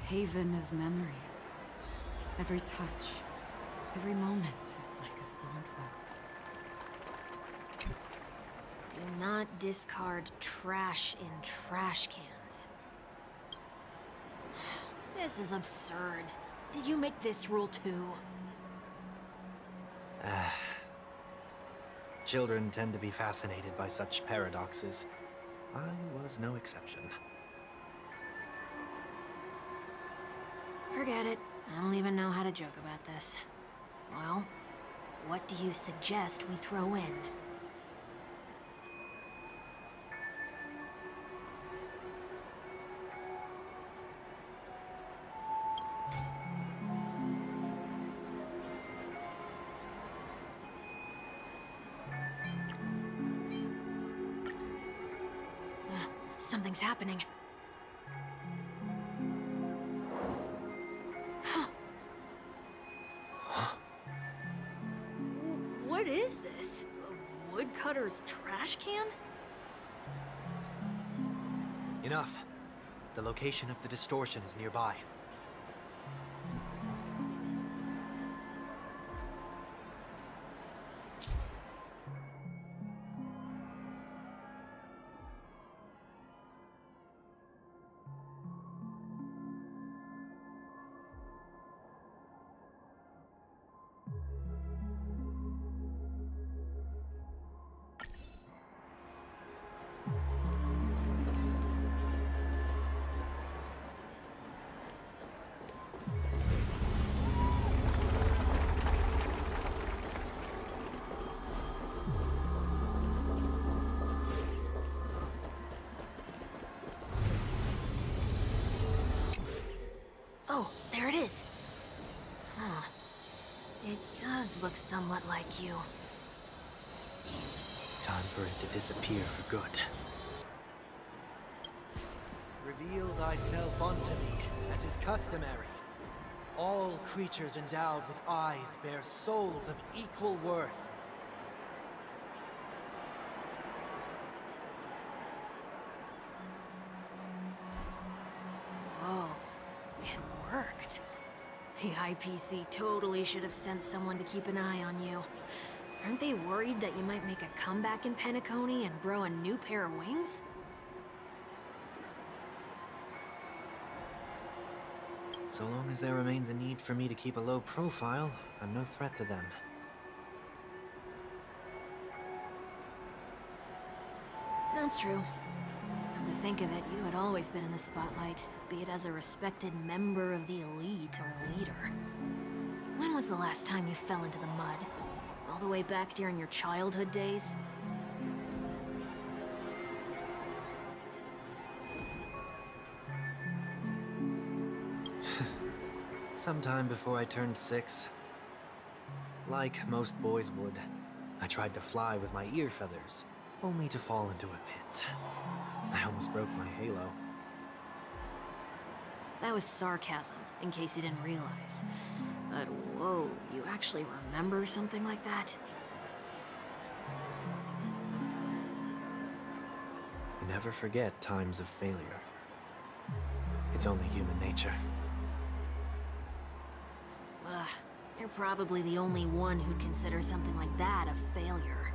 haven of memories. Every touch, every moment is like a thorned rose. Do not discard trash in trash cans. This is absurd. Did you make this rule too? Children tend to be fascinated by such paradoxes. I was no exception. Forget it. I don't even know how to joke about this. Well, what do you suggest we throw in? Something's happening. What is this? A woodcutter's trash can? Enough. The location of the distortion is nearby. Oh, there it is. Huh. It does look somewhat like you. Time for it to disappear for good. Reveal thyself unto me, as is customary. All creatures endowed with eyes bear souls of equal worth. Whoa. It worked. The IPC totally should have sent someone to keep an eye on you. Aren't they worried that you might make a comeback in Penacony and grow a new pair of wings? So long as there remains a need for me to keep a low profile, I'm no threat to them. That's true. Come to think of it, you had always been in the spotlight, be it as a respected member of the elite or leader. When was the last time you fell into the mud? All the way back during your childhood days? Sometime before I turned 6. Like most boys would, I tried to fly with my ear feathers, only to fall into a pit. I almost broke my halo. That was sarcasm, in case you didn't realize. But whoa, you actually remember something like that? You never forget times of failure. It's only human nature. Ugh, you're probably the only one who'd consider something like that a failure.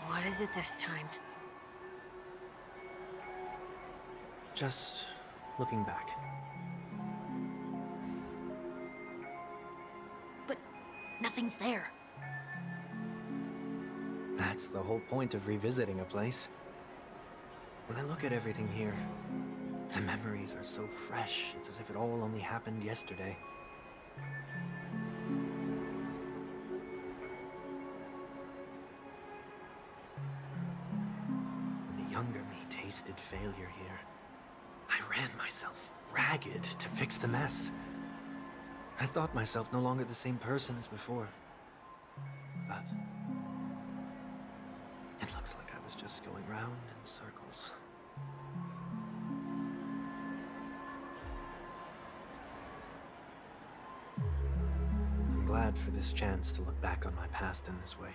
What is it this time? Just looking back. But nothing's there. That's the whole point of revisiting a place. When I look at everything here, the memories are so fresh. It's as if it all only happened yesterday. When the younger me tasted failure here, I ran myself ragged to fix the mess. I thought myself no longer the same person as before. But it looks like I was just going round in circles. I'm glad for this chance to look back on my past in this way.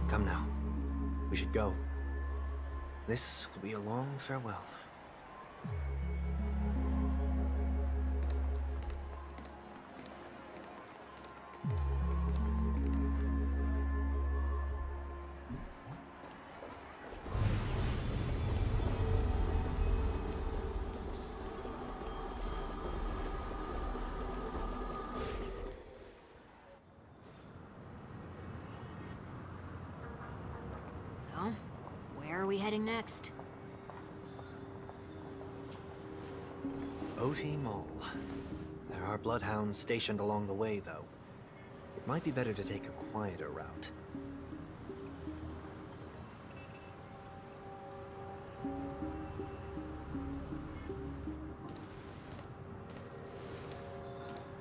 Come now. We should go. This will be a long farewell. So, where are we heading next? OT Mall. There are bloodhounds stationed along the way, though. It might be better to take a quieter route.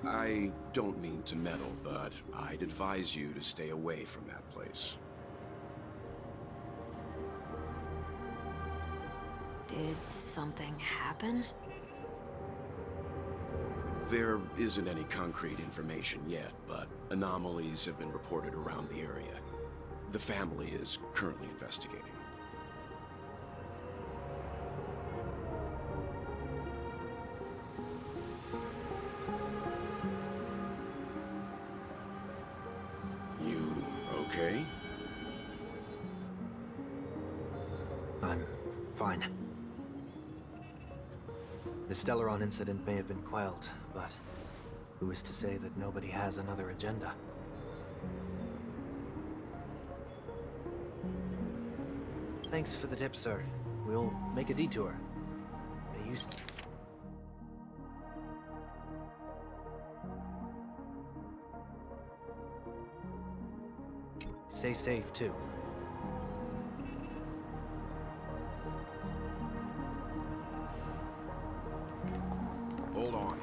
I don't mean to meddle, but I'd advise you to stay away from that place. Did something happen? There isn't any concrete information yet, but anomalies have been reported around the area. The family is currently investigating. You okay? I'm fine. The Stellaron incident may have been quelled, but who is to say that nobody has another agenda? Thanks for the tip, sir. We'll make a detour. May you... Stay safe, too. Hold on.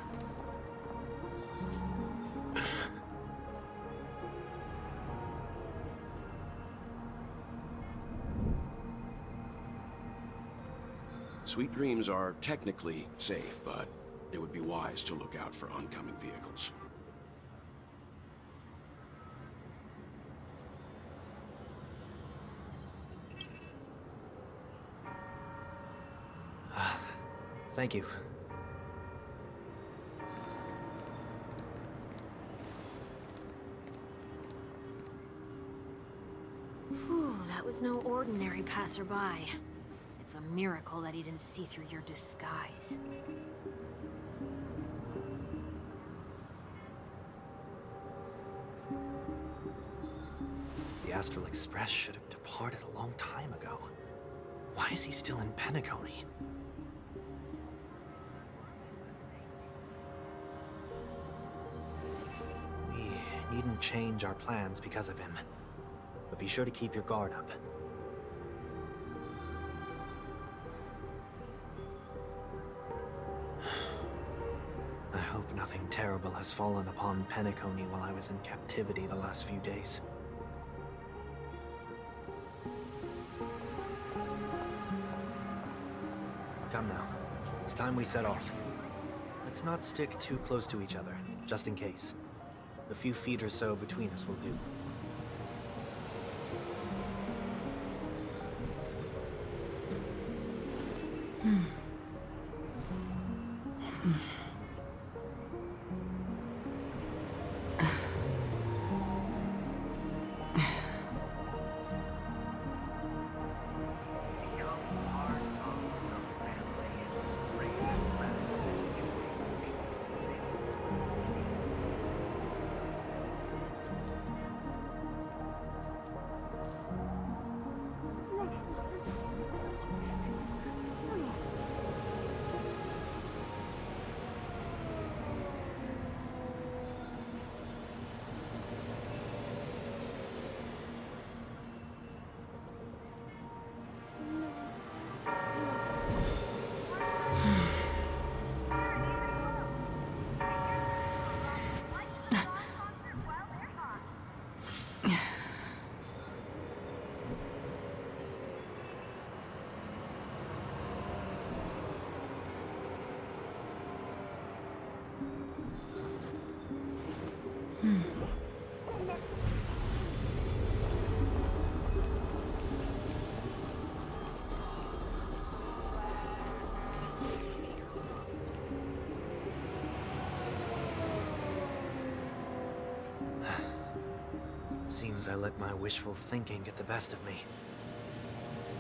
Sweet Dreams are technically safe, but it would be wise to look out for oncoming vehicles. Thank you. Whew, that was no ordinary passerby. It's a miracle that he didn't see through your disguise. The Astral Express should have departed a long time ago. Why is he still in Penacony? We needn't change our plans because of him. But be sure to keep your guard up. I hope nothing terrible has fallen upon Penacony while I was in captivity the last few days. Come now. It's time we set off. Let's not stick too close to each other, just in case. A few feet or so between us will do. Seems I let my wishful thinking get the best of me.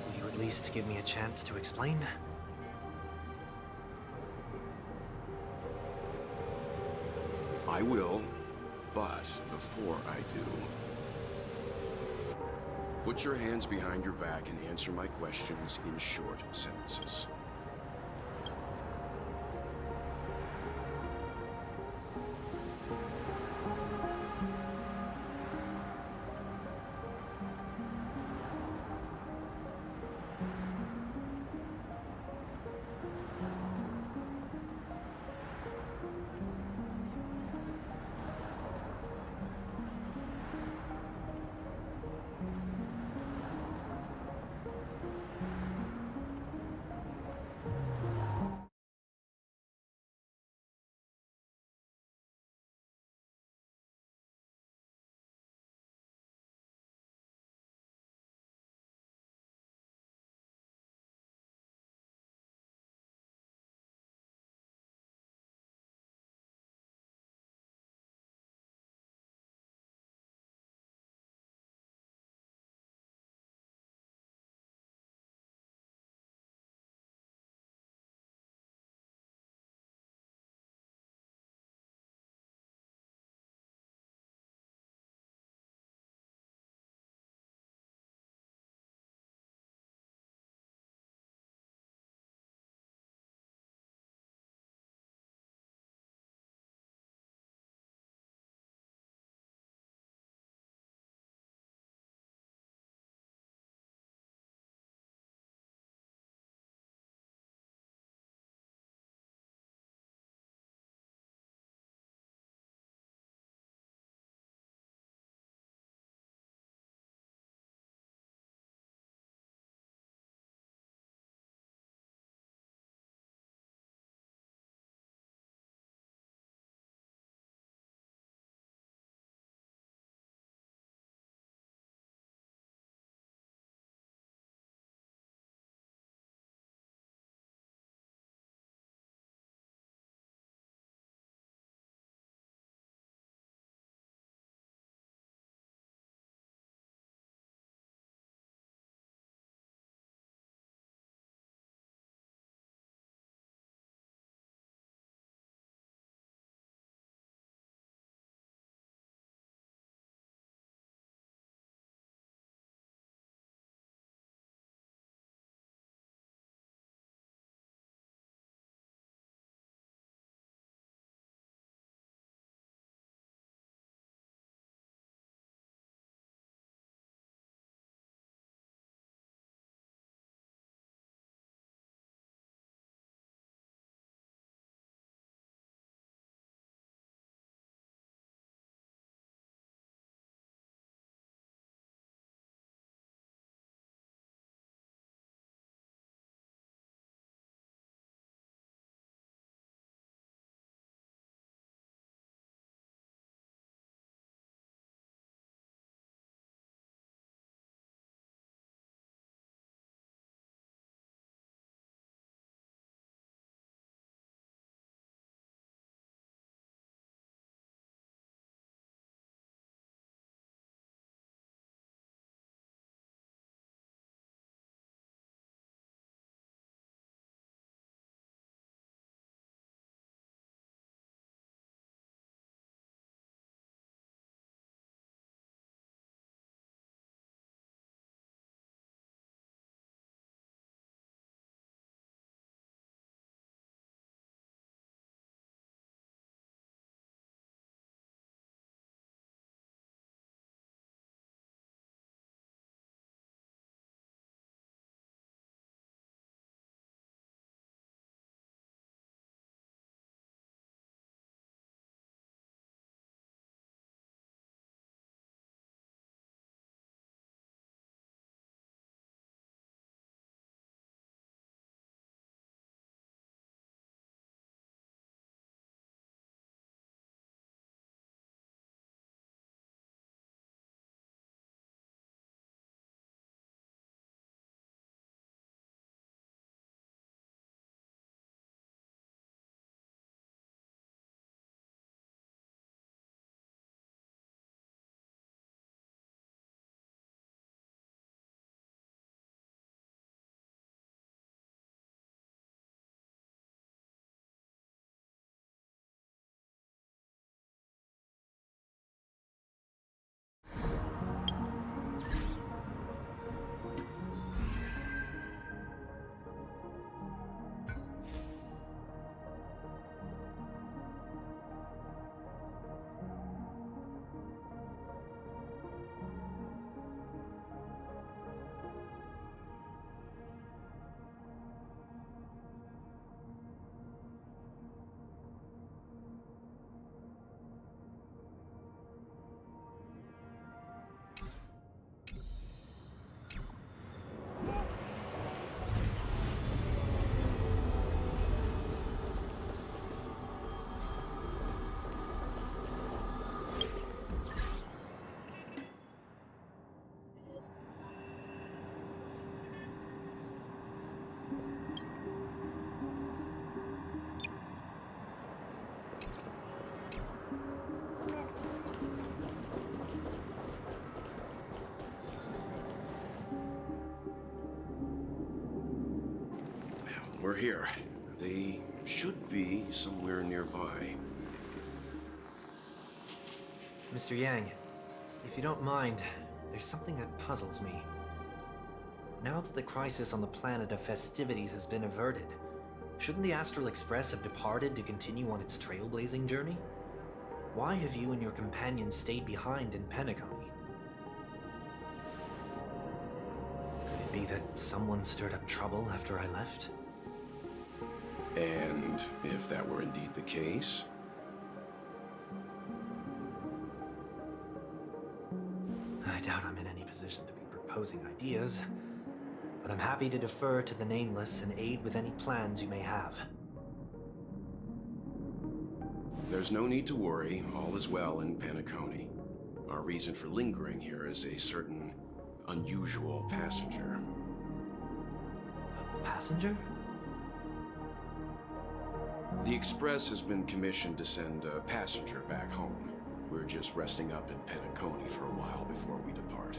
Will you at least give me a chance to explain? I will, but before I do, put your hands behind your back and answer my questions in short sentences. We're here. They should be somewhere nearby. Mr. Yang, if you don't mind, there's something that puzzles me. Now that the crisis on the planet of festivities has been averted, shouldn't the Astral Express have departed to continue on its trailblazing journey? Why have you and your companions stayed behind in Penacony? Could it be that someone stirred up trouble after I left? And if that were indeed the case? I doubt I'm in any position to be proposing ideas, but I'm happy to defer to the Nameless and aid with any plans you may have. There's no need to worry. All is well in Penacony. Our reason for lingering here is a certain unusual passenger. A passenger? The Express has been commissioned to send a passenger back home. We're just resting up in Penacony for a while before we depart.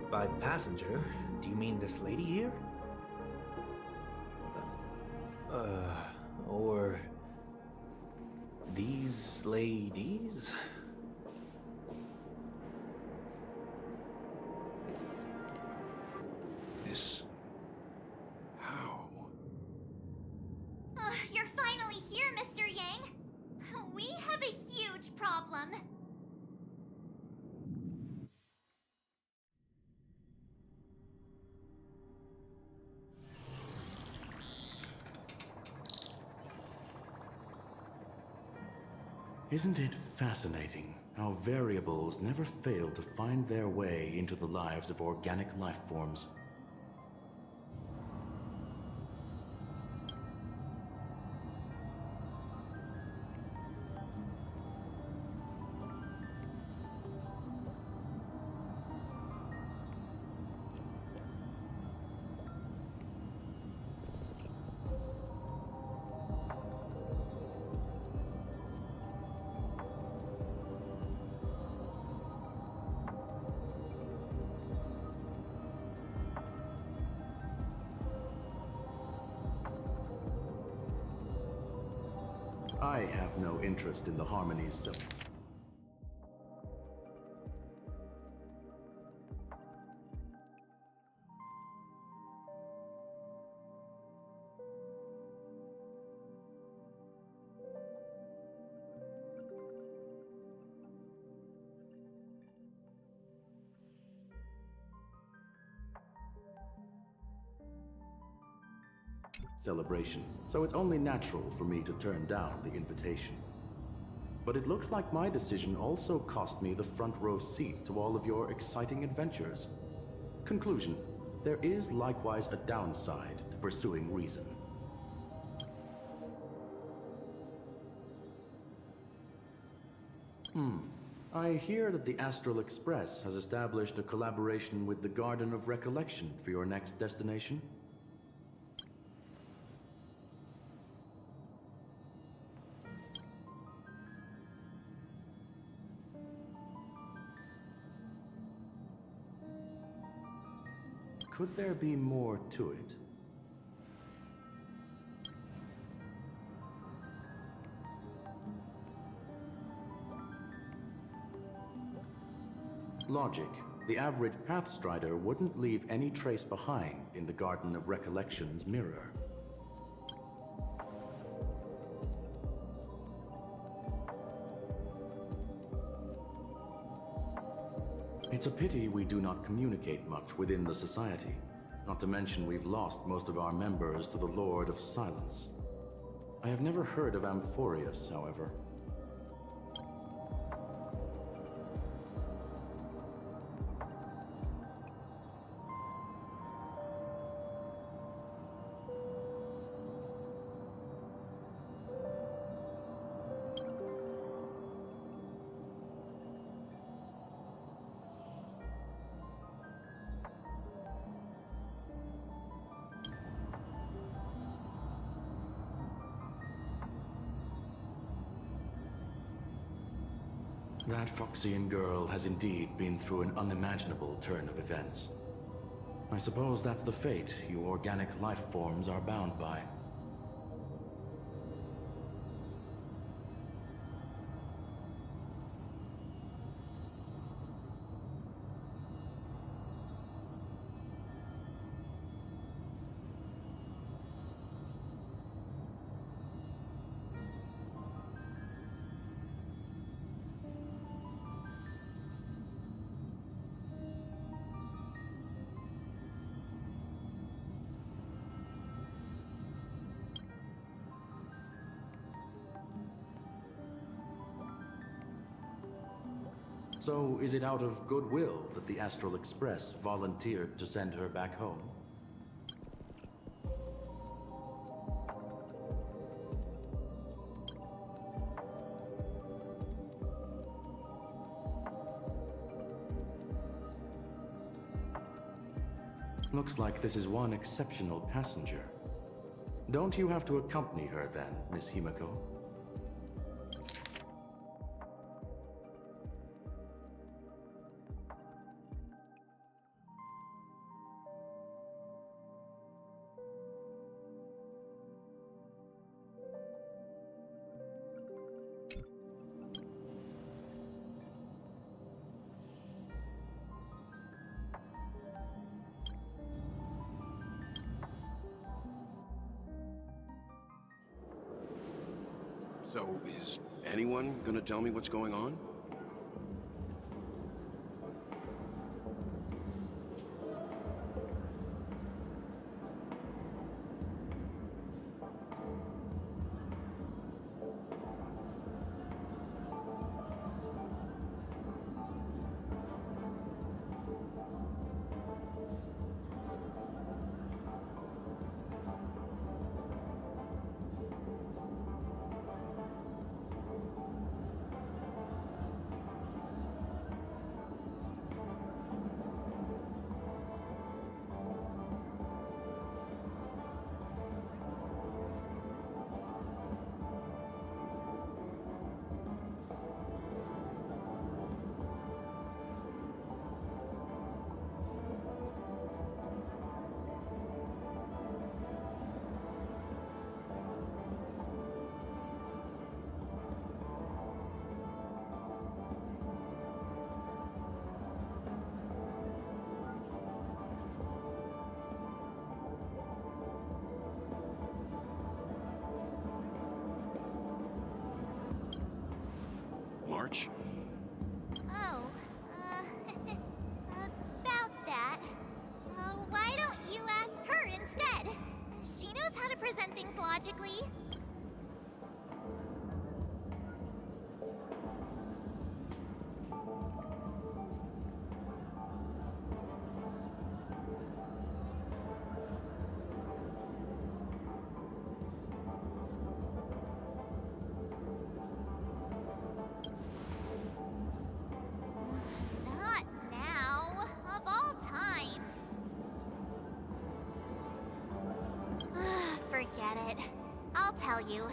By passenger, do you mean this lady here? Or these ladies? This... how? You're finally here, Mr. Yang. We have a huge problem. Isn't it fascinating how variables never fail to find their way into the lives of organic life forms? I have no interest in the harmonies, so... celebration, so it's only natural for me to turn down the invitation. But it looks like my decision also cost me the front row seat to all of your exciting adventures. Conclusion, there is likewise a downside to pursuing reason. I hear that the Astral Express has established a collaboration with the Garden of Recollection for your next destination. Could there be more to it? Logic. The average Pathstrider wouldn't leave any trace behind in the Garden of Recollection's mirror. It's a pity we do not communicate much within the society. Not to mention we've lost most of our members to the Lord of Silence. I have never heard of Amphorius, however. That Foxian girl has indeed been through an unimaginable turn of events. I suppose that's the fate you organic life forms are bound by. So, is it out of goodwill that the Astral Express volunteered to send her back home? Looks like this is one exceptional passenger. Don't you have to accompany her then, Miss Himiko? So, is anyone gonna tell me what's going on? March? Oh, about that. Why don't you ask her instead? She knows how to present things logically. Not now, of all times. Forget it. I'll tell you.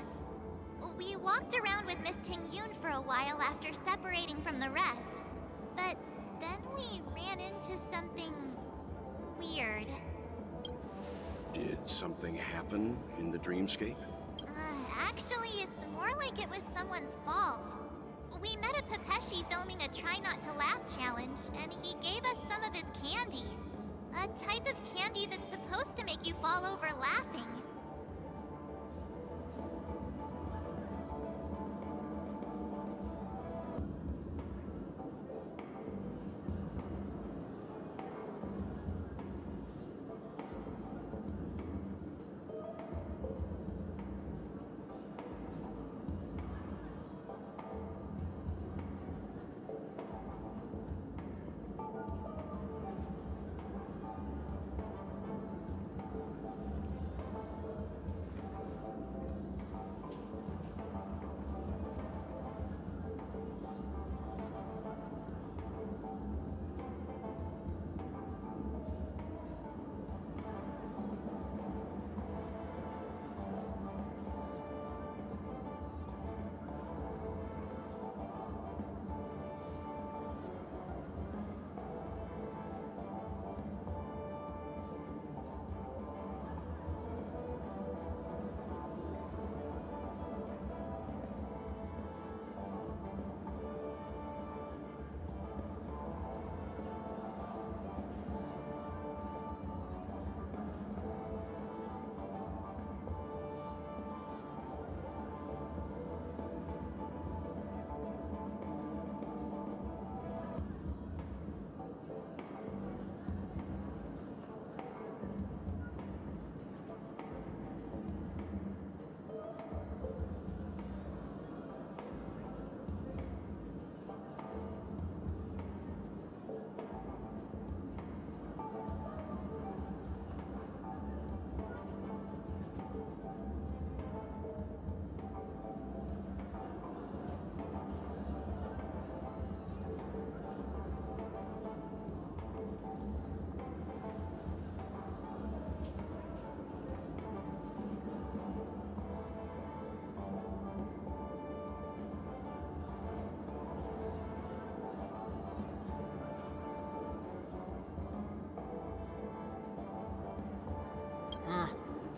We walked around with Miss Ting-Yun for a while after separating from the rest. But then we ran into something weird. Did something happen in the dreamscape? Actually, it's more like it was someone's fault. We met a Pepeshi filming a Try Not to Laugh challenge, and he gave us some of his candy. A type of candy that's supposed to make you fall over laughing.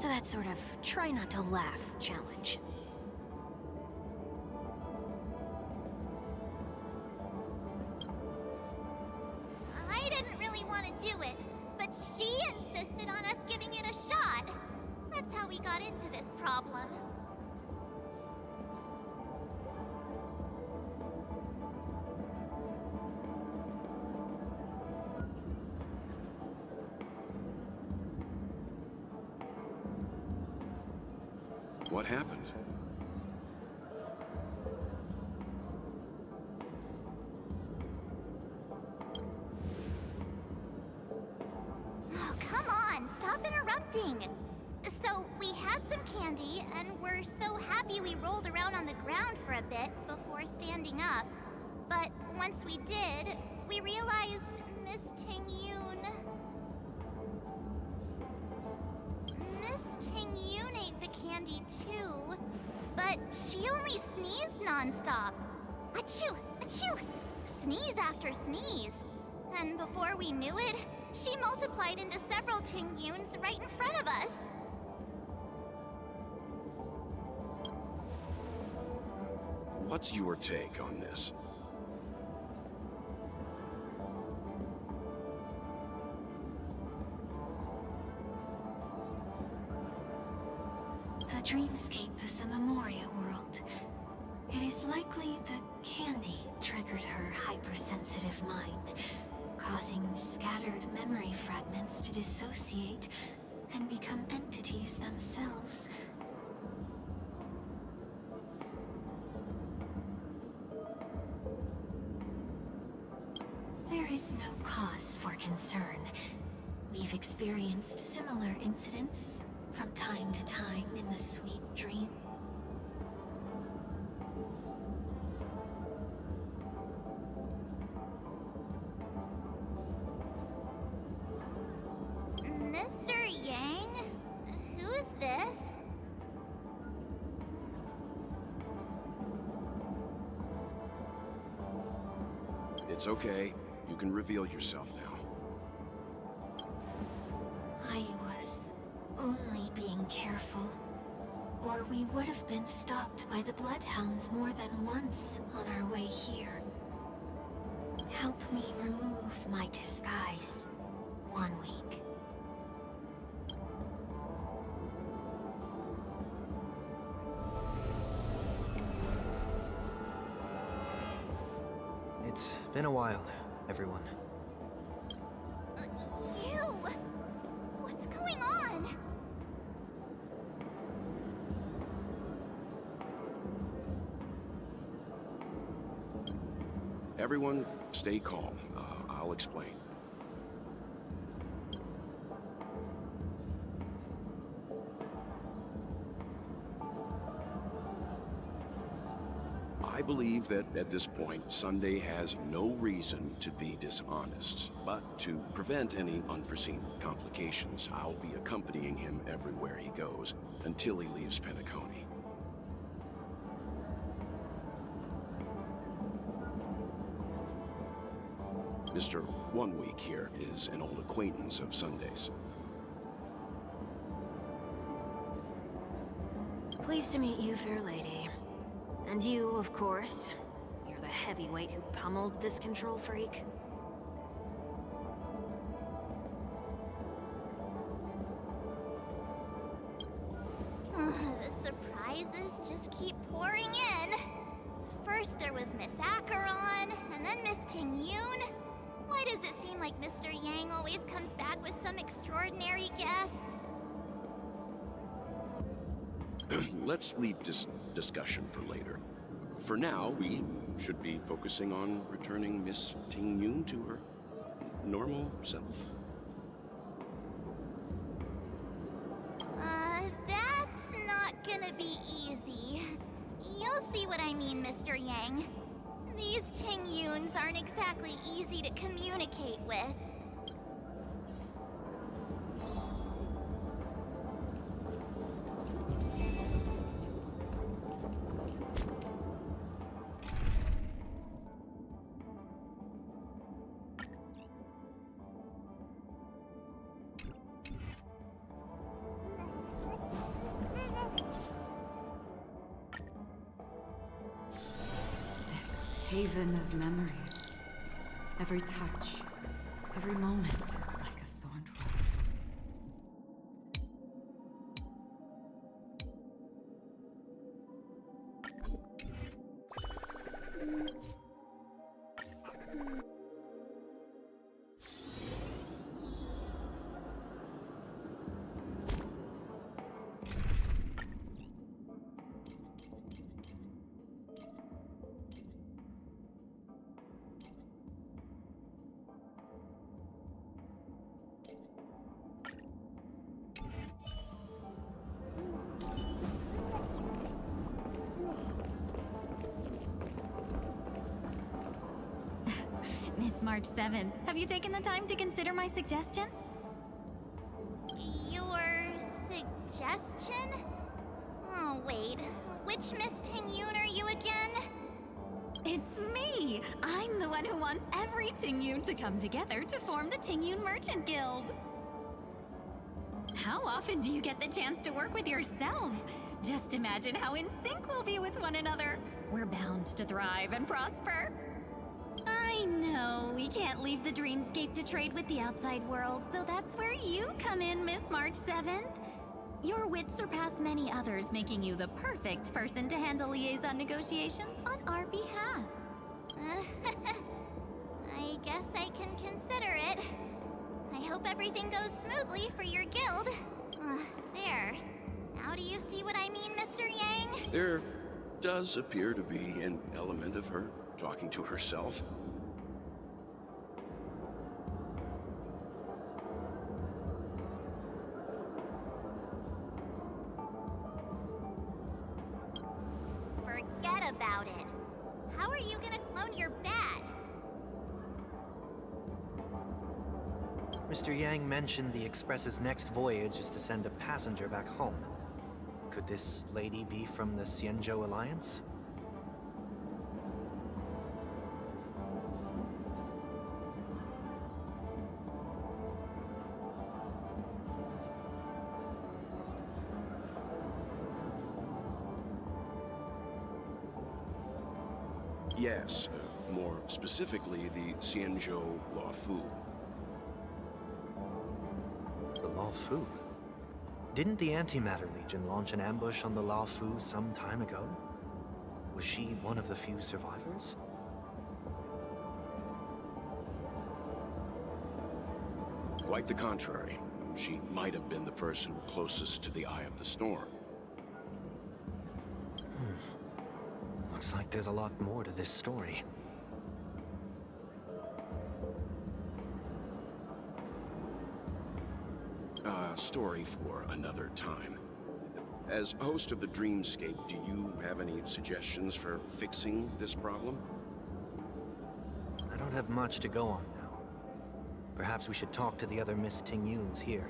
So that sort of try not to laugh challenge. I didn't really want to do it, but she insisted on us giving it a shot. That's how we got into this problem. What happened? Oh, come on, stop interrupting. So, we had some candy, and we're so happy we rolled around on the ground for a bit before standing up. But once we did, we realized Miss Ting-Yoon... Miss Ting-Yoon ate the candy too, but she only sneezed nonstop. Achoo! Achoo! Sneeze after sneeze. And before we knew it, she multiplied into several Ting-Yoons right in front of us. What's your take on this? The dreamscape is a Memoria world. It is likely the candy triggered her hypersensitive mind, causing scattered memory fragments to dissociate and become entities themselves. There is no cause for concern. We've experienced similar incidents from time to time in the sweet dream. Mr. Yang? Who is this? It's okay. You can reveal yourself now. I was only being careful, or we would have been stopped by the Bloodhounds more than once on our way here. Help me remove my disguise 1 week. It's been a while, everyone. You! What's going on? Everyone, stay calm. I'll explain. I believe that at this point, Sunday has no reason to be dishonest. But to prevent any unforeseen complications, I'll be accompanying him everywhere he goes until he leaves Penacony. Mr. 1 Week here is an old acquaintance of Sunday's. Pleased to meet you, fair lady. And you, of course. You're the heavyweight who pummeled this control freak. The surprises just keep pouring in. First there was Miss Acheron, and then Miss Ting-Yoon. Why does it seem like Mr. Yang always comes back with some extraordinary guests? Let's leave this discussion for later. For now, we should be focusing on returning Miss Ting-Yoon to her normal self. That's not gonna be easy. You'll see what I mean, Mr. Yang. These Ting-Yoons aren't exactly easy to communicate with. Haven of memories. Every touch, every moment is like a thorned rose. Miss March 7th, have you taken the time to consider my suggestion? Your suggestion? Oh, wait. Which Miss Ting-Yoon are you again? It's me! I'm the one who wants every Ting-Yoon to come together to form the Ting-Yoon Merchant Guild. How often do you get the chance to work with yourself? Just imagine how in sync we'll be with one another. We're bound to thrive and prosper. I know, we can't leave the dreamscape to trade with the outside world, so that's where you come in, Miss March 7th. Your wits surpass many others, making you the perfect person to handle liaison negotiations on our behalf. I guess I can consider it. I hope everything goes smoothly for your guild. There. Now do you see what I mean, Mr. Yang? There does appear to be an element of her talking to herself. Forget about it. How are you gonna clone your bat? Mr. Yang mentioned the Express's next voyage is to send a passenger back home. Could this lady be from the Xianzhou Alliance? Yes, more specifically, the Xianzhou Luofu. The Luofu? Didn't the Antimatter Legion launch an ambush on the Luofu some time ago? Was she one of the few survivors? Quite the contrary. She might have been the person closest to the eye of the storm. Looks like there's a lot more to this story. Story for another time. As host of the Dreamscape, do you have any suggestions for fixing this problem? I don't have much to go on now. Perhaps we should talk to the other Miss Ting-Yoons here.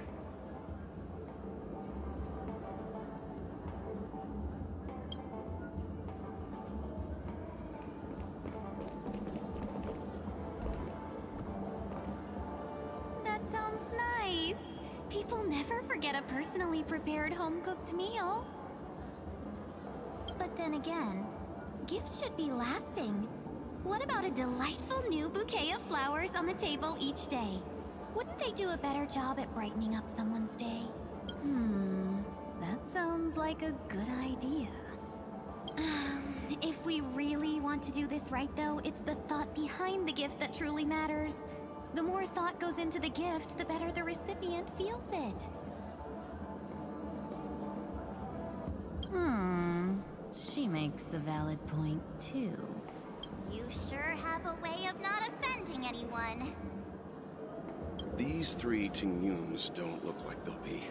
That sounds nice. People never forget a personally prepared home-cooked meal. But then again, gifts should be lasting. What about a delightful new bouquet of flowers on the table each day? Wouldn't they do a better job at brightening up someone's day? That sounds like a good idea. If we really want to do this right, though, it's the thought behind the gift that truly matters. The more thought goes into the gift, the better the recipient feels it. She makes a valid point, too. You sure have a way of not offending anyone. These three Ting-Yoons don't look like they'll be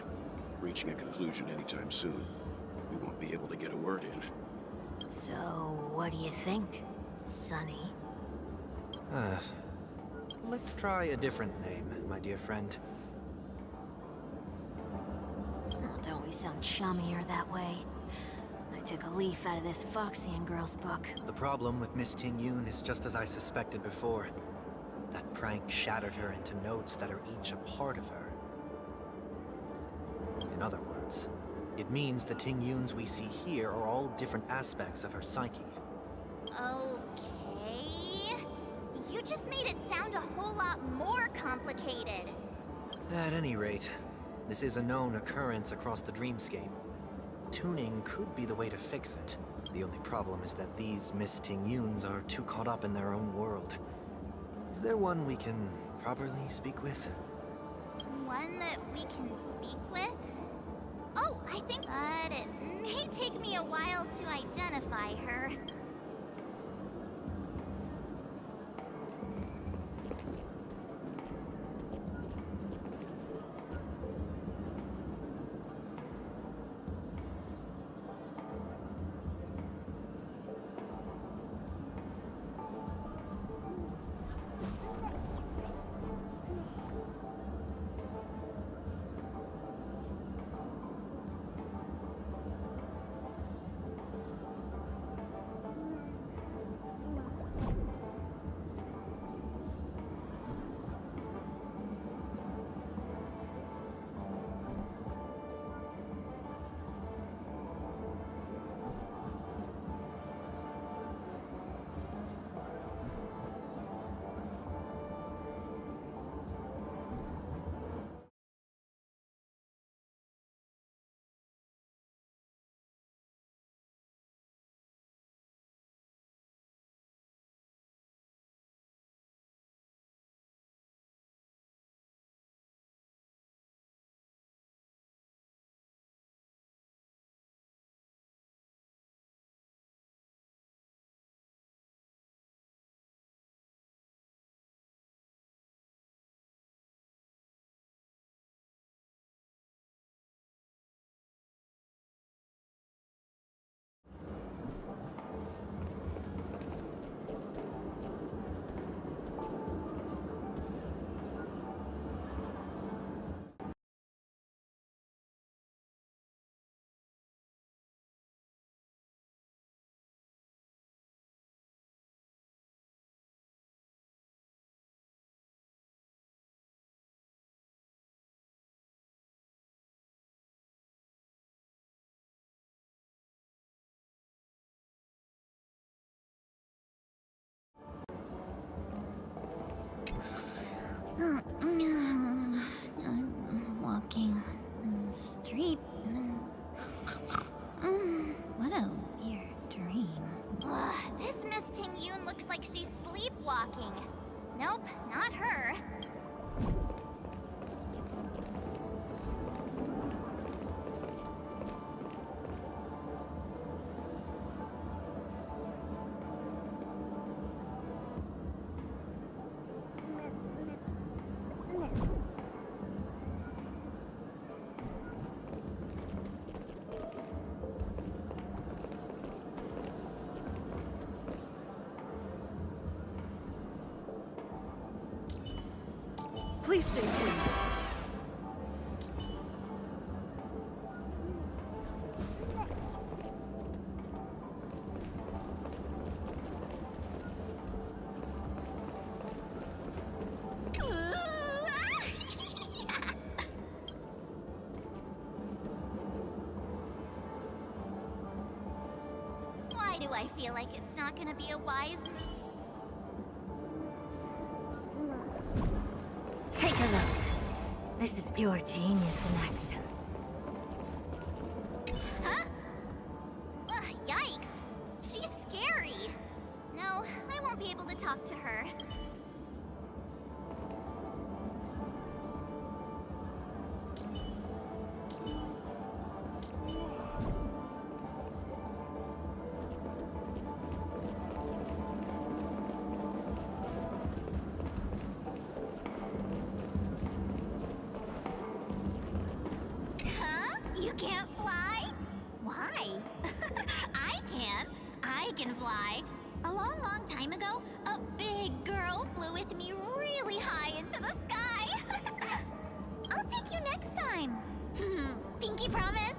reaching a conclusion anytime soon. We won't be able to get a word in. So, what do you think, Sonny? Let's try a different name, my dear friend. Oh, don't we sound chummier that way? I took a leaf out of this Foxian girl's book. The problem with Miss Ting-Yoon is just as I suspected before. That prank shattered her into notes that are each a part of her. In other words, it means the Ting-Yoons we see here are all different aspects of her psyche. Okay. You just made it sound a whole lot more complicated. At any rate, this is a known occurrence across the dreamscape. Tuning could be the way to fix it. The only problem is that these Miss Ting-Yuns are too caught up in their own world. Is there one we can properly speak with? One that we can speak with? Oh, I think... But it may take me a while to identify her. I'm walking on the street and what a weird dream. Ugh, this Miss Ting-Yun looks like she's sleepwalking. Nope, not her. Please stay tuned. Why do I feel like it's not gonna be a wise... Take a look. This is pure genius in action. Huh? Ugh, yikes. She's scary. No, I won't be able to talk to her. You can't fly? Why? I can. I can fly. A long, long time ago, a big girl flew with me really high into the sky. I'll take you next time. Pinky promise?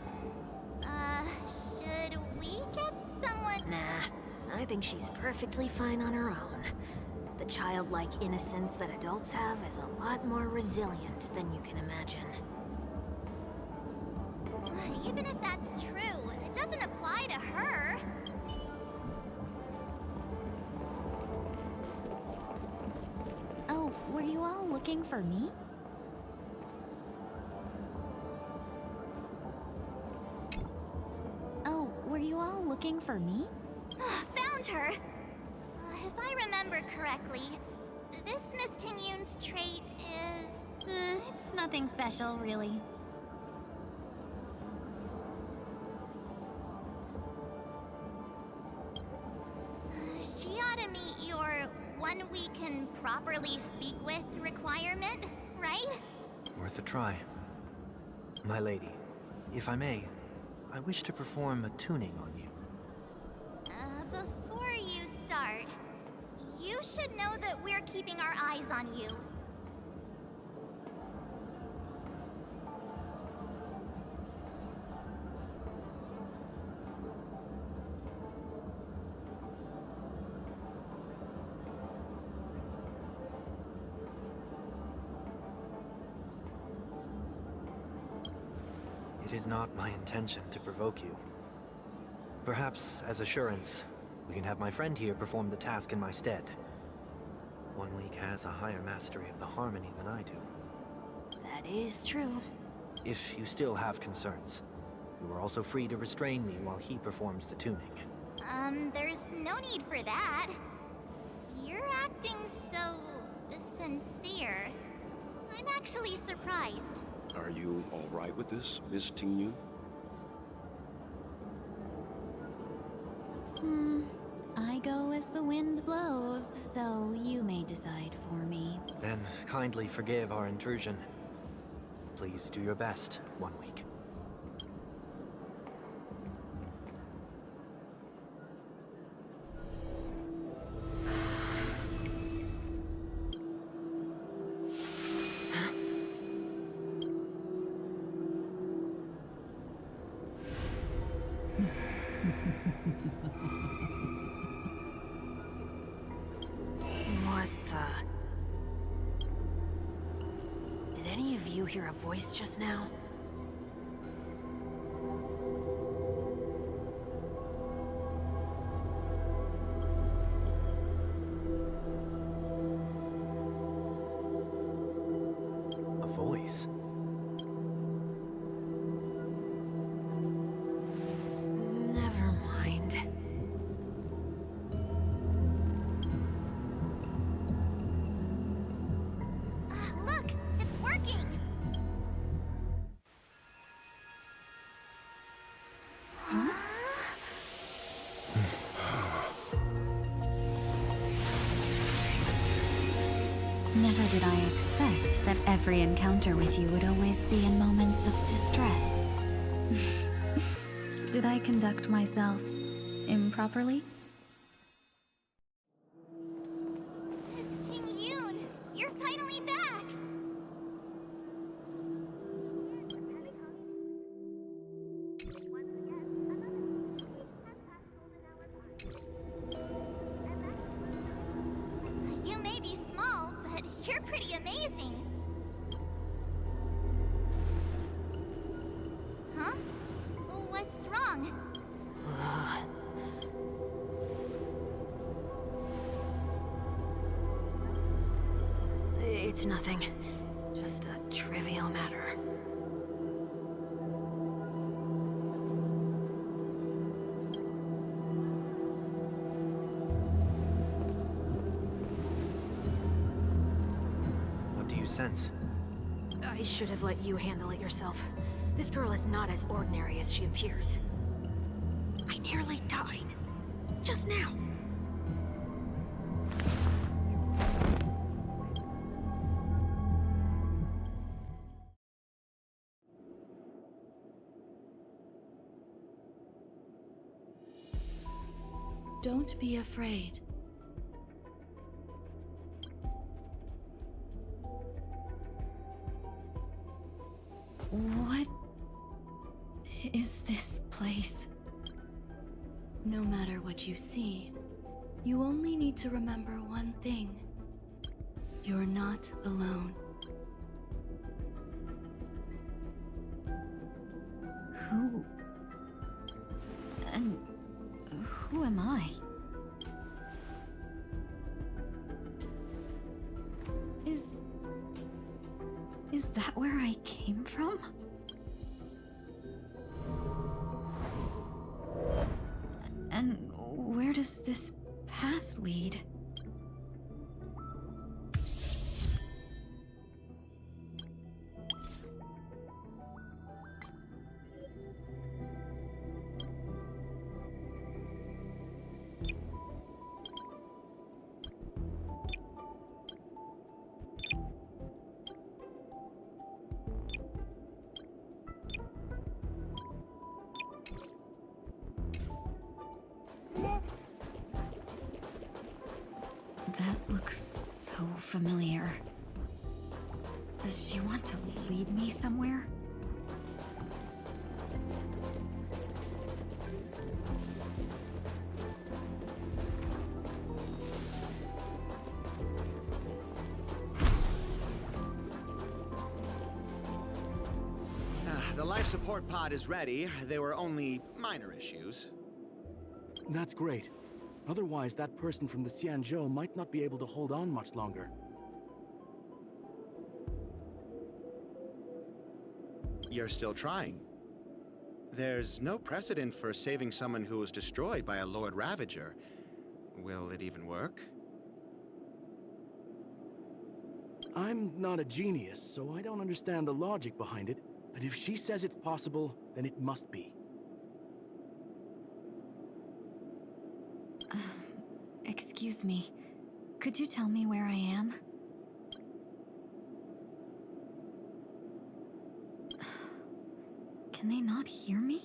Should we get someone? Nah, I think she's perfectly fine on her own. The childlike innocence that adults have is a lot more resilient than you can imagine. Even if that's true, it doesn't apply to her. looking for me? Oh, were you all looking for me? Found her! If I remember correctly, this Miss Tingyun's trait is... It's nothing special, really. She ought to meet your one we can properly speak with requirement, right? Worth a try. My lady, if I may, I wish to perform a tuning on you. Before you start, you should know that we're keeping our eyes on you. It is not my intention to provoke you. Perhaps, as assurance, we can have my friend here perform the task in my stead. One week has a higher mastery of the harmony than I do. That is true. If you still have concerns, you are also free to restrain me while he performs the tuning. There's no need for that. You're acting so... sincere. I'm actually surprised. Are you all right with this, Miss Tingyun? I go as the wind blows, so you may decide for me. Then kindly forgive our intrusion. Please do your best, 1 week. What the... Did any of you hear a voice just now? A voice? Never mind. Look! It's working! Never did I expect that every encounter with you would always be in moments of distress. Did I conduct myself improperly? Miss Tingyun! You're finally back! You may be small, but you're pretty amazing. Huh? What's wrong? It's nothing. Just a trivial matter. What do you sense? I should have let you handle it yourself. This girl is not as ordinary as she appears. I nearly died. Just now. Don't be afraid. What is this place? No matter what you see, you only need to remember one thing. You're not alone. Who? And who am I? And where does this path lead? That looks so familiar. Does she want to lead me somewhere? The life support pod is ready. There were only minor issues. That's great. Otherwise, that person from the Xianzhou might not be able to hold on much longer. You're still trying. There's no precedent for saving someone who was destroyed by a Lord Ravager. Will it even work? I'm not a genius, so I don't understand the logic behind it. But if she says it's possible, then it must be. Excuse me. Could you tell me where I am? Can they not hear me?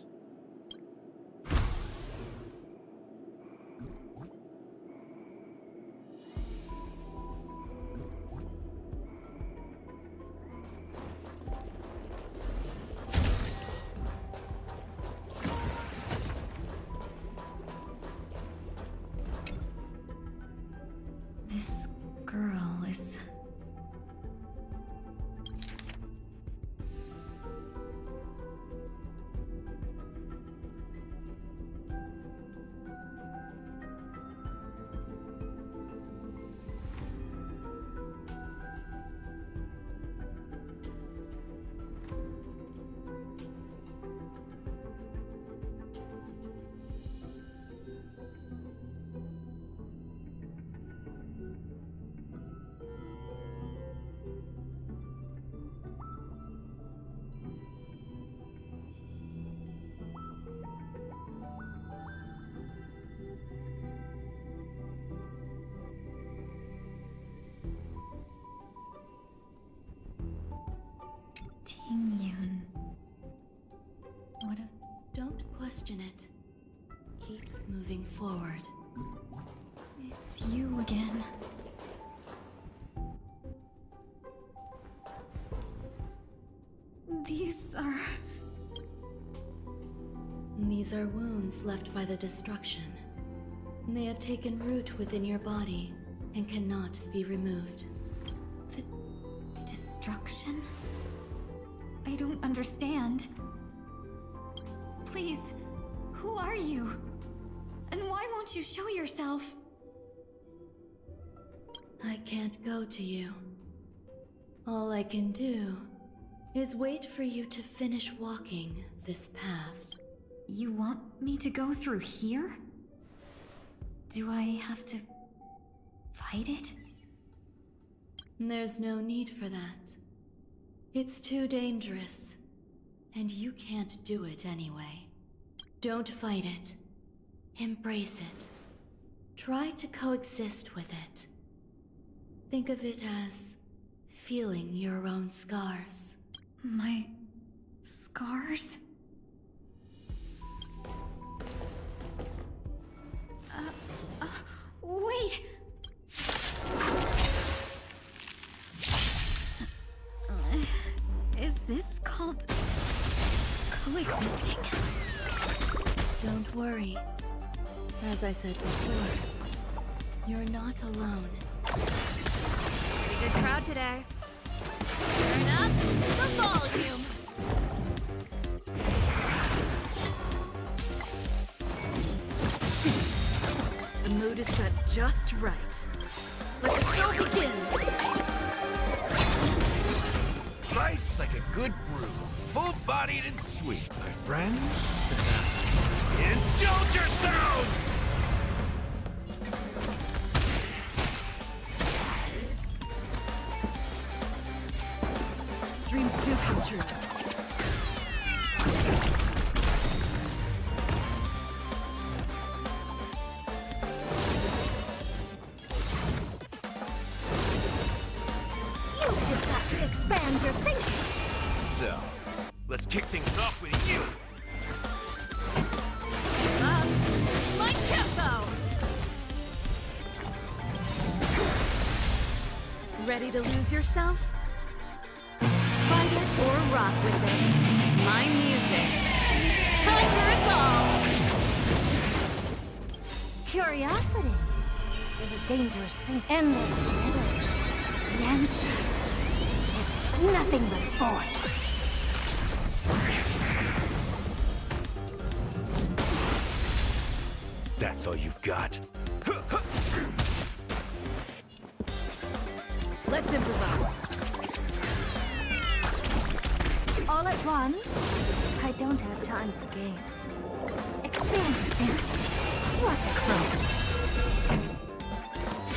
This girl is... Tingyun. What if... Don't question it. Keep moving forward. It's you again. These are wounds left by the destruction. They have taken root within your body and cannot be removed. The destruction? I don't understand. Please, who are you? And why won't you show yourself? I can't go to you. All I can do is wait for you to finish walking this path. You want me to go through here? Do I have to fight it? There's no need for that. It's too dangerous, and you can't do it anyway. Don't fight it. Embrace it. Try to coexist with it. Think of it as feeling your own scars. My scars? Wait! Is this called coexisting? Don't worry. As I said before, you're not alone. Pretty good crowd today. Turn up the volume. The mood is set just right. Let the show begin! Rice like a good brew, full-bodied and sweet, my friend. Indulge yourselves! expand your thinking. So, let's kick things off with you. My tempo! Ready to lose yourself? Fight it or rock with it. My music. Conquer us all! Curiosity is a dangerous thing. Endless riddle. The answer is nothing but void. That's all you've got? Let's improvise. All at once? I don't have time for games. Expand your thinking. What a crowd.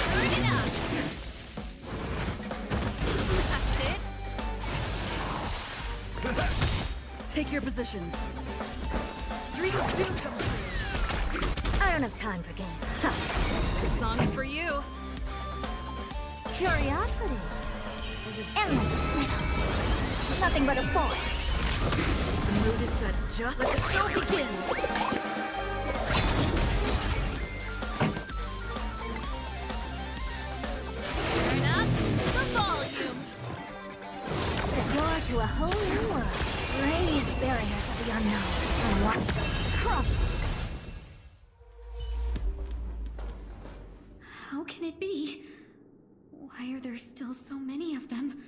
Turn it up! That's it. Take your positions. Dreams do come true. I don't have time for games. This song's for you. Curiosity is an endless riddle. Nothing but a void. The mood is set. Just let the show begin. Turn up the volume. The door to a whole new world. Raise barriers of the unknown and watch them crumble. How can it be? Why are there still so many of them?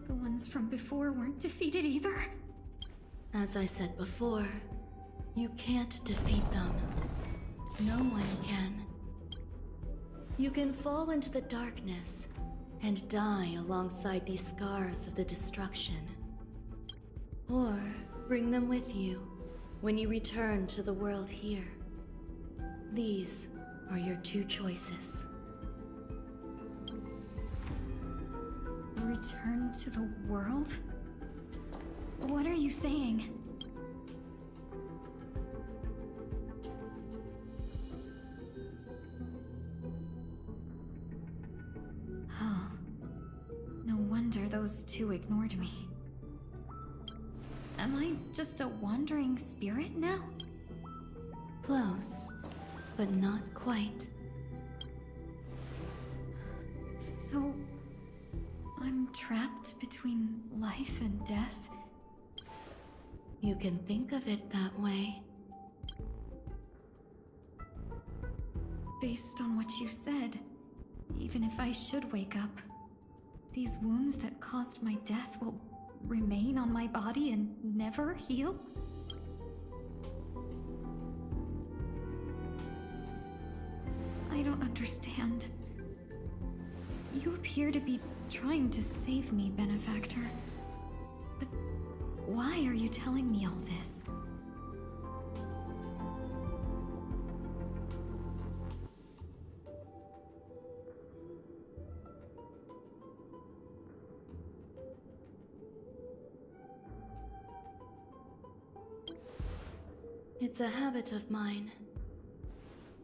The ones from before weren't defeated either? As I said before, you can't defeat them. No one can. You can fall into the darkness and die alongside these scars of the destruction. Or bring them with you when you return to the world here. These are your two choices. Return to the world? What are you saying? Oh. No wonder those two ignored me. Am I just a wandering spirit now? Close, but not quite. So... I'm trapped between life and death? You can think of it that way. Based on what you said, even if I should wake up, these wounds that caused my death will remain on my body and never heal? I don't understand. You appear to be trying to save me, Benefactor. But why are you telling me all this? It's a habit of mine.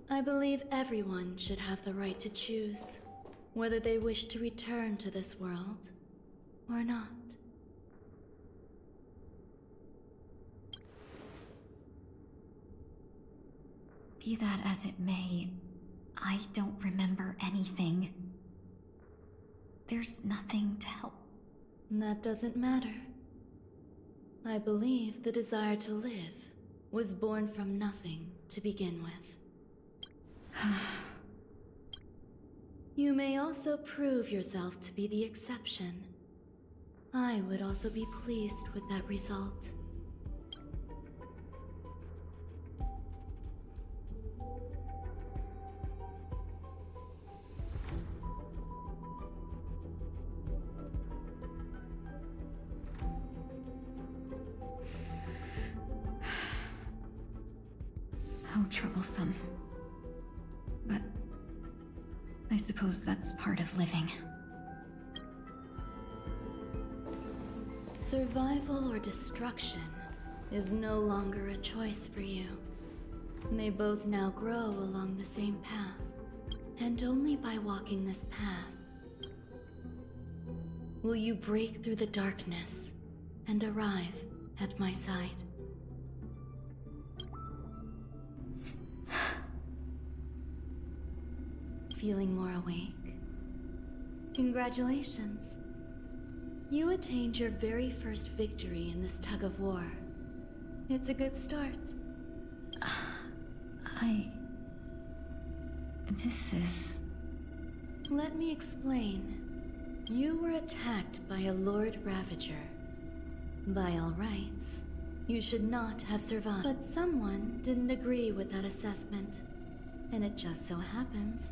I believe everyone should have the right to choose whether they wish to return to this world or not. Be that as it may, I don't remember anything. There's nothing to help. That doesn't matter. I believe the desire to live was born from nothing to begin with. You may also prove yourself to be the exception. I would also be pleased with that result. How troublesome. But I suppose that's part of living. Survival or destruction is no longer a choice for you. They both now grow along the same path, And only by walking this path will you break through the darkness and arrive at my side. Feeling more awake? Congratulations. You attained your very first victory in this tug of war. It's a good start. This is... Let me explain. You were attacked by a Lord Ravager. By all rights, you should not have survived. But someone didn't agree with that assessment. And it just so happens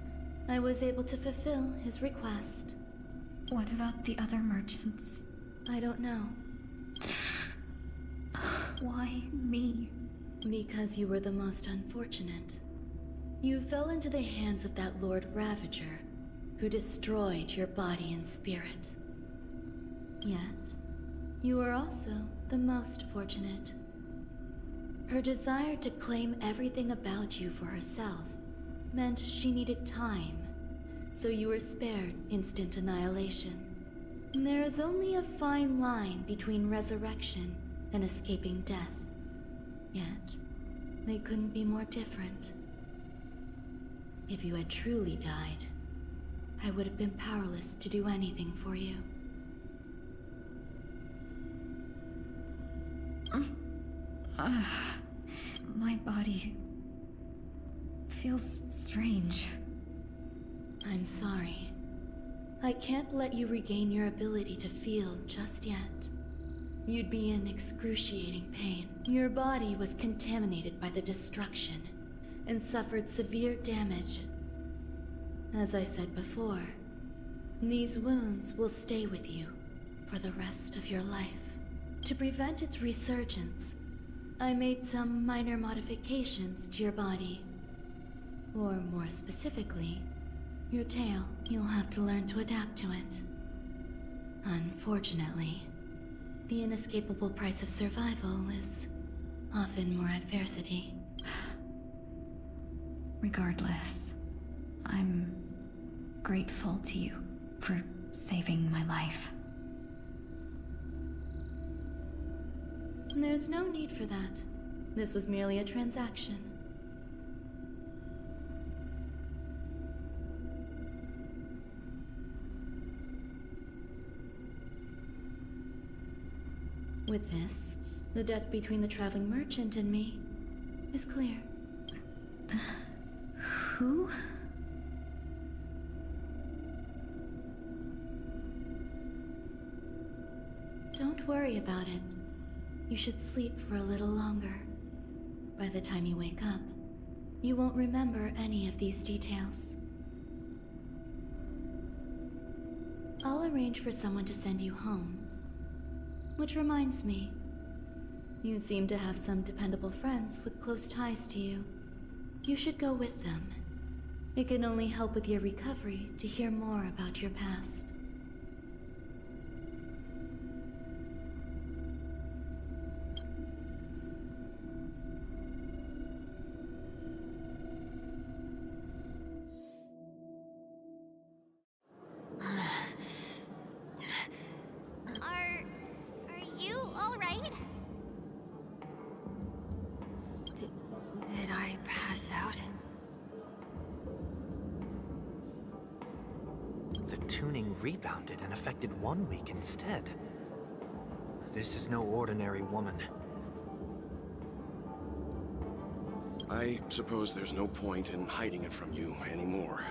I was able to fulfill his request. What about the other merchants? I don't know. Why me? Because you were the most unfortunate. You fell into the hands of that Lord Ravager, who destroyed your body and spirit. Yet, you were also the most fortunate. Her desire to claim everything about you for herself meant she needed time, so you were spared instant annihilation. There is only a fine line between resurrection and escaping death. Yet, they couldn't be more different. If you had truly died, I would have been powerless to do anything for you. My body feels strange. I'm sorry. I can't let you regain your ability to feel just yet. You'd be in excruciating pain. Your body was contaminated by the destruction and suffered severe damage. As I said before, these wounds will stay with you for the rest of your life. To prevent its resurgence, I made some minor modifications to your body. Or more specifically, your tail. You'll have to learn to adapt to it. Unfortunately, the inescapable price of survival is often more adversity. Regardless, I'm grateful to you for saving my life. There's no need for that. This was merely a transaction. With this, the debt between the traveling merchant and me is clear. Who? Don't worry about it. You should sleep for a little longer. By the time you wake up, you won't remember any of these details. I'll arrange for someone to send you home. Which reminds me, you seem to have some dependable friends with close ties to you. You should go with them. It can only help with your recovery to hear more about your past. Are you alright? Did I pass out? The tuning rebounded and affected 1 week instead. This is no ordinary woman. I suppose there's no point in hiding it from you anymore.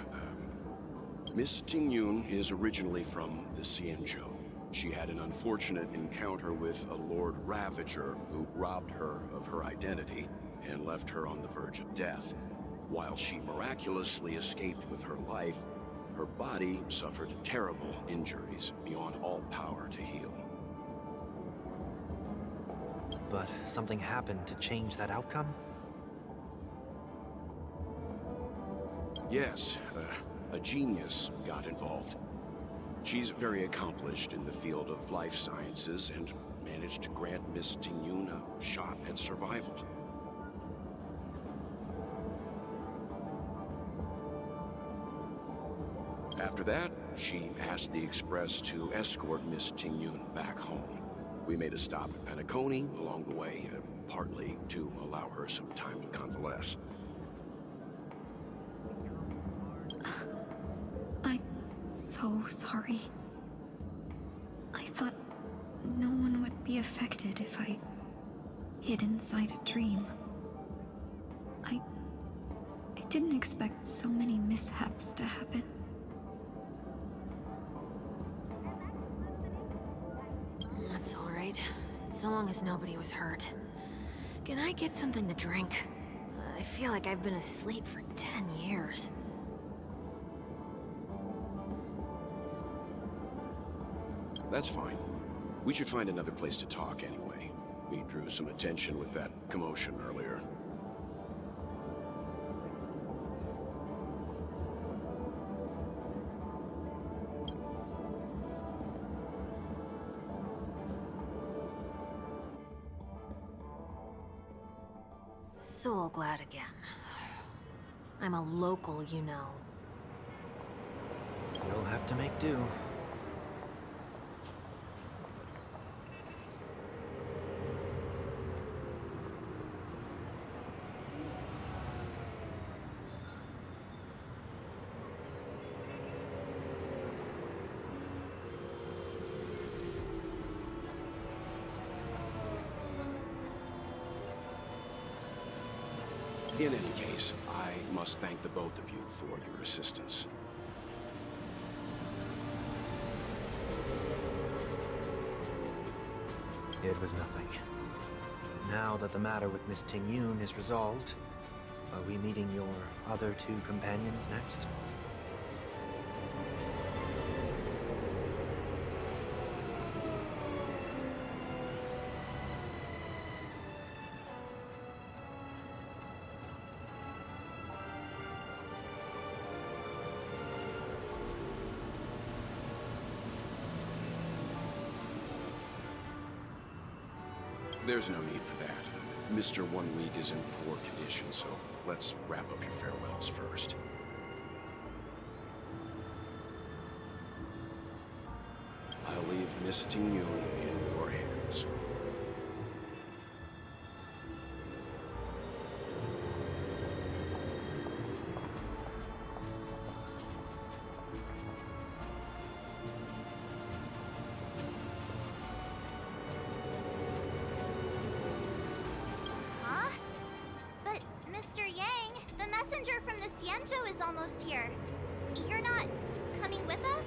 Miss Tingyun is originally from the Xianzhou. She had an unfortunate encounter with a Lord Ravager who robbed her of her identity and left her on the verge of death. While she miraculously escaped with her life, her body suffered terrible injuries beyond all power to heal. But something happened to change that outcome? Yes, a genius got involved. She's very accomplished in the field of life sciences and managed to grant Miss Tingyun a shot at survival. After that, she asked the Express to escort Miss Ting-Yun back home. We made a stop at Penacony along the way, partly to allow her some time to convalesce. I'm so sorry. I thought no one would be affected if I hid inside a dream. I didn't expect so many mishaps to happen. That's all right. So long as nobody was hurt. Can I get something to drink? I feel like I've been asleep for 10 years. That's fine. We should find another place to talk anyway. We drew some attention with that commotion earlier. So glad again. I'm a local, you know. You'll have to make do. In any case, I must thank the both of you for your assistance. It was nothing. Now that the matter with Miss Ting-Yun is resolved, are we meeting your other two companions next? There's no need for that. Mr. 1 Week is in poor condition, so let's wrap up your farewells first. I'll leave Miss Ting-Yun in your hands. Huh? But, Mr. Yang, the messenger from the Xianzhou is almost here. You're not coming with us?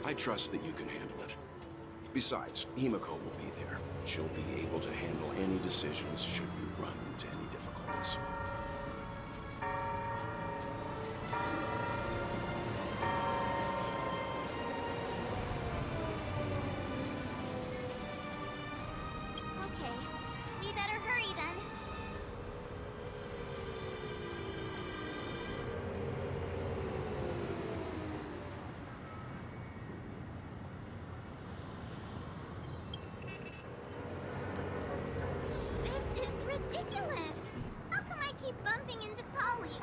I trust that you can handle it. Besides, Himiko will be there. She'll be able to handle any decisions should you run into any difficulties. Okay, we better hurry then. This is ridiculous! How come I keep bumping into colleagues?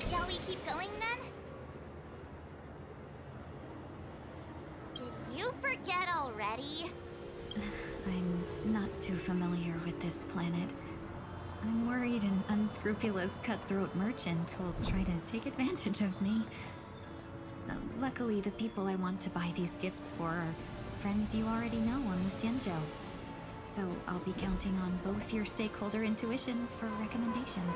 Shall we keep going then? Did you forget already? I'm not too familiar with this planet. I'm worried an unscrupulous cutthroat merchant will try to take advantage of me. Luckily, the people I want to buy these gifts for are friends you already know on the Xianzhou. So I'll be counting on both your stakeholder intuitions for recommendations.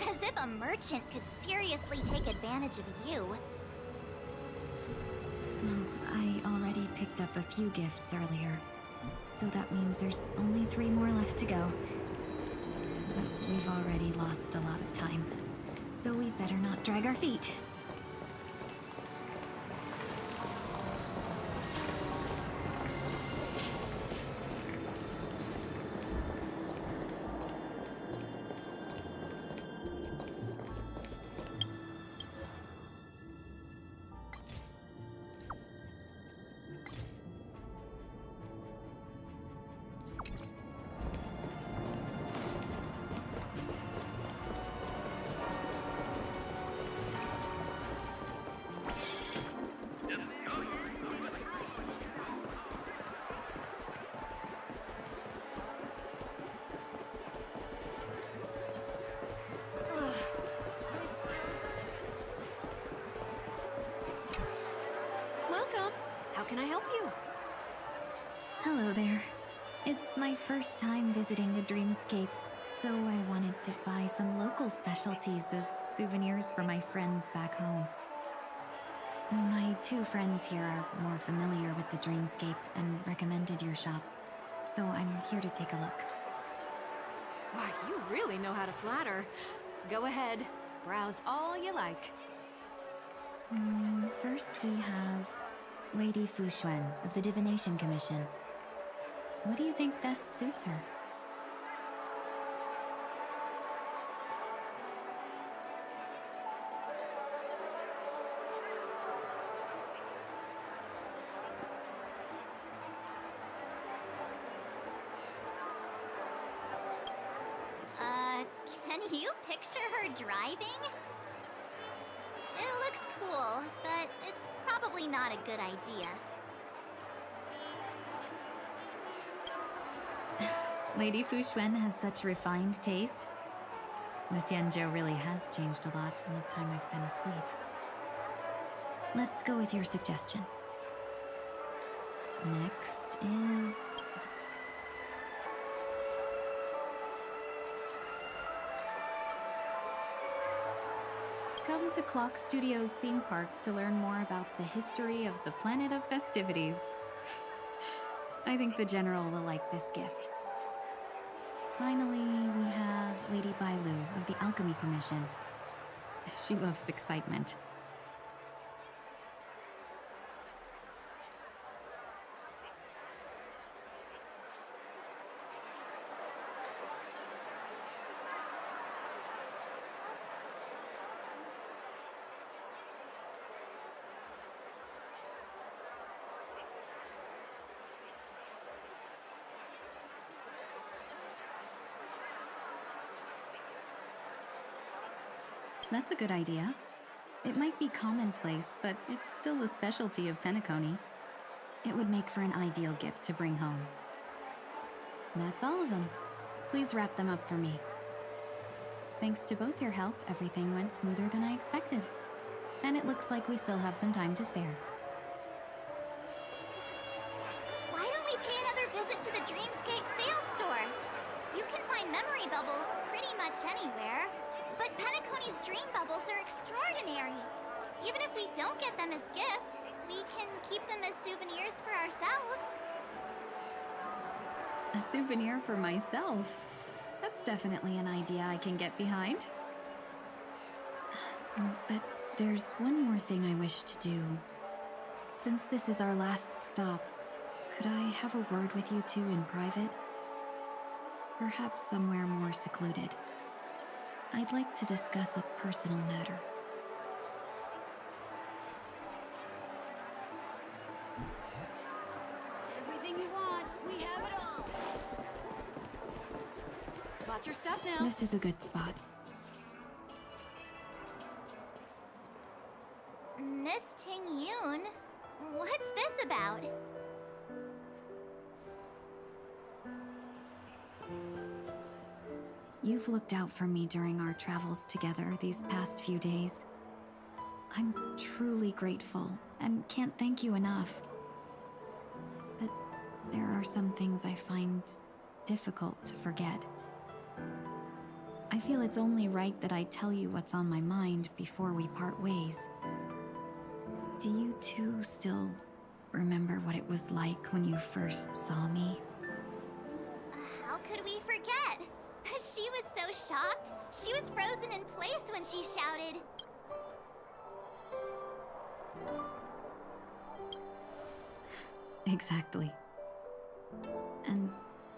As if a merchant could seriously take advantage of you. I already picked up a few gifts earlier, so that means there's only 3 more left to go. But we've already lost a lot of time, so we better not drag our feet. How can I help you? Hello there. It's my first time visiting the Dreamscape, so I wanted to buy some local specialties as souvenirs for my friends back home. My two friends here are more familiar with the Dreamscape and recommended your shop, so I'm here to take a look. Why, you really know how to flatter. Go ahead, browse all you like. First we have Lady Fu Xuan of the Divination Commission. What do you think best suits her? Can you picture her driving? It looks cool, but it's probably not a good idea. Lady Fu Xuan has such refined taste. The Xianzhou really has changed a lot in the time I've been asleep. Let's go with your suggestion. Next is... Come to Clock Studios theme park to learn more about the history of the planet of festivities. I think the General will like this gift. Finally, we have Lady Bai Lu of the Alchemy Commission. She loves excitement. That's a good idea. It might be commonplace, but it's still the specialty of Penacony. It would make for an ideal gift to bring home. That's all of them. Please wrap them up for me. Thanks to both your help, everything went smoother than I expected. And it looks like we still have some time to spare. Why don't we pay another visit to the Dreamscape sales store? You can find memory bubbles pretty much anywhere. But Penacony's dream bubbles are extraordinary. Even if we don't get them as gifts, we can keep them as souvenirs for ourselves. A souvenir for myself? That's definitely an idea I can get behind. But there's one more thing I wish to do. Since this is our last stop, could I have a word with you two in private? Perhaps somewhere more secluded. I'd like to discuss a personal matter. Everything you want, we have it all. Got your stuff now. This is a good spot. Miss Ting Yun, what's this about? You've looked out for me during our travels together these past few days. I'm truly grateful and can't thank you enough. But there are some things I find difficult to forget. I feel it's only right that I tell you what's on my mind before we part ways. Do you two still remember what it was like when you first saw me? How could we forget? She was so shocked. She was frozen in place when she shouted. Exactly. And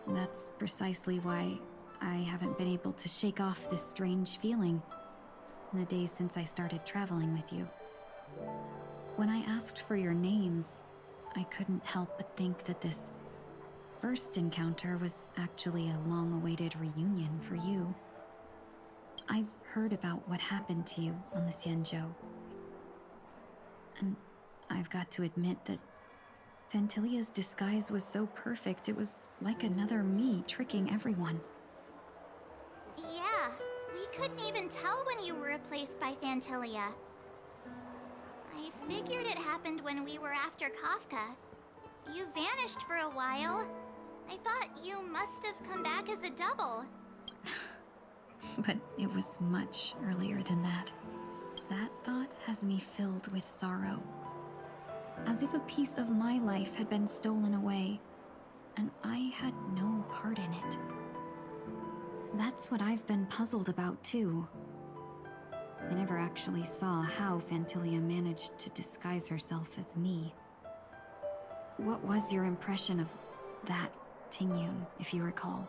that's precisely why I haven't been able to shake off this strange feeling in the days since I started traveling with you. When I asked for your names, I couldn't help but think that this first encounter was actually a long-awaited reunion for you. I've heard about what happened to you on the Xianzhou. And I've got to admit that Phantilia's disguise was so perfect, it was like another me tricking everyone. Yeah, we couldn't even tell when you were replaced by Phantilia. I figured it happened when we were after Kafka. You vanished for a while. I thought you must have come back as a double. But it was much earlier than that. That thought has me filled with sorrow. As if a piece of my life had been stolen away, and I had no part in it. That's what I've been puzzled about, too. I never actually saw how Fantilia managed to disguise herself as me. What was your impression of that Tingyun, if you recall?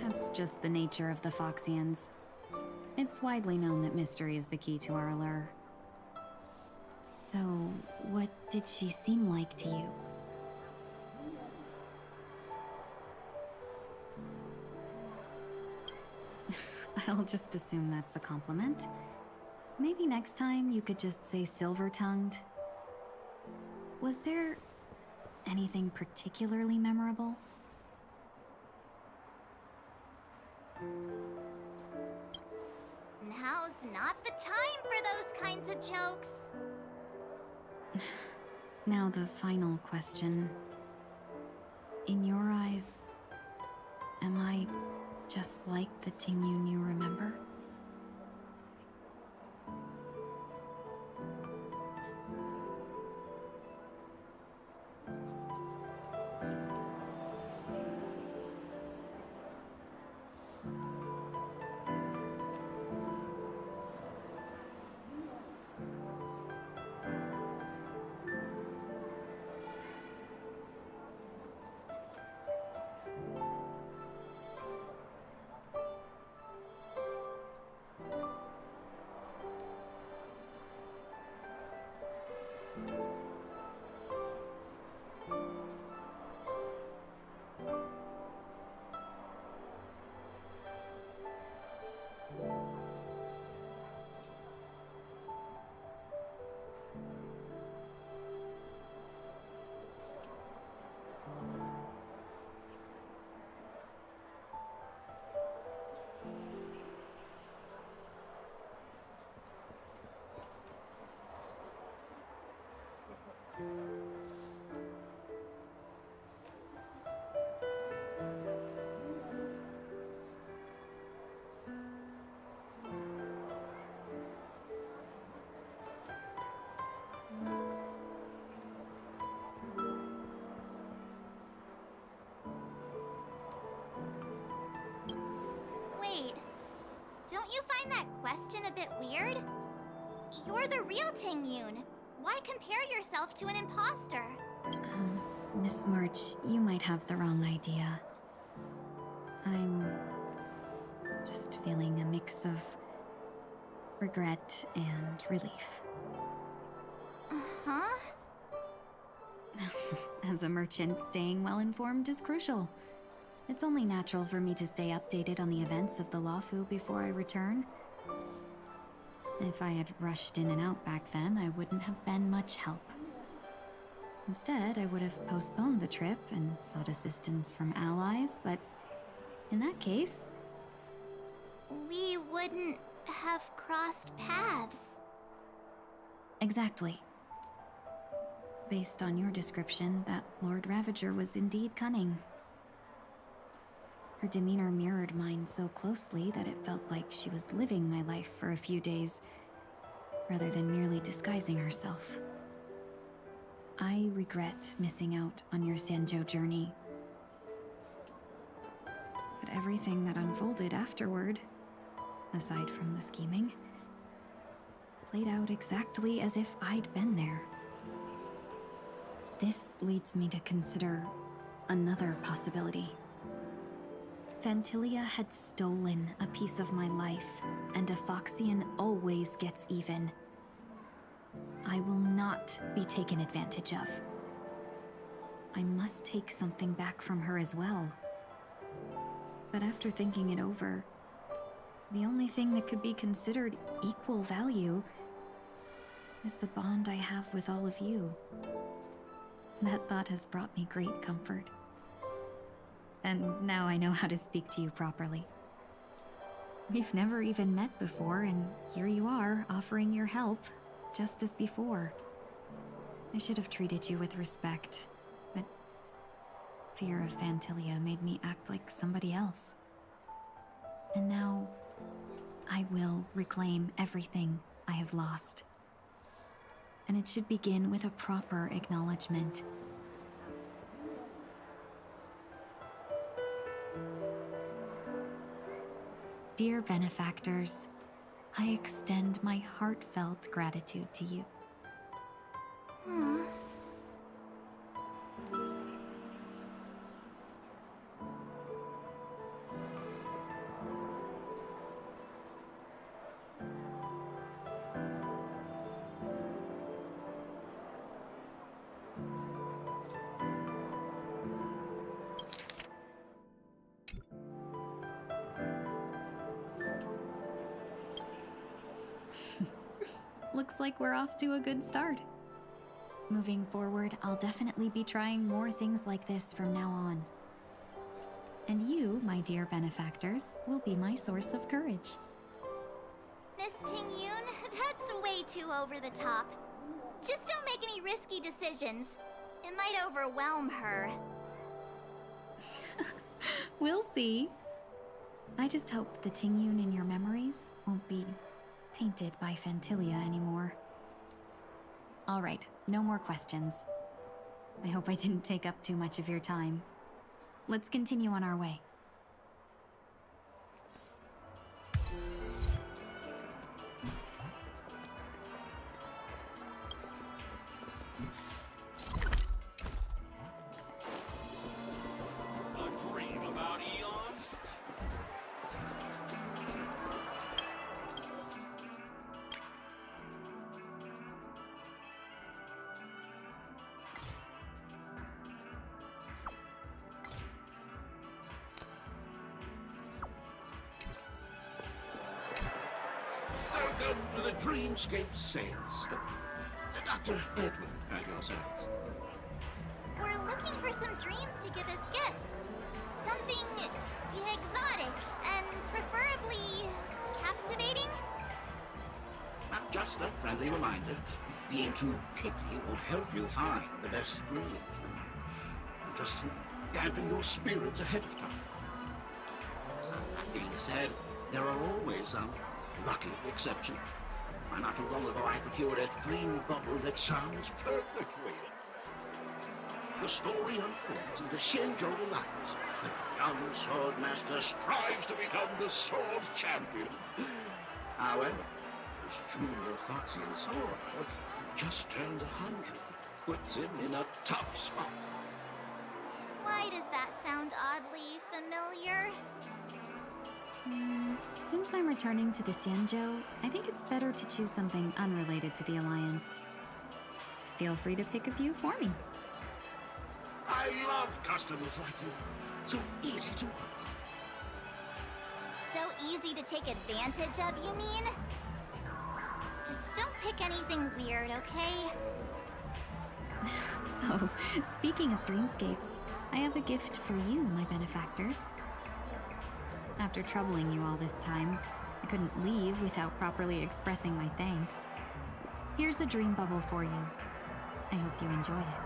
That's just the nature of the Foxians. It's widely known that mystery is the key to our allure. So, what did she seem like to you? I'll just assume that's a compliment. Maybe next time you could just say silver-tongued. Was there anything particularly memorable? Now's not the time for those kinds of jokes. Now the final question. In your eyes, am I just like the Tingyun you remember? Wait, don't you find that question a bit weird? You're the real Tingyun. Why compare yourself to an imposter? Miss March, you might have the wrong idea. I'm just feeling a mix of regret and relief. Uh-huh. As a merchant, staying well-informed is crucial. It's only natural for me to stay updated on the events of the Lawfu before I return. If I had rushed in and out back then, I wouldn't have been much help. Instead, I would have postponed the trip and sought assistance from allies, but in that case... We wouldn't have crossed paths. Exactly. Based on your description, that Lord Ravager was indeed cunning. Her demeanor mirrored mine so closely that it felt like she was living my life for a few days, rather than merely disguising herself. I regret missing out on your Sanjo journey. But everything that unfolded afterward, aside from the scheming, played out exactly as if I'd been there. This leads me to consider another possibility. Fantilia had stolen a piece of my life, and a Foxian always gets even. I will not be taken advantage of. I must take something back from her as well. But after thinking it over, the only thing that could be considered equal value is the bond I have with all of you. That thought has brought me great comfort. And now I know how to speak to you properly. We've never even met before, and here you are, offering your help, just as before. I should have treated you with respect, but fear of Phantilia made me act like somebody else. And now, I will reclaim everything I have lost. And it should begin with a proper acknowledgement. Dear benefactors, I extend my heartfelt gratitude to you. Looks like we're off to a good start. Moving forward, I'll definitely be trying more things like this from now on. And you, my dear benefactors, will be my source of courage. Miss Ting-Yoon, that's way too over the top. Just don't make any risky decisions. It might overwhelm her. We'll see. I just hope the Ting-Yoon in your memories won't be tainted by Phantilia anymore. All right, no more questions. I hope I didn't take up too much of your time. Let's continue on our way. A dream about eons? Welcome to the Dreamscape Sales Store. Dr. Edwin at your service. We're looking for some dreams to give as gifts. Something exotic and preferably captivating. Not just a friendly reminder. Being too picky won't help you find the best dream. Just to dampen your spirits ahead of time. That being said, there are always some lucky exceptions. Not too long ago, I procured a dream bubble that sounds perfect for you. The story unfolds in the Shenzhou Alliance. The young sword master strives to become the sword champion. However, this junior Foxian sword just turned 100, puts him in a tough spot. Why does that sound oddly familiar? Since I'm returning to the Xianzhou, I think it's better to choose something unrelated to the Alliance. Feel free to pick a few for me. I love customers like you. So easy to work. So easy to take advantage of, you mean? Just don't pick anything weird, okay? Oh, speaking of dreamscapes, I have a gift for you, my benefactors. After troubling you all this time, I couldn't leave without properly expressing my thanks. Here's a dream bubble for you. I hope you enjoy it.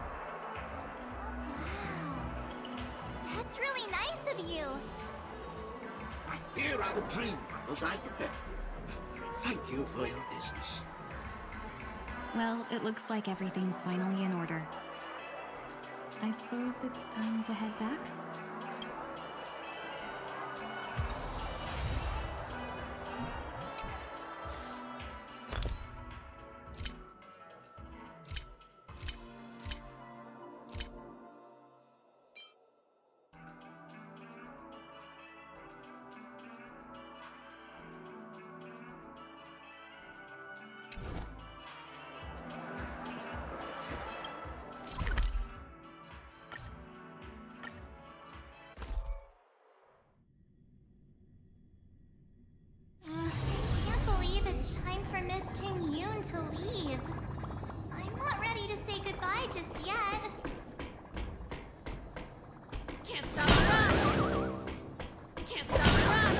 Wow. That's really nice of you. Here are the dream bubbles I prepared for you. Thank you for your business. Well, it looks like everything's finally in order. I suppose it's time to head back? Can't believe it's time for Miss Ting-Yoon to leave. I'm not ready to say goodbye just yet. Can't stop the run! Can't stop the run!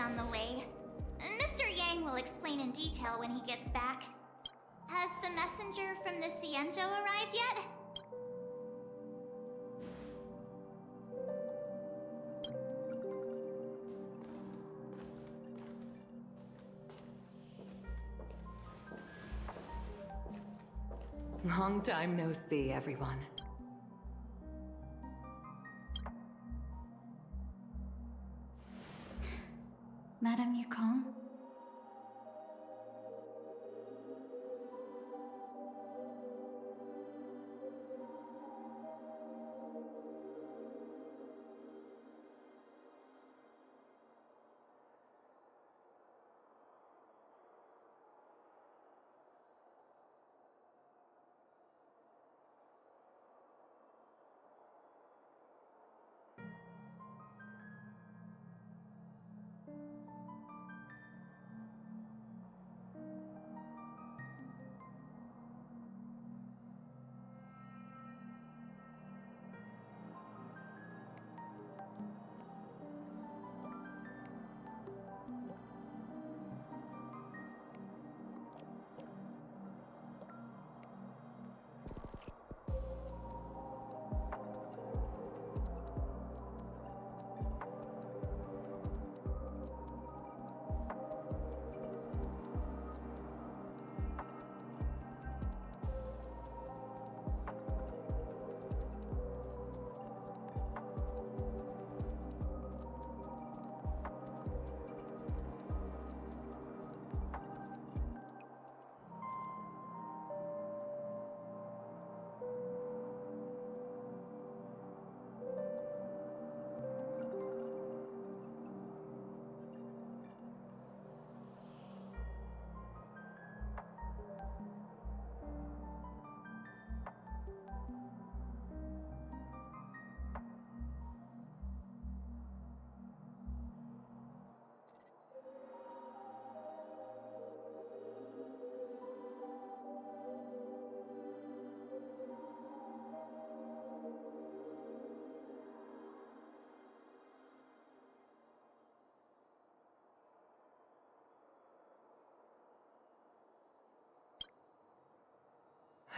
on the way. Mr. Yang will explain in detail when he gets back. Has the messenger from the Cienjo arrived yet? Long time no see, everyone. Madame Yukong?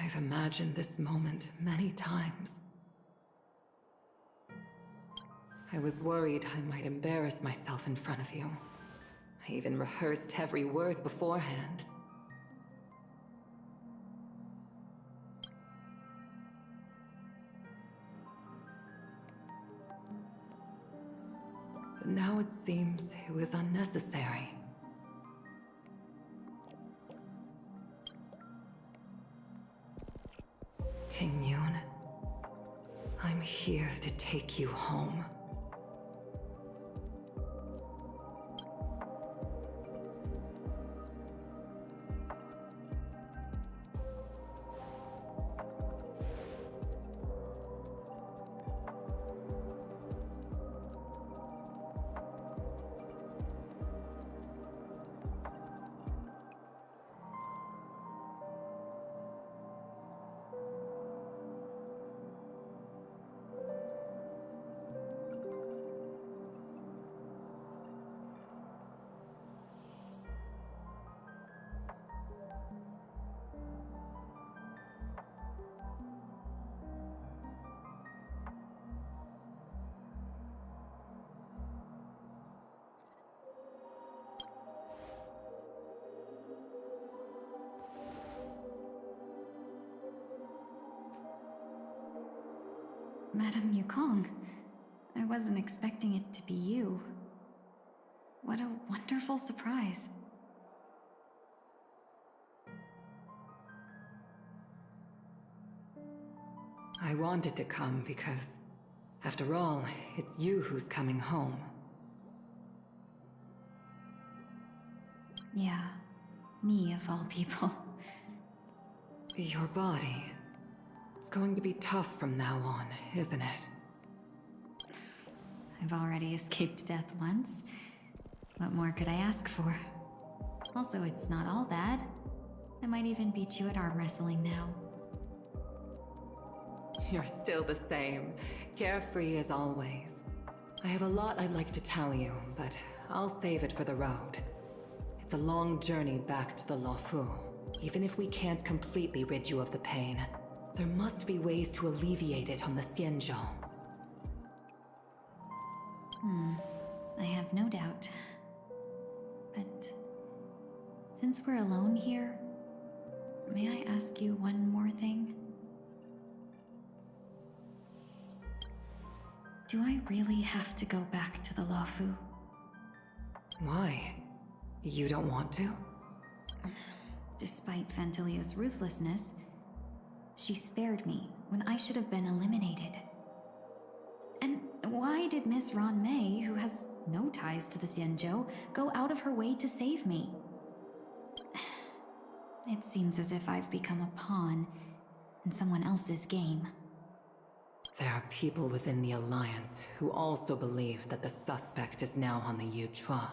I've imagined this moment many times. I was worried I might embarrass myself in front of you. I even rehearsed every word beforehand. But now it seems it was unnecessary. Ting Yun, I'm here to take you home. Madame Yukong, I wasn't expecting it to be you. What a wonderful surprise. I wanted to come because, after all, it's you who's coming home. Yeah, me of all people. Your body. It's going to be tough from now on, isn't it? I've already escaped death once. What more could I ask for? Also, it's not all bad. I might even beat you at arm wrestling now. You're still the same, carefree as always. I have a lot I'd like to tell you, but I'll save it for the road. It's a long journey back to the Luofu. Even if we can't completely rid you of the pain, there must be ways to alleviate it on the Xianzhou. I have no doubt. But since we're alone here, may I ask you one more thing? Do I really have to go back to the Luofu? Why? You don't want to? Despite Fantilia's ruthlessness, she spared me when I should have been eliminated. And why did Miss Ron Mei, who has no ties to the Xianzhou, go out of her way to save me? It seems as if I've become a pawn in someone else's game. There are people within the Alliance who also believe that the suspect is now on the Yuchua.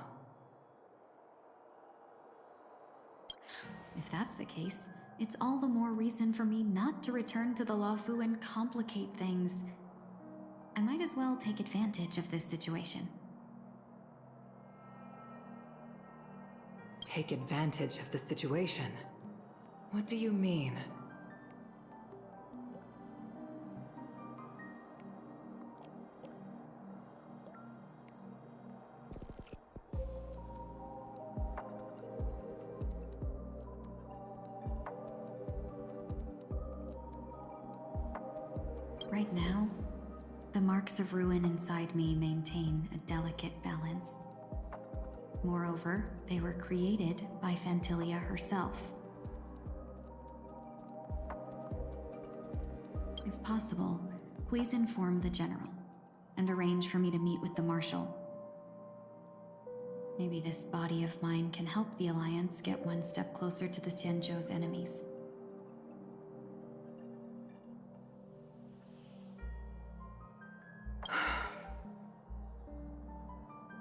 If that's the case, it's all the more reason for me not to return to the Luofu and complicate things. I might as well take advantage of this situation. Take advantage of the situation? What do you mean? Right now, the marks of ruin inside me maintain a delicate balance. Moreover, they were created by Fantilia herself. If possible, please inform the General and arrange for me to meet with the Marshal. Maybe this body of mine can help the Alliance get one step closer to the Xianzhou's enemies.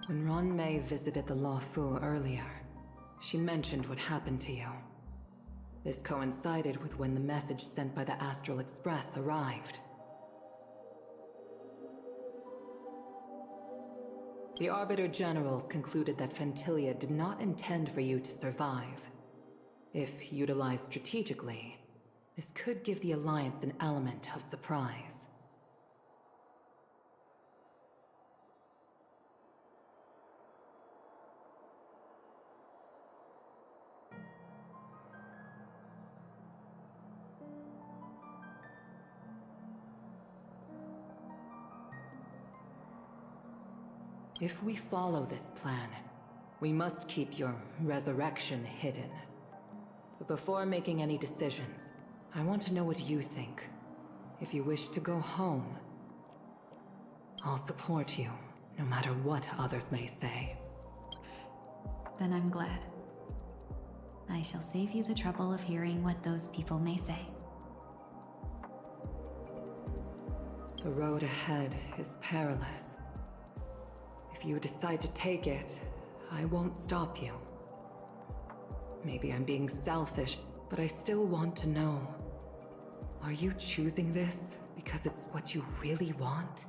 When Ron Mei visited the Luofu earlier, she mentioned what happened to you. This coincided with when the message sent by the Astral Express arrived. The Arbiter Generals concluded that Fantilia did not intend for you to survive. If utilized strategically, this could give the Alliance an element of surprise. If we follow this plan, we must keep your resurrection hidden. But before making any decisions, I want to know what you think. If you wish to go home, I'll support you, no matter what others may say. Then I'm glad. I shall save you the trouble of hearing what those people may say. The road ahead is perilous. If you decide to take it, I won't stop you. Maybe I'm being selfish, but I still want to know. Are you choosing this because it's what you really want?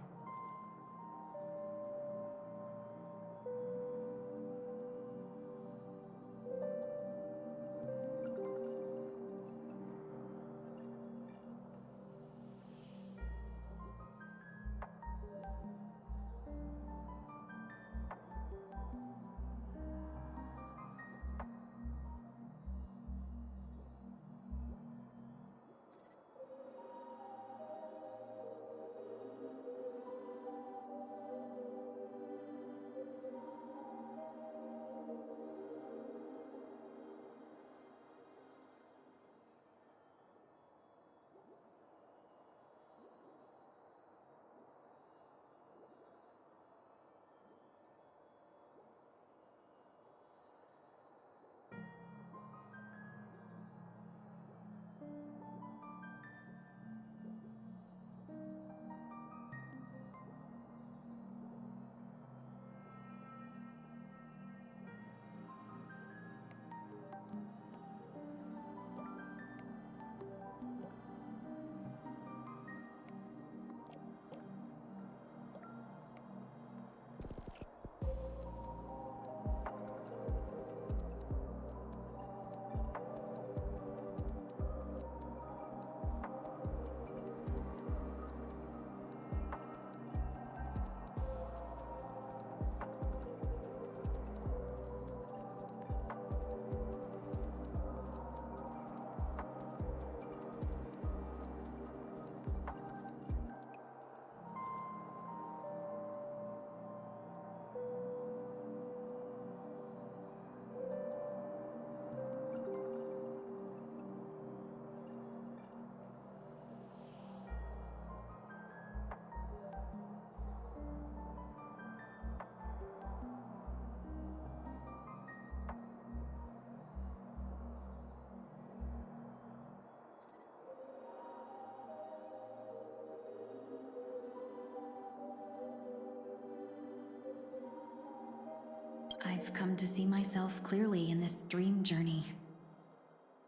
I've come to see myself clearly in this dream journey.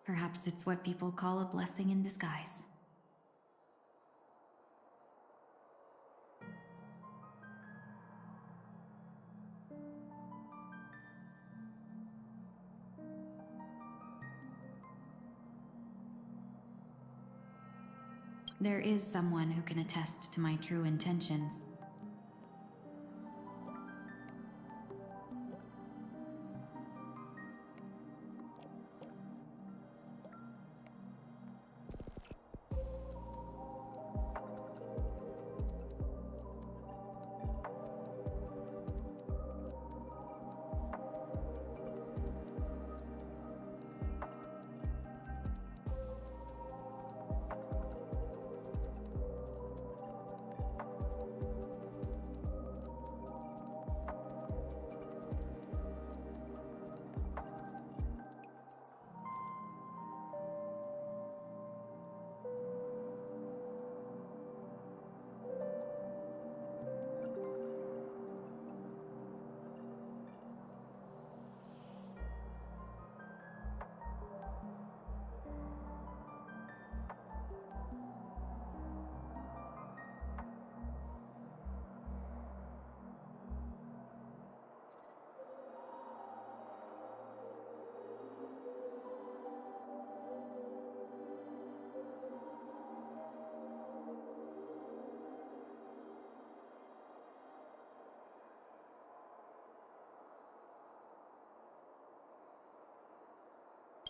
Perhaps it's what people call a blessing in disguise. There is someone who can attest to my true intentions.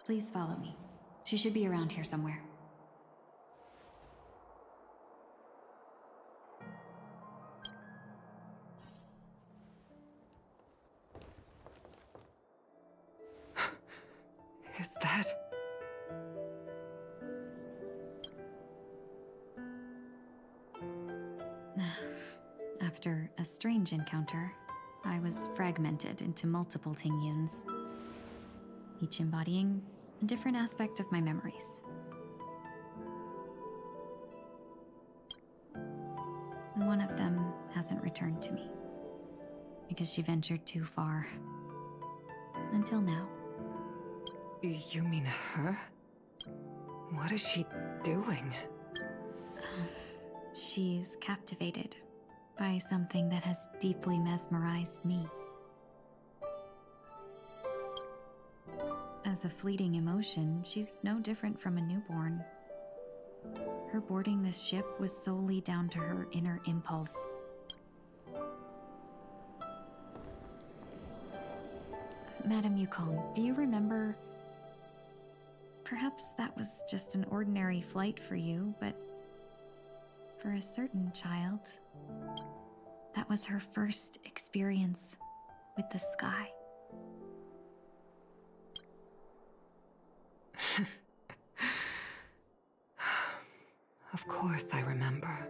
Please follow me. She should be around here somewhere. Is that... After a strange encounter, I was fragmented into multiple Tingyuns, each embodying a different aspect of my memories. And one of them hasn't returned to me, because she ventured too far. Until now. You mean her? What is she doing? She's captivated by something that has deeply mesmerized me. As a fleeting emotion, she's no different from a newborn. Her boarding this ship was solely down to her inner impulse. Madame Yukong, do you remember? Perhaps that was just an ordinary flight for you, but for a certain child, that was her first experience with the sky. Of course I remember.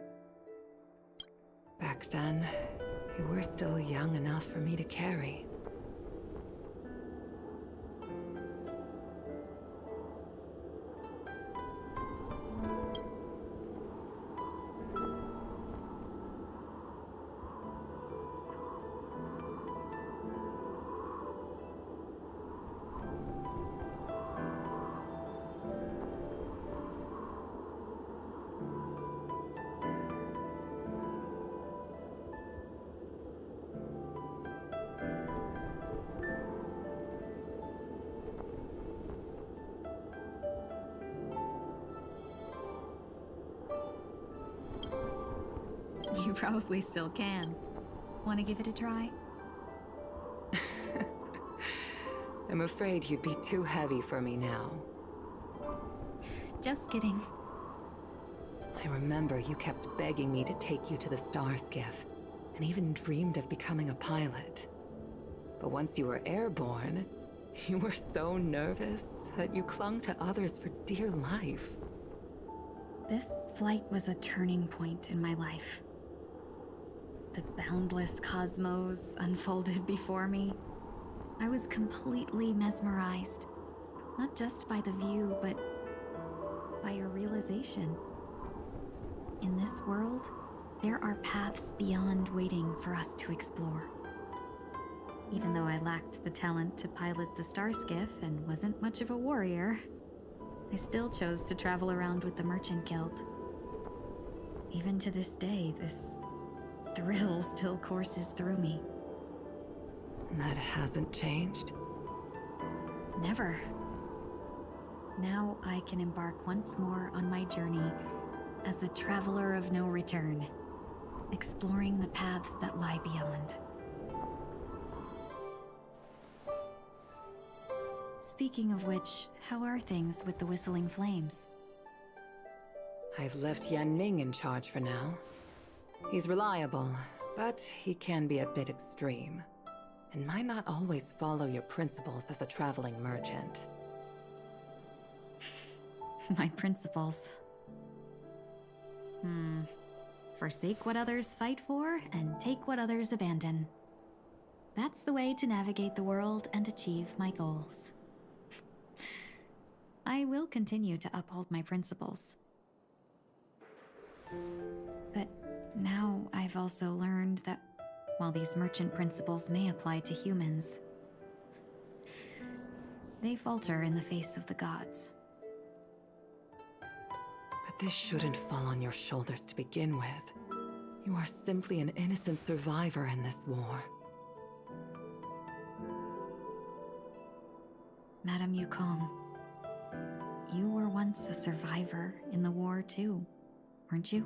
Back then, you were still young enough for me to carry. You probably still can. Want to give it a try? I'm afraid you'd be too heavy for me now. Just kidding. I remember you kept begging me to take you to the star skiff, and even dreamed of becoming a pilot. But once you were airborne, you were so nervous that you clung to others for dear life. This flight was a turning point in my life. The boundless cosmos unfolded before me. I was completely mesmerized, not just by the view, but by a realization. In this world, there are paths beyond waiting for us to explore. Even though I lacked the talent to pilot the star skiff and wasn't much of a warrior, I still chose to travel around with the Merchant Guild. Even to this day, this thrill still courses through me. That hasn't changed? Never. Now I can embark once more on my journey as a traveler of no return, exploring the paths that lie beyond. Speaking of which, how are things with the Whistling Flames? I've left Yan Ming in charge for now. He's reliable, but he can be a bit extreme, and might not always follow your principles as a traveling merchant. My principles. Forsake what others fight for, and take what others abandon. That's the way to navigate the world and achieve my goals. I will continue to uphold my principles. But now I've also learned that while these merchant principles may apply to humans, they falter in the face of the gods. But this shouldn't fall on your shoulders to begin with. You are simply an innocent survivor in this war. Madame Yukong, you were once a survivor in the war too, weren't you?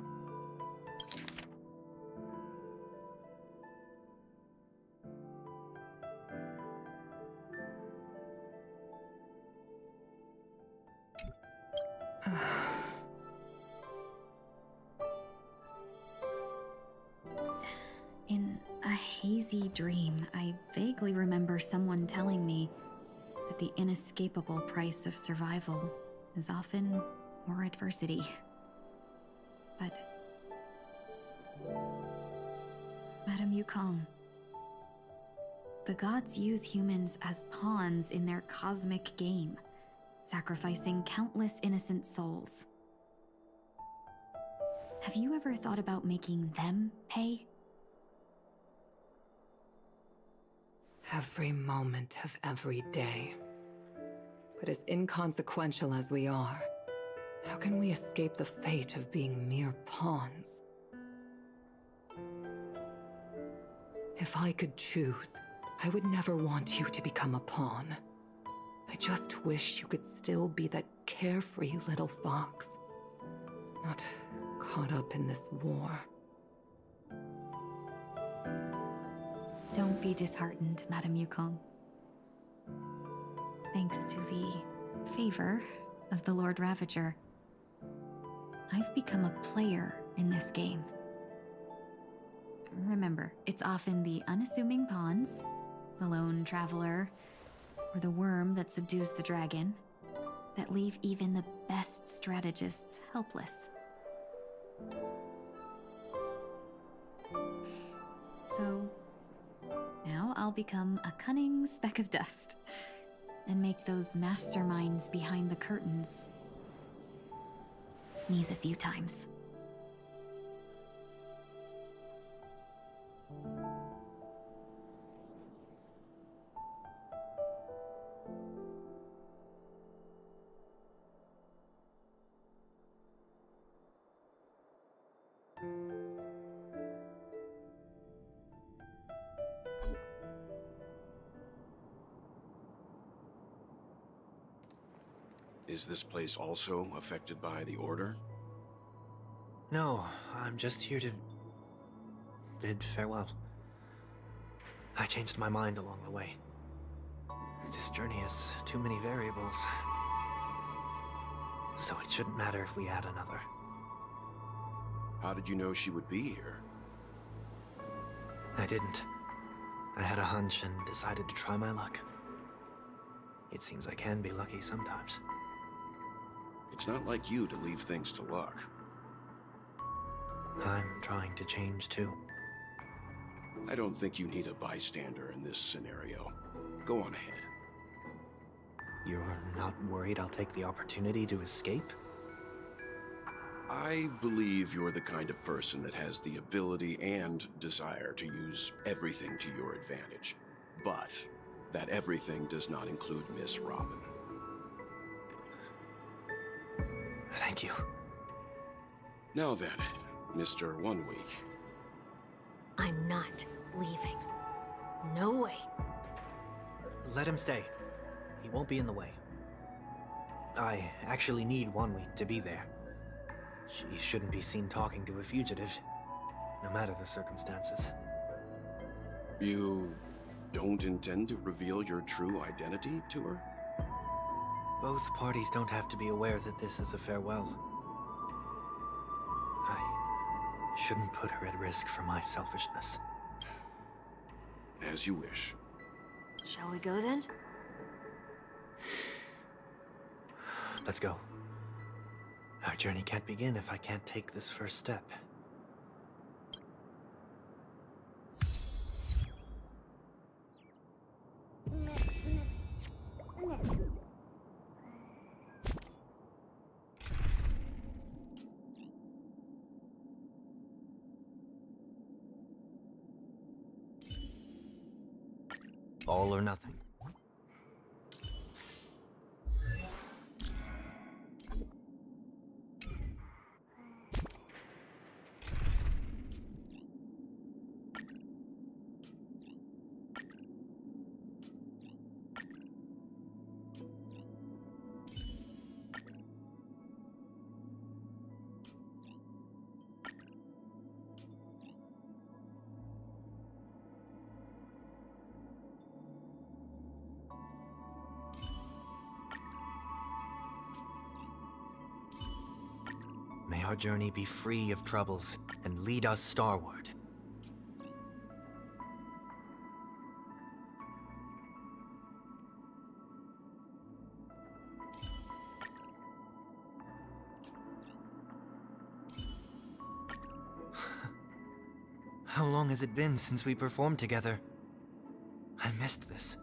In a hazy dream, I vaguely remember someone telling me that the inescapable price of survival is often more adversity. But Madame Yukong, the gods use humans as pawns in their cosmic game, sacrificing countless innocent souls. Have you ever thought about making them pay? Every moment of every day. But as inconsequential as we are, how can we escape the fate of being mere pawns? If I could choose, I would never want you to become a pawn. I just wish you could still be that carefree little fox, not caught up in this war. Don't be disheartened, Madame Yukong. Thanks to the favor of the Lord Ravager, I've become a player in this game. Remember, it's often the unassuming pawns, the lone traveler, or the worm that subdues the dragon, that leave even the best strategists helpless. So, now I'll become a cunning speck of dust, and make those masterminds behind the curtains sneeze a few times. Is this place also affected by the Order? No, I'm just here to bid farewell. I changed my mind along the way. This journey has too many variables. So it shouldn't matter if we add another. How did you know she would be here? I didn't. I had a hunch and decided to try my luck. It seems I can be lucky sometimes. It's not like you to leave things to luck. I'm trying to change too. I don't think you need a bystander in this scenario. Go on ahead. You're not worried I'll take the opportunity to escape? I believe you're the kind of person that has the ability and desire to use everything to your advantage. But that everything does not include Miss Robin. Thank you. Now then, Mr. 1 Week. I'm not leaving. No way. Let him stay. He won't be in the way. I actually need 1 week to be there. She shouldn't be seen talking to a fugitive, no matter the circumstances. You don't intend to reveal your true identity to her? Both parties don't have to be aware that this is a farewell. I shouldn't put her at risk for my selfishness. As you wish. Shall we go then? Let's go. Our journey can't begin if I can't take this first step. All or nothing. May our journey be free of troubles and lead us starward. How long has it been since we performed together? I missed this.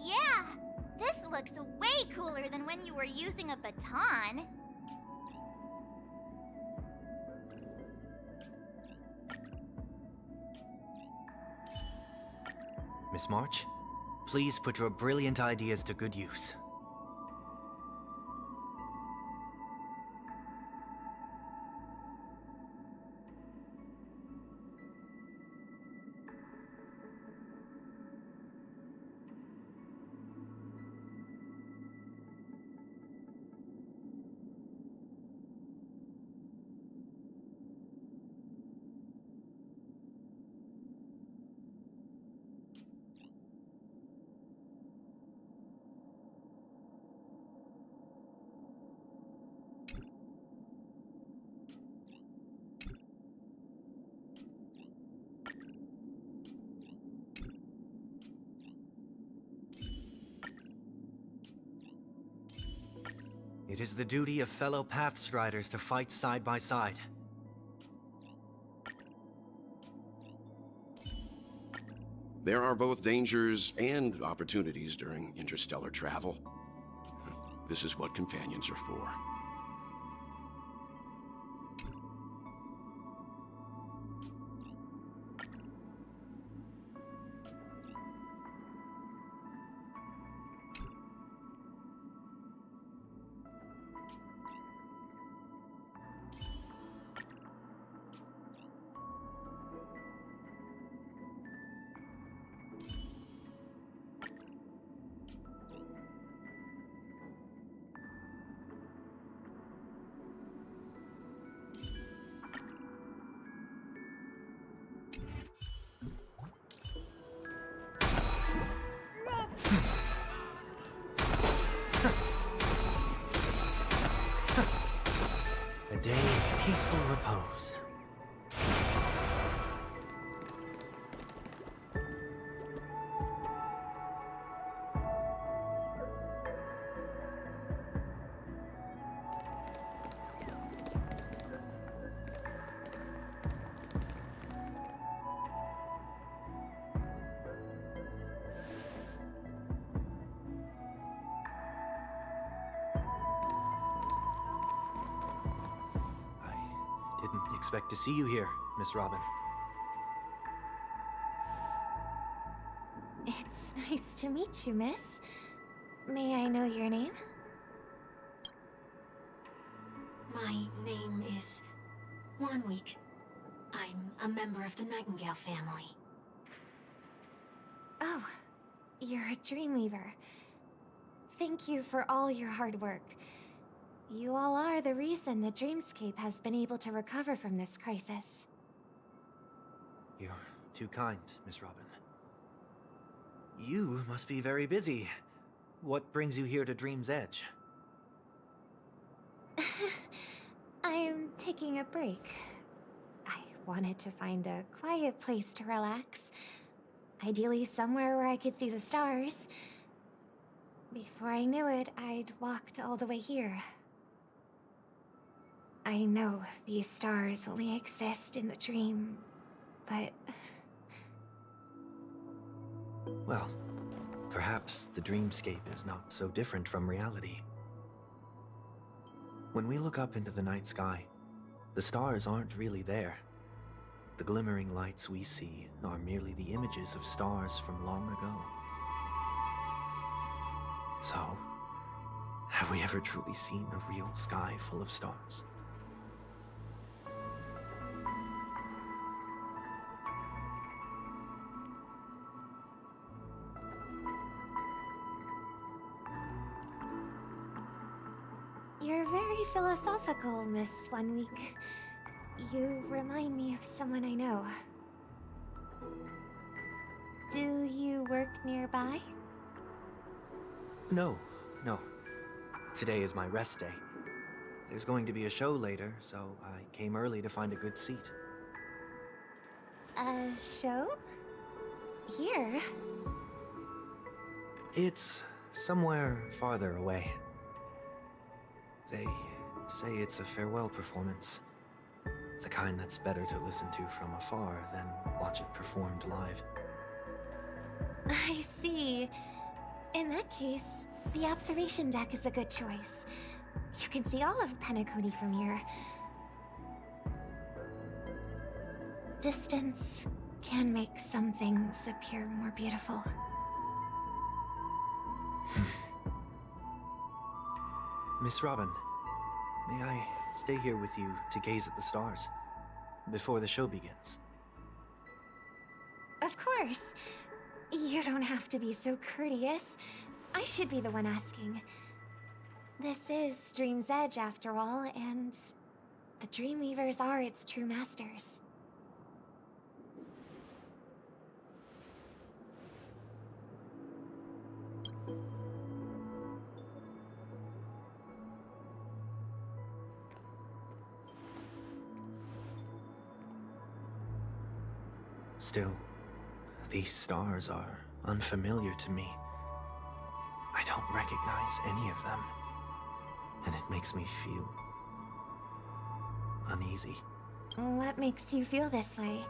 Yeah! This looks way cooler than when you were using a baton. Miss March, please put your brilliant ideas to good use. It is the duty of fellow Pathstriders to fight side by side. There are both dangers and opportunities during interstellar travel. This is what companions are for. A day of peaceful repose. expect to see you here, Miss Robin. It's nice to meet you, miss. May I know your name? My name is Wanweek. I'm a member of the Nightingale family. Oh, you're a Dreamweaver. Thank you for all your hard work. You all are the reason the Dreamscape has been able to recover from this crisis. You're too kind, Miss Robin. You must be very busy. What brings you here to Dream's Edge? I'm taking a break. I wanted to find a quiet place to relax. Ideally somewhere where I could see the stars. Before I knew it, I'd walked all the way here. I know these stars only exist in the dream, but... Well, perhaps the dreamscape is not so different from reality. When we look up into the night sky, the stars aren't really there. The glimmering lights we see are merely the images of stars from long ago. So, have we ever truly seen a real sky full of stars? You're very philosophical, Miss Wanweek. You remind me of someone I know. Do you work nearby? No. Today is my rest day. There's going to be a show later, so I came early to find a good seat. A show? Here? It's somewhere farther away. They say it's a farewell performance. The kind that's better to listen to from afar than watch it performed live. I see. In that case, the observation deck is a good choice. You can see all of Penacony from here. Distance can make some things appear more beautiful. Miss Robin, may I stay here with you to gaze at the stars before the show begins? Of course. You don't have to be so courteous. I should be the one asking. This is Dream's Edge, after all, and the Dreamweavers are its true masters. Still, these stars are unfamiliar to me. I don't recognize any of them, and it makes me feel uneasy. What makes you feel this way?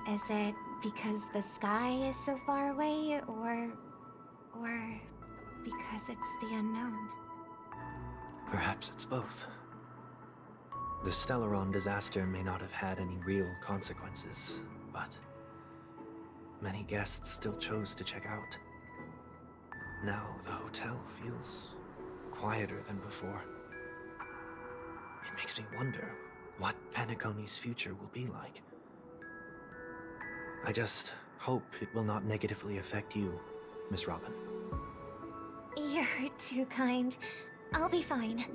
Is it because the sky is so far away, or because it's the unknown? Perhaps it's both. The Stellaron disaster may not have had any real consequences, but many guests still chose to check out. Now the hotel feels quieter than before. It makes me wonder what Penacony's future will be like. I just hope it will not negatively affect you, Miss Robin. You're too kind. I'll be fine.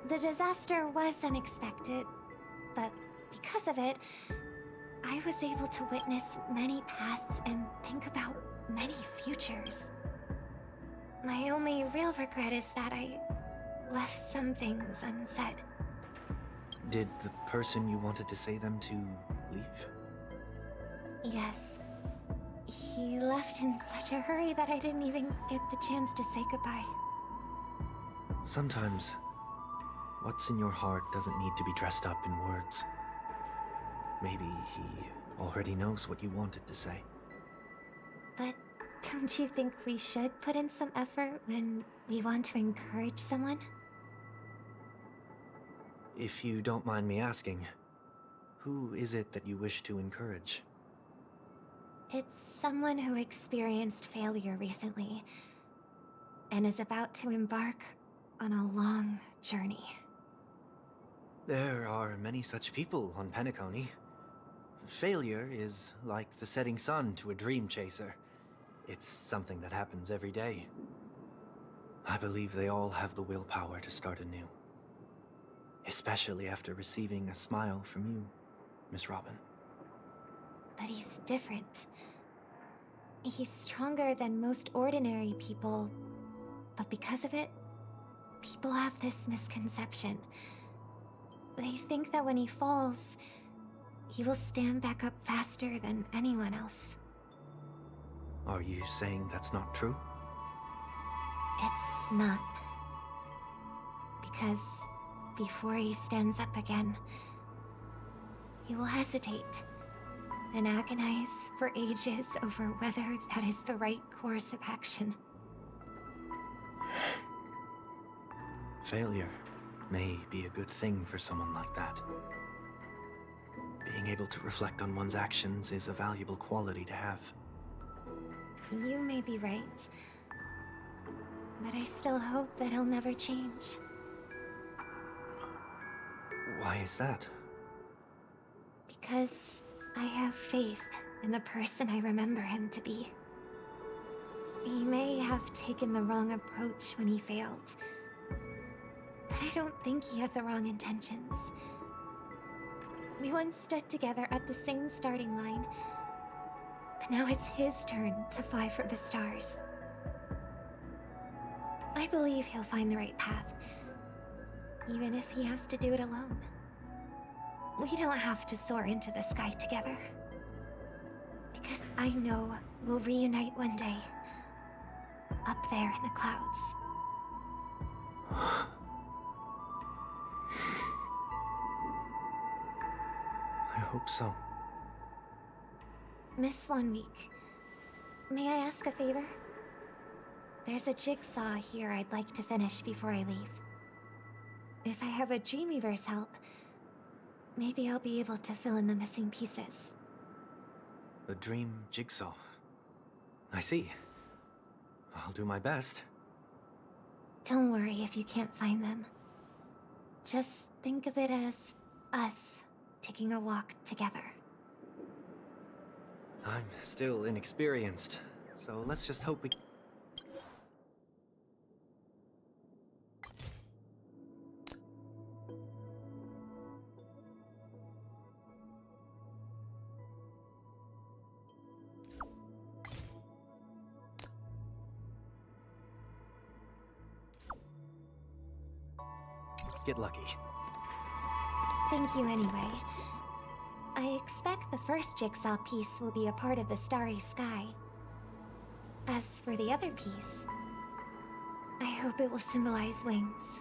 The disaster was unexpected, but because of it, I was able to witness many pasts and think about many futures. My only real regret is that I left some things unsaid. Did the person you wanted to say them to leave? Yes. He left in such a hurry that I didn't even get the chance to say goodbye. Sometimes, what's in your heart doesn't need to be dressed up in words. Maybe he already knows what you wanted to say. But don't you think we should put in some effort when we want to encourage someone? If you don't mind me asking, who is it that you wish to encourage? It's someone who experienced failure recently and is about to embark on a long journey. There are many such people on Penacony. Failure is like the setting sun to a dream chaser. It's something that happens every day. I believe they all have the willpower to start anew. Especially after receiving a smile from you, Miss Robin. But he's different. He's stronger than most ordinary people, but because of it, people have this misconception. They think that when he falls, he will stand back up faster than anyone else. Are you saying that's not true? It's not. Because before he stands up again, he will hesitate and agonize for ages over whether that is the right course of action. Failure may be a good thing for someone like that. Being able to reflect on one's actions is a valuable quality to have. You may be right, but I still hope that he'll never change. Why is that? Because I have faith in the person I remember him to be. He may have taken the wrong approach when he failed, but I don't think he had the wrong intentions. We once stood together at the same starting line, but now it's his turn to fly for the stars. I believe he'll find the right path, even if he has to do it alone. We don't have to soar into the sky together, because I know we'll reunite one day, up there in the clouds. I hope so. Miss 1 week, may I ask a favor? There's a jigsaw here I'd like to finish before I leave. If I have a Dreamweaver's help, maybe I'll be able to fill in the missing pieces. A dream jigsaw. I see. I'll do my best. Don't worry if you can't find them. Just think of it as us taking a walk together. I'm still inexperienced, so let's just hope we... get lucky. Thank you anyway. I expect the first jigsaw piece will be a part of the starry sky. As for the other piece, I hope it will symbolize wings.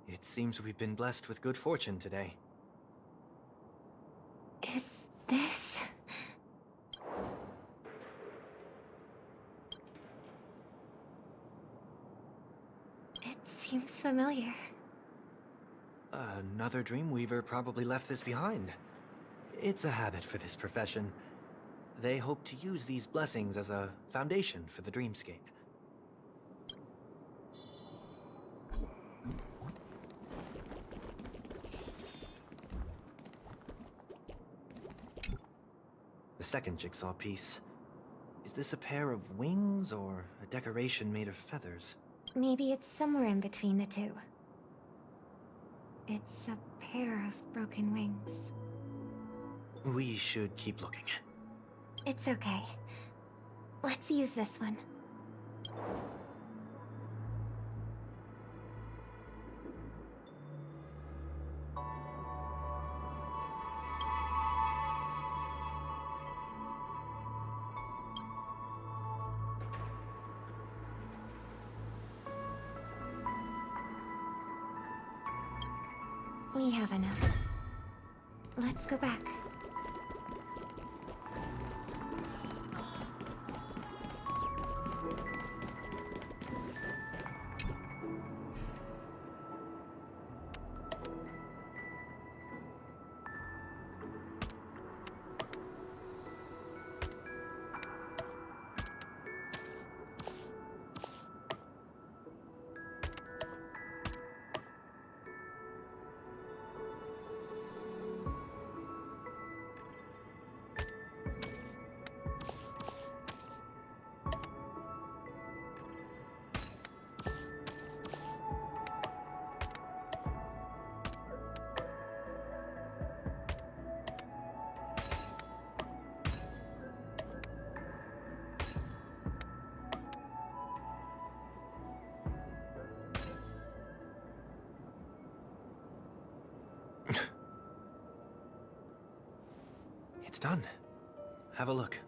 It seems we've been blessed with good fortune today. Is this... seems familiar. Another Dreamweaver probably left this behind. It's a habit for this profession. They hope to use these blessings as a foundation for the dreamscape. The second jigsaw piece. Is this a pair of wings or a decoration made of feathers? Maybe it's somewhere in between the two. It's a pair of broken wings. We should keep looking. It's okay. Let's use this one. We have enough. Let's go back. It's done. Have a look.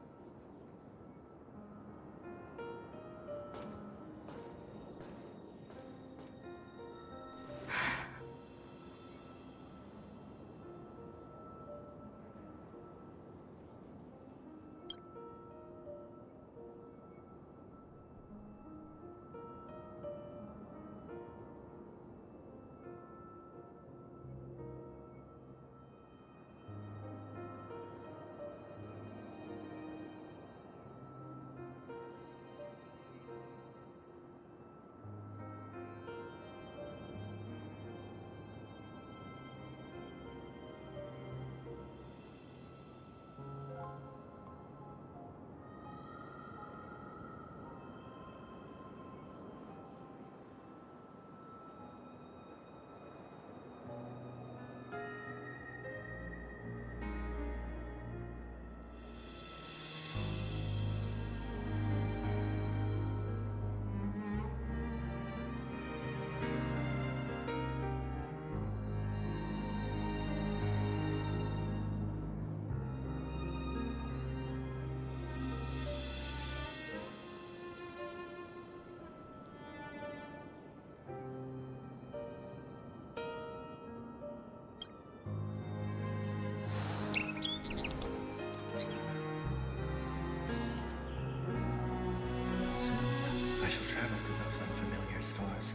I shall travel to those unfamiliar stars,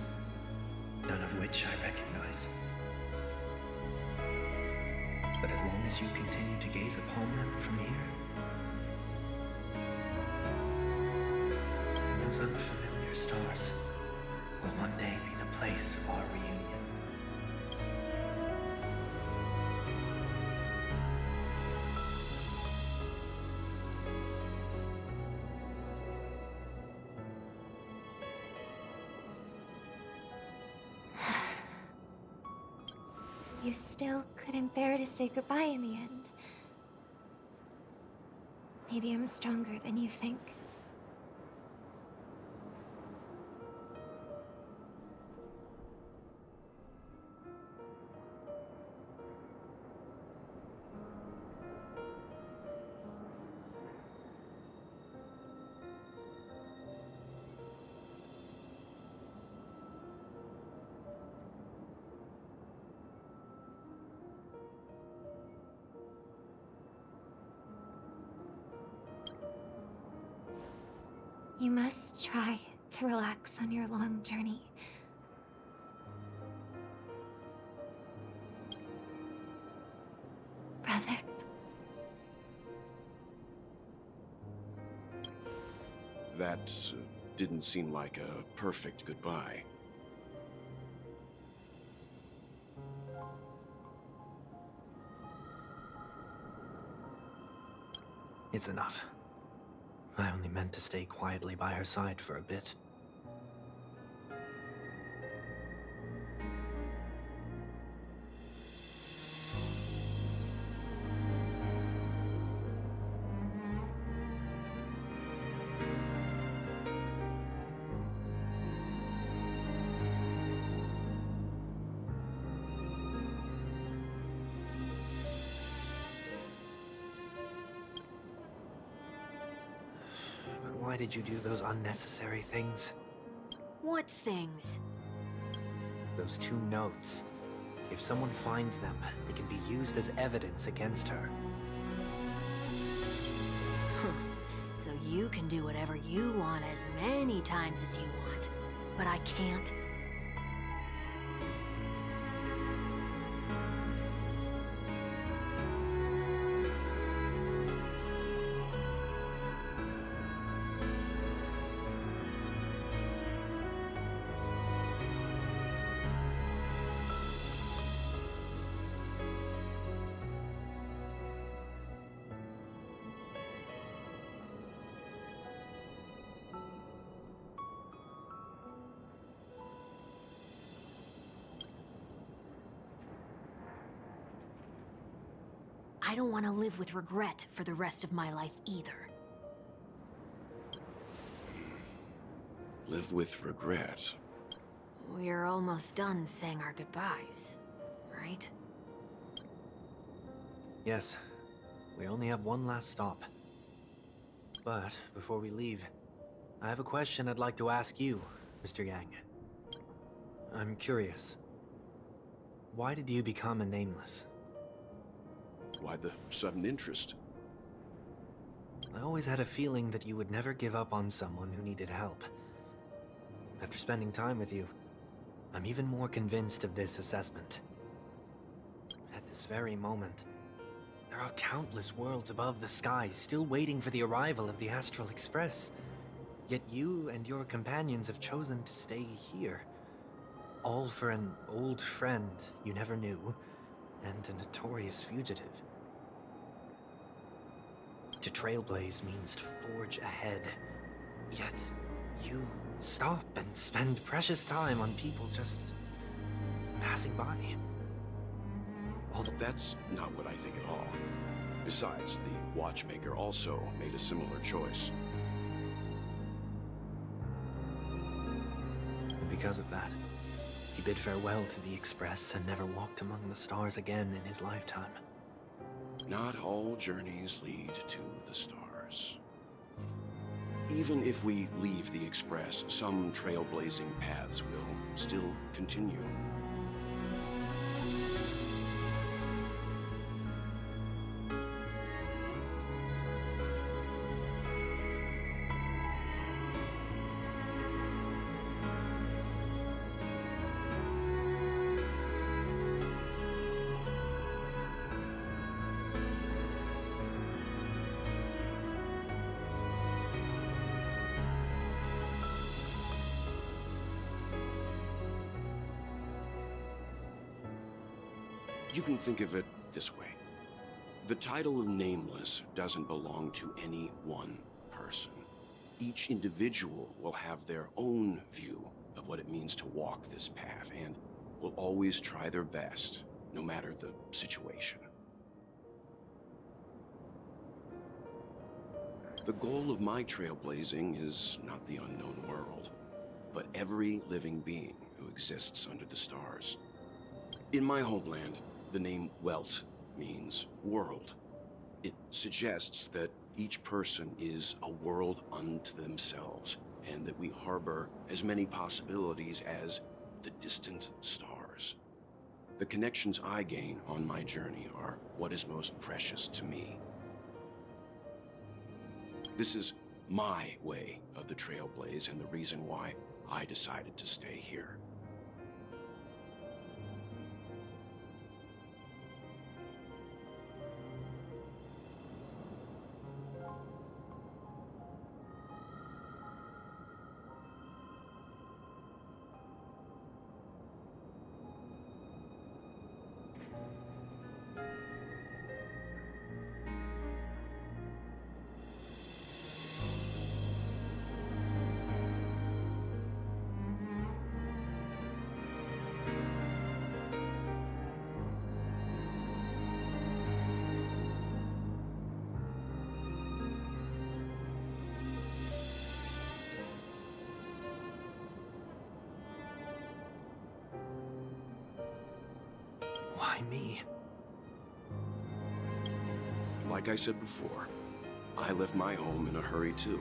none of which I recognize. But as long as you continue to gaze upon them from here, those unfamiliar stars will one day be the place of our reunion. You still couldn't bear to say goodbye in the end. Maybe I'm stronger than you think. You must try to relax on your long journey. brother. That didn't seem like a perfect goodbye. It's enough. I only meant to stay quietly by her side for a bit. But why did you do those unnecessary things? What things? Those 2 notes. If someone finds them, they can be used as evidence against her. So you can do whatever you want as many times as you want, but I can't? I don't want to live with regret for the rest of my life either. Live with regret. We're almost done saying our goodbyes, right? Yes, we only have one last stop. But before we leave, I have a question I'd like to ask you, Mr. Yang. I'm curious. Why did you become a Nameless? Why the sudden interest? I always had a feeling that you would never give up on someone who needed help. After spending time with you, I'm even more convinced of this assessment. At this very moment, there are countless worlds above the sky still waiting for the arrival of the Astral Express. Yet you and your companions have chosen to stay here. All for an old friend you never knew, and a notorious fugitive. To trailblaze means to forge ahead. Yet, you stop and spend precious time on people just passing by. Although that's not what I think at all. Besides, the Watchmaker also made a similar choice. And because of that, he bid farewell to the Express and never walked among the stars again in his lifetime. Not all journeys lead to the stars. Even if we leave the Express, some trailblazing paths will still continue. You can think of it this way. The title of Nameless doesn't belong to any one person. Each individual will have their own view of what it means to walk this path and will always try their best, no matter the situation. The goal of my trailblazing is not the unknown world, but every living being who exists under the stars. In my homeland, the name Welt means world. It suggests that each person is a world unto themselves, and that we harbor as many possibilities as the distant stars. The connections I gain on my journey are what is most precious to me. This is my way of the Trailblaze and the reason why I decided to stay here. Why me? Like I said before, I left my home in a hurry too.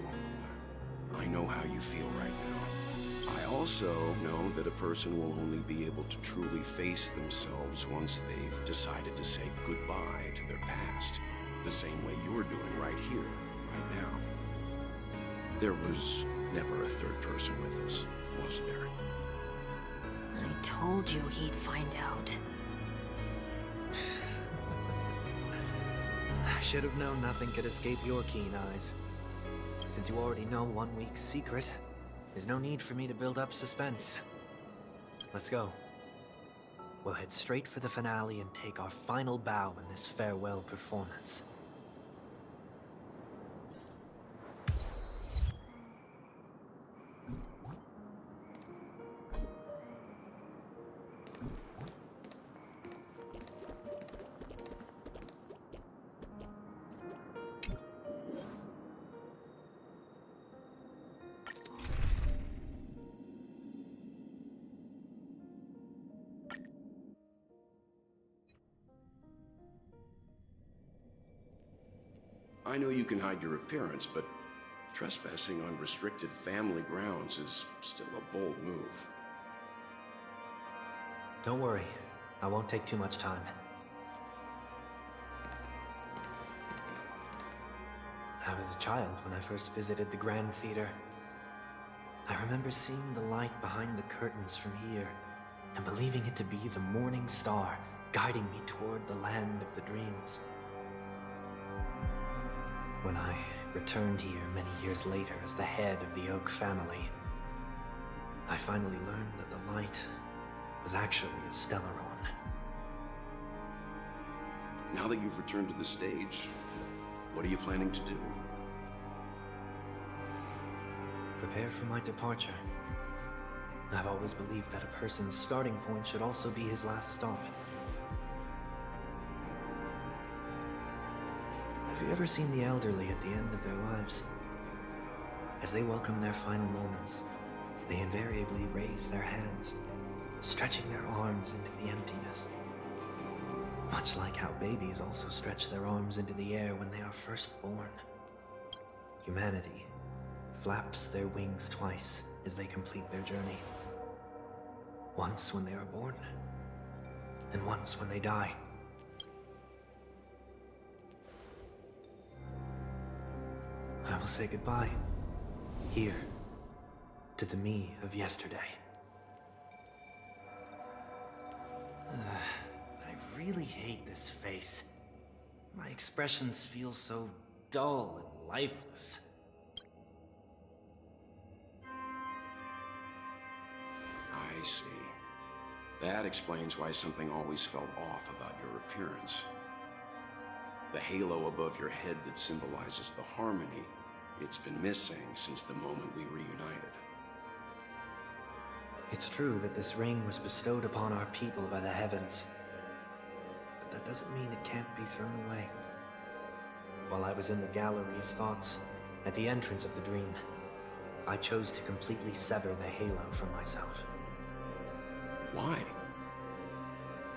I know how you feel right now. I also know that a person will only be able to truly face themselves once they've decided to say goodbye to their past. The same way you're doing right here, right now. There was never a third person with us, was there? I told you he'd find out. I should have known nothing could escape your keen eyes. Since you already know 1 week's secret, there's no need for me to build up suspense. Let's go. We'll head straight for the finale and take our final bow in this farewell performance. I know you can hide your appearance, but trespassing on restricted family grounds is still a bold move. Don't worry, I won't take too much time. I was a child when I first visited the Grand Theater. I remember seeing the light behind the curtains from here, and believing it to be the morning star guiding me toward the land of the dreams. When I returned here many years later as the head of the Oak family, I finally learned that the light was actually a Stellaron. Now that you've returned to the stage, what are you planning to do? Prepare for my departure. I've always believed that a person's starting point should also be his last stop. Have you ever seen the elderly at the end of their lives? As they welcome their final moments, they invariably raise their hands, stretching their arms into the emptiness. Much like how babies also stretch their arms into the air when they are first born. Humanity flaps their wings twice as they complete their journey. Once when they are born, and once when they die. I will say goodbye, here, to the me of yesterday. I really hate this face. My expressions feel so dull and lifeless. I see. That explains why something always felt off about your appearance. The halo above your head that symbolizes the harmony, it's been missing since the moment we reunited. It's true that this ring was bestowed upon our people by the heavens. But that doesn't mean it can't be thrown away. While I was in the gallery of thoughts, at the entrance of the dream, I chose to completely sever the halo from myself. Why?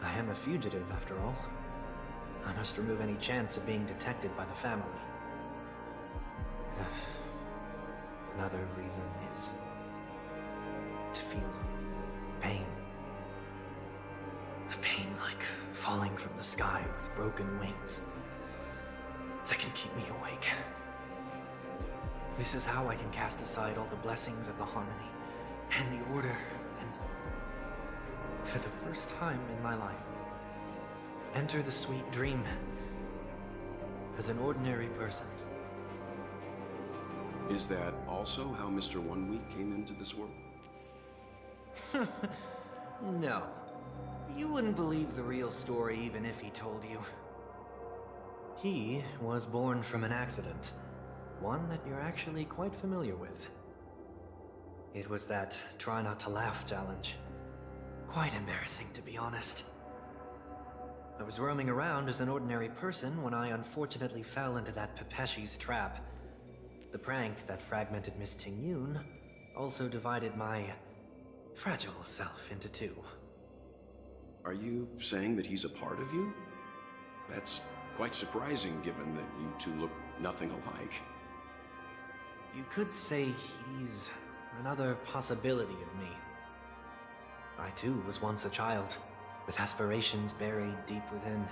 I am a fugitive, after all. I must remove any chance of being detected by the family. Another reason is to feel pain. A pain like falling from the sky with broken wings that can keep me awake. This is how I can cast aside all the blessings of the harmony and the order, and for the first time in my life, enter the sweet dream as an ordinary person. Is that also how Mr. 1 Week came into this world? No. You wouldn't believe the real story even if he told you. He was born from an accident. One that you're actually quite familiar with. It was that try not to laugh challenge. Quite embarrassing, to be honest. I was roaming around as an ordinary person when I unfortunately fell into that Pepeshi's trap. The prank that fragmented Miss Ting-Yun also divided my fragile self into two. Are you saying that he's a part of you? That's quite surprising given that you two look nothing alike. You could say he's another possibility of me. I too was once a child, with aspirations buried deep within.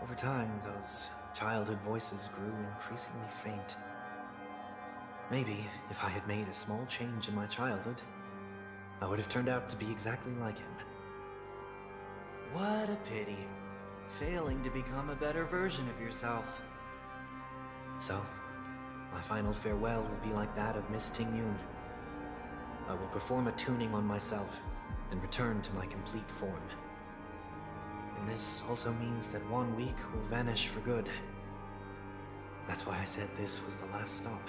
Over time, those childhood voices grew increasingly faint. Maybe if I had made a small change in my childhood, I would have turned out to be exactly like him. What a pity, failing to become a better version of yourself. So, my final farewell will be like that of Miss Ting-Yun. I will perform a tuning on myself and return to my complete form. And this also means that 1 week will vanish for good. That's why I said this was the last stop.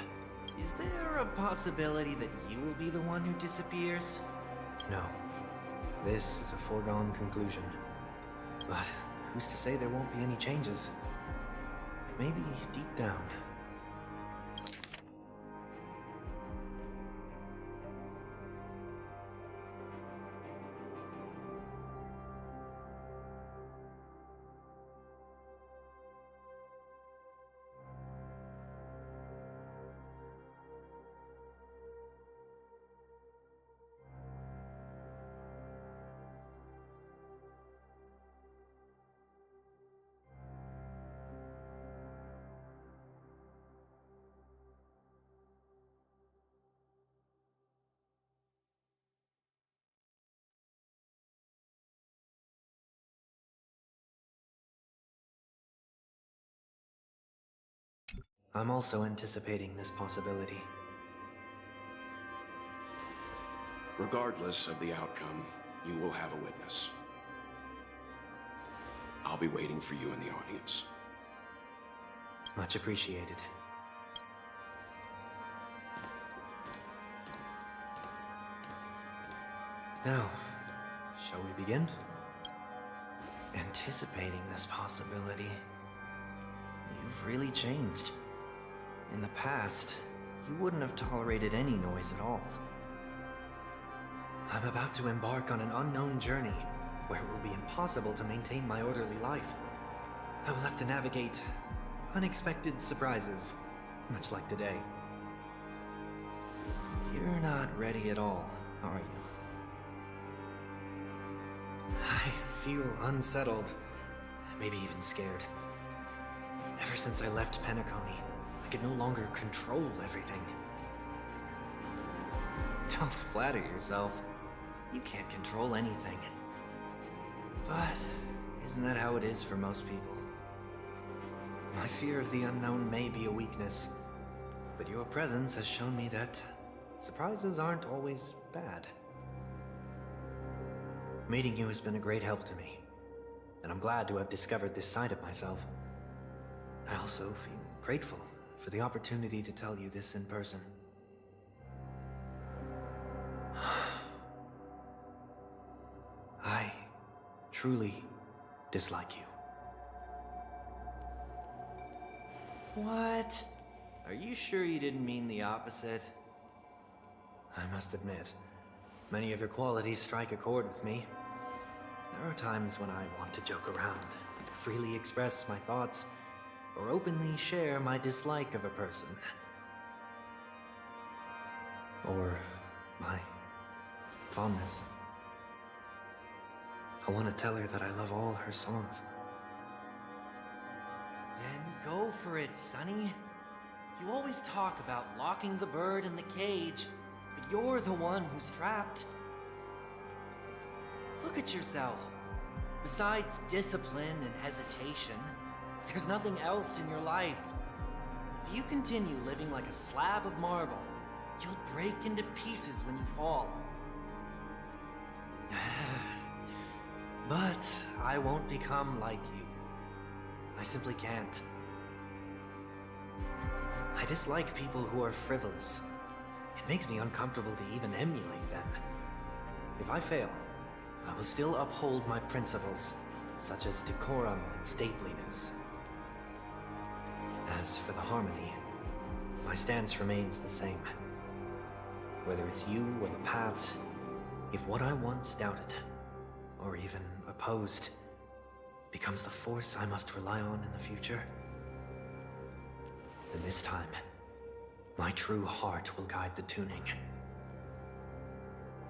Is there a possibility that you will be the one who disappears? No. This is a foregone conclusion. But who's to say there won't be any changes? Maybe deep down. I'm also anticipating this possibility. Regardless of the outcome, you will have a witness. I'll be waiting for you in the audience. Much appreciated. Now, shall we begin? Anticipating this possibility. You've really changed. In the past, you wouldn't have tolerated any noise at all. I'm about to embark on an unknown journey where it will be impossible to maintain my orderly life. I will have to navigate unexpected surprises, much like today. You're not ready at all, are you? I feel unsettled, maybe even scared. Ever since I left Penacony, I could no longer control everything. Don't flatter yourself. You can't control anything. But isn't that how it is for most people? My fear of the unknown may be a weakness, but your presence has shown me that surprises aren't always bad. Meeting you has been a great help to me, and I'm glad to have discovered this side of myself. I also feel grateful for the opportunity to tell you this in person. I truly dislike you. What? Are you sure you didn't mean the opposite? I must admit, many of your qualities strike a chord with me. There are times when I want to joke around, freely express my thoughts, or openly share my dislike of a person. Or my fondness. I want to tell her that I love all her songs. Then go for it, Sonny. You always talk about locking the bird in the cage, but you're the one who's trapped. Look at yourself. Besides discipline and hesitation, there's nothing else in your life. If you continue living like a slab of marble, you'll break into pieces when you fall. But I won't become like you. I simply can't. I dislike people who are frivolous. It makes me uncomfortable to even emulate them. If I fail, I will still uphold my principles, such as decorum and stateliness. As for the harmony, my stance remains the same. Whether it's you or the paths, if what I once doubted or even opposed, becomes the force I must rely on in the future, then this time, my true heart will guide the tuning.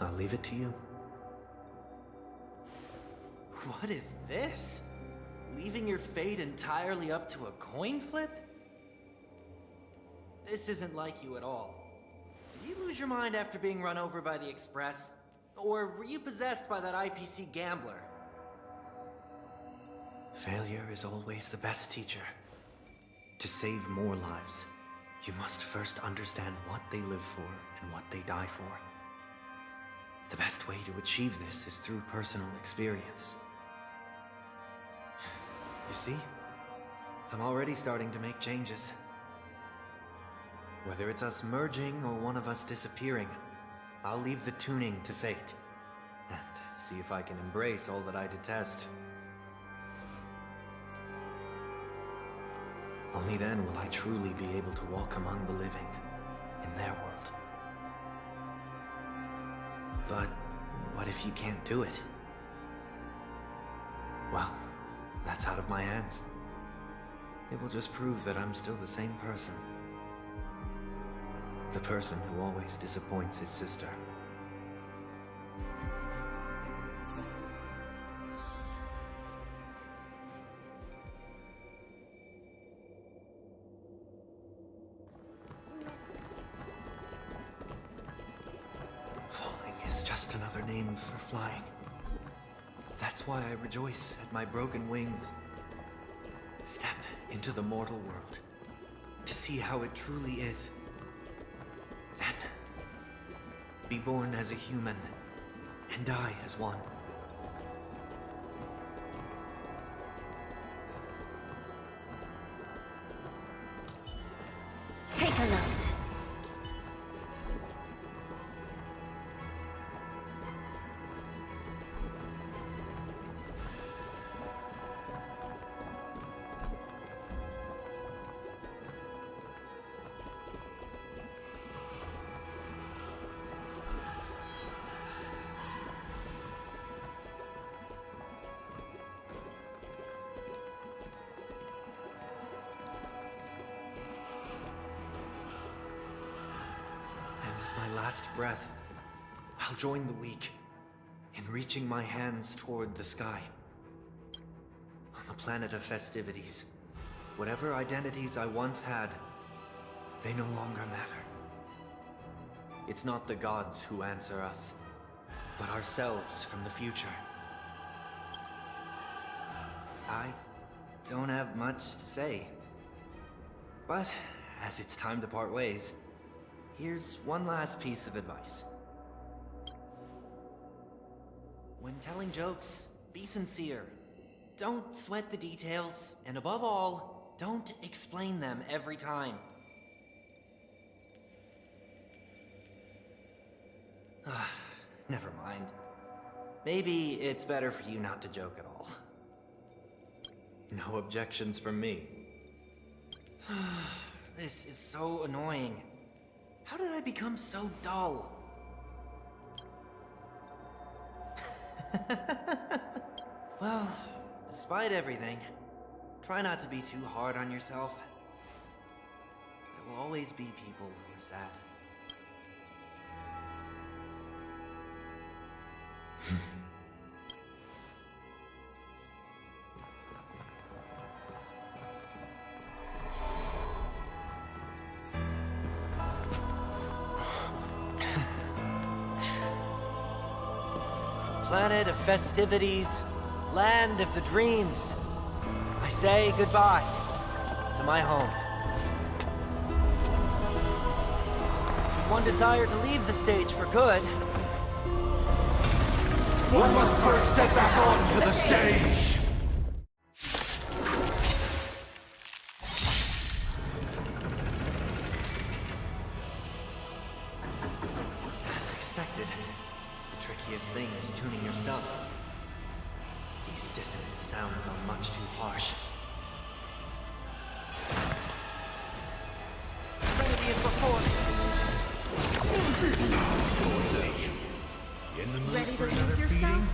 I'll leave it to you. What is this? Leaving your fate entirely up to a coin flip? This isn't like you at all. Did you lose your mind after being run over by the Express? Or were you possessed by that IPC gambler? Failure is always the best teacher. To save more lives, you must first understand what they live for and what they die for. The best way to achieve this is through personal experience. You see? I'm already starting to make changes. Whether it's us merging or one of us disappearing, I'll leave the tuning to fate, and see if I can embrace all that I detest. Only then will I truly be able to walk among the living, in their world. But what if you can't do it? Well, that's out of my hands. It will just prove that I'm still the same person. The person who always disappoints his sister. Falling is just another name for flying. That's why I rejoice at my broken wings. Step into the mortal world to see how it truly is. Then, be born as a human and die as one. Take a look. My last breath, I'll join the weak in reaching my hands toward the sky. On the planet of festivities, whatever identities I once had, they no longer matter. It's not the gods who answer us, but ourselves from the future. I don't have much to say, but as it's time to part ways, here's one last piece of advice. When telling jokes, be sincere. Don't sweat the details, and above all, don't explain them every time. Never mind. Maybe it's better for you not to joke at all. No objections from me. This is so annoying. How did I become so dull? Well, despite everything, try not to be too hard on yourself. There will always be people who are sad. Planet of festivities, land of the dreams. I say goodbye to my home. Should one desire to leave the stage for good, One must first step back onto the stage! as expected, the trickiest thing is tuning yourself. These dissonant sounds are much too harsh. Trinity is before me. In the mood Ready for to another lose yourself? feeding?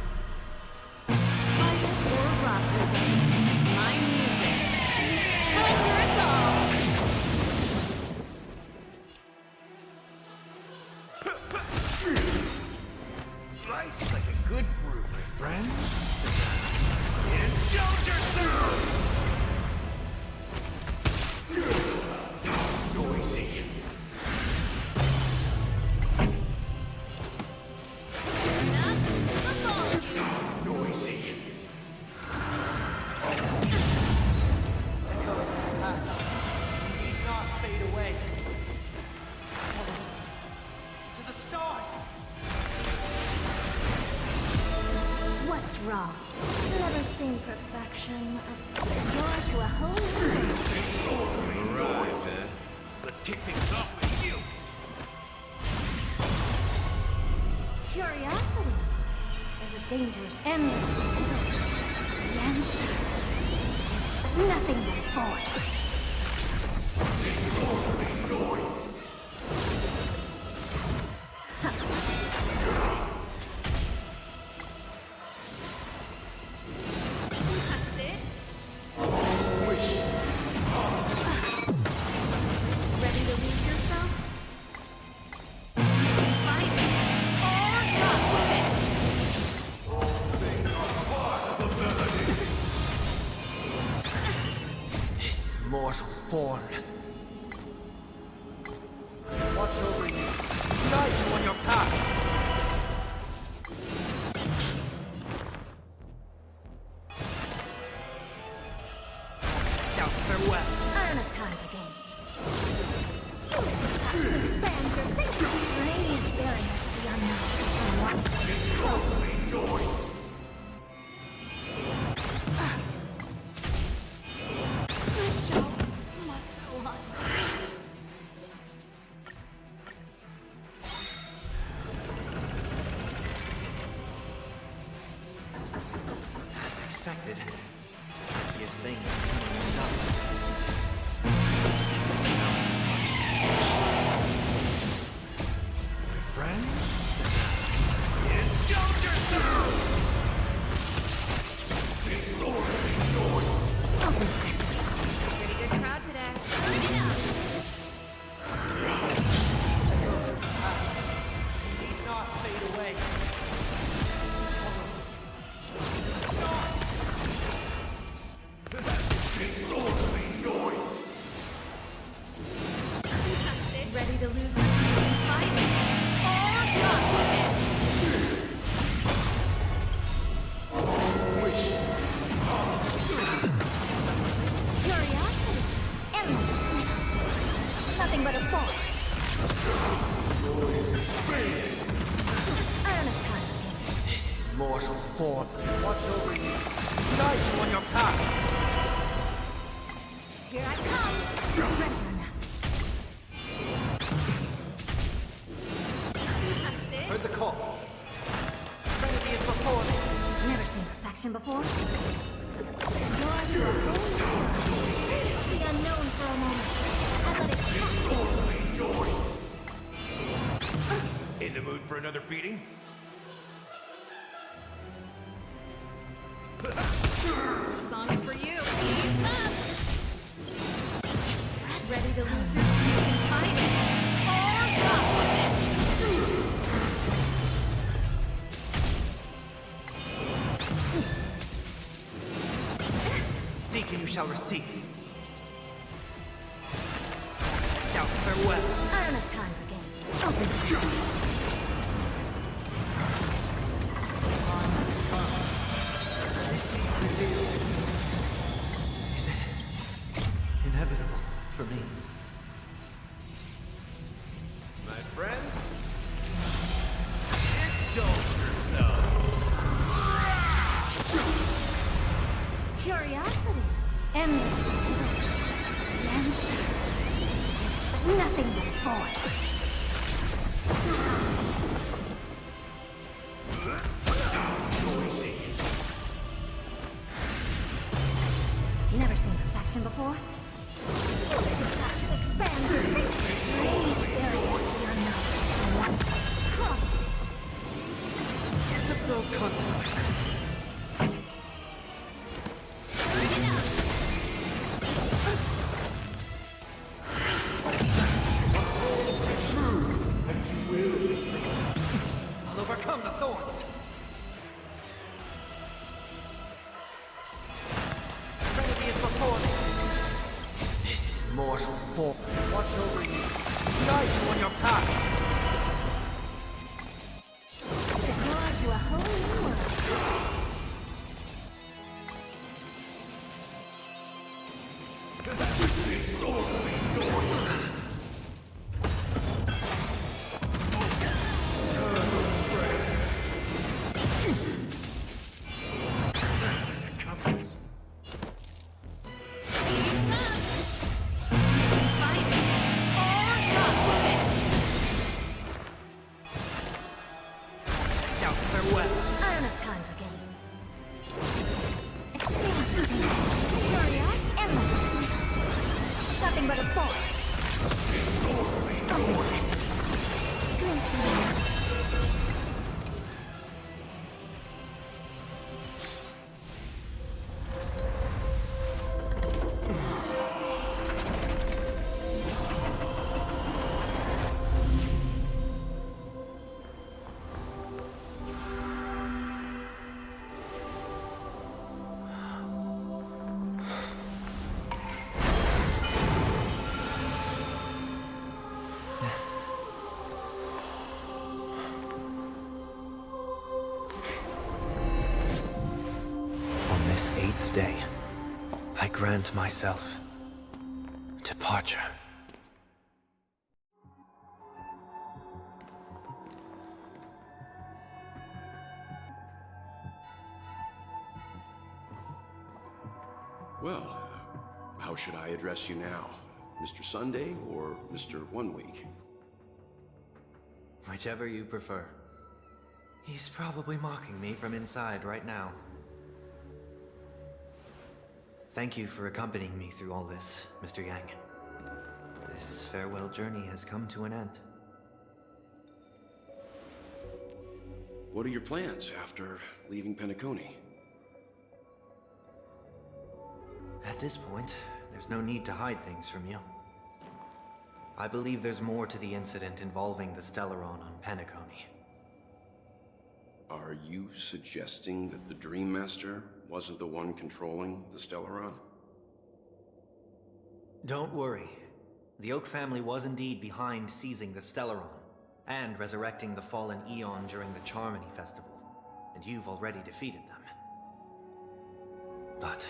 good brew, my friend. Indulge yourself! Noisy. Noisy. Echoes of the past need not fade away. To the stars! What's wrong? Never seen perfection. A door to a whole world. Right, then. Let's kick things off with you. Curiosity. There's a dangerous endless. The answer is nothing but void. Ready to lose yourself? Fight it, or rock with it! This mortal form. Watch over you. Guide you on your path. Now farewell. I don't have time for games. Expand your thinking. Raise barriers to the unknown and watch them grow. The show must go on. As expected. Trickiest thing is killing yourself. Friend? Indulge yourself! Pretty good crowd today. Turn it up. Echoes of the past need not fade away. To the stars! Ready to lose your fight it, or rock with it! Curiosity. Endless. Nothing but a thought. I don't have time for games. This mortal form. Watch over you. Guide you on your path. Here I come. Ready or not. Heard the call. Trinity is before me. Never seen perfection before. Door to a whole world. Face the unknown for a moment. And let it captivate. In the mood for another beating? Song's for you. Keep up! Ready to lose yourself? You can fight it, or rock with it! Seek and you shall receive. Now farewell. I don't have time for games. Is it inevitable for me? My friends? Indulge yourself! Curiosity. Endless. The answer is nothing but void. Never seen perfection before? Expand your thinking. Raise barriers to the unknown and watch them crumble. Is of no consequence. I'll overcome the thorns. time for games. Exchange curious, endless. Nothing but a force. This 8th day, I grant myself departure. Well, how should I address you now? Mr. Sunday or Mr. 1 Week? Whichever you prefer. He's probably mocking me from inside right now. Thank you for accompanying me through all this, Mr. Yang. This farewell journey has come to an end. What are your plans after leaving Penacony? At this point, there's no need to hide things from you. I believe there's more to the incident involving the Stellaron on Penacony. Are you suggesting that the Dream Master wasn't the one controlling the Stellaron? Don't worry. The Oak family was indeed behind seizing the Stellaron and resurrecting the fallen Eon during the Charmony Festival, and you've already defeated them. But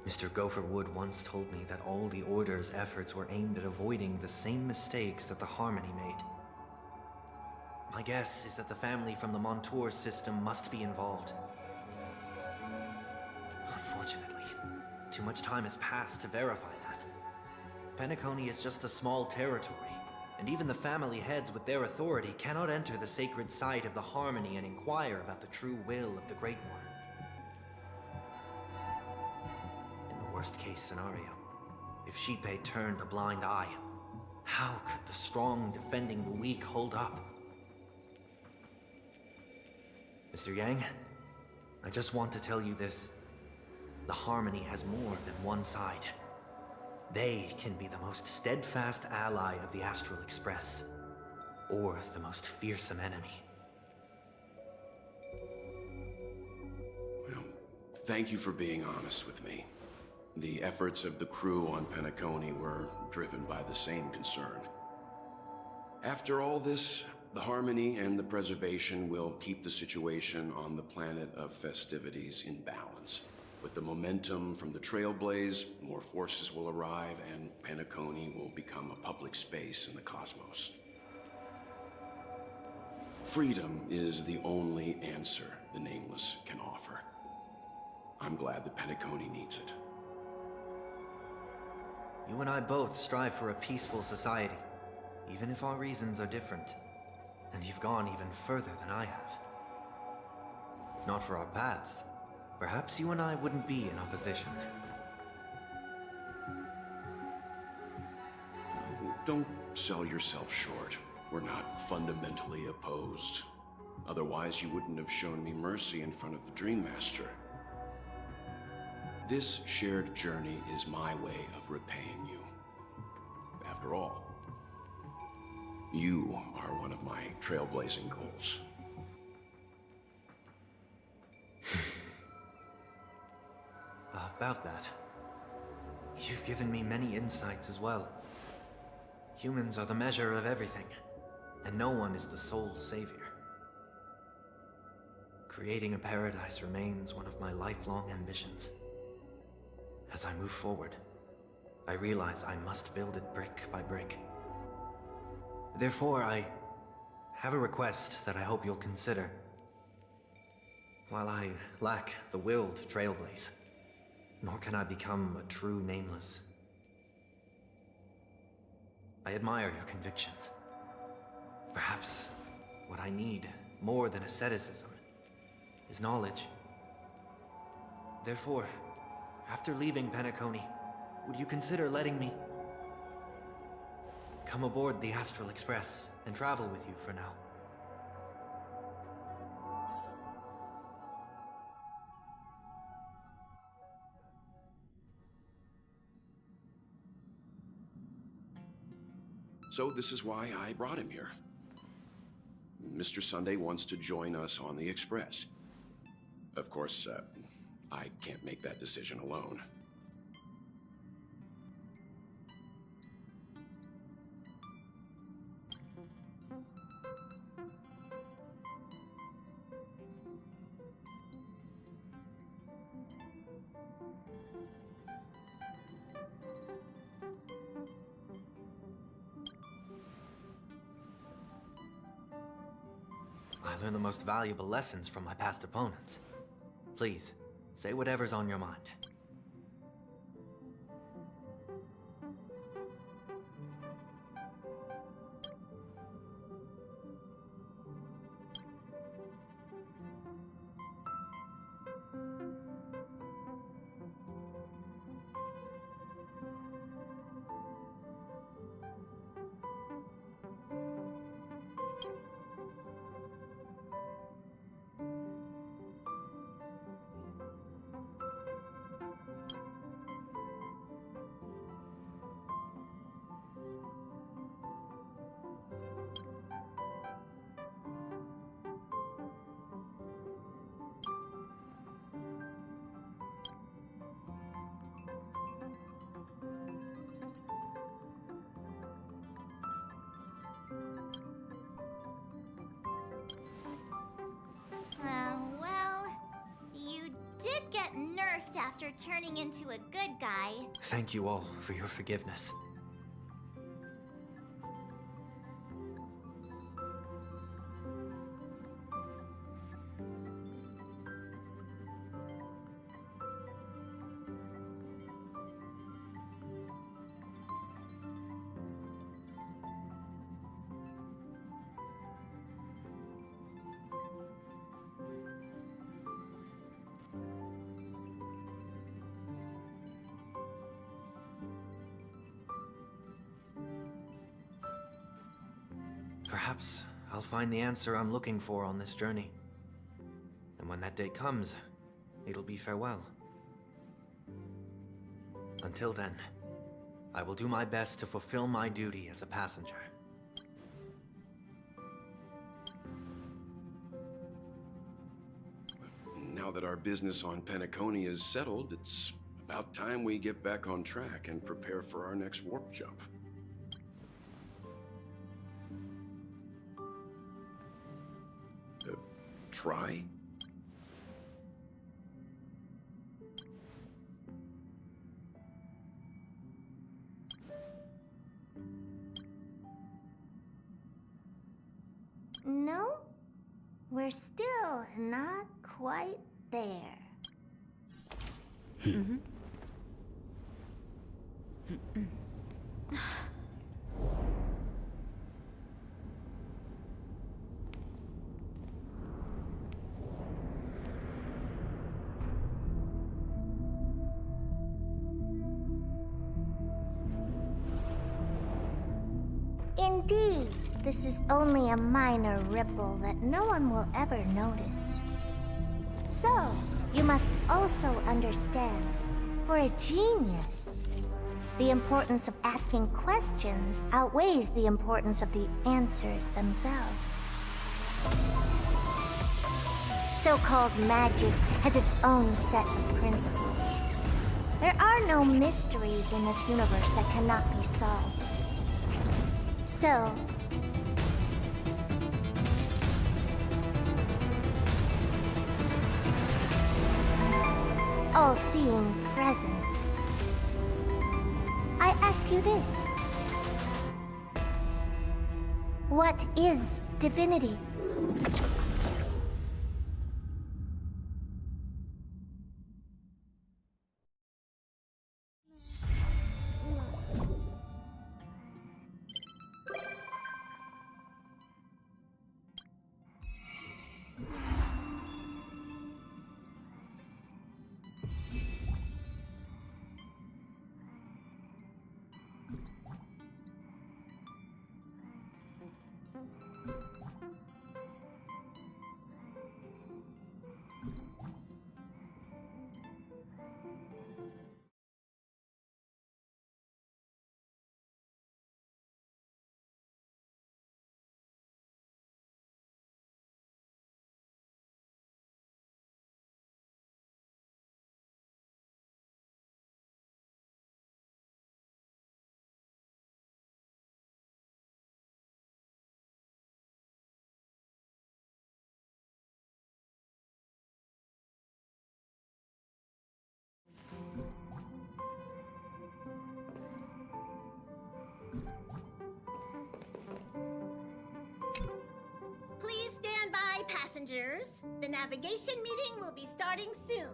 Mr. Gopher Wood once told me that all the Order's efforts were aimed at avoiding the same mistakes that the Harmony made. My guess is that the family from the Montour system must be involved. Unfortunately, too much time has passed to verify that. Penacony is just a small territory, and even the family heads with their authority cannot enter the sacred site of the Harmony and inquire about the true will of the Great One. In the worst-case scenario, if Sheepei turned a blind eye, how could the strong defending the weak hold up? Mr. Yang, I just want to tell you this. The Harmony has more than one side. They can be the most steadfast ally of the Astral Express, or the most fearsome enemy. Well, thank you for being honest with me. The efforts of the crew on Penacony were driven by the same concern. After all this, the Harmony and the Preservation will keep the situation on the planet of festivities in balance. With the momentum from the Trailblaze, more forces will arrive, and Penacony will become a public space in the cosmos. Freedom is the only answer the Nameless can offer. I'm glad that Penacony needs it. You and I both strive for a peaceful society, even if our reasons are different. And you've gone even further than I have. If not for our paths, perhaps you and I wouldn't be in opposition. Don't sell yourself short. We're not fundamentally opposed. Otherwise, you wouldn't have shown me mercy in front of the Dream Master. This shared journey is my way of repaying you. After all, you are one of my trailblazing goals. About that, you've given me many insights as well. Humans are the measure of everything, and no one is the sole savior. Creating a paradise remains one of my lifelong ambitions. As I move forward, I realize I must build it brick by brick. Therefore, I have a request that I hope you'll consider. While I lack the will to trailblaze, nor can I become a true Nameless, I admire your convictions. Perhaps what I need, more than asceticism, is knowledge. Therefore, after leaving Penacony, would you consider letting me come aboard the Astral Express and travel with you for now? So this is why I brought him here. Mr. Sunday wants to join us on the Express. Of course, I can't make that decision alone. I learned the most valuable lessons from my past opponents. Please, say whatever's on your mind. Well, you did get nerfed after turning into a good guy. Thank you all for your forgiveness. Perhaps I'll find the answer I'm looking for on this journey. And when that day comes, it'll be farewell. Until then, I will do my best to fulfill my duty as a passenger. Now that our business on Penacony is settled, it's about time we get back on track and prepare for our next warp jump. Try? No, we're still not quite there. Indeed, this is only a minor ripple that no one will ever notice. So, you must also understand, for a genius, the importance of asking questions outweighs the importance of the answers themselves. So-called magic has its own set of principles. There are no mysteries in this universe that cannot be solved. So, all-seeing presence, I ask you this. What is divinity? passengers. The navigation meeting will be starting soon.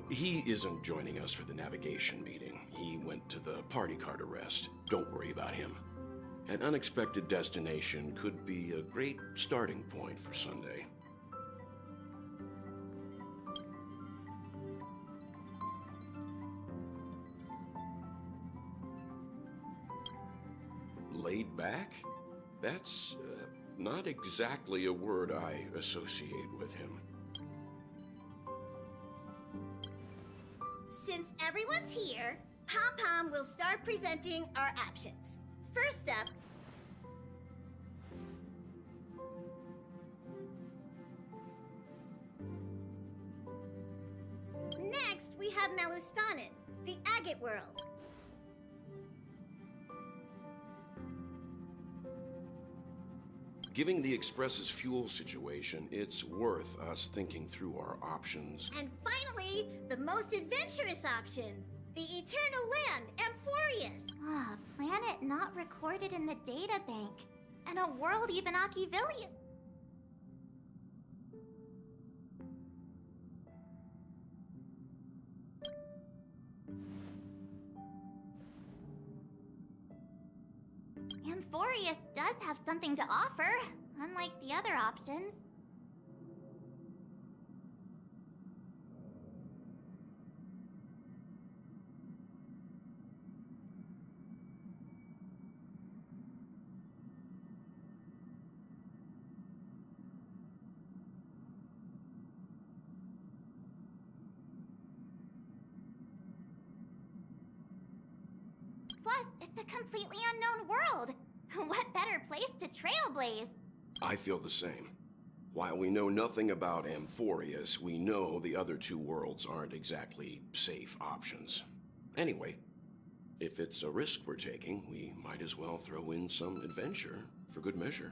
He isn't joining us for the navigation meeting. He went to the party card arrest. Don't worry about him. An unexpected destination could be a great starting point for Sunday. Laid back? That's not exactly a word I associate with him. Since everyone's here, Pom-Pom will start presenting our options. First up, next we have Melustanin, the agate world. Given the Express's fuel situation, it's worth us thinking through our options. And finally, the most adventurous option, the Eternal Land, Amphorius. Ah, a planet not recorded in the data bank. And a world even Akivillian. Amphorius does have something to offer, unlike the other options. Plus, it's a completely unknown world. What better place to trailblaze? I feel the same. While we know nothing about Amphorius, we know the other two worlds aren't exactly safe options. Anyway, if it's a risk we're taking, we might as well throw in some adventure for good measure.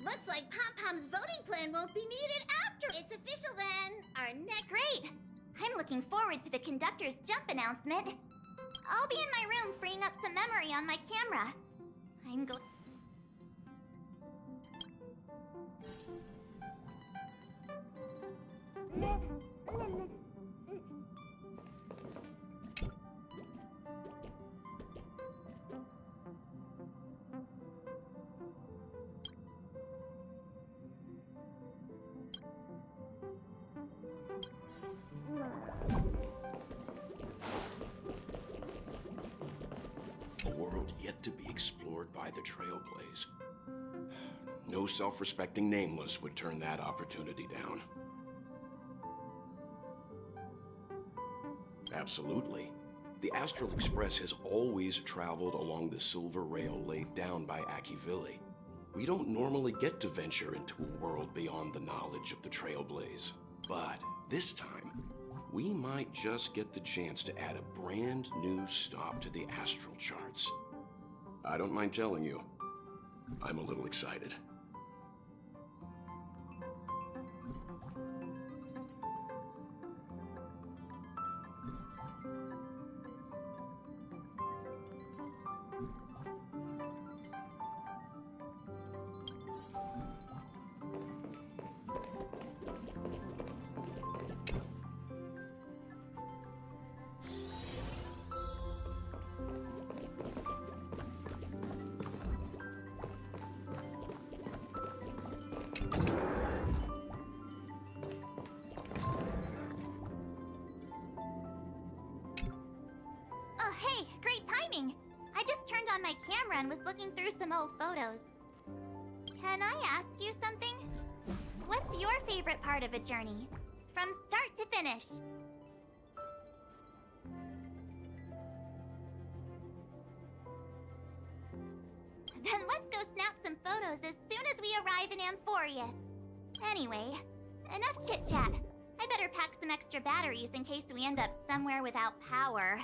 Looks like Pom-Pom's voting plan won't be needed after. It's official then. Our next... Great! I'm looking forward to the conductor's jump announcement. I'll be in my room freeing up some memory on my camera. I'm going... A world yet to be explored by the Trailblaze. No self-respecting nameless would turn that opportunity down. Absolutely. The Astral Express has always traveled along the silver rail laid down by Akivilli. We don't normally get to venture into a world beyond the knowledge of the Trailblaze. But this time, we might just get the chance to add a brand new stop to the astral charts. I don't mind telling you, I'm a little excited. Oh, hey, great timing! I just turned on my camera and was looking through some old photos. Can I ask you something? What's your favorite part of a journey? From start to finish? Then let's go snap some photos as soon as we arrive in Amphorius. Anyway, enough chit-chat. I better pack some extra batteries in case we end up somewhere without power.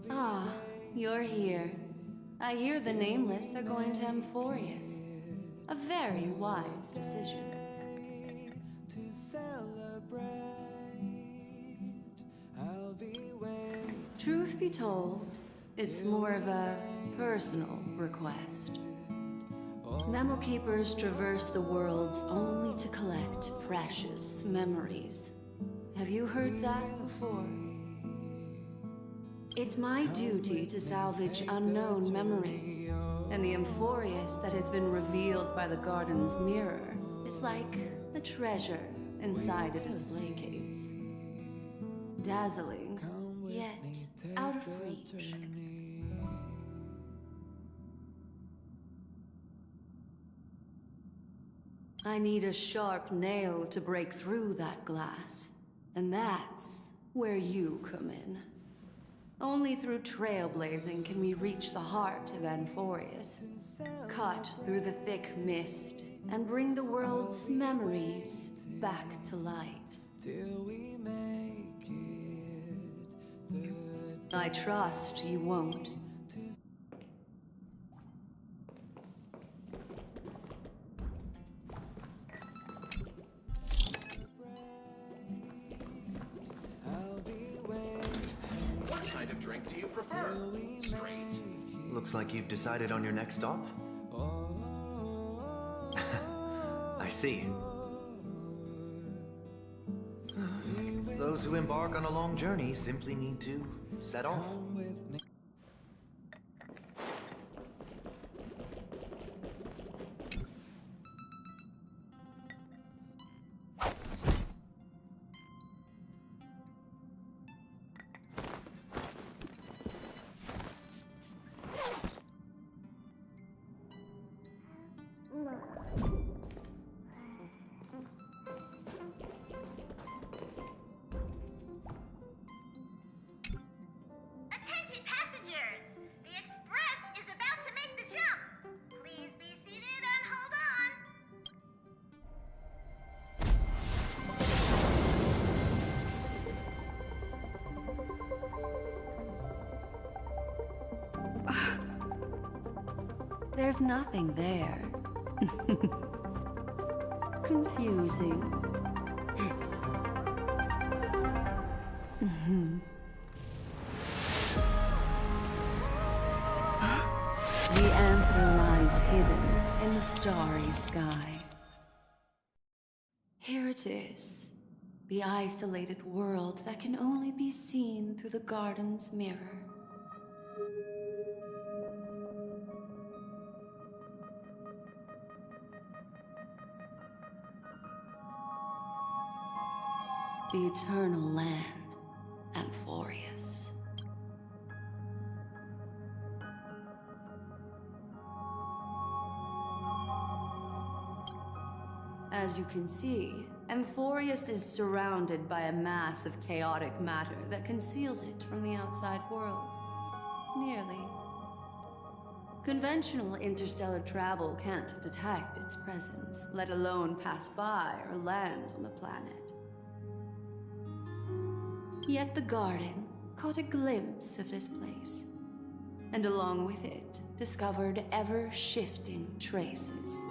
Ah, you're here. I hear the Nameless are going to Amphorius. A very wise decision. Truth be told, it's more of a personal request. Memo Keepers traverse the worlds only to collect precious memories. Have you heard that before? It's my duty to salvage unknown memories, and the Amphorius that has been revealed by the garden's mirror is like a treasure inside a display case. Dazzling, yet out of reach. I need a sharp nail to break through that glass, and that's where you come in. Only through trailblazing can we reach the heart of Amphorius, cut through the thick mist, and bring the world's memories back to light. I trust you won't. What kind of drink do you prefer? Straight? Looks like you've decided on your next stop. I see. Those who embark on a long journey simply need to set off. Attention passengers! The express is about to make the jump. Please be seated and hold on. There's nothing there. Confusing. The answer lies hidden in the starry sky. Here it is, the isolated world that can only be seen through the garden's mirror. The eternal land, Amphorius. As you can see, Amphorius is surrounded by a mass of chaotic matter that conceals it from the outside world. Nearly. Conventional interstellar travel can't detect its presence, let alone pass by or land on the planet. Yet the garden caught a glimpse of this place, and along with it, discovered ever-shifting traces.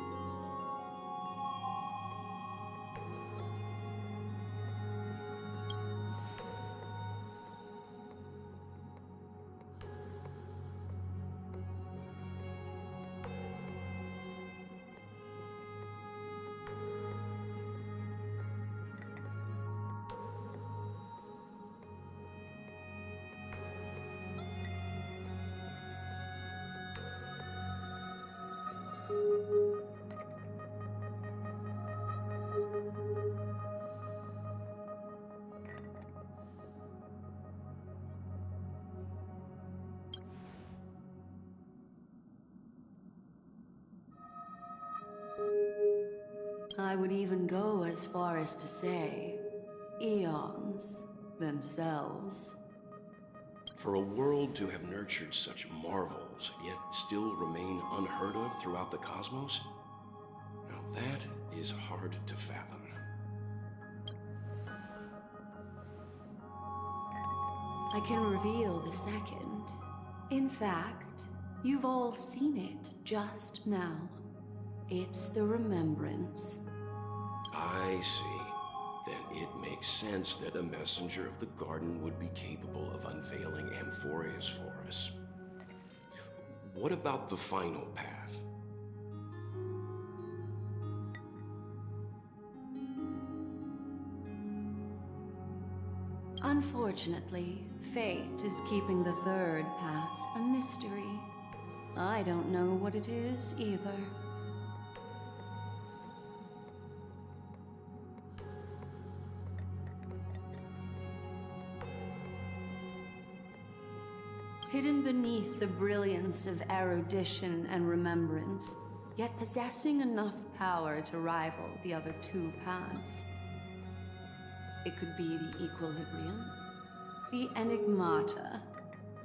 I would even go as far as to say, eons themselves. For a world to have nurtured such marvels, yet still remain unheard of throughout the cosmos? Now that is hard to fathom. I can reveal the second. In fact, you've all seen it just now. It's the remembrance. I see. Then it makes sense that a messenger of the garden would be capable of unveiling Amphorius for us. What about the final path? Unfortunately, fate is keeping the third path a mystery. I don't know what it is either. Hidden beneath the brilliance of erudition and remembrance, yet possessing enough power to rival the other two paths. It could be the equilibrium, the enigmata,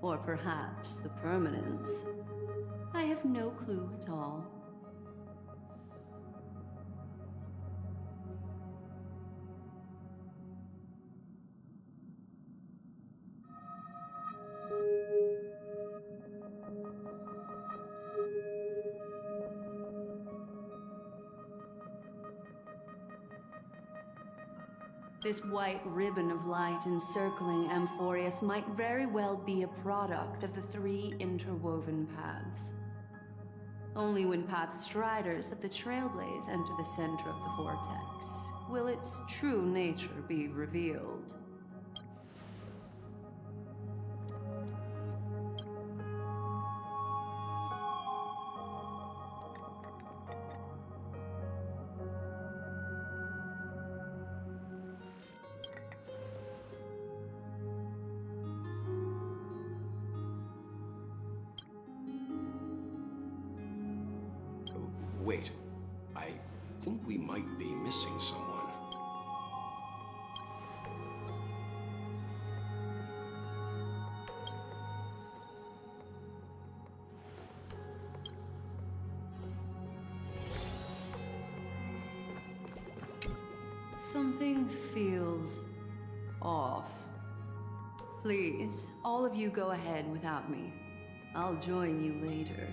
or perhaps the permanence. I have no clue at all. This white ribbon of light encircling Amphorius might very well be a product of the three interwoven paths. Only when Path Striders of the Trailblaze enter the center of the vortex will its true nature be revealed. Wait, I think we might be missing someone. Something feels off. Please, all of you go ahead without me. I'll join you later.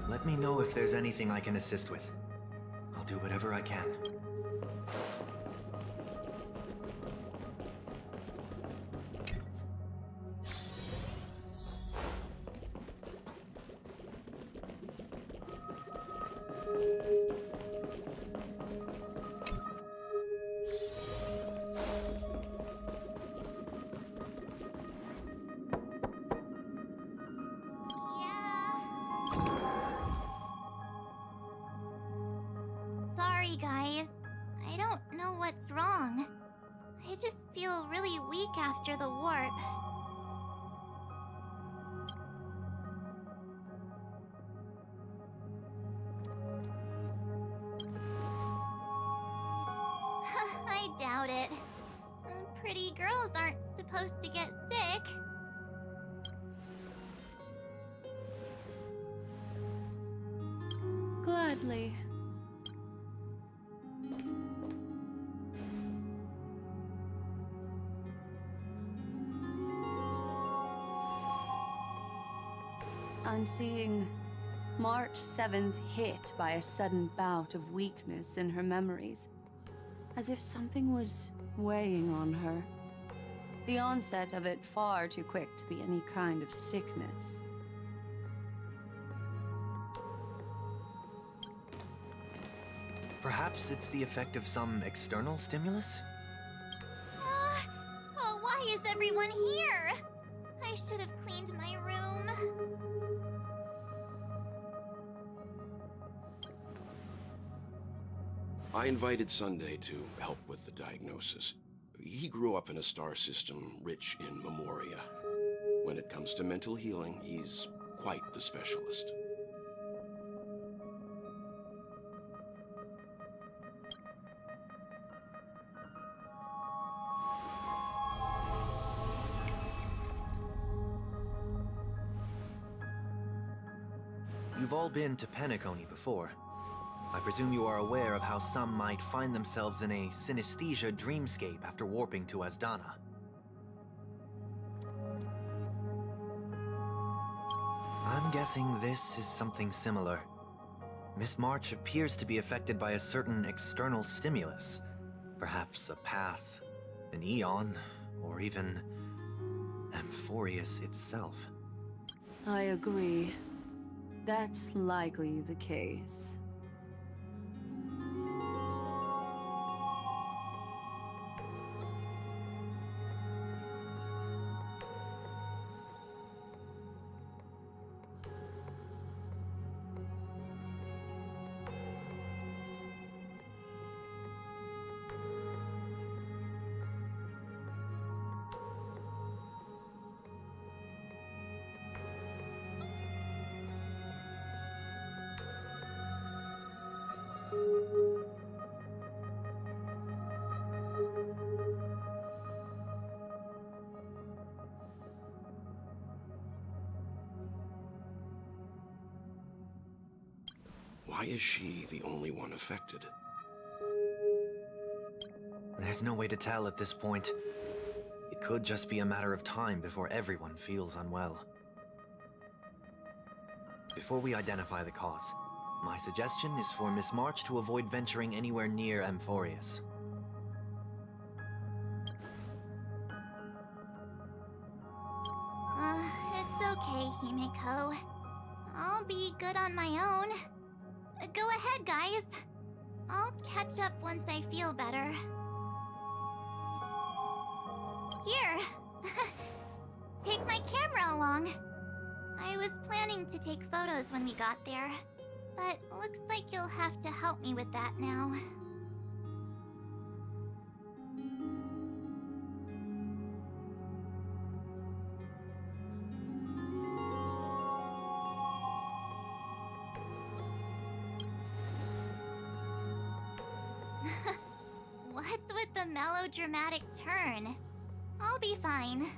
Let me know if there's anything I can assist with. I'll do whatever I can. Sorry, guys. I don't know what's wrong. I just feel really weak after the warp. I doubt it. Pretty girls aren't supposed to get sick. Gladly. I'm seeing March 7th hit by a sudden bout of weakness in her memories, as if something was weighing on her. The onset of it far too quick to be any kind of sickness. Perhaps it's the effect of some external stimulus? Oh, why is everyone here? I should have cleaned my room. I invited Sunday to help with the diagnosis. He grew up in a star system rich in memoria. When it comes to mental healing, he's quite the specialist. You've all been to Penacony before. I presume you are aware of how some might find themselves in a synesthesia dreamscape after warping to Asdana. I'm guessing this is something similar. Miss March appears to be affected by a certain external stimulus. Perhaps a path, an eon, or even Amphorius itself. I agree. That's likely the case. Why is she the only one affected? There's no way to tell at this point. It could just be a matter of time before everyone feels unwell. Before we identify the cause, my suggestion is for Miss March to avoid venturing anywhere near Amphorius. It's okay, Himeko. I'll be good on my own. Go ahead, guys. I'll catch up once I feel better. Here. Take my camera along. I was planning to take photos when we got there, but looks like you'll have to help me with that now. What's with the melodramatic turn? I'll be fine.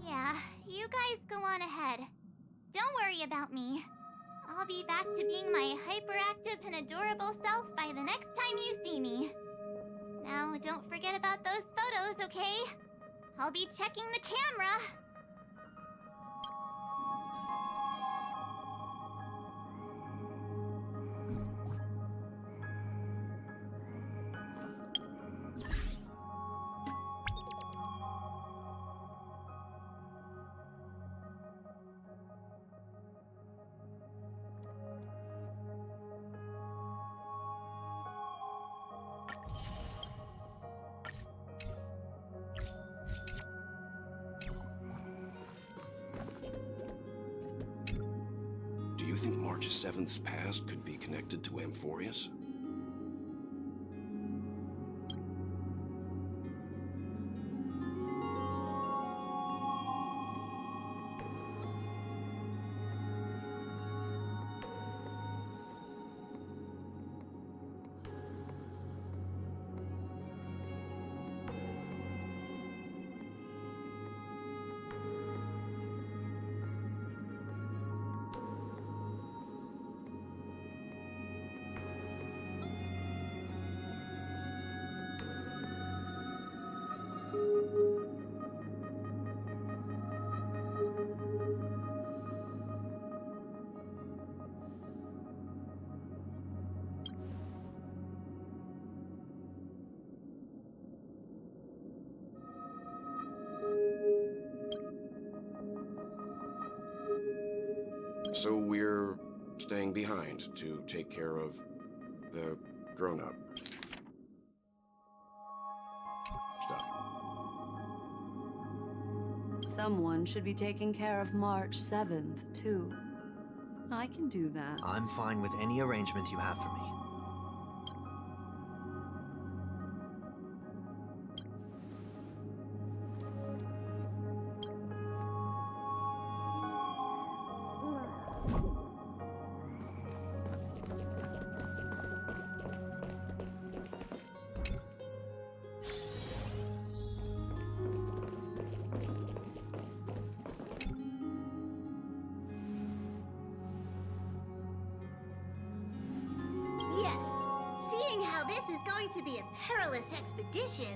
Yeah, you guys go on ahead. Don't worry about me. I'll be back to being my hyperactive and adorable self by the next time you see me. Now, don't forget about those photos, okay? I'll be checking the camera. Do you think March 7th's past could be connected to Amphorius? So we're staying behind to take care of the grown-up stuff. Someone should be taking care of March 7th, too. I can do that. I'm fine with any arrangement you have for me. Yes. Seeing how this is going to be a perilous expedition,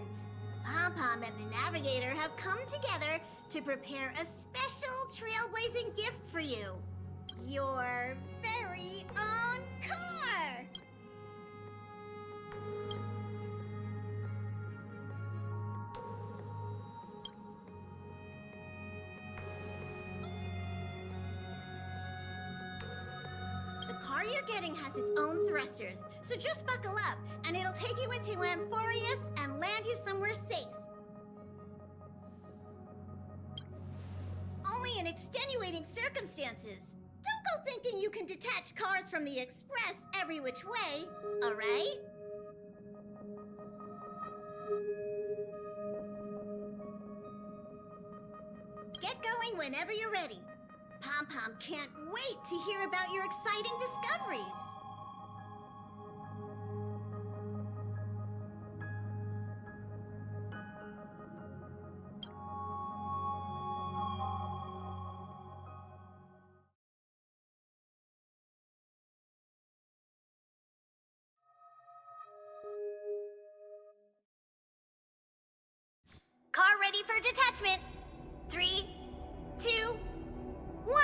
Pom-Pom and the Navigator have come together to prepare a special trailblazing gift for you. Your very own car! The car you're getting has its own thrusters, so just buckle up, and it'll take you into Amphorius and land you somewhere safe. Only in extenuating circumstances. Don't go thinking you can detach cars from the Express every which way, alright? Get going whenever you're ready. Pom-Pom can't wait to hear about your exciting discoveries. Car ready for detachment. 3, 2, 1.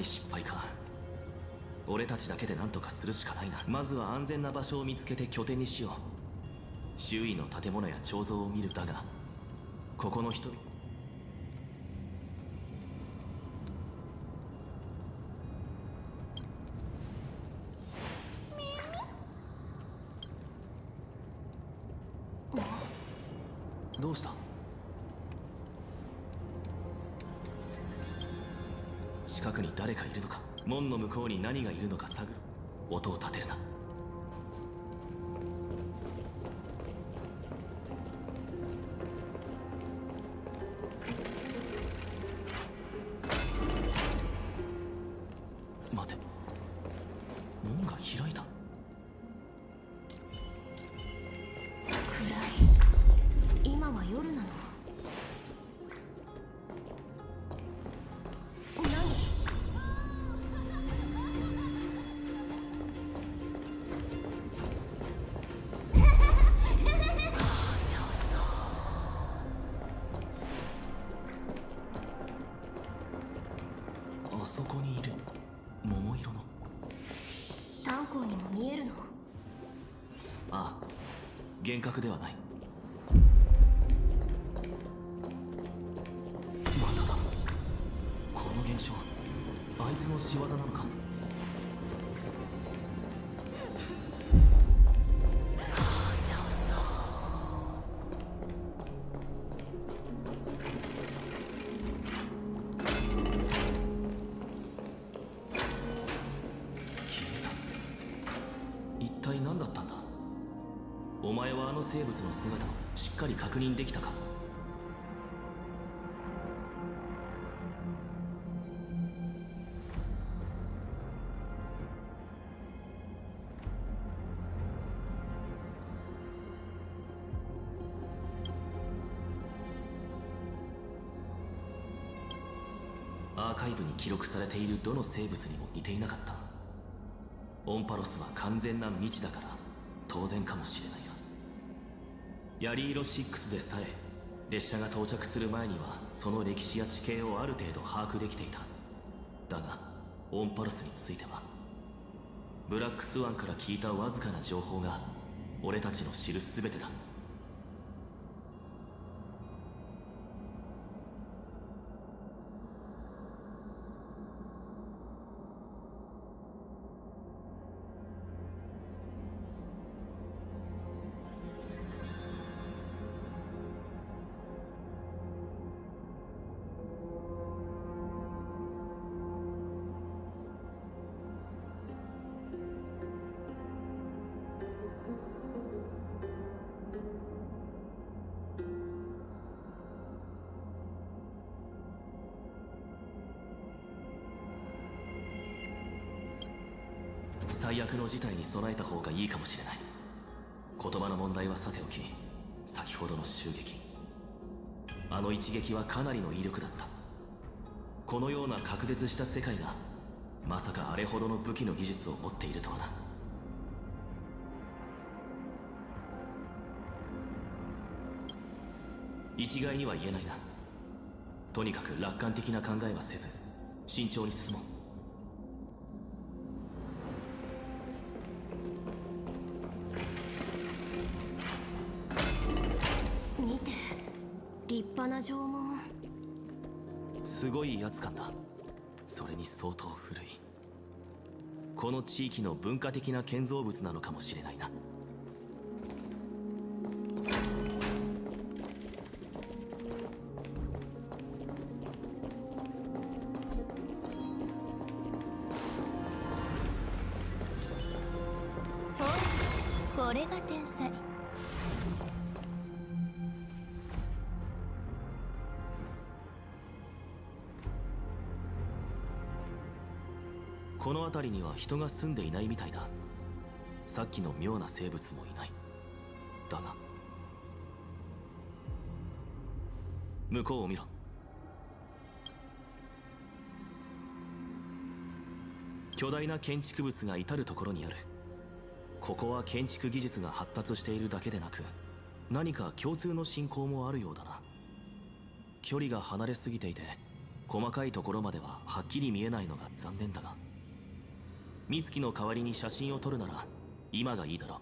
り失敗か。俺たちだけで何とかするしかないな。まずは安全な場所を見つけて拠点にしよう。周囲の建物や彫像を見る。だがここの人々、どうした？近くに誰かいるのか。門の向こうに何がいるのか探る。音を立てるな。待て、門が開いた。暗い。今は夜なの？あそこにいる。桃色の。炭鉱にも見えるの？ああ、幻覚ではない。まただ。この現象、あいつの仕業なのか。一体何だったんだ。お前はあの生物の姿をしっかり確認できたか。アーカイブに記録されているどの生物にも似ていなかった。オンパロスは完全な未知だから当然かもしれないが、ヤリーロ6でさえ列車が到着する前にはその歴史や地形をある程度把握できていた。だがオンパロスについてはブラックスワンから聞いたわずかな情報が俺たちの知る全てだ。最悪の事態に備えた方がいいかもしれない。言葉の問題はさておき、先ほどの襲撃、あの一撃はかなりの威力だった。このような隔絶した世界がまさかあれほどの武器の技術を持っているとはな。一概には言えないな。とにかく楽観的な考えはせず慎重に進もう。見て、立派な縄文。すごい威圧感だ。それに相当古い。この地域の文化的な建造物なのかもしれないな。これが天才。この辺りには人が住んでいないみたいだ。さっきの妙な生物もいない。だが向こうを見ろ。巨大な建築物が至る所にある。ここは建築技術が発達しているだけでなく、何か共通の信仰もあるようだな。距離が離れすぎていて細かいところまでははっきり見えないのが残念だが、美月の代わりに写真を撮るなら今がいいだろう。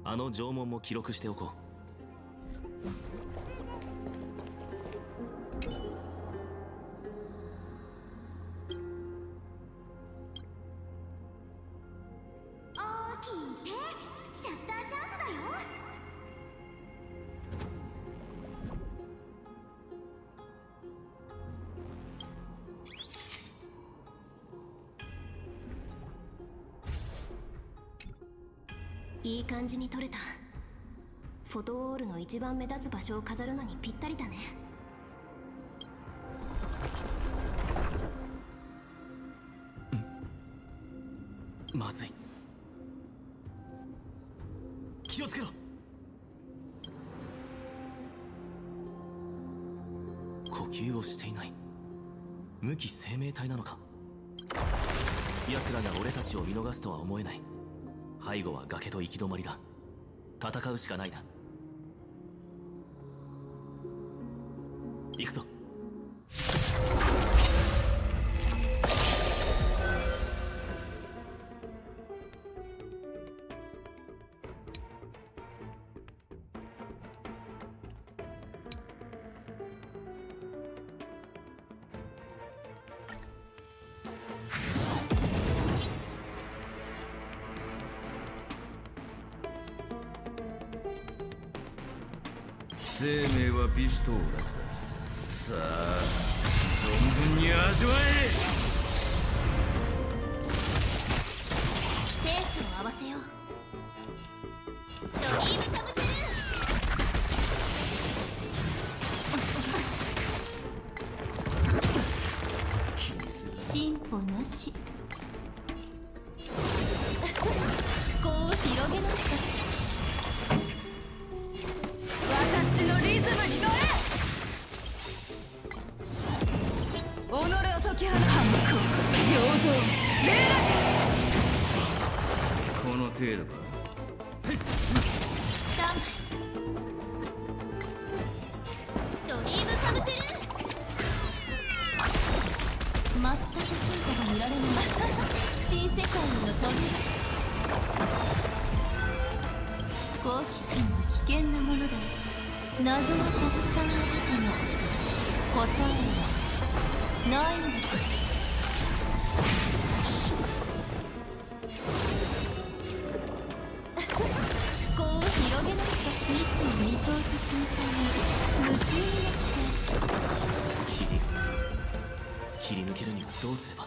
あの縄文も記録しておこう。聞いて、シャッターチャンスだよ。いい感じに撮れた。フォトウォールの一番目立つ場所を飾るのにぴったりだね。まずい。気をつけろ。呼吸をしていない。無機生命体なのか。奴らが俺たちを見逃すとは思えない。背後は崖と行き止まりだ。戦うしかないな。行くぞ。生命は美酒と同じだ。さあ、存分に味わえ。ペースを合わせよう。ドリームサムトゥルー。進歩なし。思考を広げなさい。私のリズムに乗れ。己を解き放つ。反抗、平等、霊落。この程度か。スタンドリームカムトゥルー。全く進化が見られない新世界への扉。好奇心は危険なものだ。謎はたくさんあっても答えはないんだ。思考を広げなくて未知を見通す瞬間に夢中になっちゃう。切り抜けるにはどうすれば。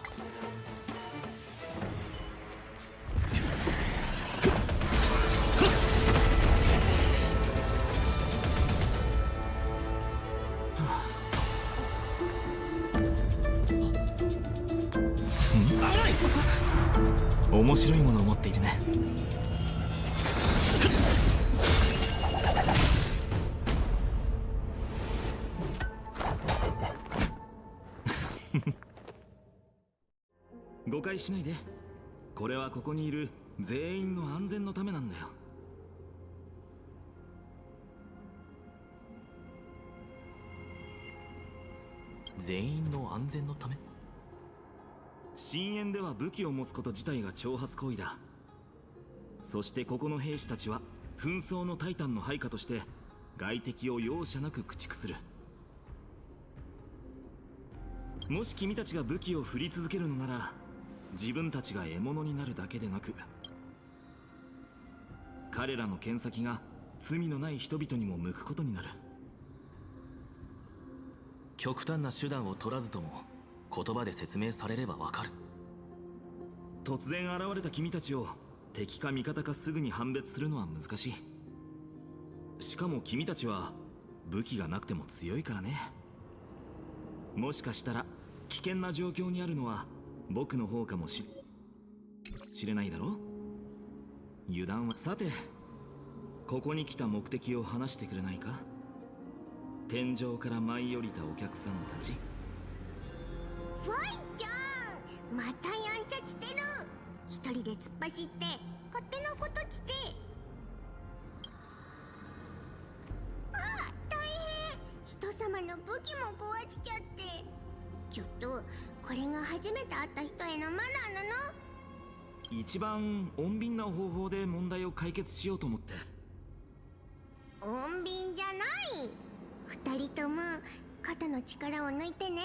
面白いものを持っているね。誤解しないで。これはここにいる全員の安全のためなんだよ。全員の安全のため？深淵では武器を持つこと自体が挑発行為だ。そしてここの兵士たちは紛争のタイタンの配下として外敵を容赦なく駆逐する。もし君たちが武器を振り続けるのなら、自分たちが獲物になるだけでなく、彼らの剣先が罪のない人々にも向くことになる。極端な手段を取らずとも言葉で説明されればわかる。突然現れた君たちを敵か味方かすぐに判別するのは難しい。しかも君たちは武器がなくても強いからね。もしかしたら危険な状況にあるのは僕の方かもしれないだろ。油断は。さて、ここに来た目的を話してくれないか。天井から舞い降りたお客さんたち。ファイちゃん、またやんちゃしてる。一人で突っ走って勝手なことして。あ、大変。人様の武器も壊しちゃって。ちょっとこれが初めて会った人へのマナーなの？一番穏便な方法で問題を解決しようと思って。穏便じゃない。二人とも肩の力を抜いてね。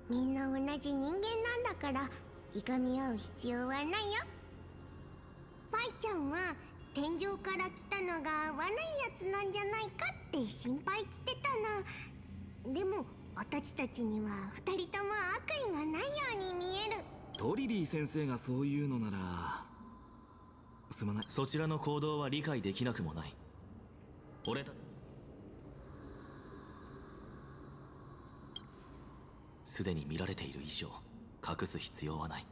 みんな同じ人間なんだからいがみ合う必要はないよ。パイちゃんは天井から来たのが悪いやつなんじゃないかって心配してたの。でも私たちには二人とも悪意がないように見える。トリビー先生がそう言うのならすまない。そちらの行動は理解できなくもない。俺たすでに見られている以上隠す必要はない。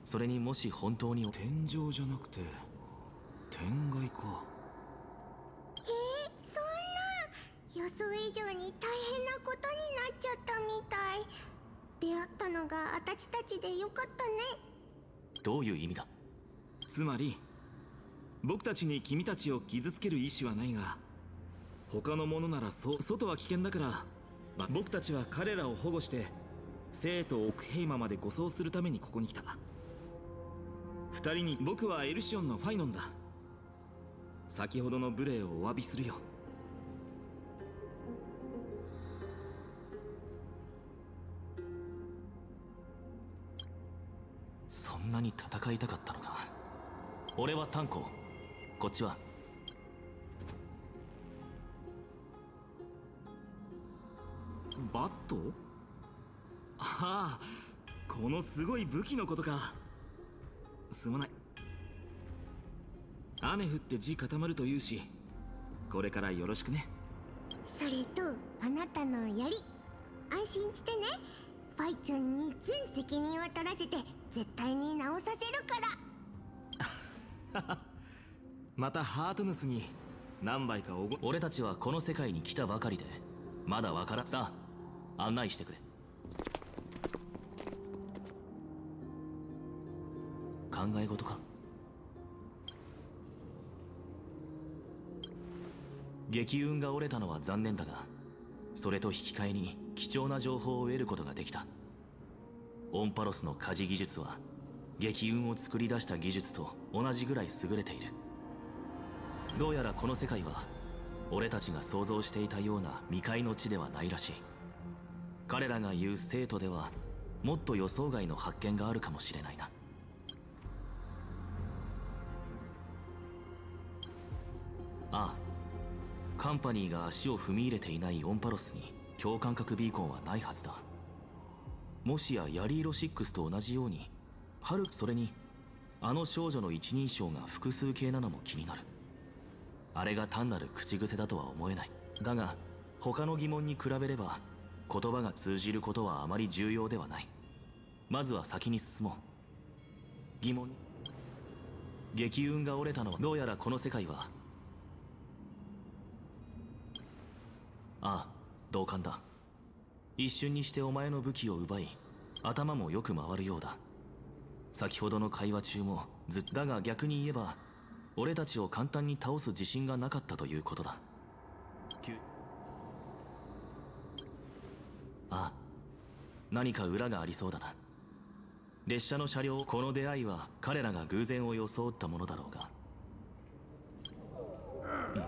それにもし本当に天井じゃなくて天外か。そんな予想以上に大変なことになっちゃったみたい。出会ったのが私たちでよかったね。どういう意味だ？つまり僕たちに君たちを傷つける意思はないが、他の者なら外は危険だから、僕たちは彼らを保護して生とオクヘイマまで護送するためにここに来た。二人に僕はエルシオンのファイノンだ。先ほどの無礼をお詫びするよ。そんなに戦いたかったのか。俺は炭鉱、こっちはバット？ああ、このすごい武器のことか。すまない。雨降って地固まるというし、これからよろしくね。それとあなたの槍、安心してね。ファイちゃんに全責任を取らせて絶対に直させるから。またハートヌスに何杯か俺たちはこの世界に来たばかりでまだわからん。さあ案内してくれ。考え事か？激運が折れたのは残念だが、それと引き換えに貴重な情報を得ることができた。オンパロスの家事技術は激運を作り出した技術と同じぐらい優れている。どうやらこの世界は俺たちが想像していたような未開の地ではないらしい。彼らが言う生徒ではもっと予想外の発見があるかもしれないな。ああ、カンパニーが足を踏み入れていないオンパロスに共感覚ビーコンはないはずだ。もしやヤリーロ6と同じようにそれにあの少女の一人称が複数形なのも気になる。あれが単なる口癖だとは思えない。だが他の疑問に比べれば言葉が通じることはあまり重要ではない。まずは先に進もう。疑問。激運が折れたのはどうやらこの世界は、ああ、同感だ。一瞬にしてお前の武器を奪い頭もよく回るようだ。先ほどの会話中もだが逆に言えば俺たちを簡単に倒す自信がなかったということだ。ああ、何か裏がありそうだな。列車の車両、この出会いは彼らが偶然を装ったものだろうが。うん、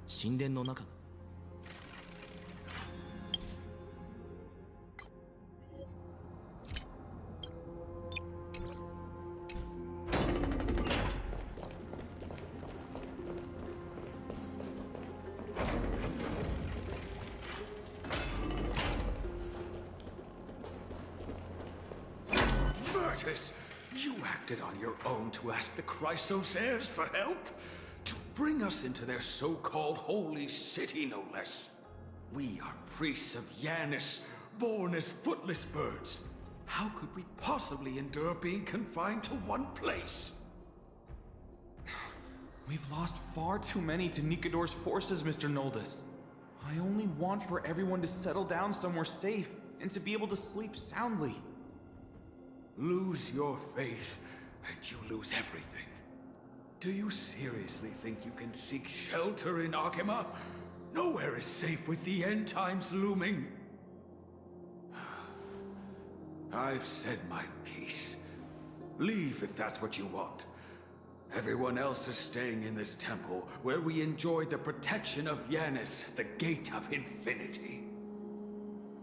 神殿の中。You acted on your own to ask the Chrysosaires for help? To bring us into their so-called holy city, no less. We are priests of Yanis, born as footless birds. How could we possibly endure being confined to one place? We've lost far too many to Nikador's forces, Mr. Noldus. I only want for everyone to settle down somewhere safe and to be able to sleep soundly. Lose your faith, and you lose everything. Do you seriously think you can seek shelter in Akima? Nowhere is safe with the end times looming. I've said my piece. Leave if that's what you want. Everyone else is staying in this temple, where we enjoy the protection of Yanis, the Gate of Infinity.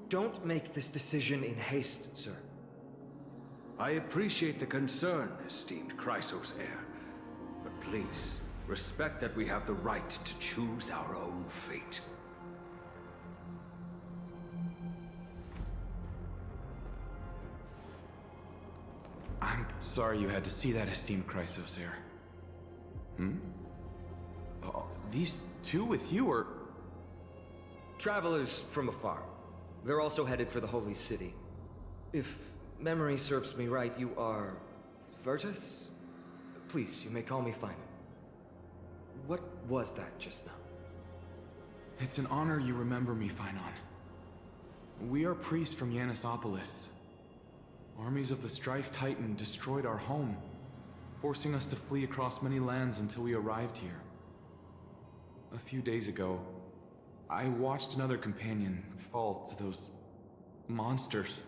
Don't make this decision in haste, sir. I appreciate the concern, esteemed Chrysos heir. But please, respect that we have the right to choose our own fate. I'm sorry you had to see that, esteemed Chrysos heir. Oh, these two with you are... Travelers from afar. They're also headed for the Holy City. If memory serves me right, you are... Virtus? Please, you may call me Feynman. What was that just now? It's an honor you remember me, Phainon. We are priests from Yanisopolis. Armies of the Strife Titan destroyed our home, forcing us to flee across many lands until we arrived here. A few days ago, I watched another companion fall to those monsters,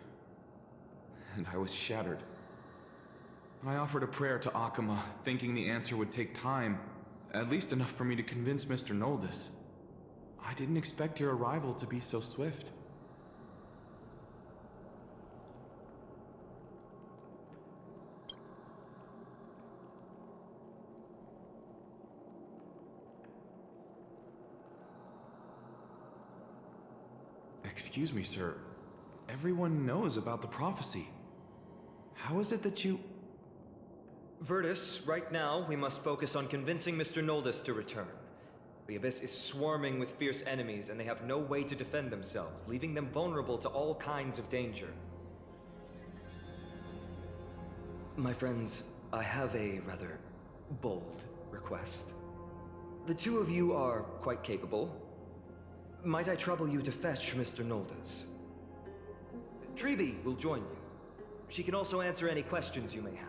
and I was shattered. I offered a prayer to Akima, thinking the answer would take time, at least enough for me to convince Mr. Noldus. I didn't expect your arrival to be so swift. Excuse me, sir. Everyone knows about the prophecy. How is it that you... Virtus, right now, we must focus on convincing Mr. Noldus to return. The Abyss is swarming with fierce enemies, and they have no way to defend themselves, leaving them vulnerable to all kinds of danger. My friends, I have a rather bold request. The two of you are quite capable. Might I trouble you to fetch Mr. Noldus? Treeby will join you. She can also answer any questions you may have.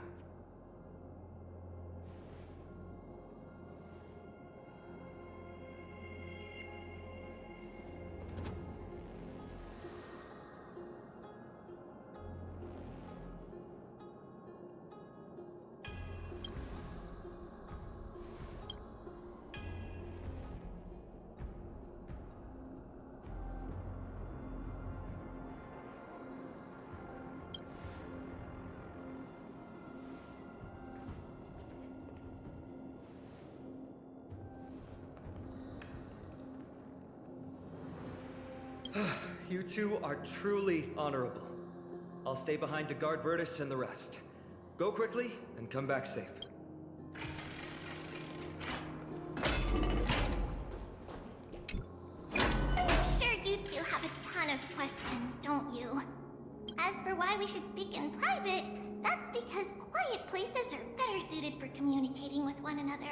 You two are truly honorable. I'll stay behind to guard Virtus and the rest. Go quickly and come back safe. I'm sure you two have a ton of questions, don't you? As for why we should speak in private, that's because quiet places are better suited for communicating with one another.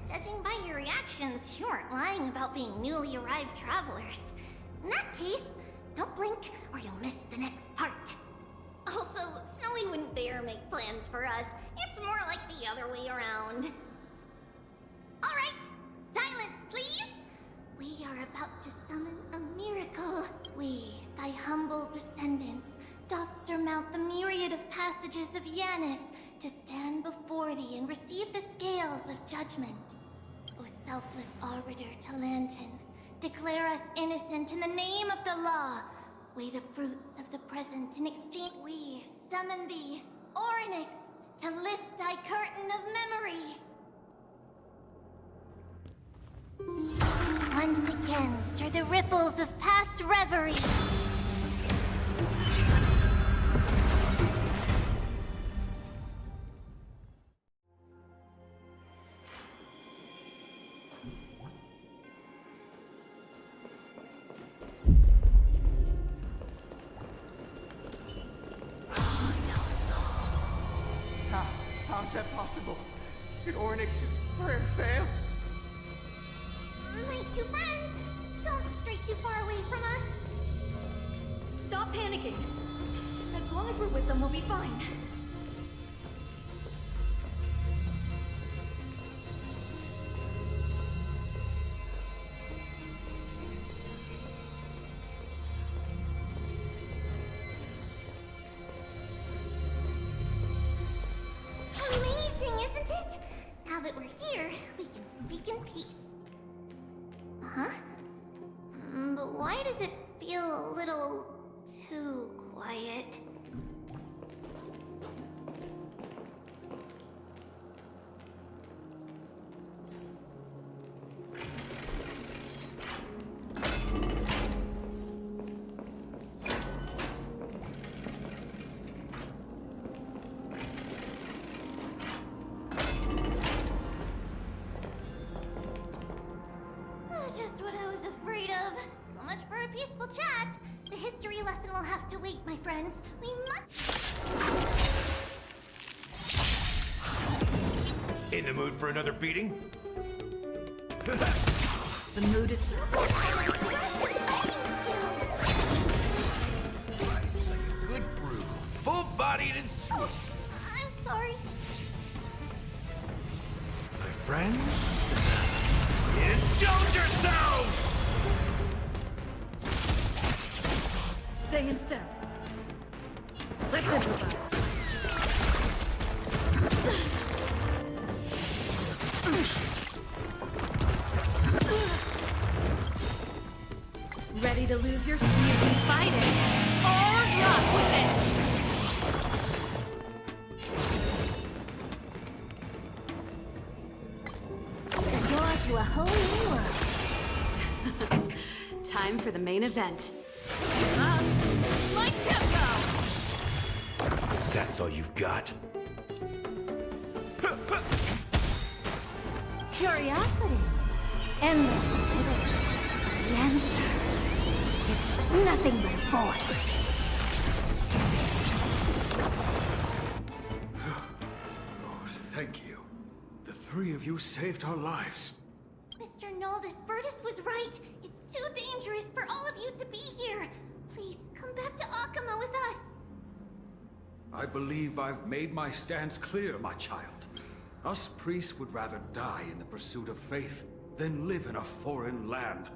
Judging by your reactions, you aren't lying about being newly arrived travelers. In that case, don't blink or you'll miss the next part. Also, Snowy wouldn't dare make plans for us. It's more like the other way around. Alright, silence please! We are about to summon a miracle. We, thy humble descendants, doth surmount the myriad of passages of Yanis to stand before thee and receive the scales of judgment. O selfless arbiter Talantin, declare us innocent in the name of the law. Weigh the fruits of the present in exchange. We summon thee, Orynyx, to lift thy curtain of memory. Once again, stir the ripples of past reverie. is that possible? Did Ornyx's prayer fail? My two friends! Don't stray too far away from us! Stop panicking! As long as we're with them, we'll be fine. Amazing, isn't it? Now that we're here, we can speak in peace. Huh? But why does it feel a little too quiet? Just what I was afraid of. So much for a peaceful chat. The history lesson will have to wait, my friends. We must... In the mood for another beating? The mood is... It's like a good brew. Full-bodied and sweet. Oh, I'm sorry. My friends? Indulge yourselves! Stay in step. Let's improvise. Ready to lose your sleep and fight it? Or rock with it! The door to a whole new world. Time for the main event. My tempo! That's all you've got? Curiosity. Endless within. The answer is nothing but a void. Oh, thank you. The three of you saved our lives. Mr. Noldus, Virtus was right. It's too dangerous for all of you to be here. Please, come back to Akama with us. I believe I've made my stance clear, my child. Us priests would rather die in the pursuit of faith than live in a foreign land.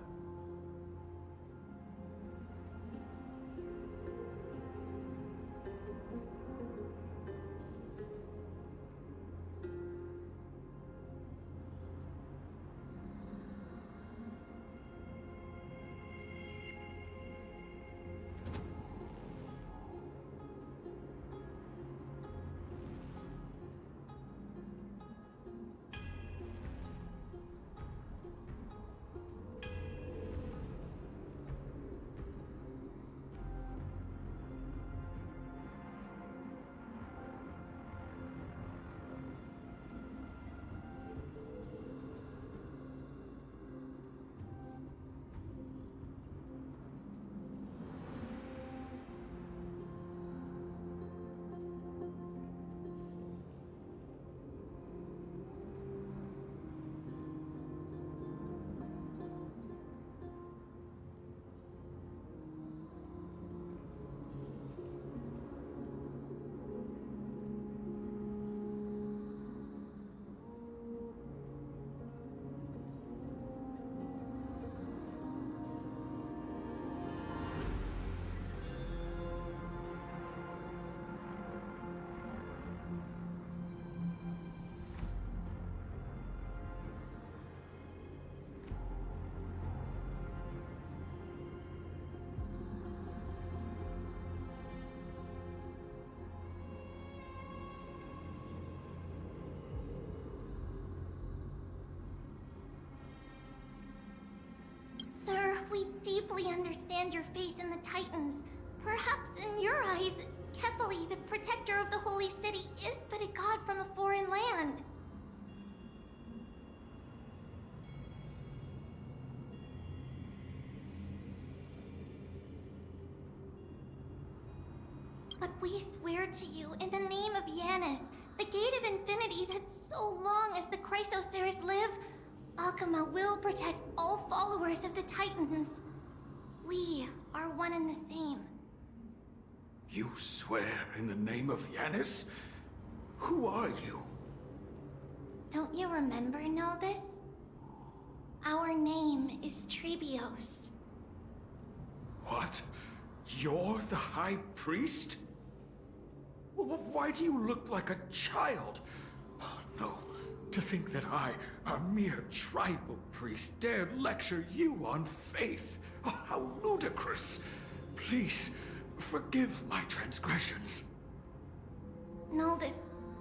Sir, we deeply understand your faith in the Titans. Perhaps in your eyes, Kefali, the protector of the Holy City, is but a god from a foreign land. But we swear to you in the name of Yanis, the Gate of Infinity, that so long as the Chrysoceres live, Akama will protect all followers of the Titans. We are one and the same. You swear in the name of Yanis? Who are you? Don't you remember, Naldis? Our name is Trebios. What? You're the High Priest? Why do you look like a child? Oh, no. To think that I, a mere tribal priest, dare lecture you on faith. Oh, how ludicrous. Please, forgive my transgressions. Naldis,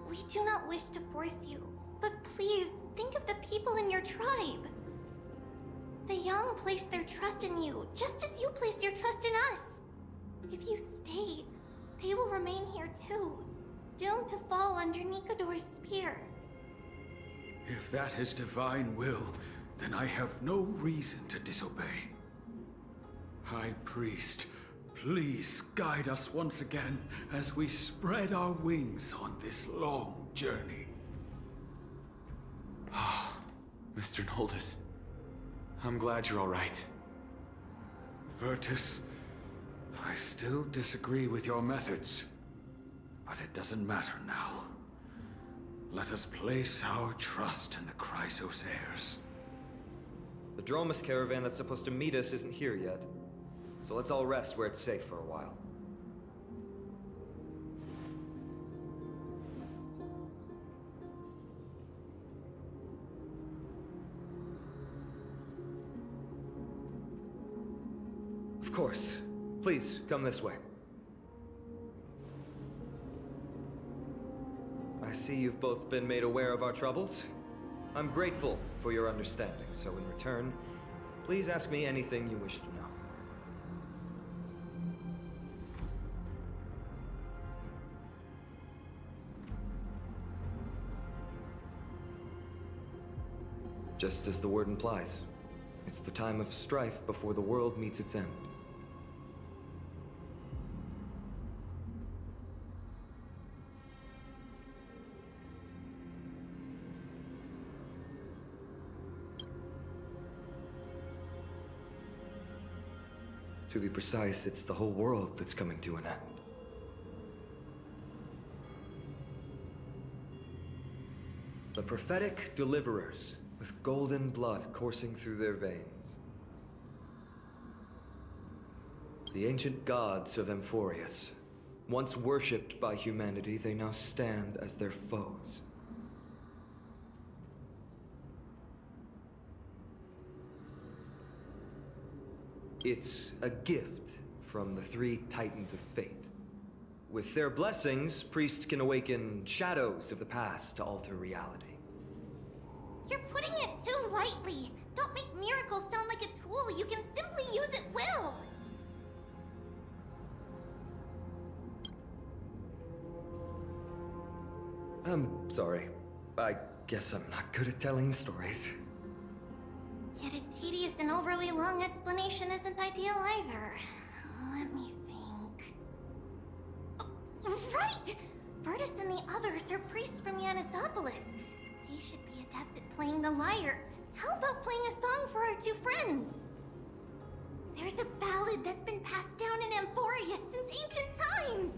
we do not wish to force you, but please think of the people in your tribe. The young place their trust in you, just as you placed your trust in us. If you stay, they will remain here too, doomed to fall under Nikador's spear. If that is divine will, then I have no reason to disobey. High Priest, please guide us once again as we spread our wings on this long journey. Ah, Mr. Noldis. I'm glad you're all right. Virtus, I still disagree with your methods, but it doesn't matter now. Let us place our trust in the Chrysoceres. The Dromus caravan that's supposed to meet us isn't here yet, so let's all rest where it's safe for a while. Of course. Please, come this way. I see you've both been made aware of our troubles. I'm grateful for your understanding, so in return, please ask me anything you wish to know. Just as the word implies, it's the time of strife before the world meets its end. To be precise, it's the whole world that's coming to an end. The prophetic deliverers, with golden blood coursing through their veins. The ancient gods of Amphorius. Once worshipped by humanity, they now stand as their foes. It's a gift from the three Titans of Fate. With their blessings, priests can awaken shadows of the past to alter reality. You're putting it too lightly. Don't make miracles sound like a tool you can simply use at will. I'm sorry. I guess I'm not good at telling stories. Yet a tedious and overly long explanation isn't ideal either. Let me think. Oh, right! Virtus and the others are priests from Yanisopolis. They should be adept at playing the lyre. How about playing a song for our two friends? There's a ballad that's been passed down in Amphorius since ancient times!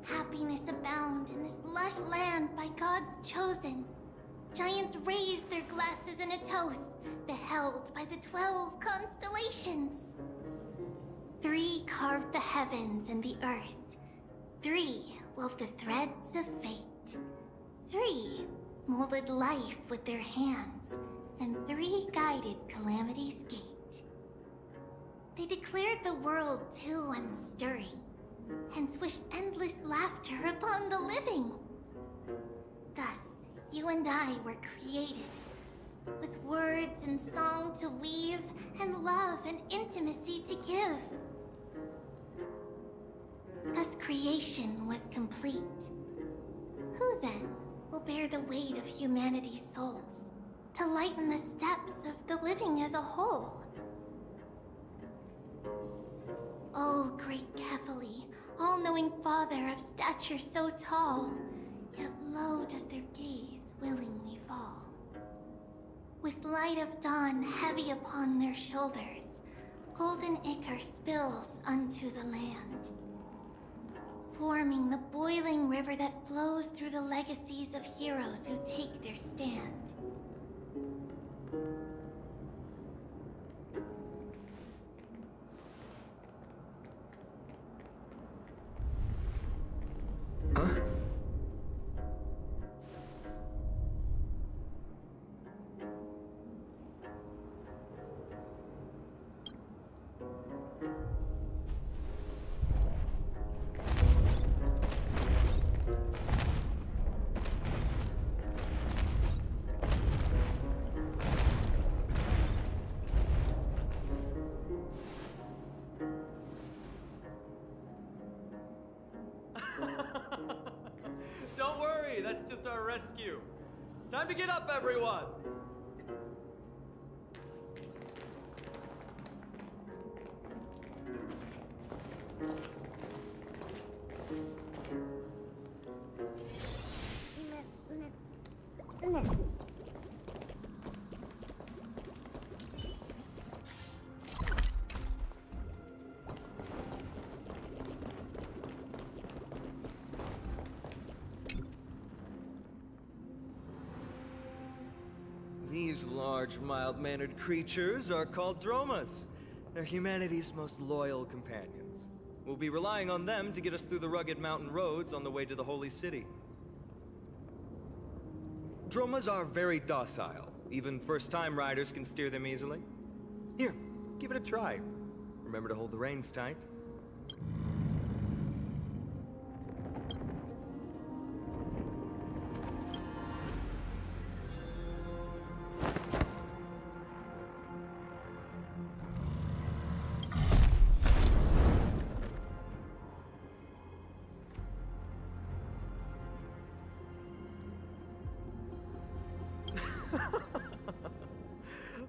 Happiness abound in this lush land by God's chosen. Giants raise their glasses in a toast, beheld by the 12 constellations. 3 carved the heavens and the earth. 3 wove the threads of fate. 3 molded life with their hands, and 3 guided calamity's gate. They declared the world too unstirring, hence wished endless laughter upon the living. Thus, you and I were created, with words and song to weave, and love and intimacy to give. Thus creation was complete. Who then will bear the weight of humanity's souls, to lighten the steps of the living as a whole? Oh, great Kefali, all-knowing father of stature so tall, yet low does their gaze willingly fall. With light of dawn heavy upon their shoulders, golden ichor spills unto the land, forming the boiling river that flows through the legacies of heroes who take their stand. Huh? Don't worry, that's just our rescue. Time to get up, everyone! These large, mild-mannered creatures are called dromas. They're humanity's most loyal companions. We'll be relying on them to get us through the rugged mountain roads on the way to the Holy City. Dromas are very docile. Even first-time riders can steer them easily. Here, give it a try. Remember to hold the reins tight.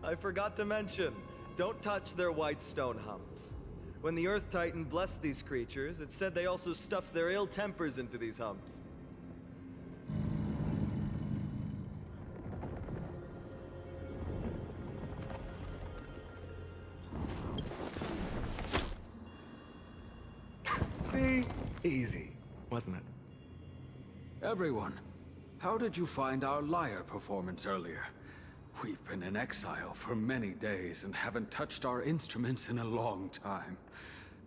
I forgot to mention, don't touch their white stone humps. When the Earth Titan blessed these creatures, it said they also stuffed their ill tempers into these humps. See? Easy, wasn't it? Everyone, how did you find our lyre performance earlier? We've been in exile for many days and haven't touched our instruments in a long time.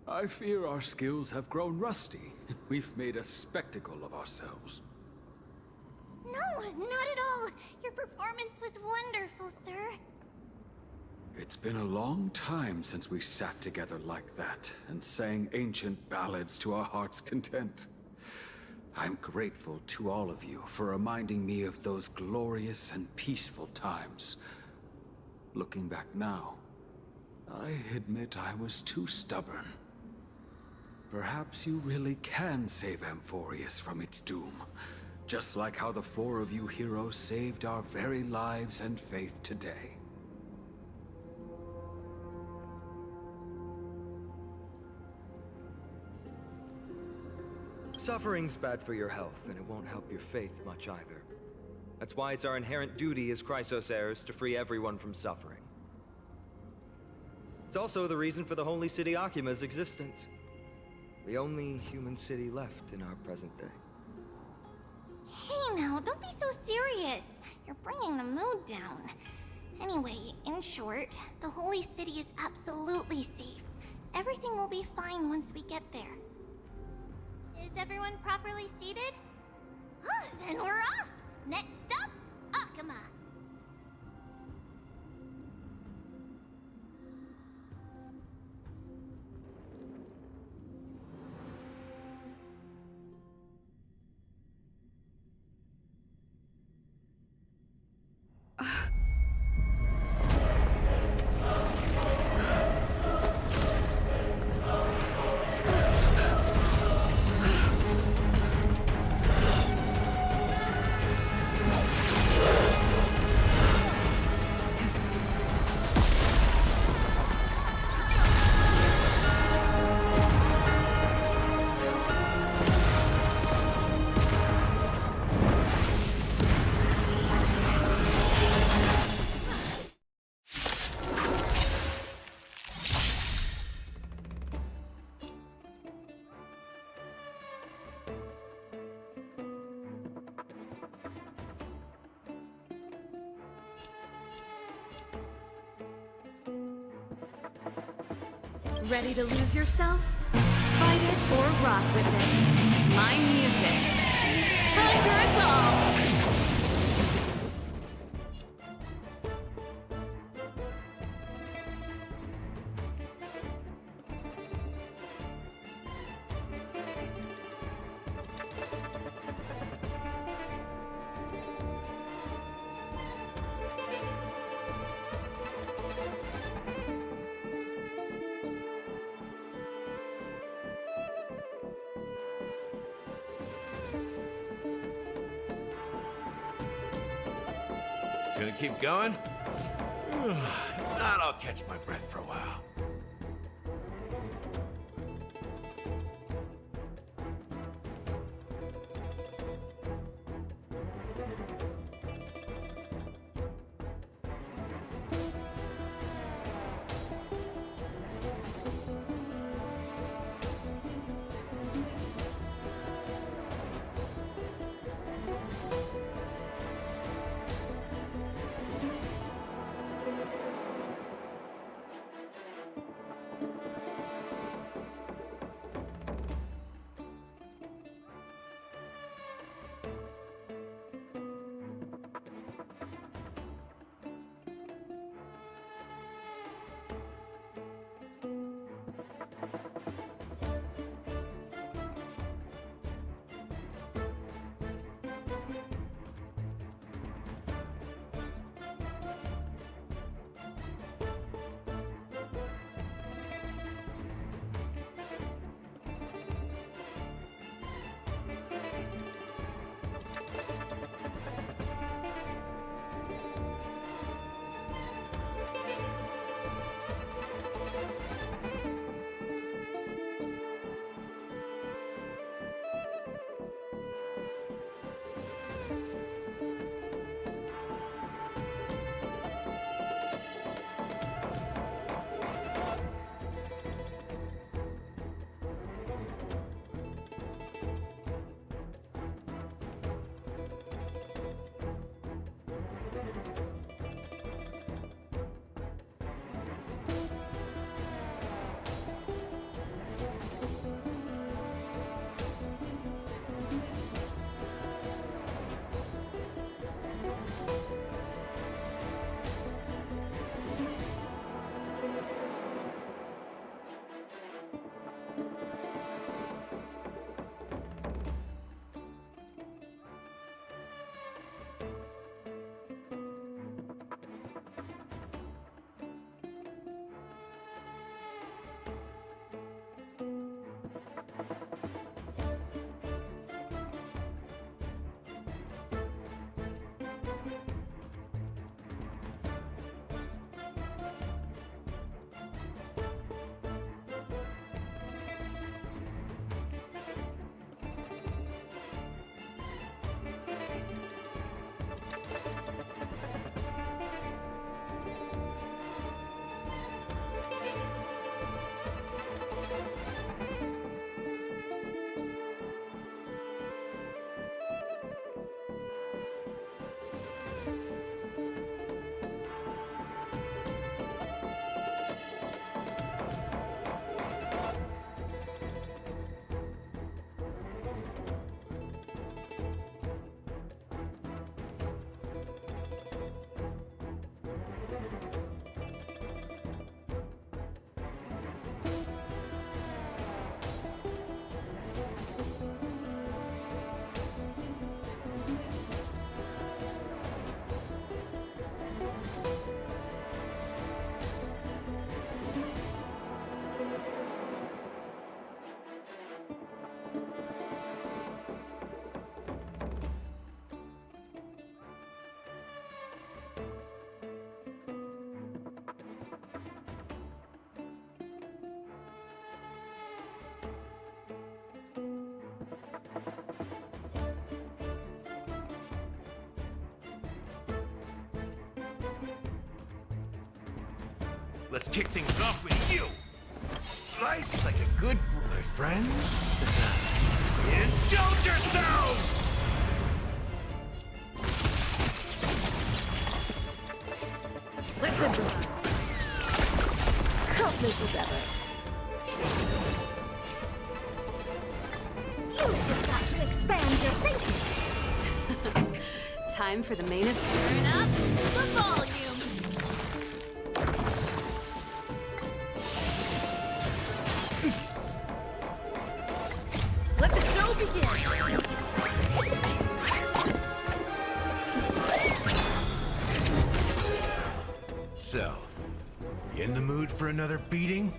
I fear our skills have grown rusty, and we've made a spectacle of ourselves. No, not at all. Your performance was wonderful, sir. It's been a long time since we sat together like that and sang ancient ballads to our heart's content. I'm grateful to all of you for reminding me of those glorious and peaceful times. Looking back now, I admit I was too stubborn. Perhaps you really can save Amphorius from its doom, just like how the four of you heroes saved our very lives and faith today. Suffering's bad for your health, and it won't help your faith much either. That's why it's our inherent duty as Chrysos heirs to free everyone from suffering. It's also the reason for the Holy City Akima's existence. The only human city left in our present day. Hey now, don't be so serious. You're bringing the mood down. Anyway, in short, the Holy City is absolutely safe. Everything will be fine once we get there. Is everyone properly seated? Then we're off! Next stop, Akama! Ready to lose yourself? Fight it or rock with it. My music. Conquer us all! Gonna keep going? If not, I'll catch my breath for a while. Let's kick things off with you! Slice like a good my friends. Indulge yourselves! Let's improvise. Countless as ever. You've just got to expand your thinking. Time for the main event. Turn up the volume. Let the show begin. So, you in the mood for another beating?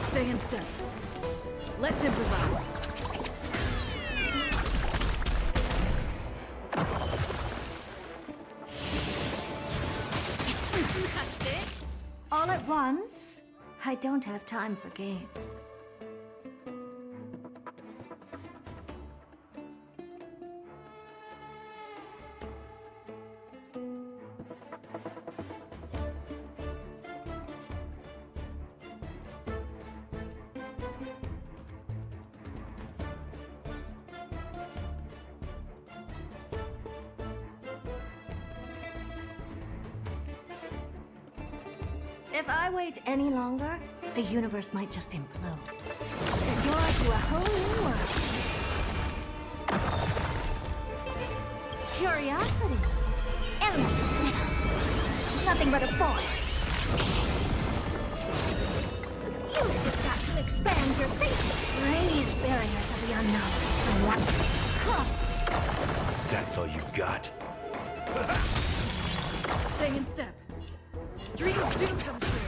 Stay in step. Let's improvise. That's it? All at once? I don't have time for games. If I wait any longer, the universe might just implode. The door to a whole new world. Curiosity. Endless. Nothing but a void. You've just got to expand your thinking. Raise barriers of the unknown and watch them come. That's all you've got? Stay in step. Dreams do come true.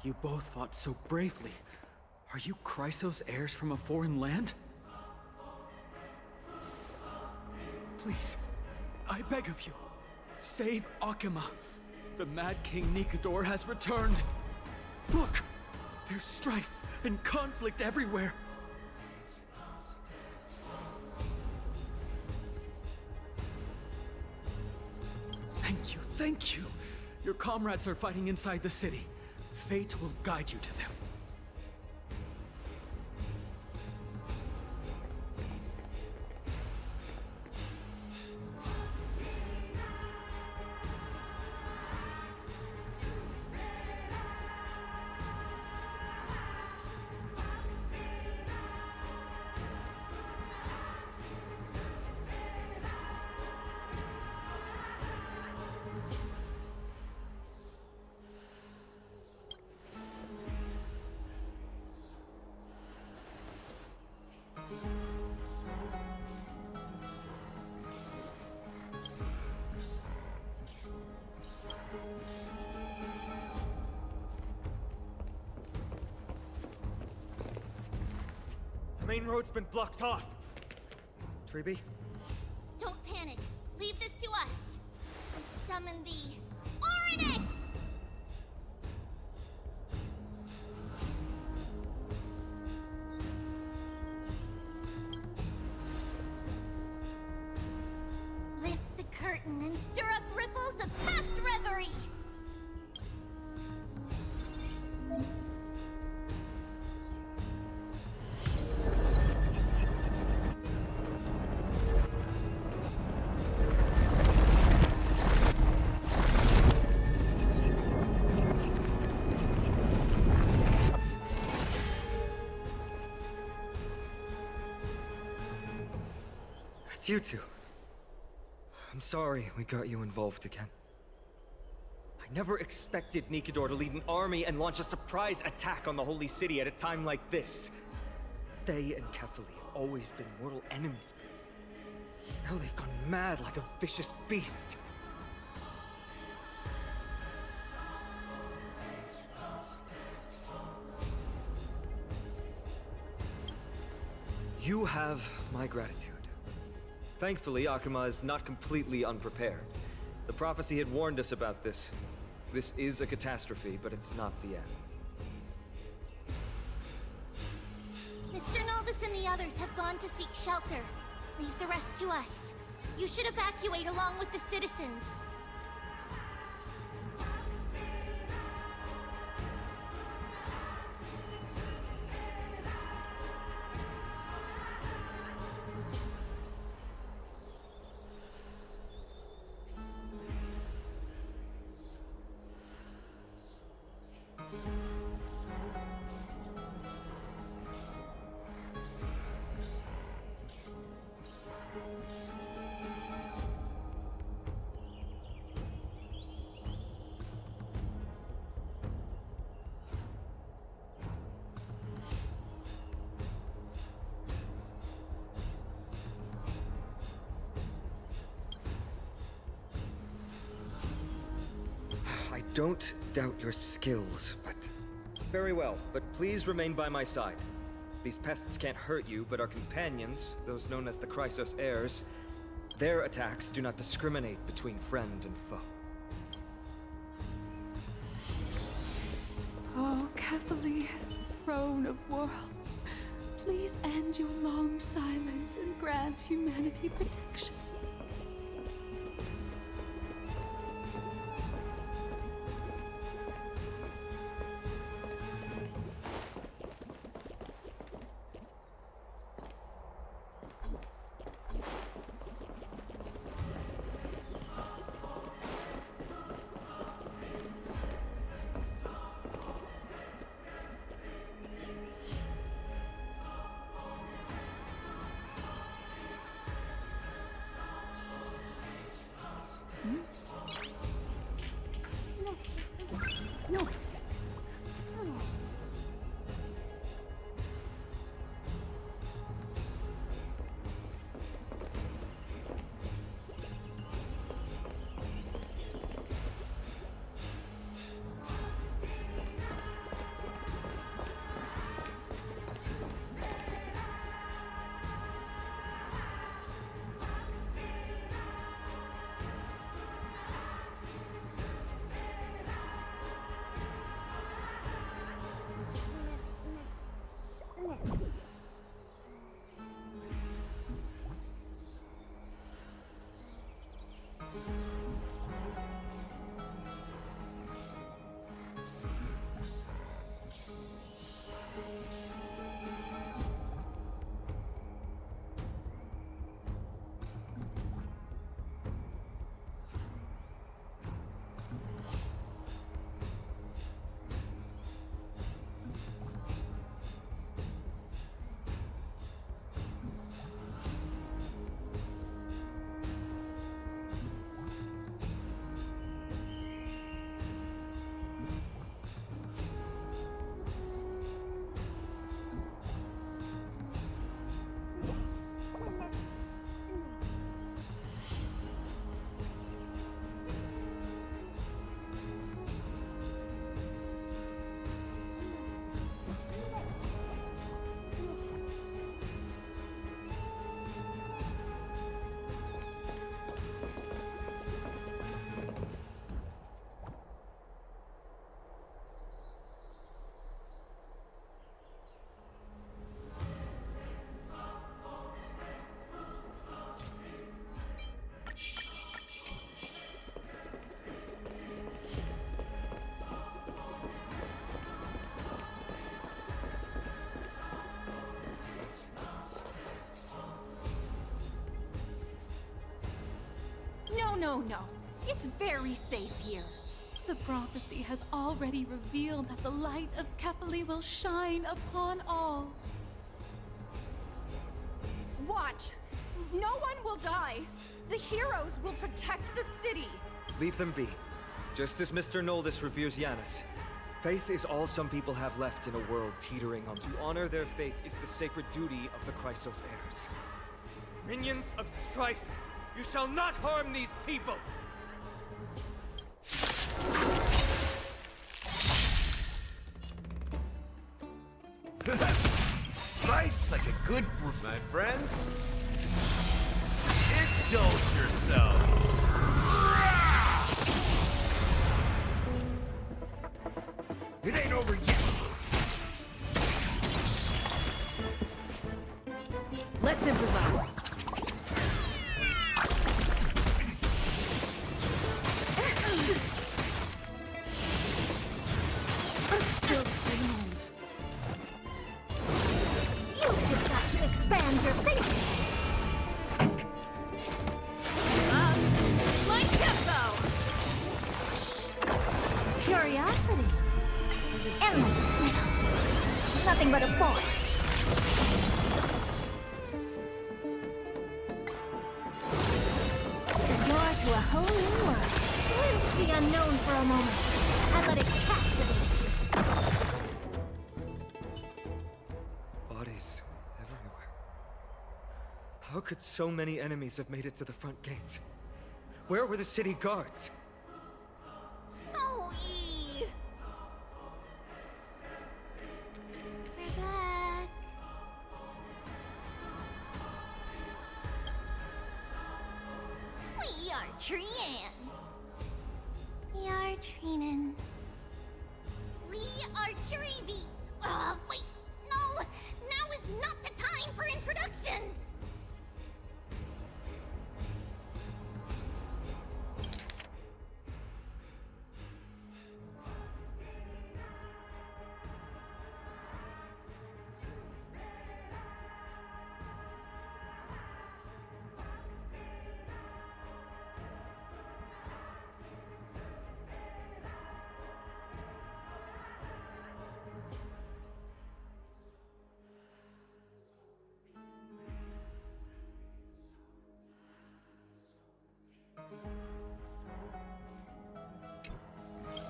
You both fought so bravely. Are you Chrysos heirs from a foreign land? Please, I beg of you, save Akima. The Mad King Nikador has returned. Look, there's strife and conflict everywhere. Thank you. Your comrades are fighting inside the city. Fate will guide you to them. The main road's been blocked off. Treeby? Don't panic. Leave this to us. Summon the Oryx! Lift the curtain and stir up ripples of past reverie! It's you two. I'm sorry we got you involved again. I never expected Nikador to lead an army and launch a surprise attack on the Holy City at a time like this. They and Kefali have always been mortal enemies, but now they've gone mad like a vicious beast. You have my gratitude. Thankfully, Akima is not completely unprepared. The prophecy had warned us about this. This is a catastrophe, but it's not the end. Mr. Naldis and the others have gone to seek shelter. Leave the rest to us. You should evacuate along with the citizens. don't doubt your skills, but... Very well, but please remain by my side. These pests can't hurt you, but our companions, those known as the Chrysos heirs, their attacks do not discriminate between friend and foe. Oh, Kephali, throne of worlds, please end your long silence and grant humanity protection. Noise. No. It's very safe here. The prophecy has already revealed that the light of Kephali will shine upon all. Watch! No one will die! The heroes will protect the city! Leave them be. Just as Mr. Noldus reveres Yanis. Faith is all some people have left in a world teetering on. To honor their faith is the sacred duty of the Chrysos heirs. Minions of strife, you shall not harm these people! Slice like a good brew, my friends. Indulge yourself. It ain't over yet. Let's improvise. Still sound. You've just got to expand your thinking. My tempo! Curiosity. There's an endless freedom. Nothing but a bore. The door to a whole new world. Glimpse the unknown for a moment, and let it captivate you. Bodies everywhere. How could so many enemies have made it to the front gates? Where were the city guards? No, Trian. We are Trinan. We are Trevi. Wait, no! Now is not the time for introductions!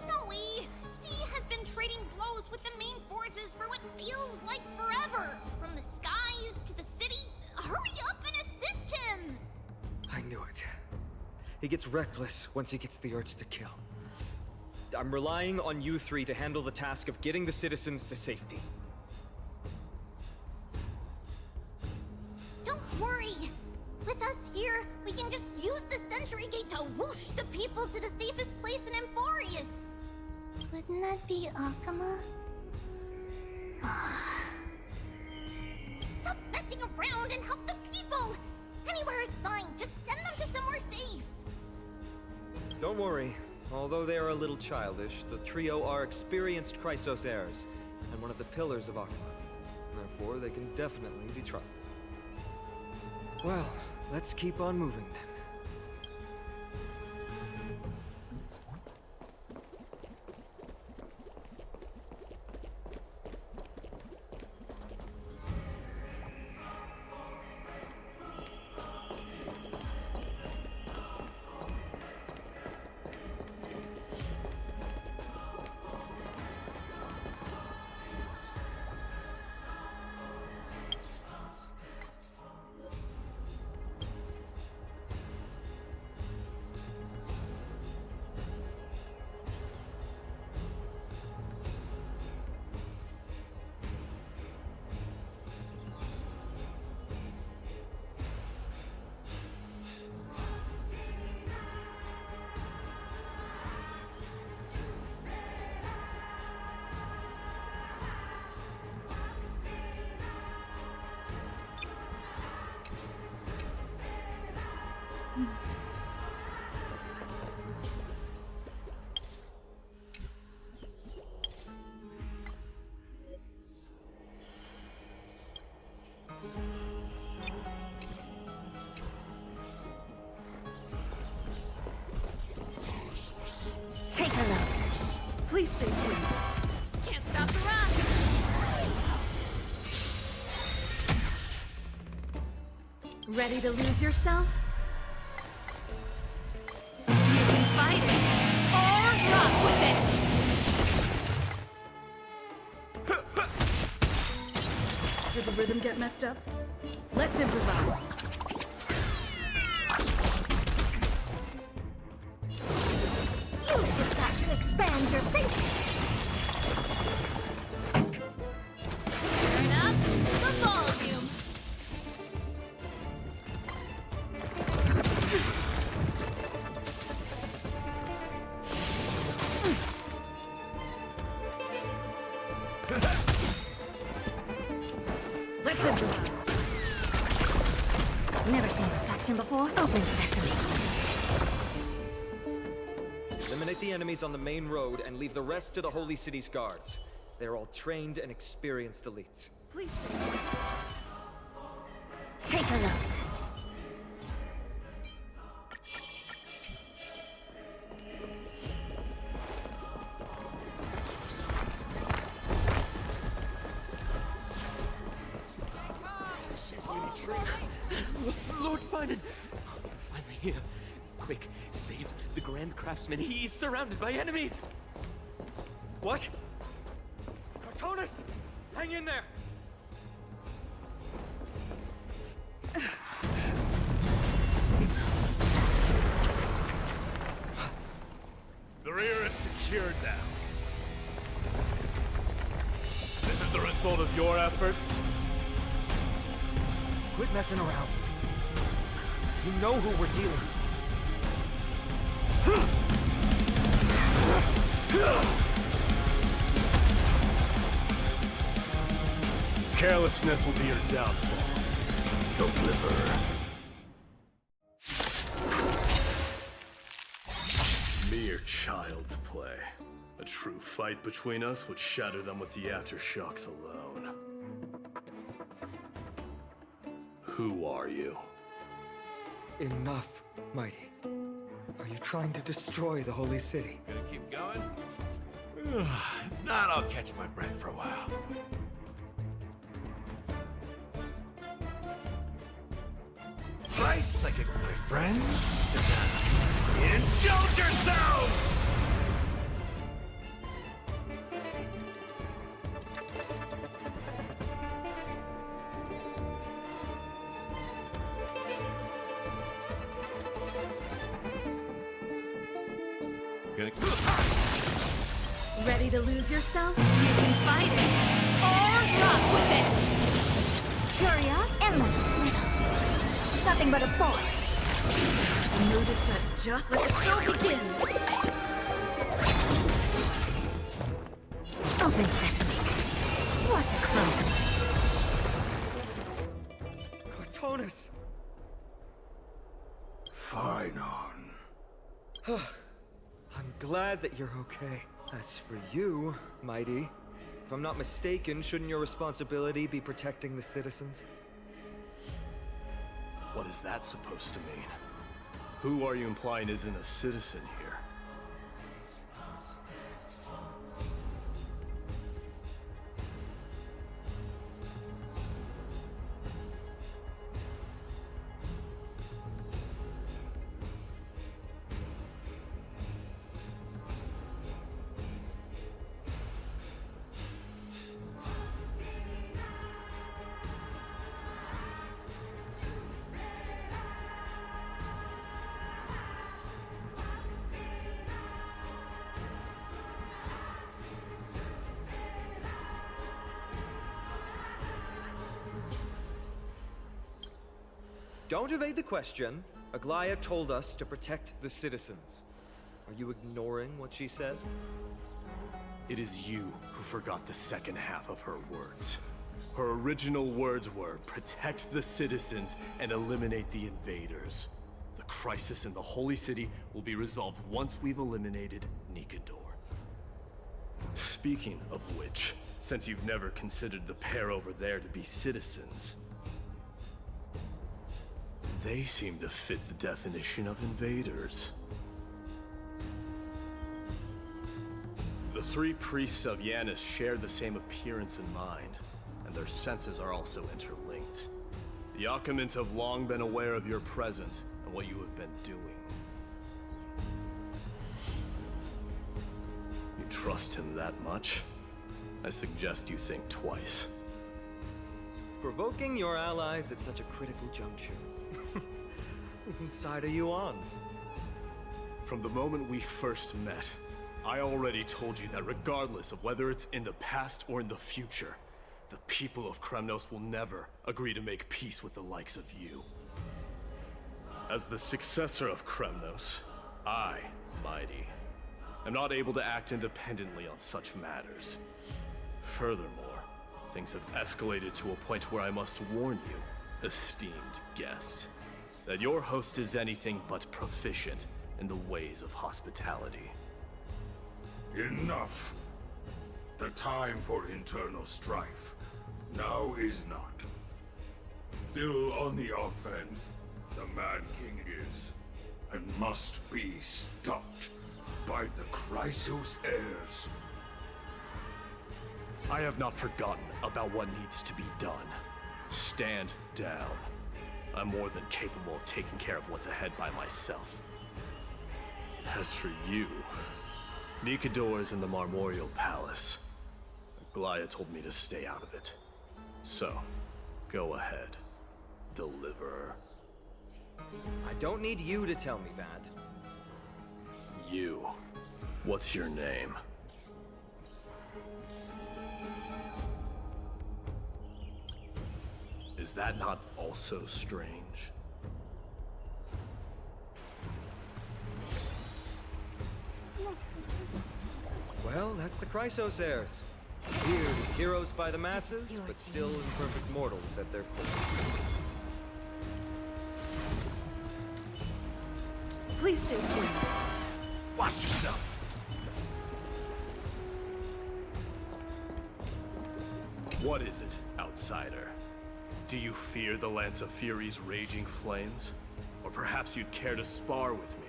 Snowy! She has been trading blows with the main forces for what feels like forever! From the skies to the city. Hurry up and assist him! I knew it. He gets reckless once he gets the urge to kill. I'm relying on you three to handle the task of getting the citizens to safety. Don't worry! With us here, we can just use the Sentry Gate to whoosh the people to the safest place in Emporius! Wouldn't that be Akama? Stop messing around and help the people! Anywhere is fine, just send them to somewhere safe! Don't worry. Although they are a little childish, the trio are experienced Chrysos heirs, and one of the pillars of Akama. Therefore, they can definitely be trusted. Well, let's keep on moving then. Take a look. Please stay tuned. Can't stop the run! Ready to lose yourself? You can fight it, or rock with it! Did the rhythm get messed up? Let's improvise. Use your back to expand your thinking. Turn up the volume! Let's improvise. Never seen perfection before. Open sesame. Eliminate the enemies on the main road and leave the rest to the Holy City's guards. They're all trained and experienced elites. Please take a look. Lord Finan! You're finally here. Quick, save the Grand Craftsman. He's surrounded by enemies! What? Cartonus! Hang in there! The rear is secured now. This is the result of your efforts? Quit messing around. You know who we're dealing with. Carelessness will be your downfall. Deliver. Mere child's play. A true fight between us would shatter them with the aftershocks alone. Who are you? Enough, Mighty. Are you trying to destroy the Holy City? Gonna keep going? If not, I'll catch my breath for a while. Slice like it, my friend. Indulge yourself! Ready to lose yourself? You can fight it, or rock with it! Curious, endless, little. Nothing but a boy. Notice that just let the show begin! Open sesame. What a clone. Cortonus! Fine on. I'm glad that you're okay. As for you, Mighty, if I'm not mistaken, shouldn't your responsibility be protecting the citizens? What is that supposed to mean? Who are you implying isn't a citizen here? Don't evade the question. Aglaya told us to protect the citizens. Are you ignoring what she said? It is you who forgot the second half of her words. Her original words were, protect the citizens and eliminate the invaders. The crisis in the Holy City will be resolved once we've eliminated Nikador. Speaking of which, since you've never considered the pair over there to be citizens, they seem to fit the definition of invaders. The three priests of Yanis share the same appearance and mind, and their senses are also interlinked. The Akamans have long been aware of your presence and what you have been doing. You trust him that much? I suggest you think twice. Provoking your allies at such a critical juncture. Whose side are you on? From the moment we first met, I already told you that regardless of whether it's in the past or in the future, the people of Kremnos will never agree to make peace with the likes of you. As the successor of Kremnos, I, Mighty, am not able to act independently on such matters. Furthermore, things have escalated to a point where I must warn you, esteemed guests, that your host is anything but proficient in the ways of hospitality. Enough. The time for internal strife now is not. Still on the offense, the Mad King is, and must be stopped by the Chrysos heirs. I have not forgotten about what needs to be done. Stand down. I'm more than capable of taking care of what's ahead by myself. As for you, Nikador is in the Marmorial Palace. Aglaya told me to stay out of it. So, go ahead. Deliver. I don't need you to tell me that. You. What's your name? Is that not also strange? Well, that's the Chrysos heirs. Feared as heroes by the masses, but still imperfect mortals at their core. Please stay tuned. Watch yourself. What is it, outsider? Do you fear the Lance of Fury's raging flames? Or perhaps you'd care to spar with me?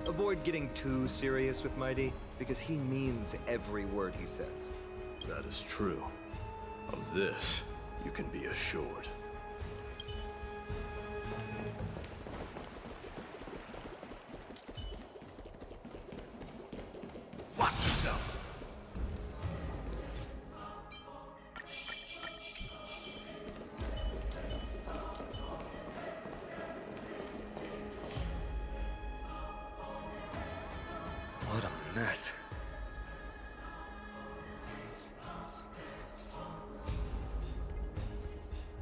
Avoid getting too serious with Mighty, because he means every word he says. That is true. Of this, you can be assured. Watch yourself. What a mess.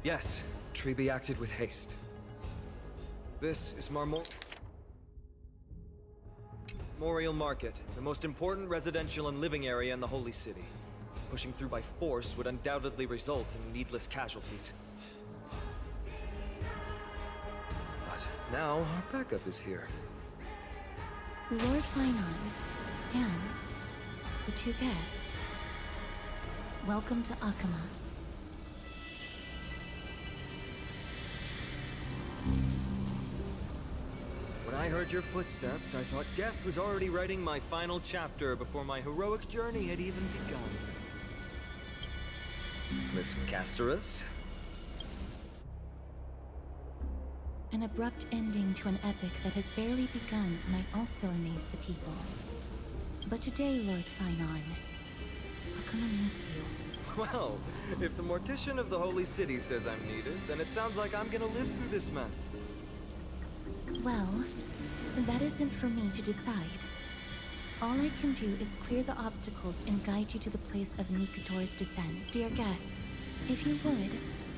Yes, Treby acted with haste. This is Memorial Market, the most important residential and living area in the Holy City. Pushing through by force would undoubtedly result in needless casualties. But now our backup is here. Lord Finon and the two guests. Welcome to Akama. When I heard your footsteps, I thought death was already writing my final chapter before my heroic journey had even begun. Miss Casterus? An abrupt ending to an epic that has barely begun might also amaze the people. But today, Lord Finon, Akama needs you. Well, if the Mortician of the Holy City says I'm needed, then it sounds like I'm gonna live through this mess. Well, that isn't for me to decide. All I can do is clear the obstacles and guide you to the place of Nikador's descent. Dear guests, if you would,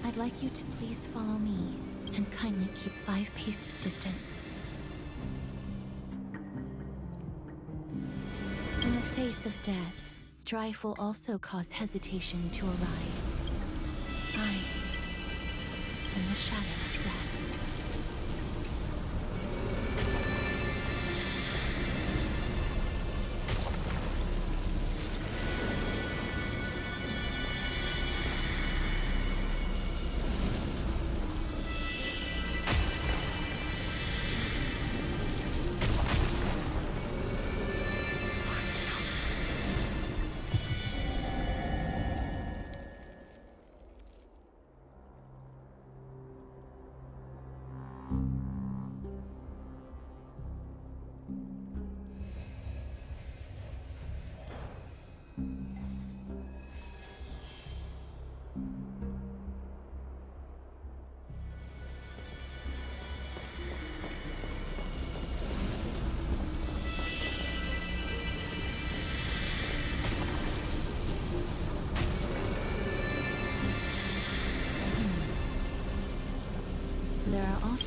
I'd like you to please follow me and kindly keep 5 paces distance. In the face of death, strife will also cause hesitation to arise. I am the shadow of death. There are also...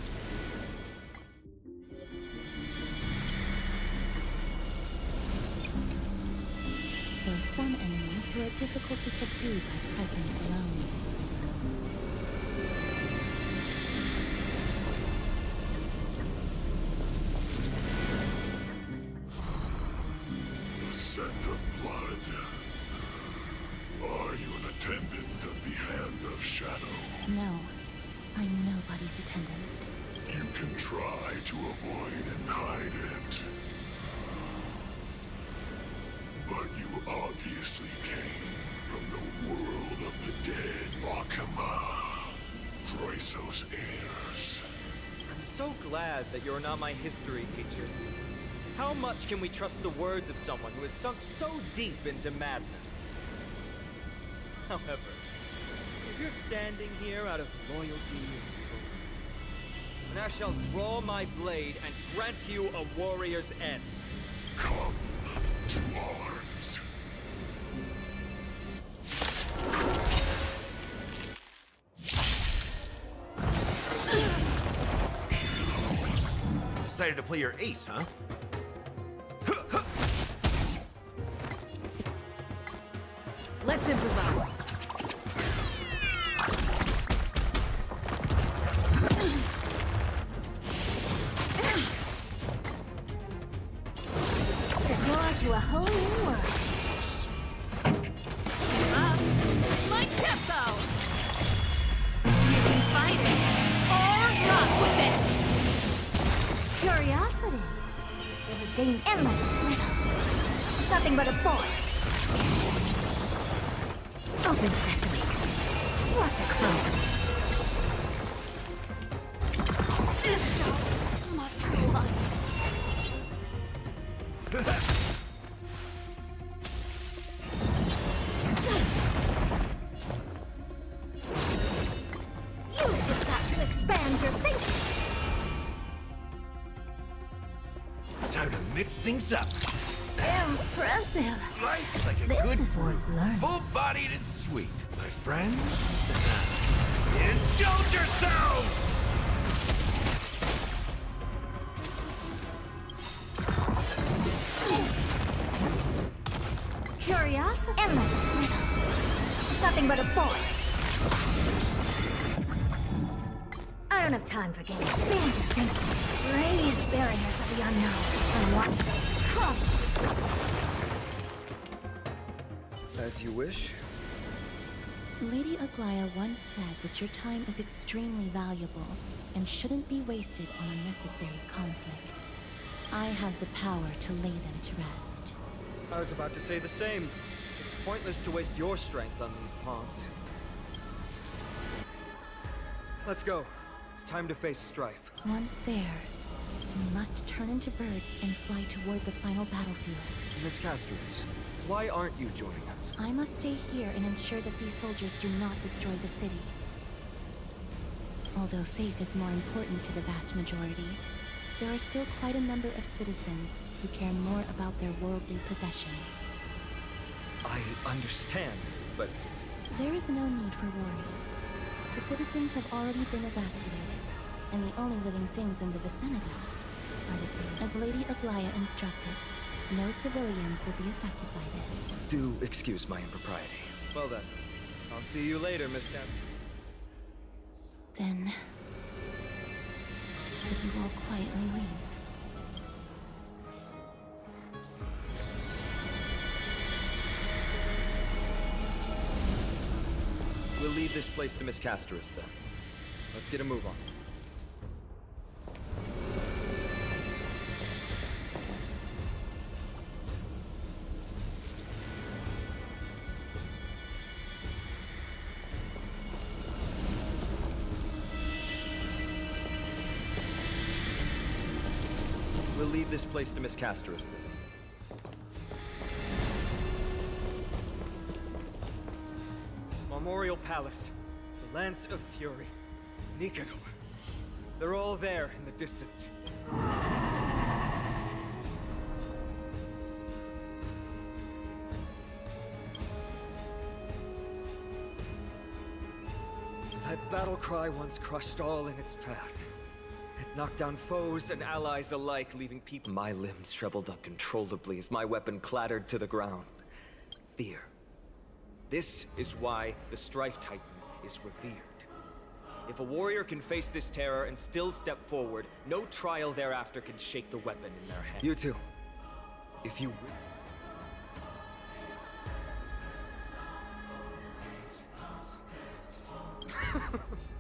There are some enemies who are difficult to subdue by presence alone. The scent of blood. Are you an attendant of the Hand of Shadow? No, I'm nobody's attendant. You can try to avoid and hide it. But you obviously came from the world of the dead, Akama. Chrysos heirs. I'm so glad that you're not my history teacher. How much can we trust the words of someone who has sunk so deep into madness? However, if you're standing here out of loyalty and hope, then I shall draw my blade and grant you a warrior's end. Come to arms. Decided to play your ace, huh? a whole new world. Up. My tempo! You can fight it, or rock with it! Curiosity is a endless riddle. Nothing but a void. Open sesame. What a crow. This show must go on. You've just got to expand your thinking. Time to mix things up. Impressive. Life's like a This good is worth learning. full-bodied and sweet. My friends, indulge yourselves! Curiosity. Endless riddle. Nothing but a void. I don't have time for games. Expand your thinking. Raise barriers of the unknown and watch them crumble. As you wish. Lady Aglaya once said that your time is extremely valuable and shouldn't be wasted on unnecessary conflict. I have the power to lay them to rest. I was about to say the same. It's pointless to waste your strength on these pawns. Let's go. It's time to face strife. Once there, you must turn into birds and fly toward the final battlefield. Miss Castris, why aren't you joining us? I must stay here and ensure that these soldiers do not destroy the city. Although faith is more important to the vast majority, there are still quite a number of citizens who care more about their worldly possessions. I understand, but... There is no need for worry. The citizens have already been evacuated, and the only living things in the vicinity are the things. As Lady Aglaya instructed, no civilians will be affected by this. Do excuse my impropriety. Well then, I'll see you later, Miss Castris. Then... would you all quietly leave? We'll leave this place to Miss Castris, then. Let's get a move on. We'll leave this place to Miss Castris, then. Memorial Palace, the Lance of Fury, Nikador. They're all there in the distance. That battle cry once crushed all in its path. It knocked down foes and allies alike, leaving people... My limbs trembled uncontrollably as my weapon clattered to the ground. Fear. This is why the Strife Titan is revered. If a warrior can face this terror and still step forward, no trial thereafter can shake the weapon in their hand. You too. If you will.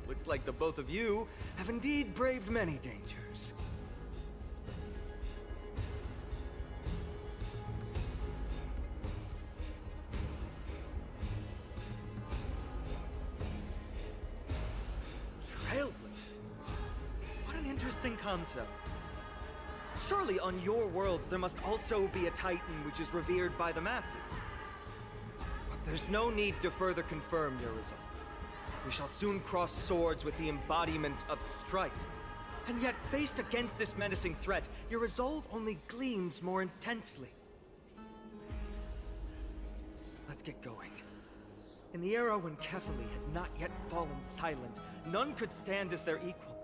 Looks like the both of you have indeed braved many dangers. What an interesting concept. Surely on your worlds there must also be a Titan which is revered by the masses. But there's no need to further confirm your resolve. We shall soon cross swords with the embodiment of strife. And yet, faced against this menacing threat, your resolve only gleams more intensely. Let's get going. In the era when Kefali had not yet fallen silent, none could stand as their equal.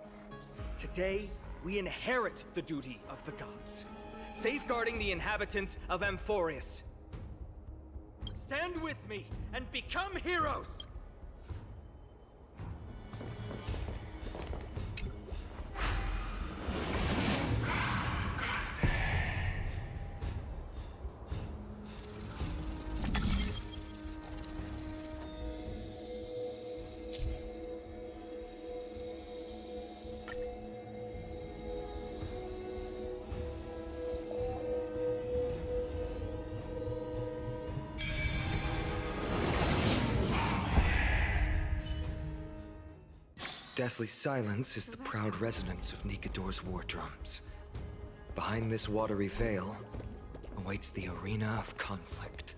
Today, we inherit the duty of the gods, safeguarding the inhabitants of Amphorius. Stand with me and become heroes! Deathly silence is the proud resonance of Nikador's war drums. Behind this watery veil awaits the arena of conflict.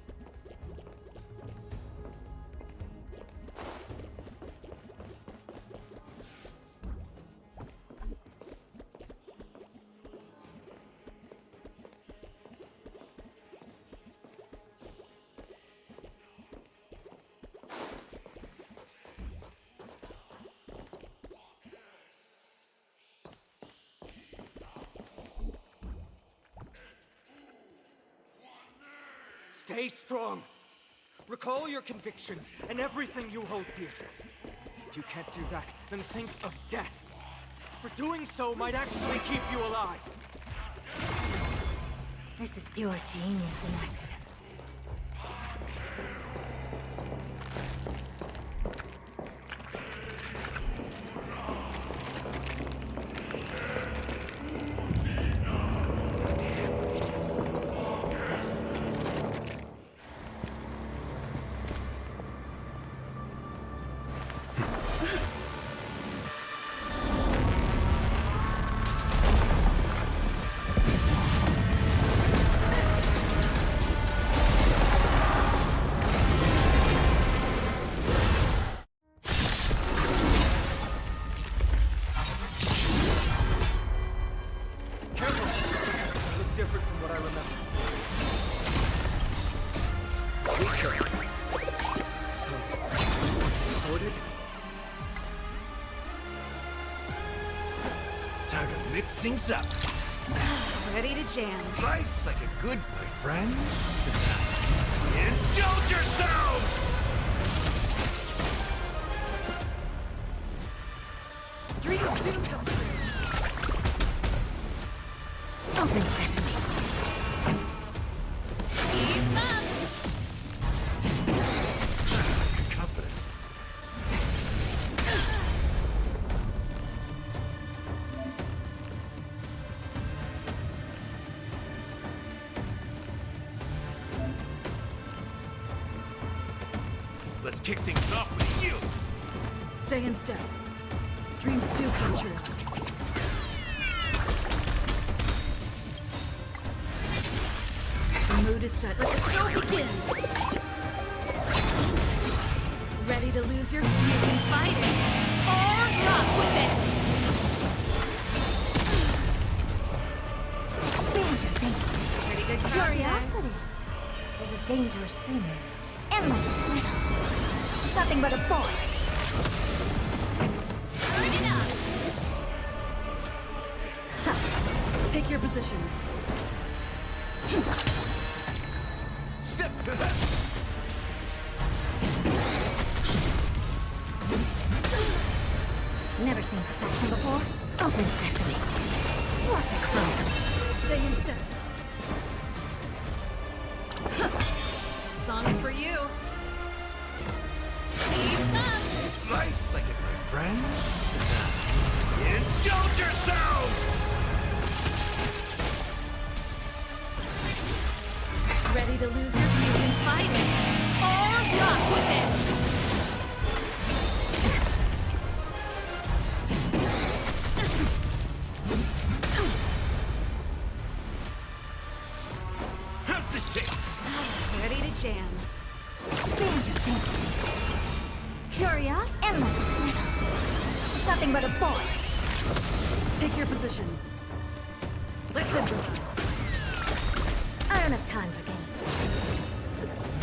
Stay strong. Recall your convictions and everything you hold dear. If you can't do that, then think of death. For doing so might actually keep you alive. This is pure genius in action. Different from what I remember. Sorted? Time to mix things up. Ready to jam. Nice like a good my friend. Indulge yourselves! Dreams do come true. Open sesame. Keep up. Confidence. Let's kick things off with you! Stay in step. Dreams do come true. The mood is set. Let the show begin! Ready to lose your... You can fight it! Or rock with it! Expand your thinking. Pretty good crowd today. Curiosity is a dangerous thing. Endless freedom. Nothing but a force. Turn it up. Take your positions. Step! Never seen perfection before? Open sesame. What a crowd. Stay in step. Song's for you. Keep up. Nice like it, my friend. Indulge yourselves! Ready to lose your... You can fight it. Or rock with it. How's this taste? Ready to jam. Expand your thinking. Curious, endless freedom. Nothing but a force. Take your positions. Let's improvise. I don't have time for games.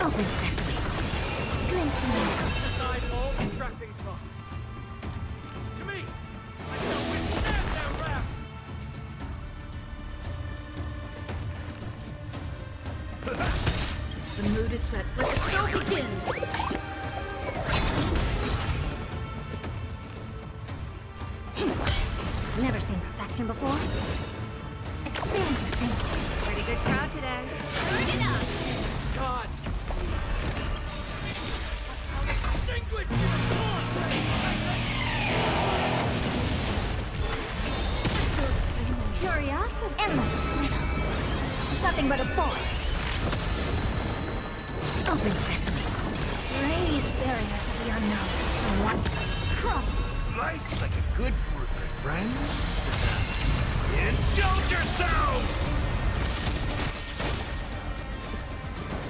Open sesame. Glimpse me. Aside all distracting thoughts. To me, I shall withstand their wrath. The mood is set. Let the show begin! Never seen perfection before? Expand your thinking. Pretty good crowd today. Turn it up. God! Extinguish your force! endless riddle. Nothing but a bullet. Open sesame. Raise barriers of the unknown and watch them crumble. Life's like a good brew, my friend. Indulge yourself!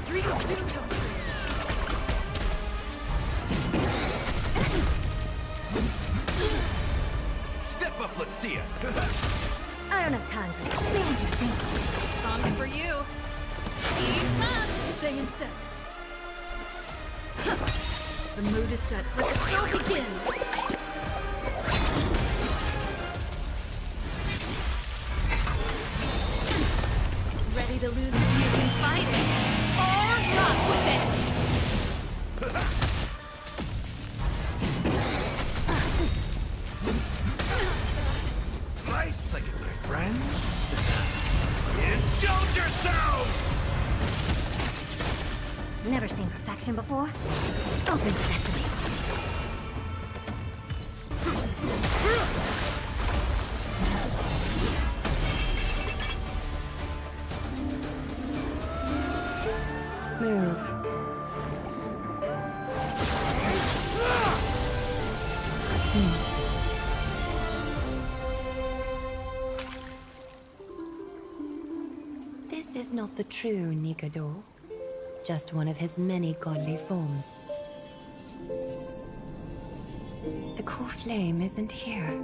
Dreams do come true. Step up, let's see ya. I don't have time for expand your thinking. Song's for you. Keep up. Sing instead. The mood is set. Let the show begin. Ready to lose it? You can fight it, or rock with it. Life's like it, my friend. Indulge yourself! Never seen perfection before? Open sesame. Move. This is not the true Nikador, just one of his many godly forms. The core flame isn't here.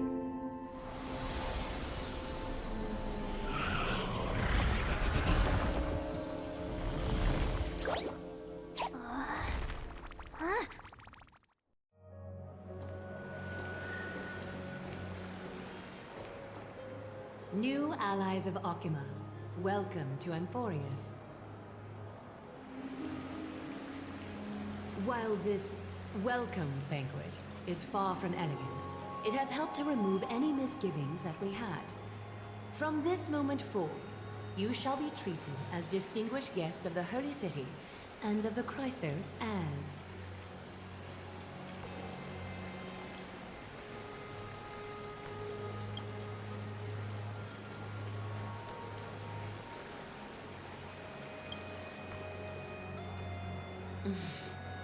New allies of Okima, welcome to Amphorius. While this welcome banquet is far from elegant, it has helped to remove any misgivings that we had. From this moment forth, you shall be treated as distinguished guests of the Holy City and of the Chrysos as...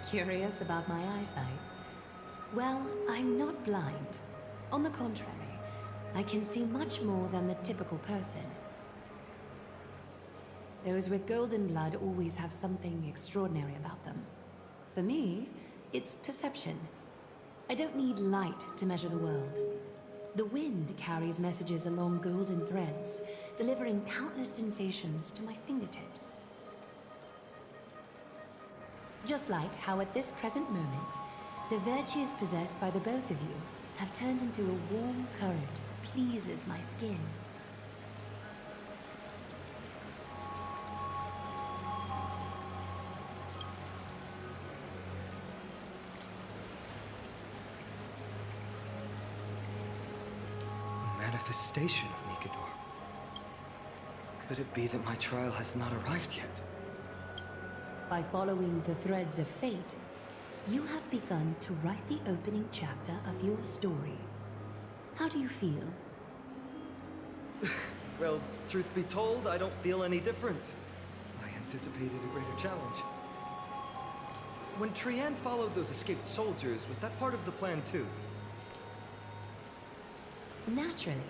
Curious about my eyesight? Well, I'm not blind. On the contrary, I can see much more than the typical person. Those with golden blood always have something extraordinary about them. For me, it's perception. I don't need light to measure the world. The wind carries messages along golden threads, delivering countless sensations to my fingertips. Just like how at this present moment, the virtues possessed by the both of you have turned into a warm current that pleases my skin. A manifestation of Nikador. Could it be that my trial has not arrived yet? By following the threads of fate, you have begun to write the opening chapter of your story. How do you feel? Well, truth be told, I don't feel any different. I anticipated a greater challenge. When Trian followed those escaped soldiers, was that part of the plan too? Naturally.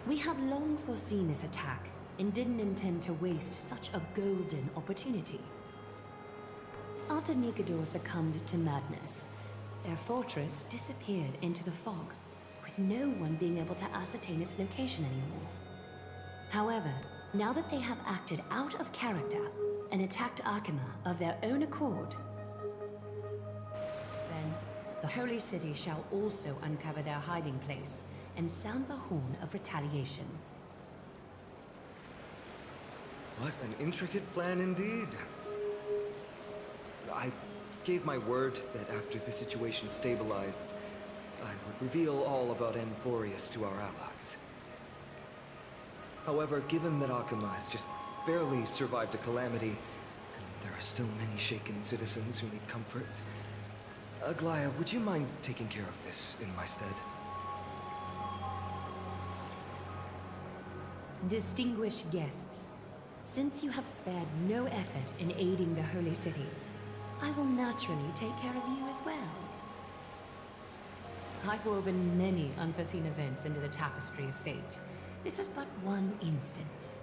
We have long foreseen this attack and didn't intend to waste such a golden opportunity. After Nikador succumbed to madness, their fortress disappeared into the fog, with no one being able to ascertain its location anymore. However, now that they have acted out of character and attacked Akima of their own accord, then the Holy City shall also uncover their hiding place and sound the horn of retaliation. What an intricate plan indeed. I gave my word that after the situation stabilized, I would reveal all about Amphorius to our allies. However, given that Akima has just barely survived a calamity, and there are still many shaken citizens who need comfort, Aglaya, would you mind taking care of this in my stead? Distinguished guests, since you have spared no effort in aiding the Holy City, I will naturally take care of you as well. I've woven many unforeseen events into the tapestry of fate. This is but one instance.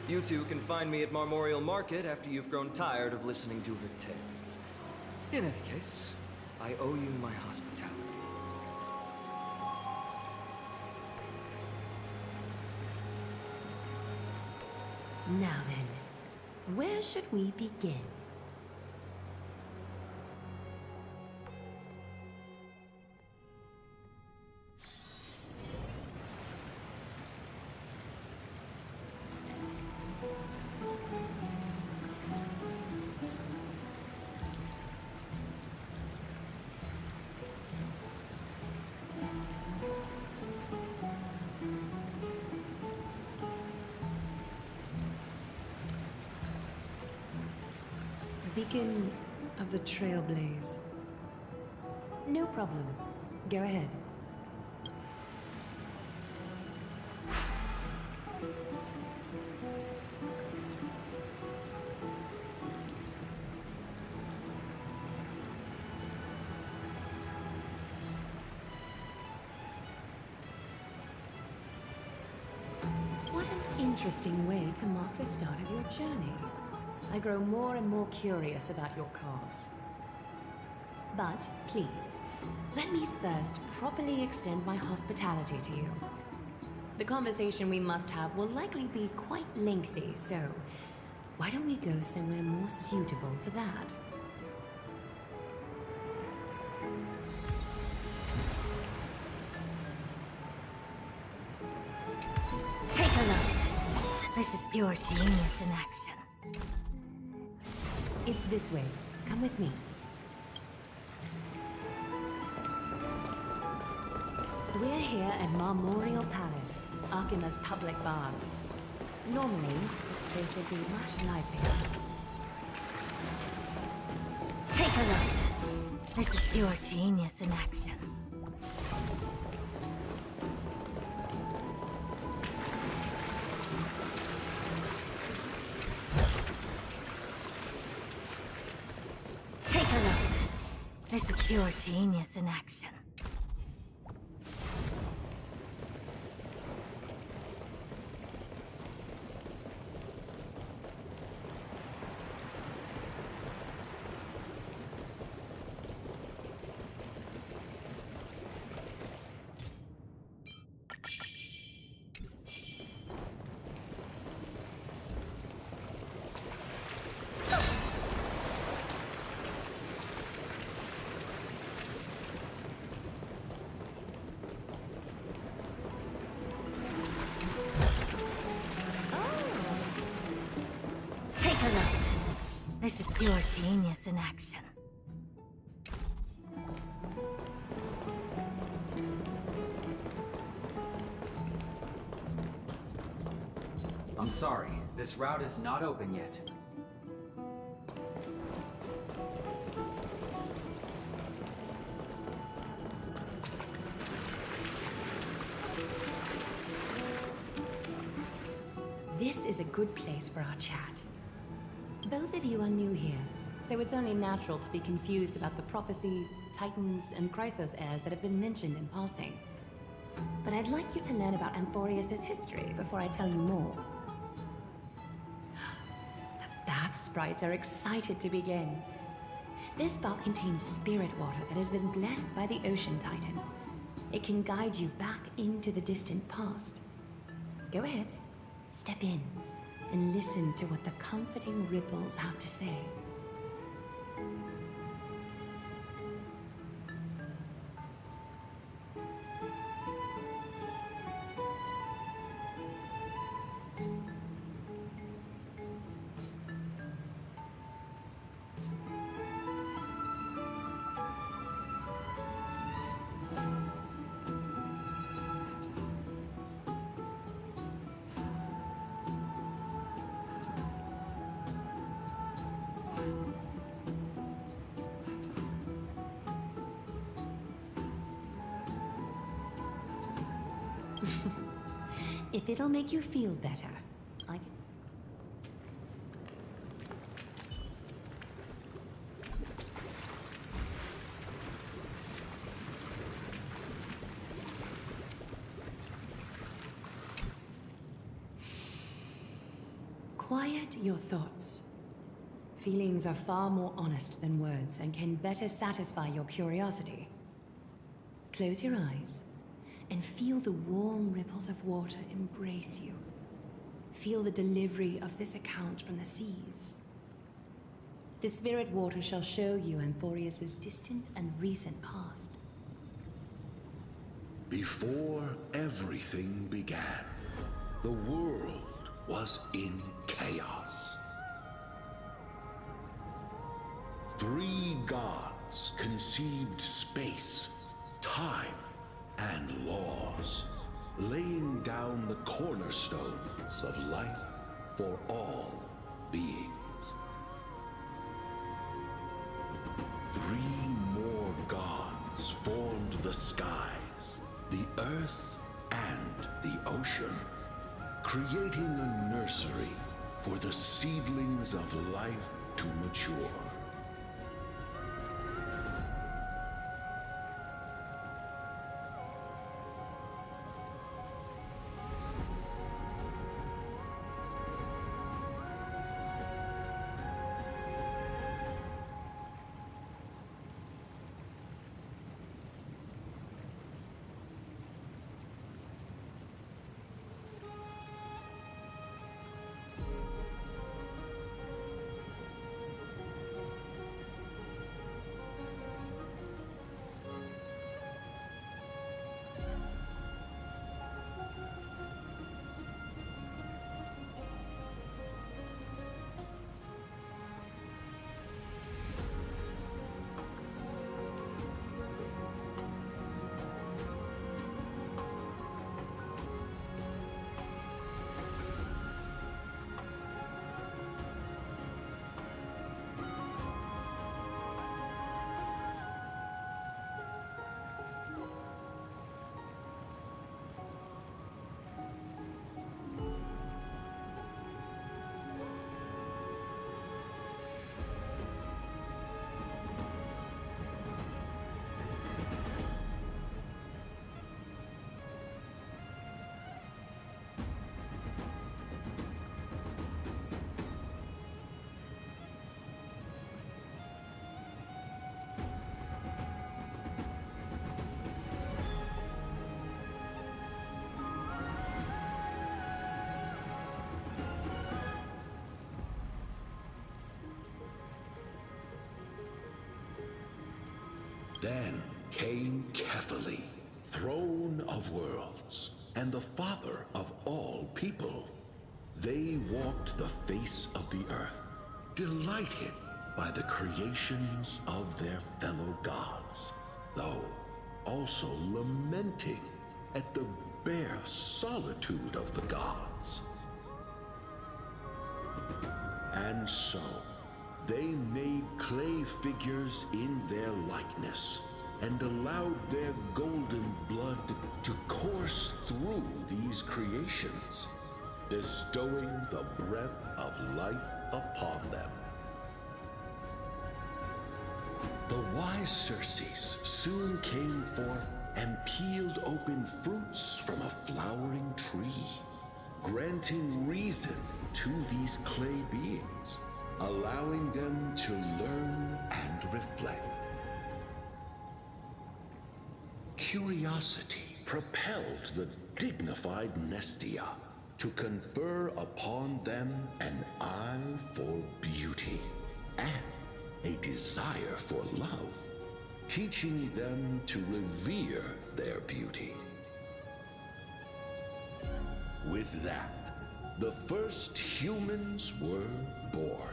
You two can find me at Marmorial Market after you've grown tired of listening to her tales. In any case, I owe you my hospitality. Now then, where should we begin? Beacon of the Trailblaze. No problem. Go ahead. What an interesting way to mark the start of your journey. I grow more and more curious about your cause. But, please, let me first properly extend my hospitality to you. The conversation we must have will likely be quite lengthy, so why don't we go somewhere more suitable for that? Take a look. This is pure genius in action. It's this way. Come with me. We're here at Marmorial Palace, Arkima's public baths. Normally, this place would be much livelier. Take a look. This is pure genius in action. This is pure genius in action. This is pure genius in action. I'm sorry, this route is not open yet. This is a good place for our chat. Both of you are new here, so it's only natural to be confused about the prophecy, titans, and Chrysos heirs that have been mentioned in passing. But I'd like you to learn about Amphorius' history before I tell you more. The bath sprites are excited to begin. This bath contains spirit water that has been blessed by the Ocean Titan. It can guide you back into the distant past. Go ahead, step in, and listen to what the comforting ripples have to say. If it'll make you feel better, I can... Quiet your thoughts. Feelings are far more honest than words and can better satisfy your curiosity. Close your eyes and feel the warm ripples of water embrace you. Feel the delivery of this account from the seas. The spirit water shall show you Amphorius's distant and recent past. Before everything began, the world was in chaos. 3 gods conceived space, time, and laws, laying down the cornerstones of life for all beings. 3 more gods formed the skies, the earth, and the ocean, creating a nursery for the seedlings of life to mature. Then came Kefali, throne of worlds, and the father of all people. They walked the face of the earth, delighted by the creations of their fellow gods, though also lamenting at the bare solitude of the gods. And so, they made clay figures in their likeness, and allowed their golden blood to course through these creations, bestowing the breath of life upon them. The wise Circes soon came forth and peeled open fruits from a flowering tree, granting reason to these clay beings, allowing them to learn and reflect. Curiosity propelled the dignified Nestia to confer upon them an eye for beauty and a desire for love, teaching them to revere their beauty. With that, the first humans were born.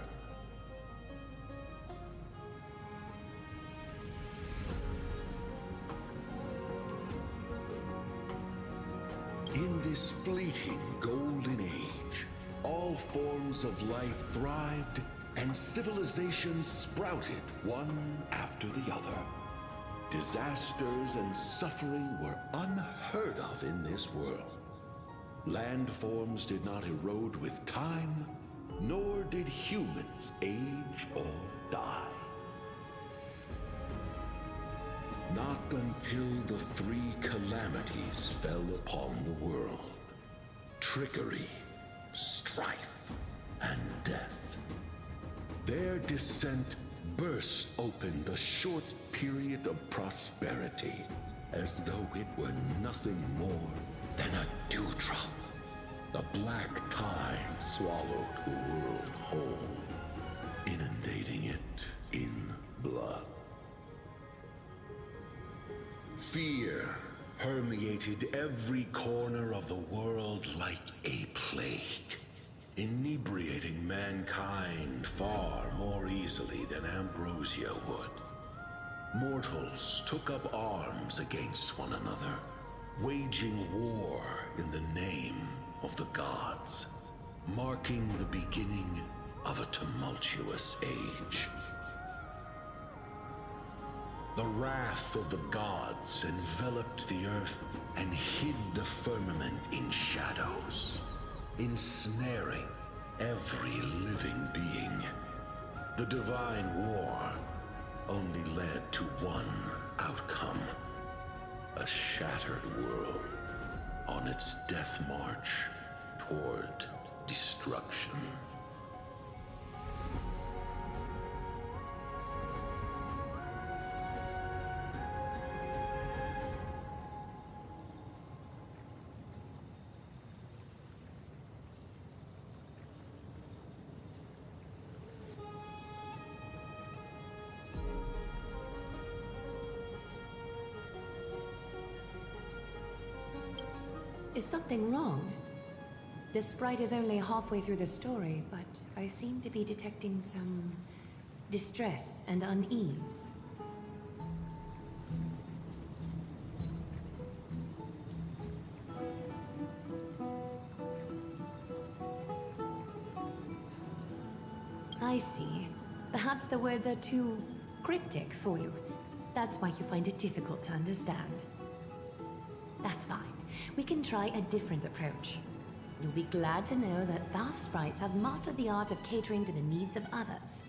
In this fleeting golden age, all forms of life thrived and civilizations sprouted one after the other. Disasters and suffering were unheard of in this world. Landforms did not erode with time, nor did humans age or die. Not until the three calamities fell upon the world: trickery, strife, and death. Their descent burst open the short period of prosperity, as though it were nothing more than a dewdrop. The black tide swallowed the world whole, inundating it in blood. Fear permeated every corner of the world like a plague, inebriating mankind far more easily than ambrosia would. Mortals took up arms against one another, waging war in the name of the gods, marking the beginning of a tumultuous age. The wrath of the gods enveloped the earth and hid the firmament in shadows, ensnaring every living being. The divine war only led to one outcome: a shattered world on its death march toward destruction. Is something wrong? The sprite is only halfway through the story, but I seem to be detecting some distress and unease. I see. Perhaps the words are too cryptic for you. That's why you find it difficult to understand. That's fine. We can try a different approach. You'll be glad to know that bath sprites have mastered the art of catering to the needs of others.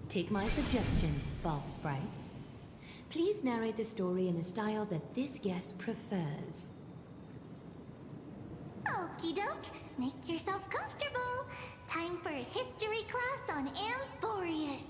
Take my suggestion, bath sprites. Please narrate the story in a style that this guest prefers. Okie doke, make yourself comfortable. Time for a history class on Amphorius.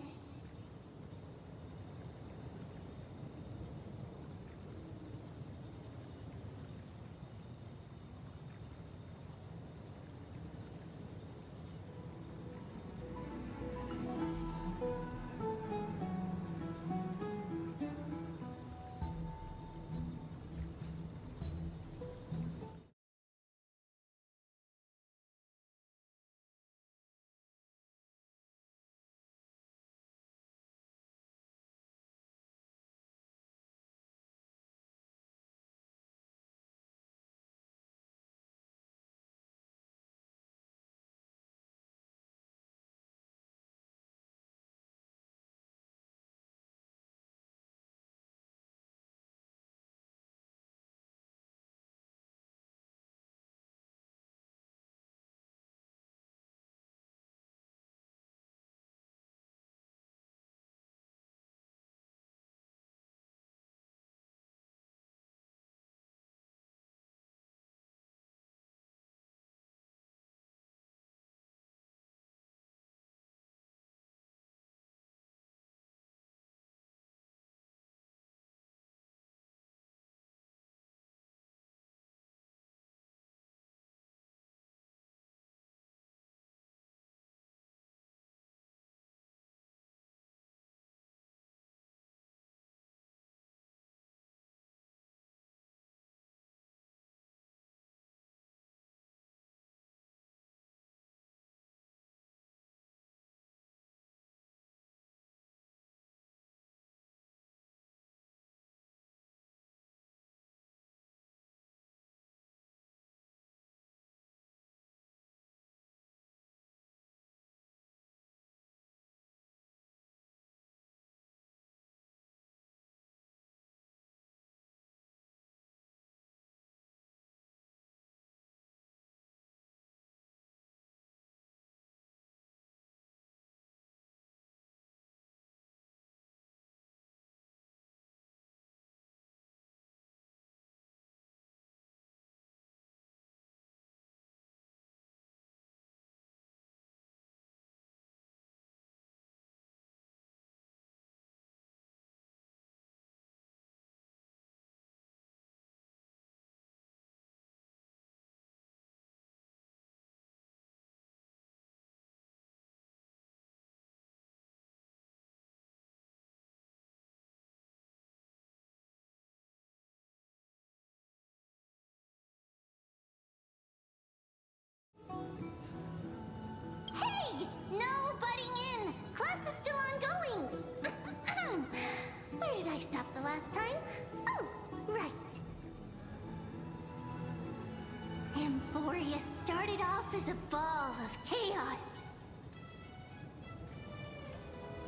is a ball of chaos.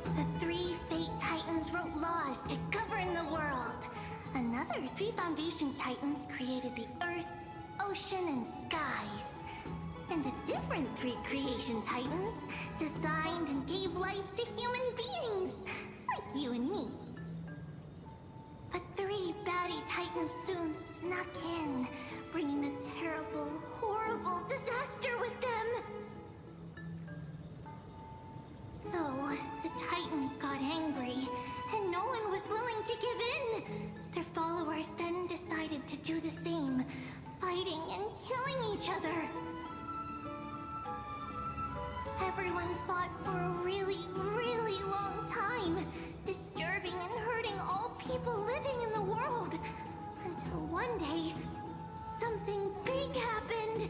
The 3 Fate Titans wrote laws to govern the world. Another 3 Foundation Titans created the earth, ocean, and skies. And a different 3 Creation Titans designed and gave life to human beings, like you and me. But 3 baddie Titans soon snuck in, bringing a terrible, horrible disaster with them. So, the Titans got angry, and no one was willing to give in. Their followers then decided to do the same, fighting and killing each other. Everyone fought for a really, really long time, disturbing and hurting all people living in the world. Until one day, something big happened.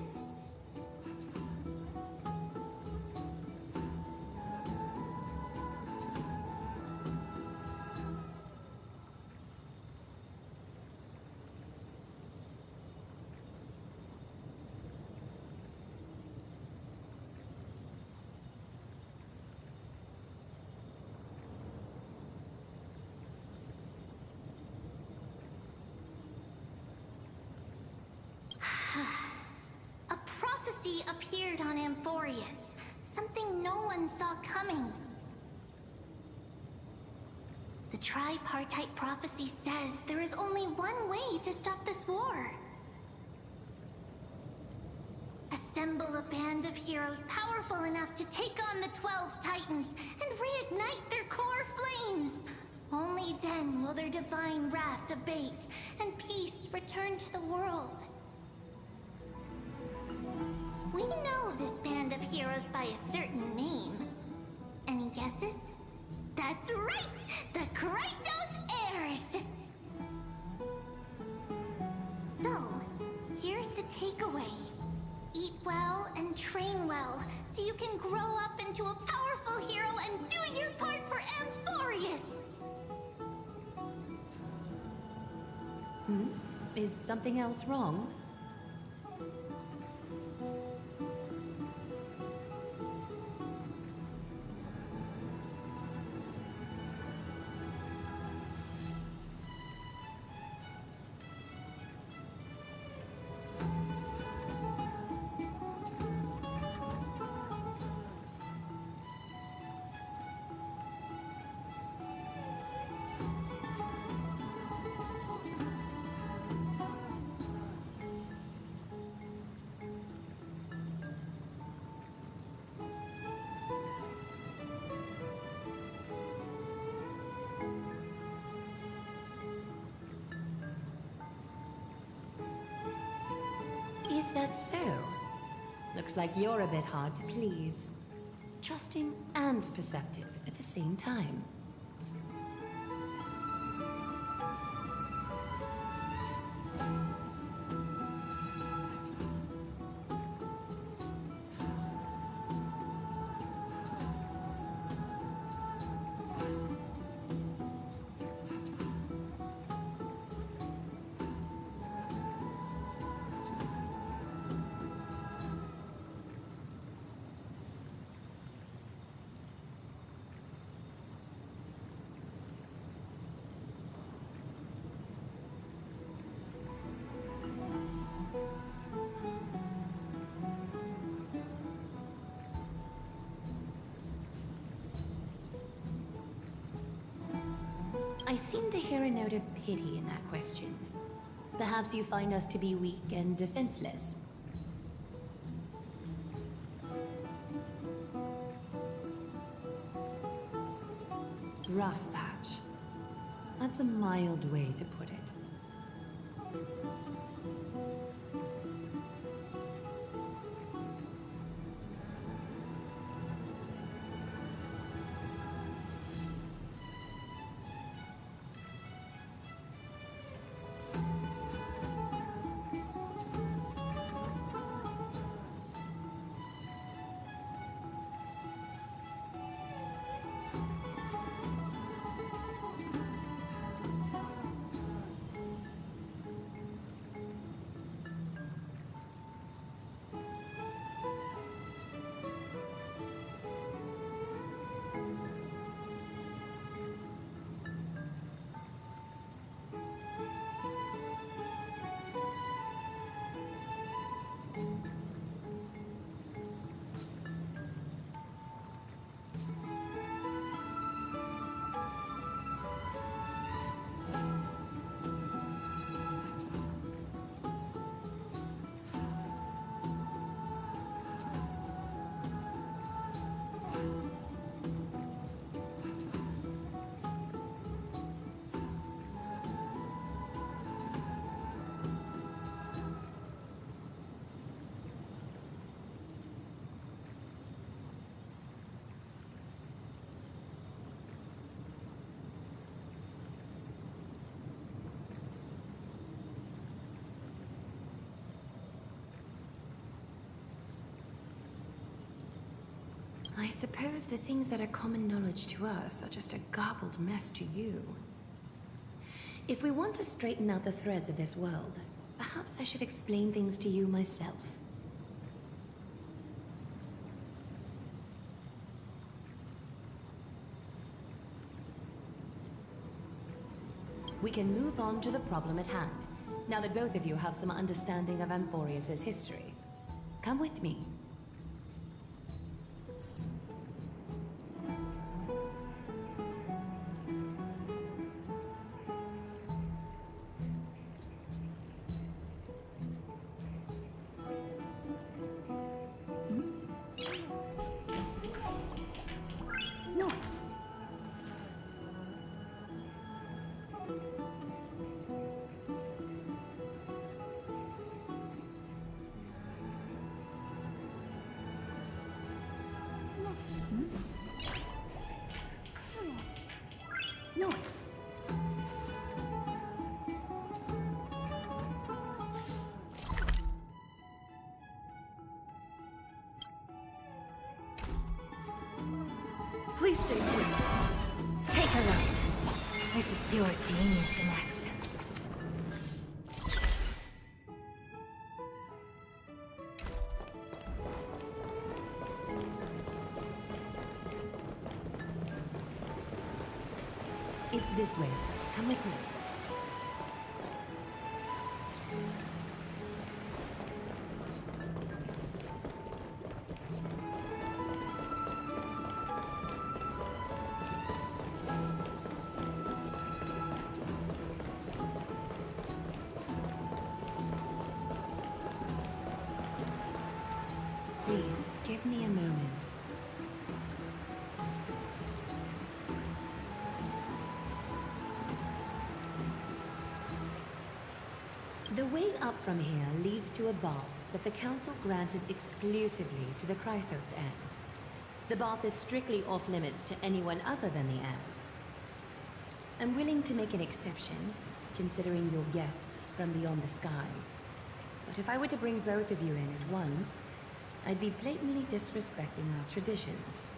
A prophecy appeared on Amphorius, something no one saw coming. The tripartite prophecy says there is only one way to stop this war. Assemble a band of heroes powerful enough to take on the 12 Titans and reignite their core flames. Only then will their divine wrath abate and peace return to the world. We know this band of heroes by a certain name. Any guesses? That's right! The Chrysos Heirs! So, here's the takeaway. Eat well and train well, so you can grow up into a powerful hero and do your part for Amphorius! Is something else wrong? Is that so? Looks like you're a bit hard to please. Trusting and perceptive at the same time. I seem to hear a note of pity in that question. Perhaps you find us to be weak and defenseless. Rough patch. That's a mild way to put it. suppose the things that are common knowledge to us are just a garbled mess to you. If we want to straighten out the threads of this world, perhaps I should explain things to you myself. We can move on to the problem at hand, now that both of you have some understanding of Amphorius's history. Come with me. Please stay tuned. Take a look. This is pure genius in action. It's this way. Come with me. Please, give me a moment. The way up from here leads to a bath that the Council granted exclusively to the Chrysos heirs. The bath is strictly off-limits to anyone other than the heirs. I'm willing to make an exception, considering your guests from beyond the sky. But if I were to bring both of you in at once, I'd be blatantly disrespecting our traditions.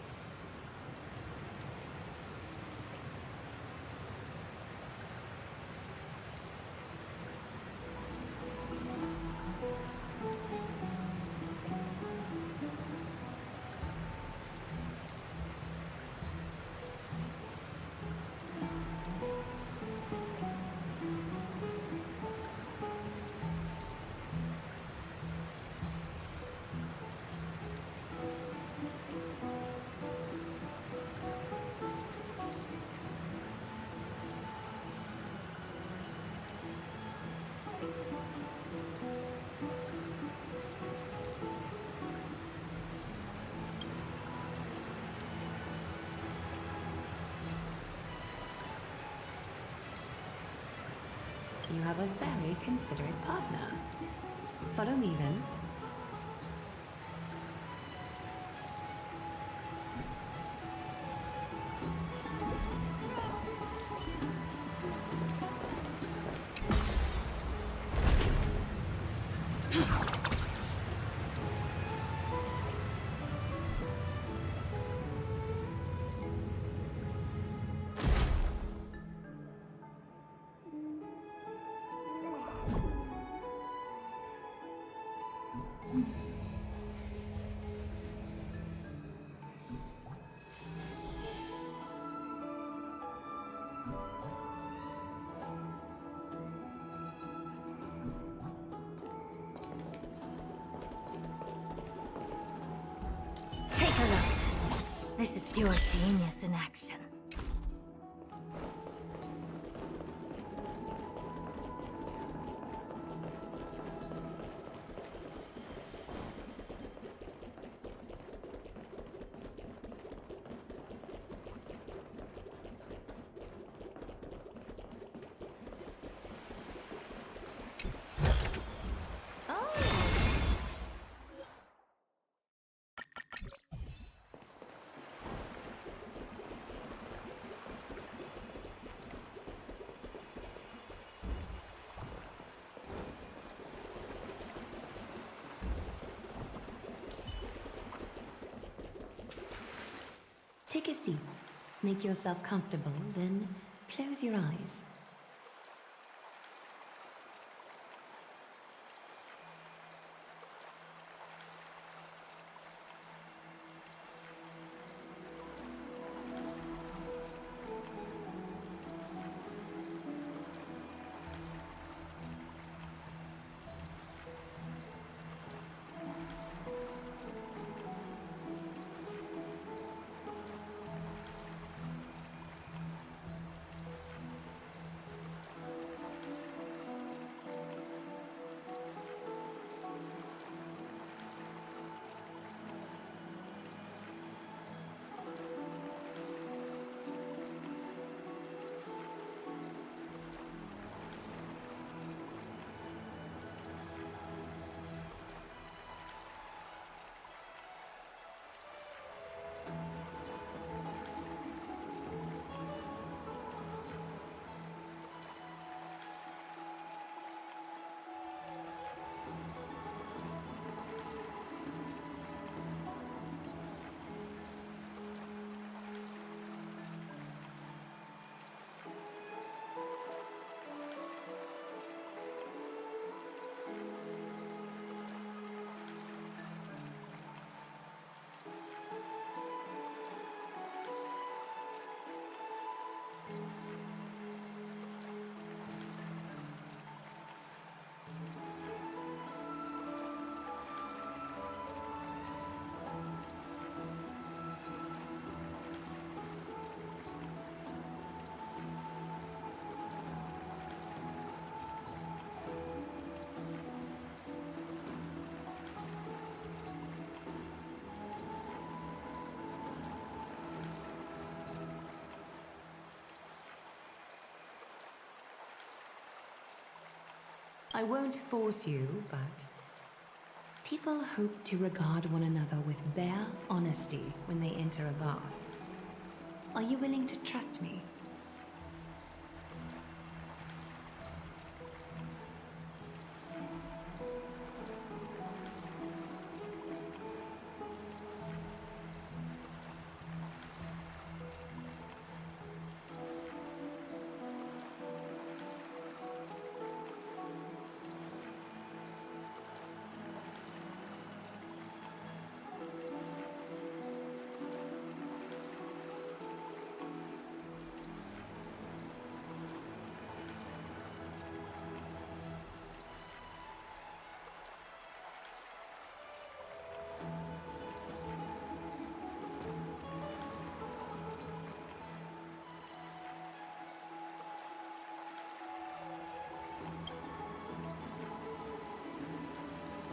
You have a very considerate partner. Follow me then. Take a look. This is pure genius in action. Take a seat. Make yourself comfortable, then close your eyes. I won't force you, but people hope to regard one another with bare honesty when they enter a bath. Are you willing to trust me?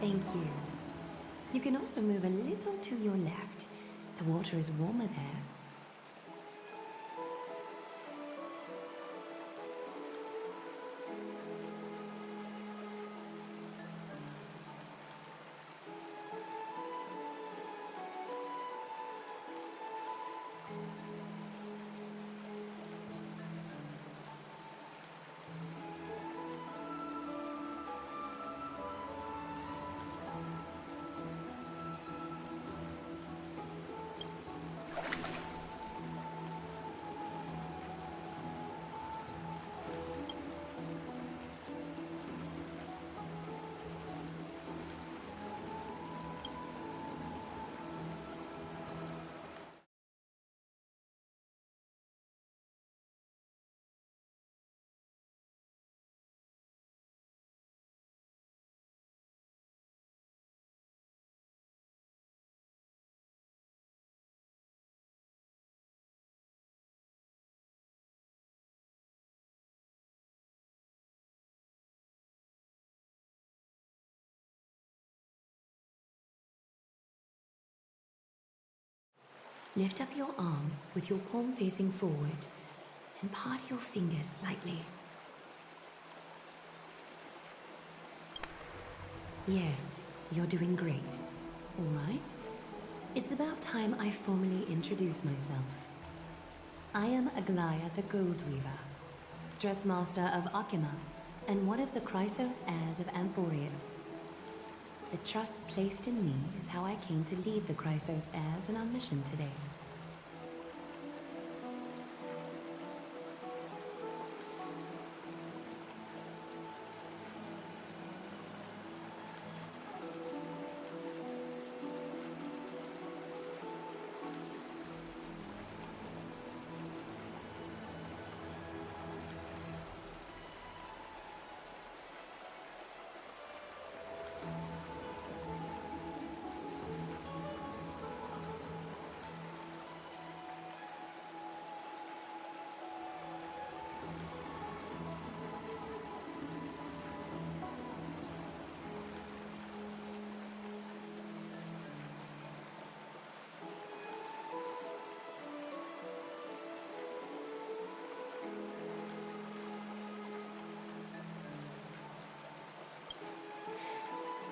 Thank you. You can also move a little to your left. The water is warmer there. Lift up your arm with your palm facing forward and part your fingers slightly. Yes, you're doing great. All right. It's about time I formally introduce myself. I am Aglaya the Gold Weaver, Dressmaster of Akima, and one of the Chrysos heirs of Amphorius. The trust placed in me is how I came to lead the Chrysos heirs in our mission today.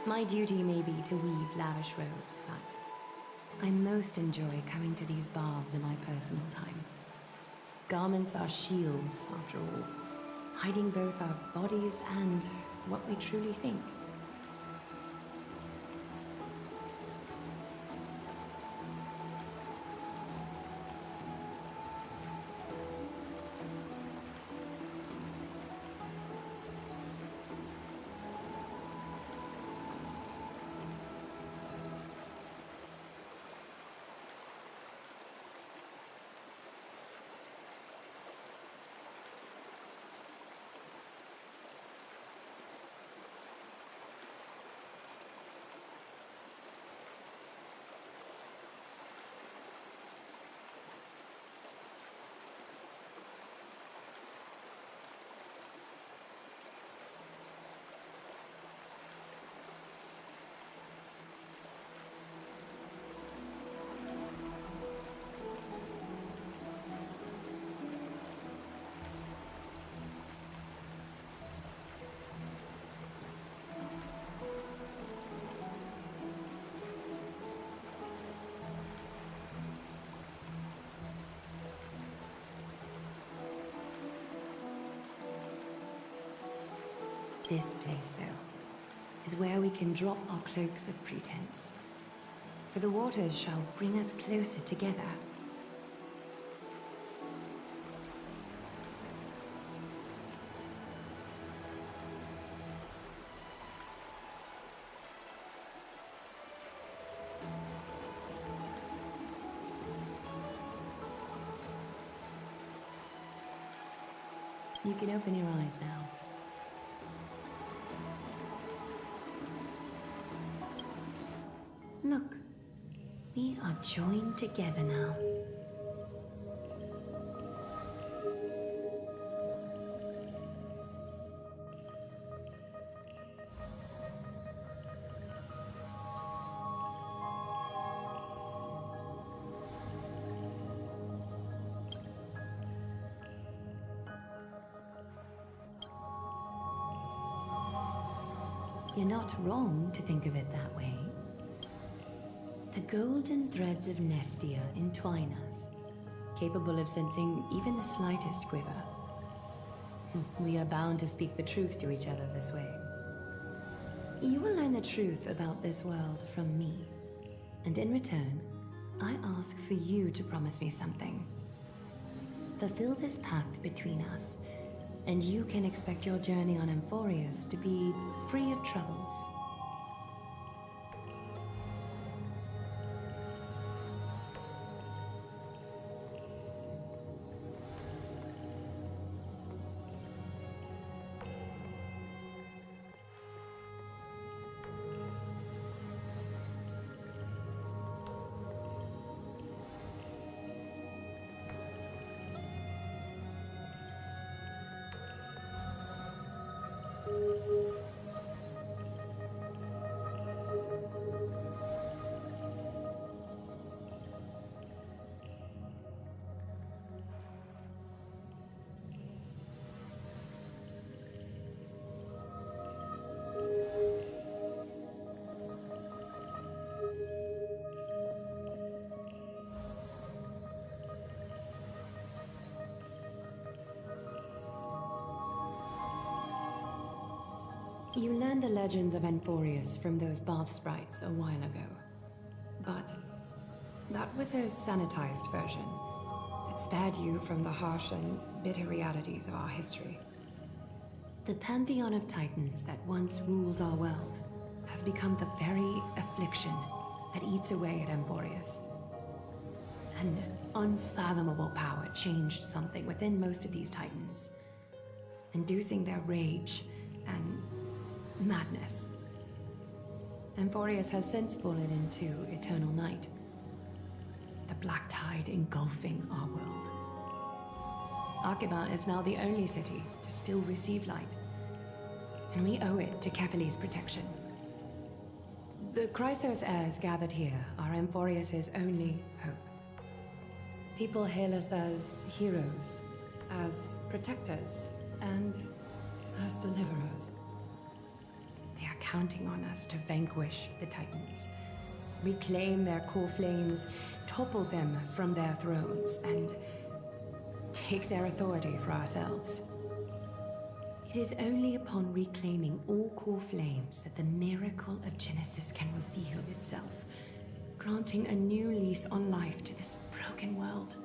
My duty may be to weave lavish robes, but I most enjoy coming to these baths in my personal time. Garments are shields, after all, hiding both our bodies and what we truly think. This place, though, is where we can drop our cloaks of pretense. For the waters shall bring us closer together. You can open your eyes now. Look, we are joined together now. You're not wrong to think of it that way. The golden threads of Nestia entwine us, capable of sensing even the slightest quiver. We are bound to speak the truth to each other this way. You will learn the truth about this world from me, and in return, I ask for you to promise me something. Fulfill this pact between us, and you can expect your journey on Amphorius to be free of troubles. You learned the legends of Amphorius from those bath sprites a while ago. But that was a sanitized version. It spared you from the harsh and bitter realities of our history. The pantheon of titans that once ruled our world has become the very affliction that eats away at Amphorius. An unfathomable power changed something within most of these titans, inducing their rage and madness. Amphorius has since fallen into eternal night, the black tide engulfing our world. Arkhima is now the only city to still receive light, and we owe it to Kefali's protection. The Chrysos heirs gathered here are Amphorius' only hope. People hail us as heroes, as protectors, and as deliverers. They are counting on us to vanquish the Titans, reclaim their core flames, topple them from their thrones, and take their authority for ourselves. It is only upon reclaiming all core flames that the miracle of Genesis can reveal itself, granting a new lease on life to this broken world.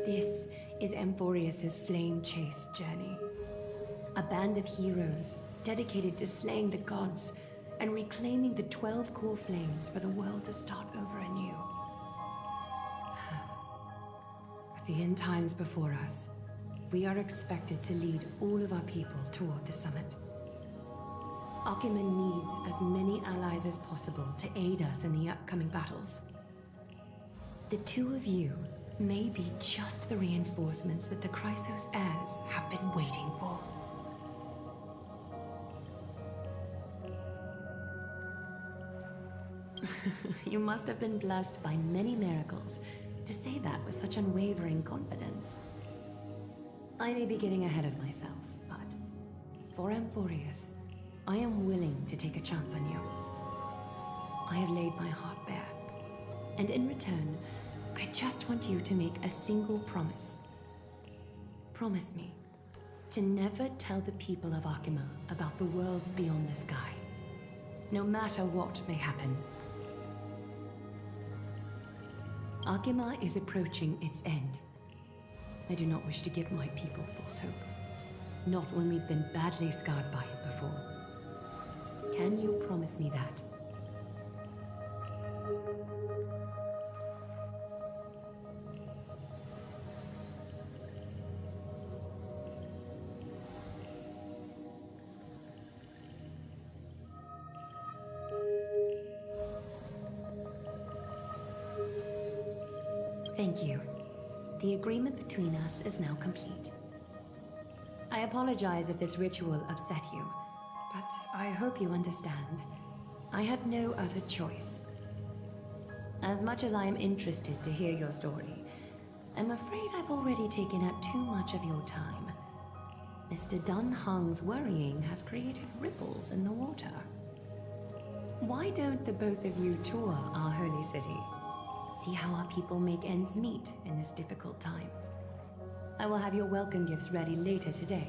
This is Amphorius's flame chase journey. A band of heroes dedicated to slaying the gods and reclaiming the 12 core flames for the world to start over anew. With the end times before us, we are expected to lead all of our people toward the summit. Akima needs as many allies as possible to aid us in the upcoming battles. The two of you may be just the reinforcements that the Chrysos heirs have been waiting for. You must have been blessed by many miracles to say that with such unwavering confidence. I may be getting ahead of myself, but for Amphorius, I am willing to take a chance on you. I have laid my heart bare, and in return, I just want you to make a single promise. Promise me to never tell the people of Akima about the worlds beyond the sky, no matter what may happen. Akima is approaching its end. I do not wish to give my people false hope. Not when we've been badly scarred by it before. Can you promise me that? Thank you. The agreement between us is now complete. I apologize if this ritual upset you, but I hope you understand. I had no other choice. As much as I am interested to hear your story, I'm afraid I've already taken up too much of your time. Mr. Dunhung's worrying has created ripples in the water. Why don't the both of you tour our holy city? See how our people make ends meet in this difficult time. I will have your welcome gifts ready later today.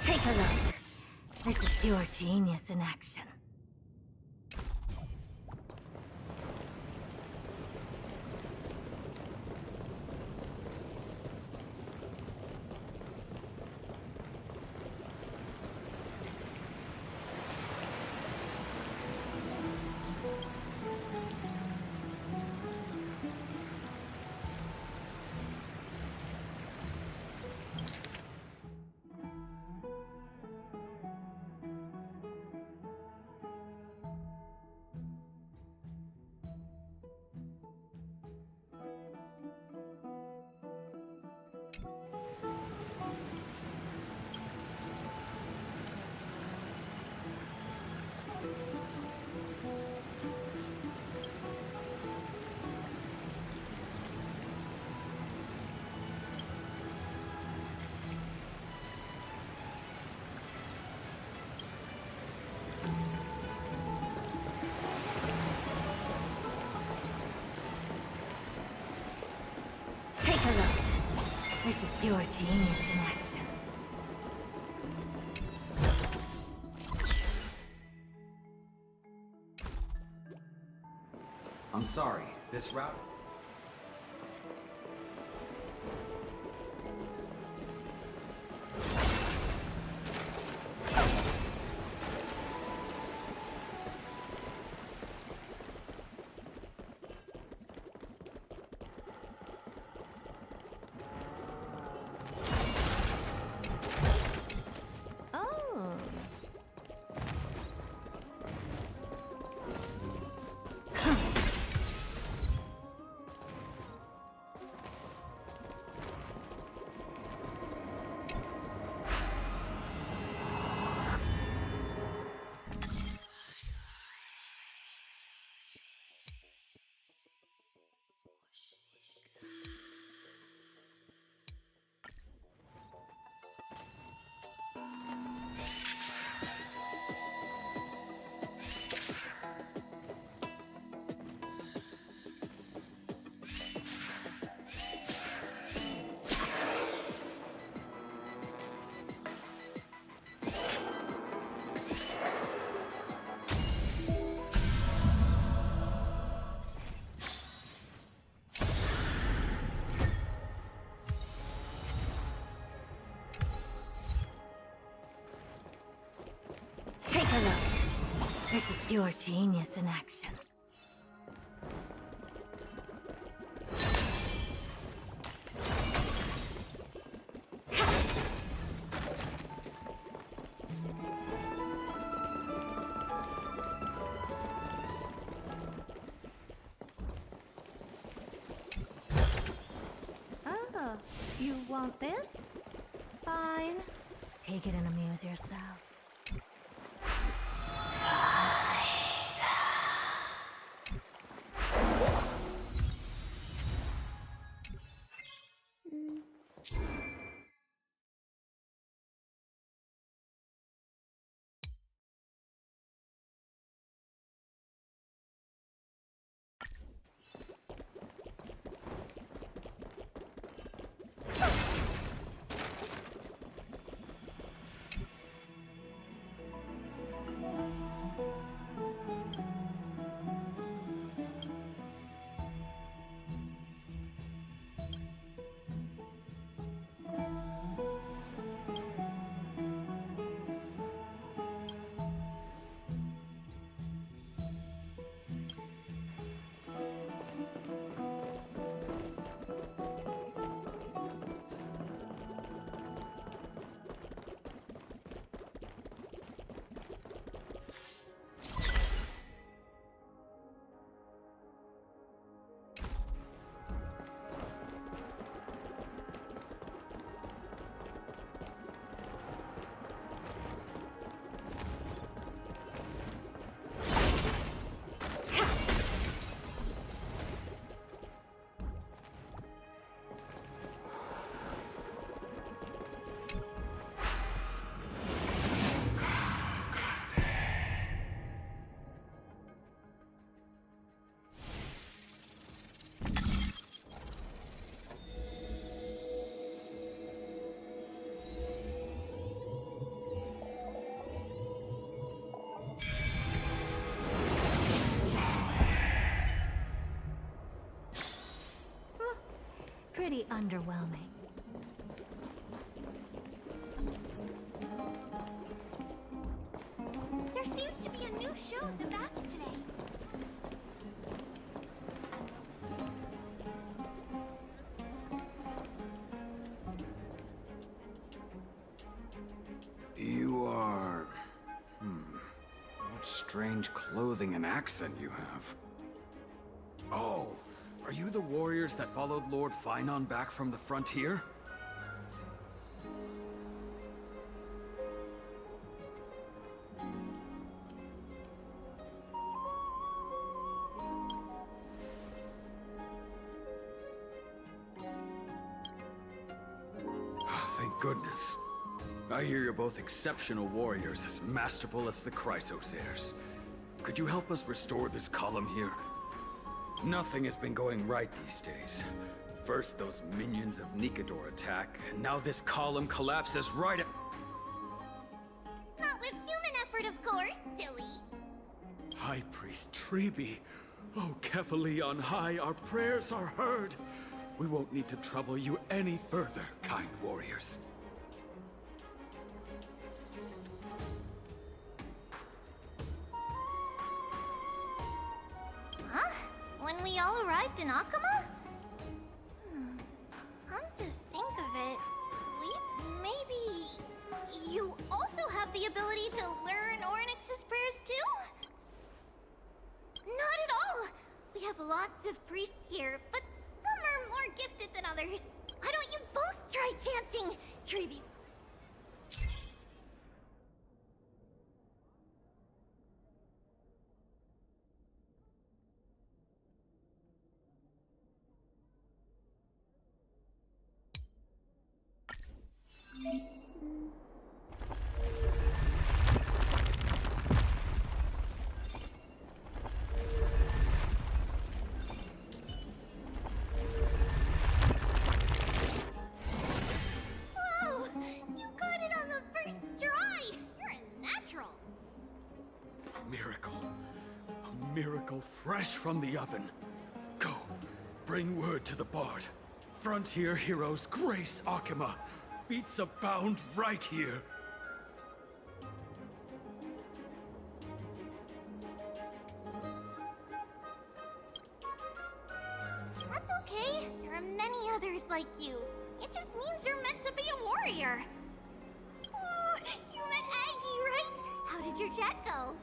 Take a look. This is pure genius in action. Your genius in action. I'm sorry, this route... Oh. Take a look. This is pure genius in action. Oh, you want this? Fine. Take it and amuse yourself. Pretty underwhelming. There seems to be a new show of the bats today. You are... What strange clothing and accent you have. Oh, are you the warriors that followed Lord Finon back from the frontier? Thank goodness. I hear you're both exceptional warriors, as masterful as the Chrysosairs. Could you help us restore this column here? Nothing has been going right these days. First those minions of Nikador attack, and now this column collapses right at... Not with human effort, of course, silly. High Priest Treeby. Oh, Kefali on high, our prayers are heard. We won't need to trouble you any further, kind warriors. Huh? When we all arrived in Akama? Come to think of it, you also have the ability to learn Ornyx's prayers too? Not at all! We have lots of priests here, but some are more gifted than others. Why don't you both try chanting, Treeby? Whoa! You got it on the first try! You're a natural! Miracle. A miracle fresh from the oven. Go, bring word to the Bard. Frontier heroes grace Akama. Feats abound right here. That's okay. There are many others like you. It just means you're meant to be a warrior. Oh, you met Aggie, right? How did your chat go?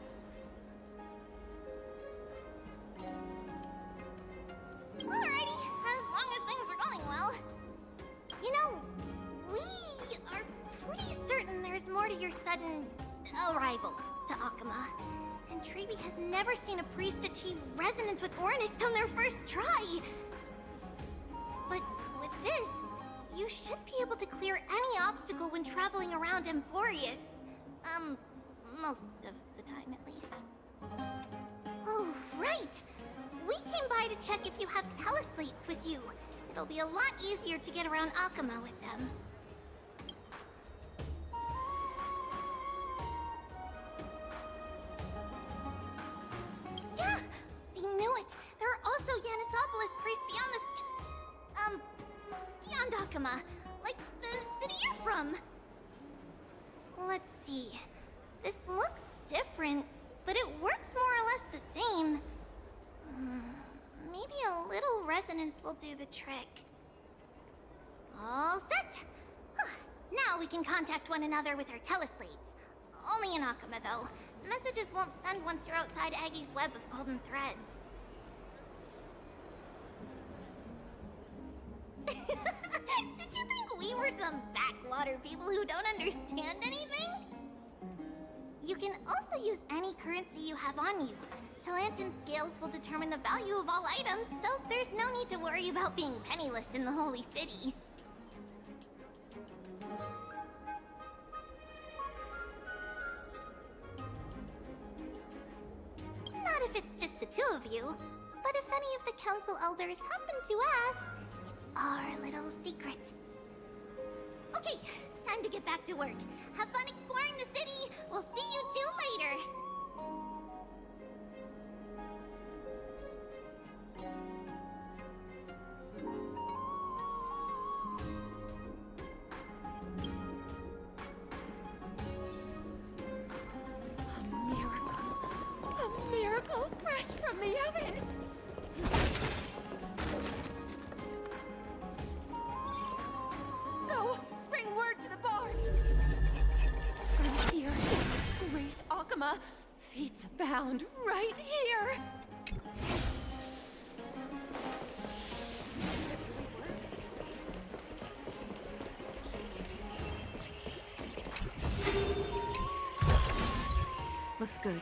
Alrighty, as long as things are going well. You know, we are pretty certain there's more to your sudden arrival to Akama. And Treeby has never seen a priest achieve resonance with Ornyx on their first try. But with this, you should be able to clear any obstacle when traveling around Emphorius. Most of the time at least. Oh, right! We came by to check if you have teleslates with you. It'll be a lot easier to get around Akama with them. Yeah! We knew it! There are also Yanisopolis priests beyond the beyond Akama. Like the city you're from. Let's see. This looks different, but it works more or less the same. Maybe a little resonance will do the trick. All set! Now we can contact one another with our teleslates. Only in Akama, though. Messages won't send once you're outside Aggie's web of golden threads. Did you think we were some backwater people who don't understand anything? You can also use any currency you have on you. Talantan scales will determine the value of all items, so there's no need to worry about being penniless in the Holy City. Not if it's just the two of you, but if any of the council elders happen to ask, it's our little secret. Okay, time to get back to work. Have fun exploring the city. We'll see you two later. A miracle fresh from the oven! No! Bring word to the Bard! Frontier heroes grace Akama. Feats abound right here! Looks good.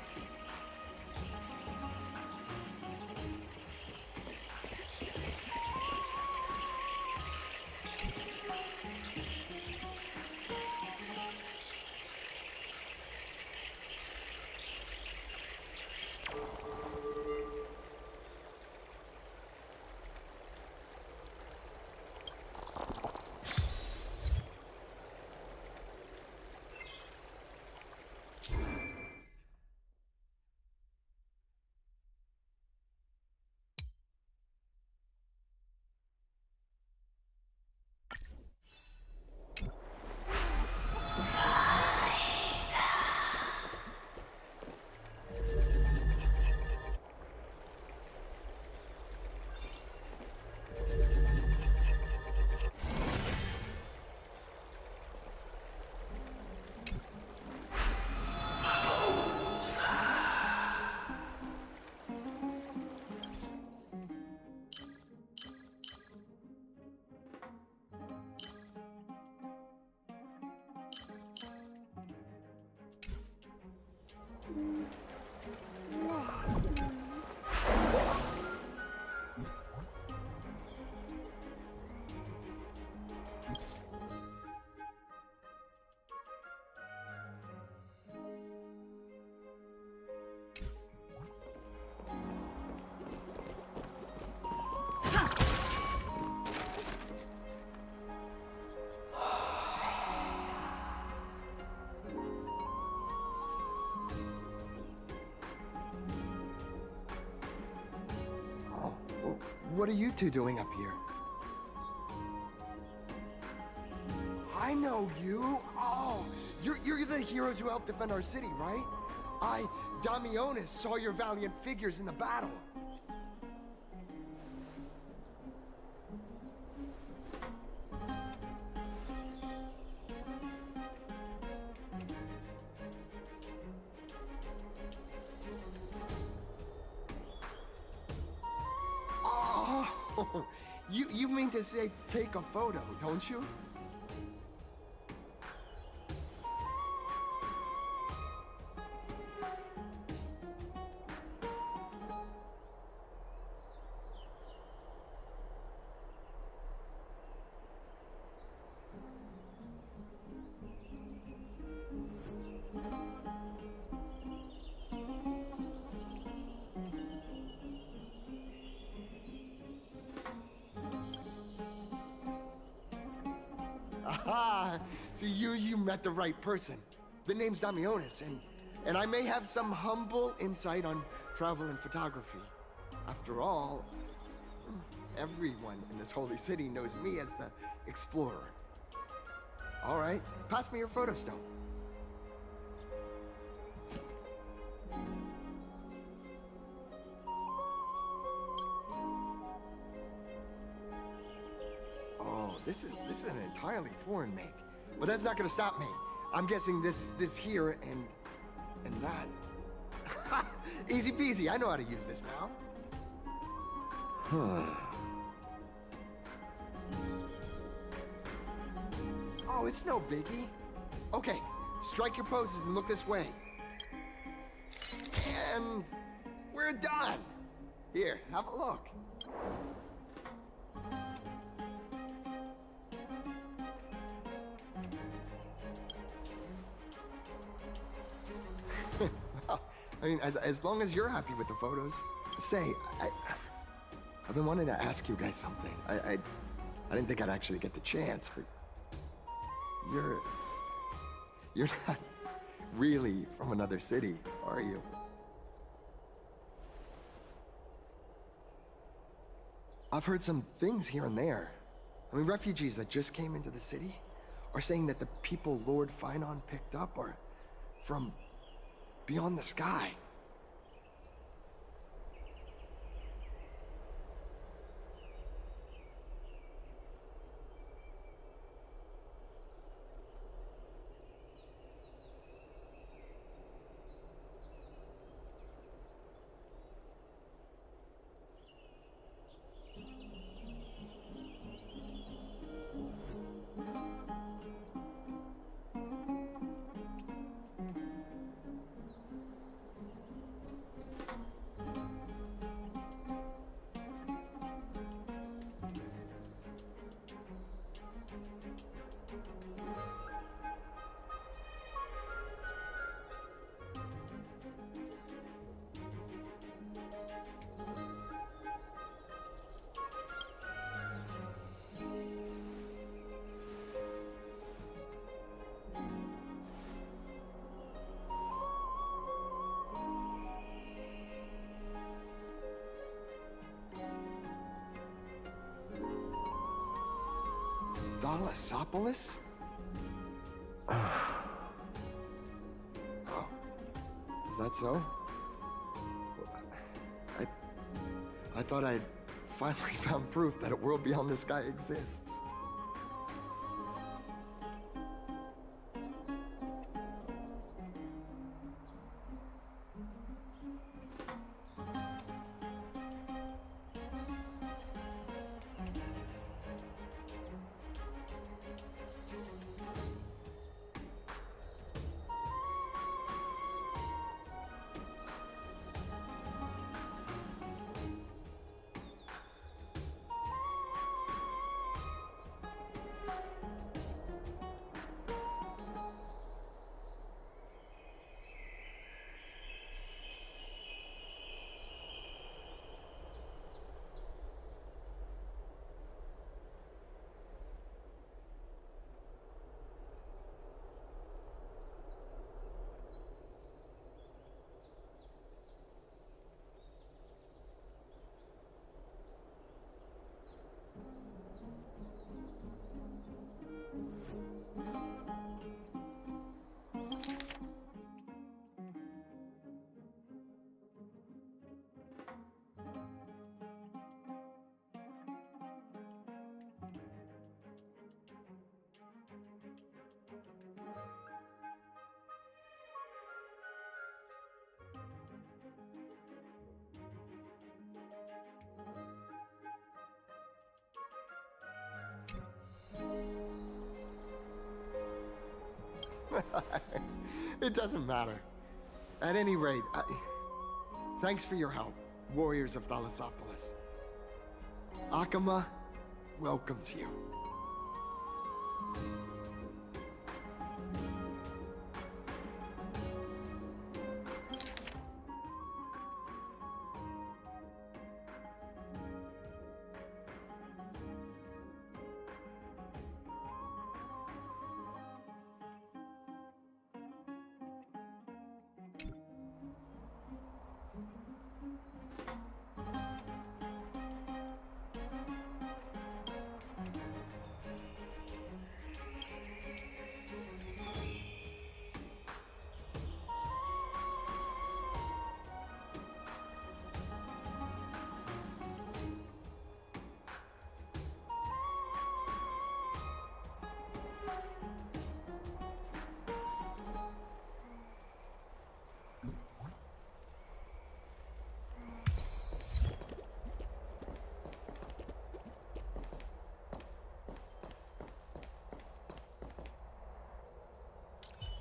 What are you two doing up here? I know you. Oh, you're the heroes who helped defend our city, right? Damionis, saw your valiant figures in the battle. Oh, you mean to say take a photo, don't you? Aha! See, you met the right person. The name's Damionis, and I may have some humble insight on travel and photography. After all, everyone in this holy city knows me as the explorer. All right, pass me your photo stone. This is an entirely foreign make. But that's not gonna stop me. I'm guessing this here and that. Easy peasy, I know how to use this now. Huh. Oh, it's no biggie. Okay, strike your poses and look this way. And we're done. Here, have a look. I mean, as long as you're happy with the photos. Say, I've been wanting to ask you guys something. I didn't think I'd actually get the chance, but you're not really from another city, are you? I've heard some things here and there. I mean, refugees that just came into the city are saying that the people Lord Finon picked up are from beyond the sky. Thalassopoulos? Oh, is that so? I thought I'd finally found proof that a world beyond the sky exists. It doesn't matter. At any rate, thanks for your help, warriors of Thalassopolis. Akama welcomes you.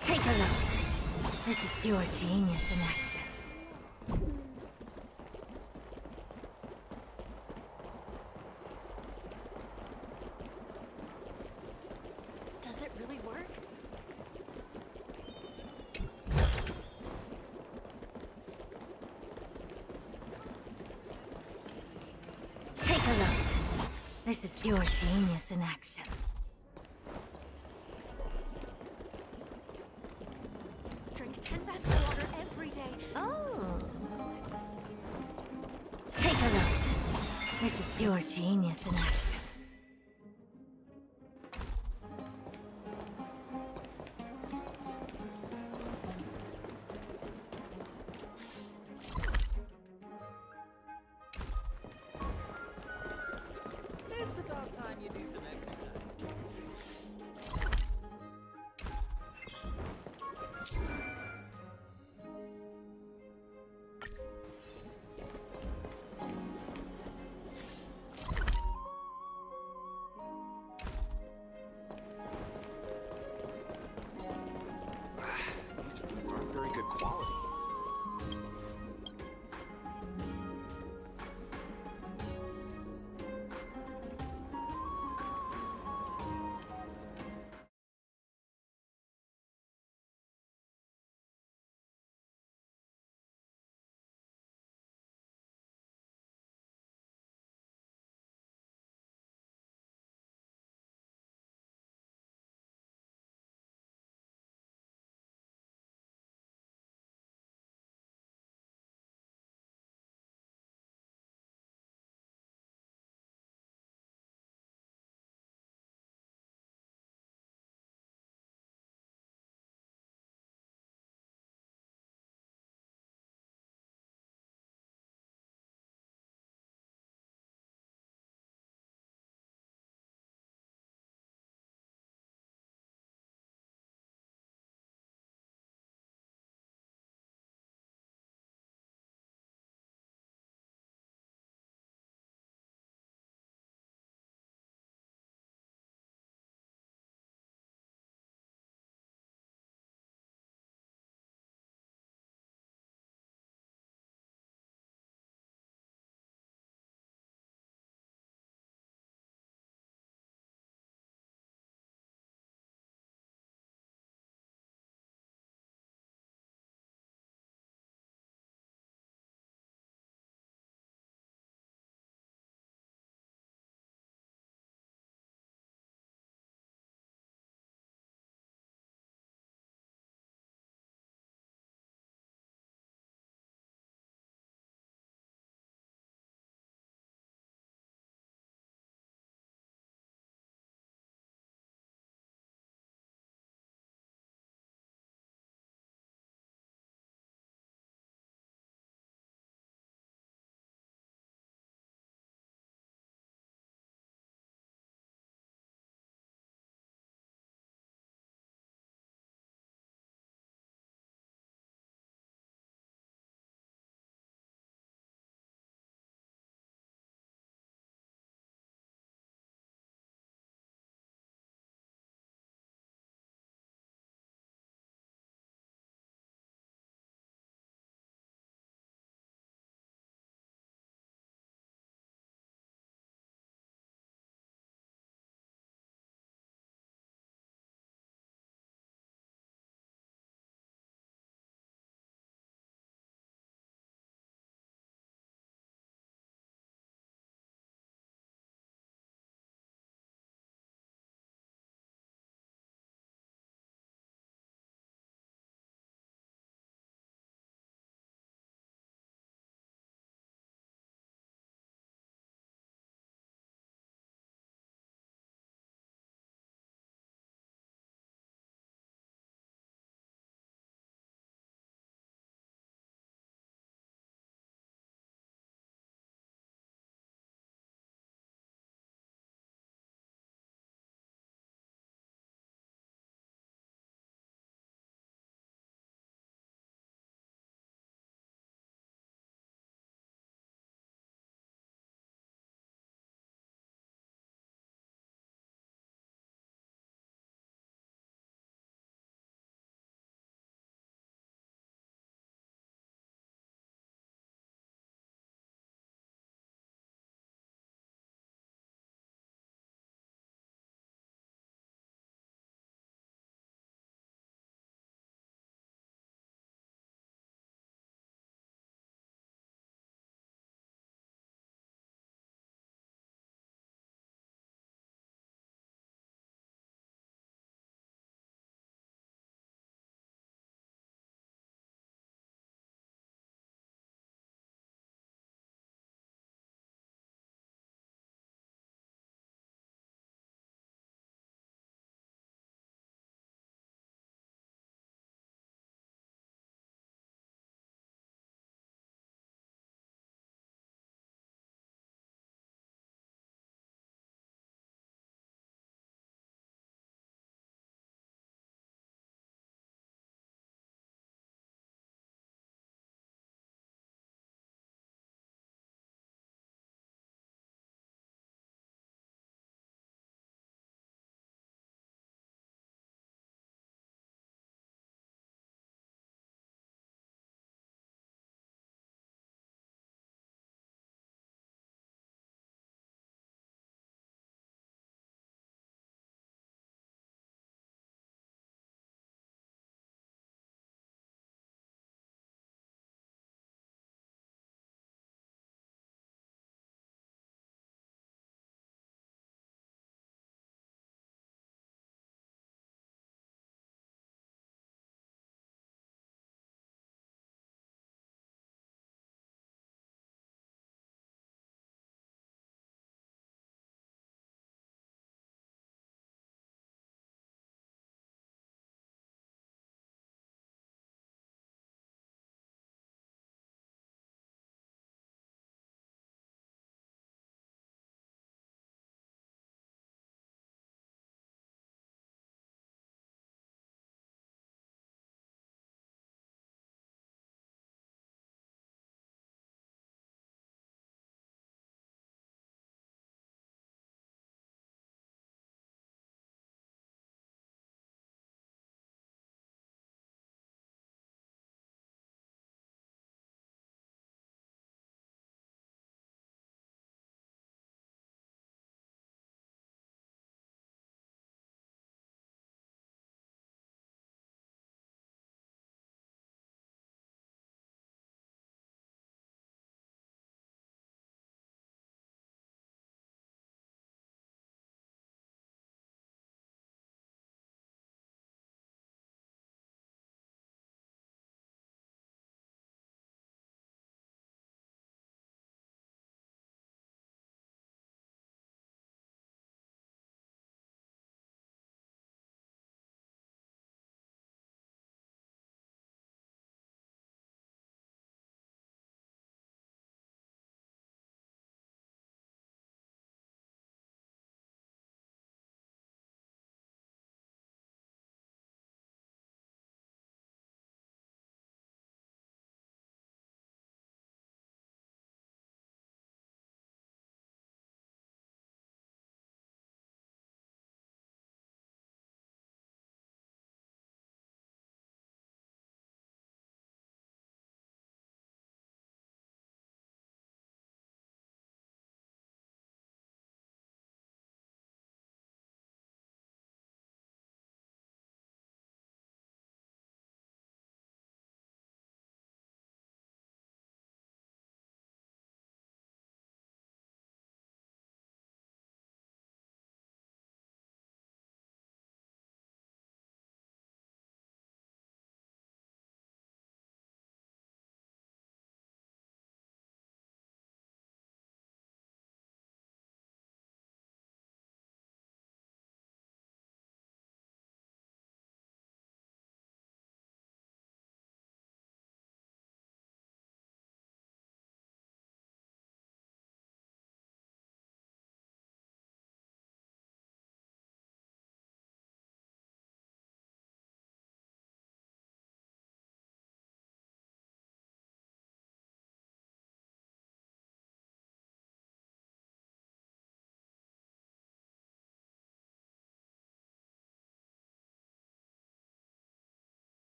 Take a look. This is pure genius in action. Does it really work? Take a look. This is pure genius in action. Drink 10 vats of water every day. Oh. Take a look. This is pure genius in action. It's about time you do some exercise. These foods aren't very good quality.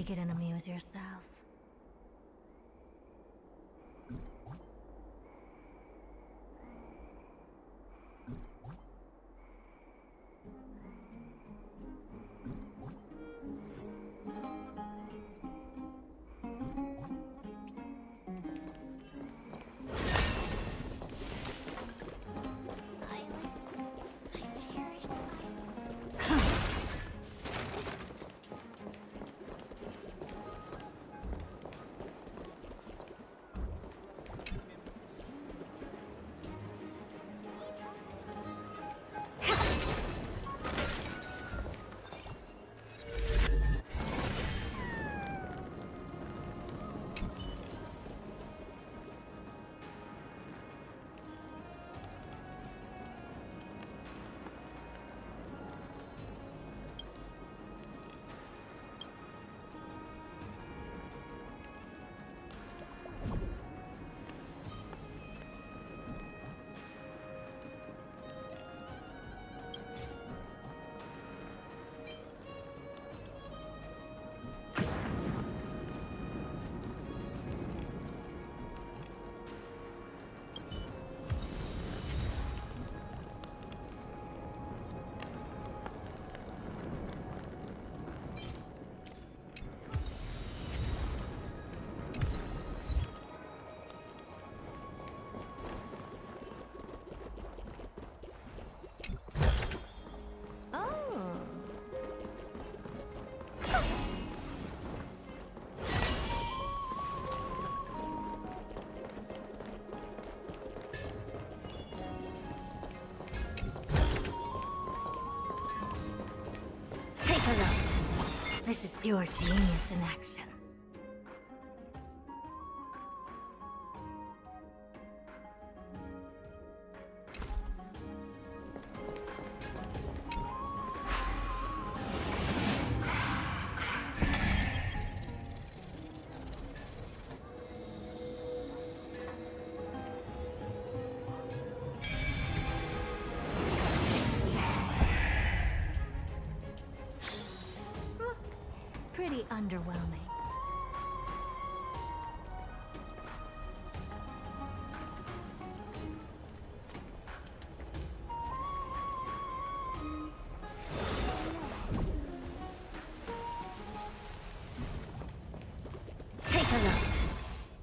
Take it and amuse yourself. This is pure genius in action. Pretty underwhelming. Take a look.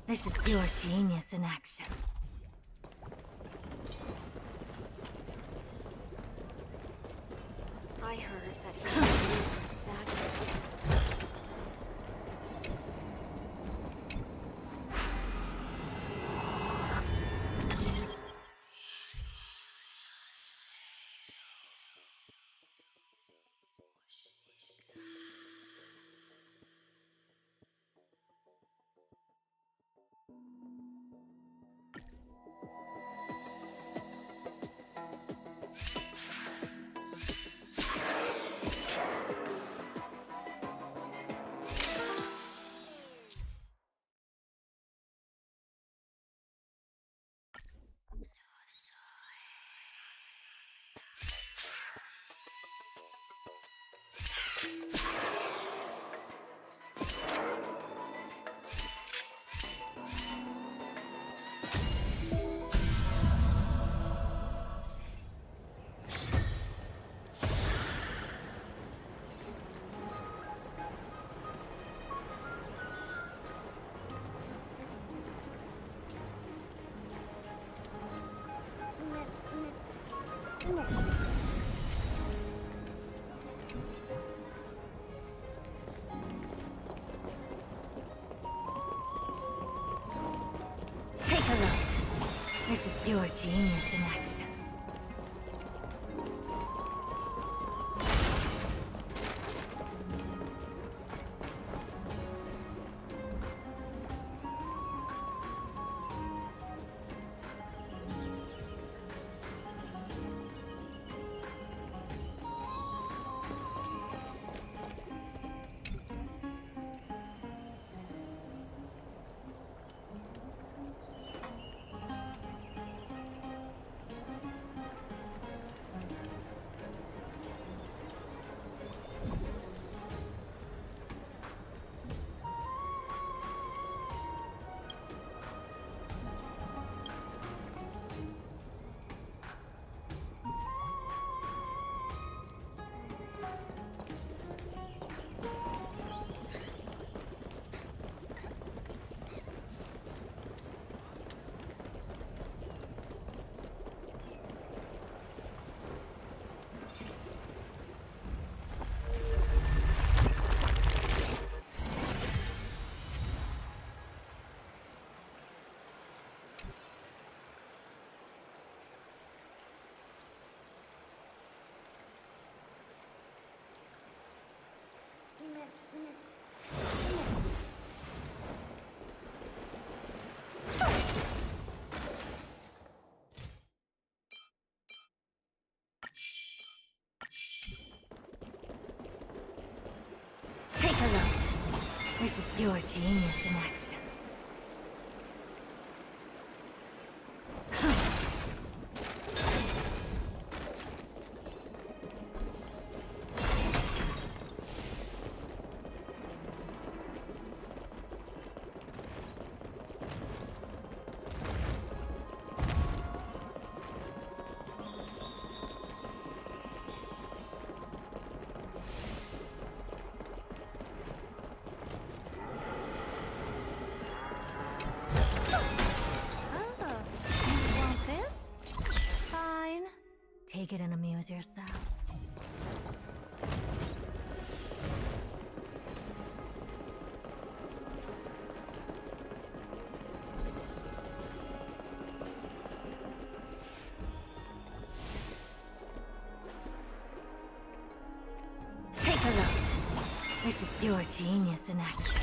This is pure genius in action. I heard that he was sacrifice. Take a look. This is pure genius in action. Take a look. This is pure genius in action. Take it and amuse yourself. Take a look. This is pure genius in action.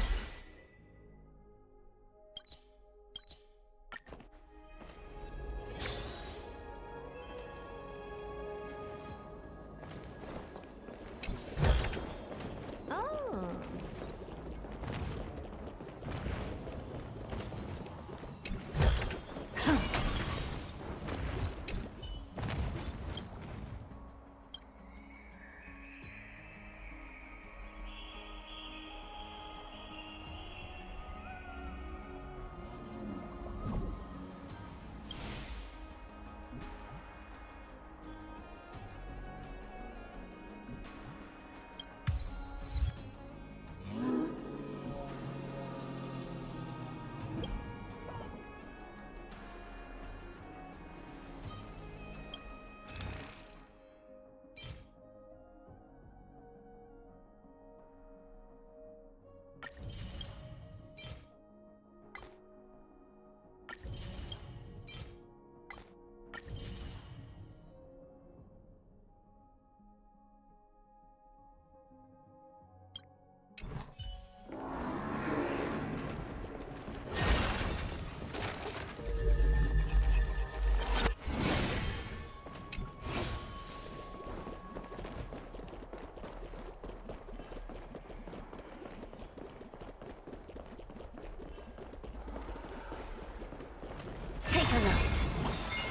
Take a look.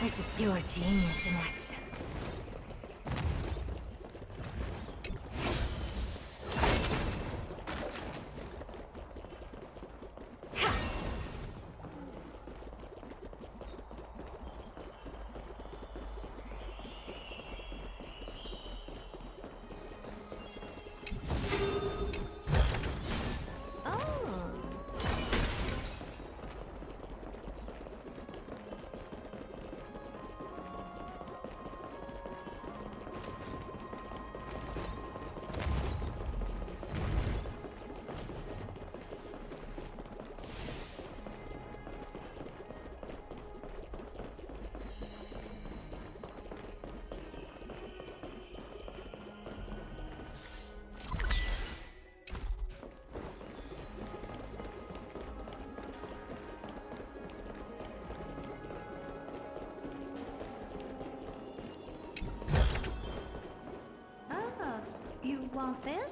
This is pure genius in action. You want this?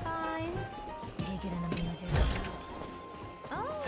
Fine. Take it and amuse yourself. Oh!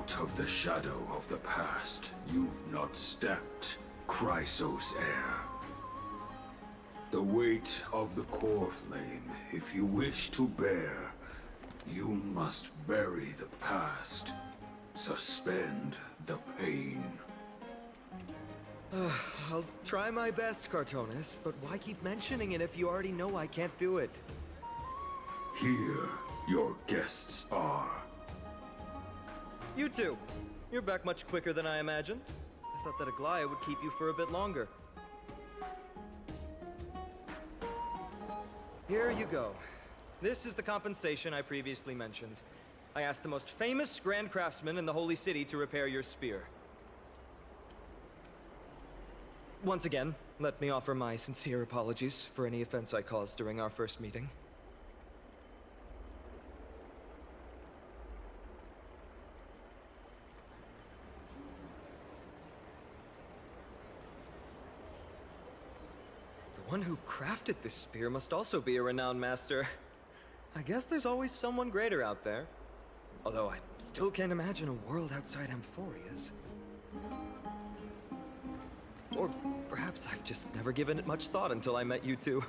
out of the shadow of the past, you've not stepped Chrysos heir. The weight of the core flame, if you wish to bear, you must bury the past. Suspend the pain. I'll try my best, Cartonis, but why keep mentioning it if you already know I can't do it? Here, your guests are. You two. You're back much quicker than I imagined. I thought that Aglaya would keep you for a bit longer. Here you go. This is the compensation I previously mentioned. I asked the most famous Grand Craftsman in the Holy City to repair your spear. Once again, let me offer my sincere apologies for any offense I caused during our first meeting. The one who crafted this spear must also be a renowned master. I guess there's always someone greater out there. Although I still can't imagine a world outside Amphoria's. Or perhaps I've just never given it much thought until I met you two.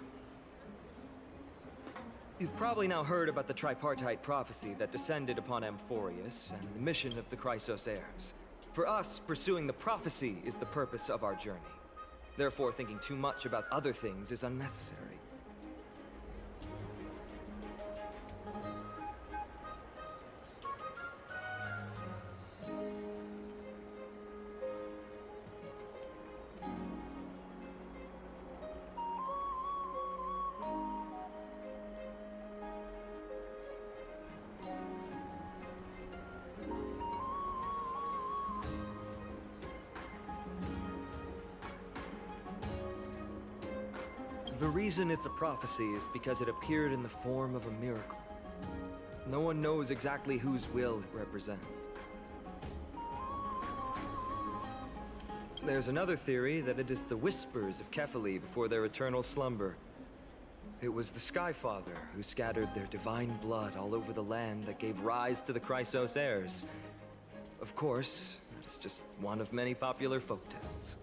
You've probably now heard about the tripartite prophecy that descended upon Amphorius and the mission of the Chrysos heirs. For us, pursuing the prophecy is the purpose of our journey. Therefore, thinking too much about other things is unnecessary. The reason it's a prophecy is because it appeared in the form of a miracle. No one knows exactly whose will it represents. There's another theory that it is the whispers of Kefali before their eternal slumber. It was the Skyfather who scattered their divine blood all over the land that gave rise to the Chrysos heirs. Of course, that is just one of many popular folktales.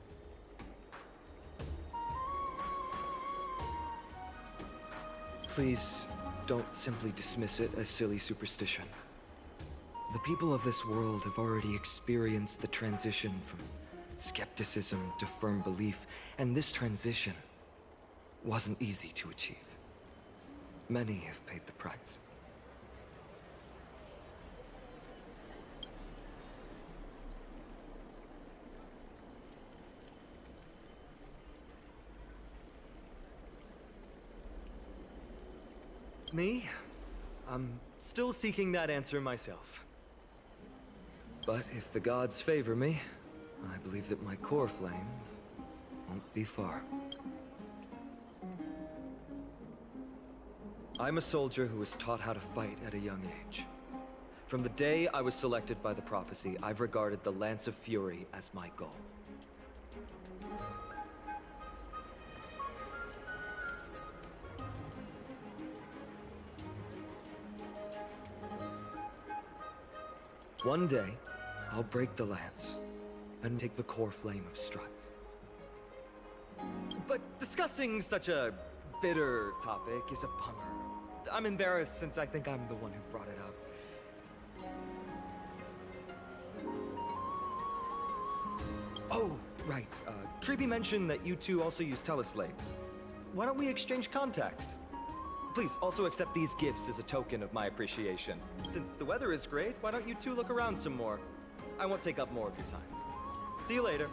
Please, don't simply dismiss it as silly superstition. The people of this world have already experienced the transition from skepticism to firm belief, and this transition wasn't easy to achieve. Many have paid the price. Me? I'm still seeking that answer myself. But if the gods favor me, I believe that my core flame won't be far. I'm a soldier who was taught how to fight at a young age. From the day I was selected by the prophecy, I've regarded the Lance of Fury as my goal. One day, I'll break the lance and take the core flame of strife. But discussing such a bitter topic is a bummer. I'm embarrassed since I think I'm the one who brought it up. Oh, right. Treeby mentioned that you two also use teleslates. Why don't we exchange contacts? Please, also accept these gifts as a token of my appreciation. Since the weather is great, why don't you two look around some more? I won't take up more of your time. See you later.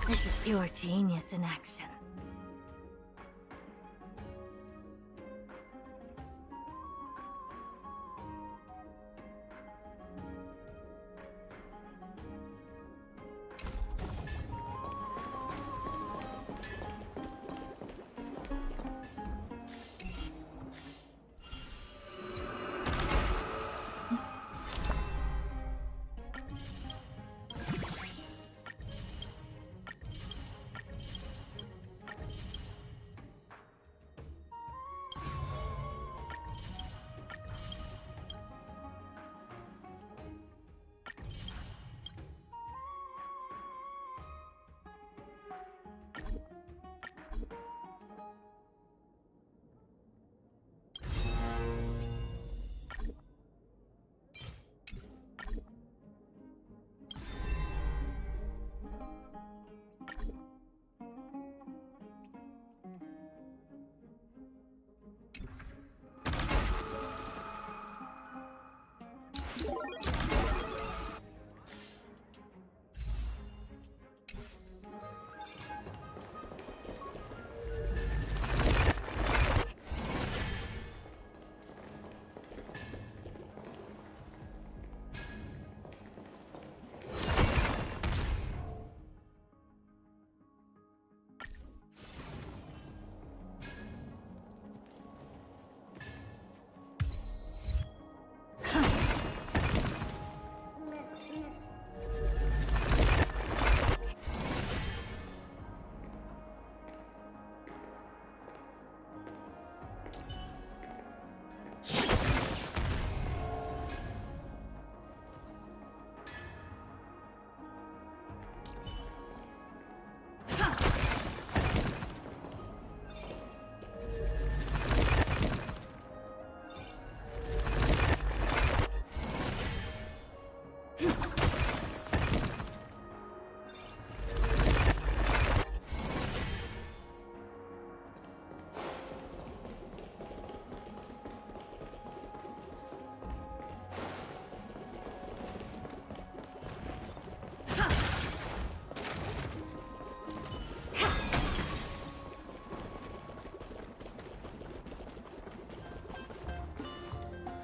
This is pure genius in action.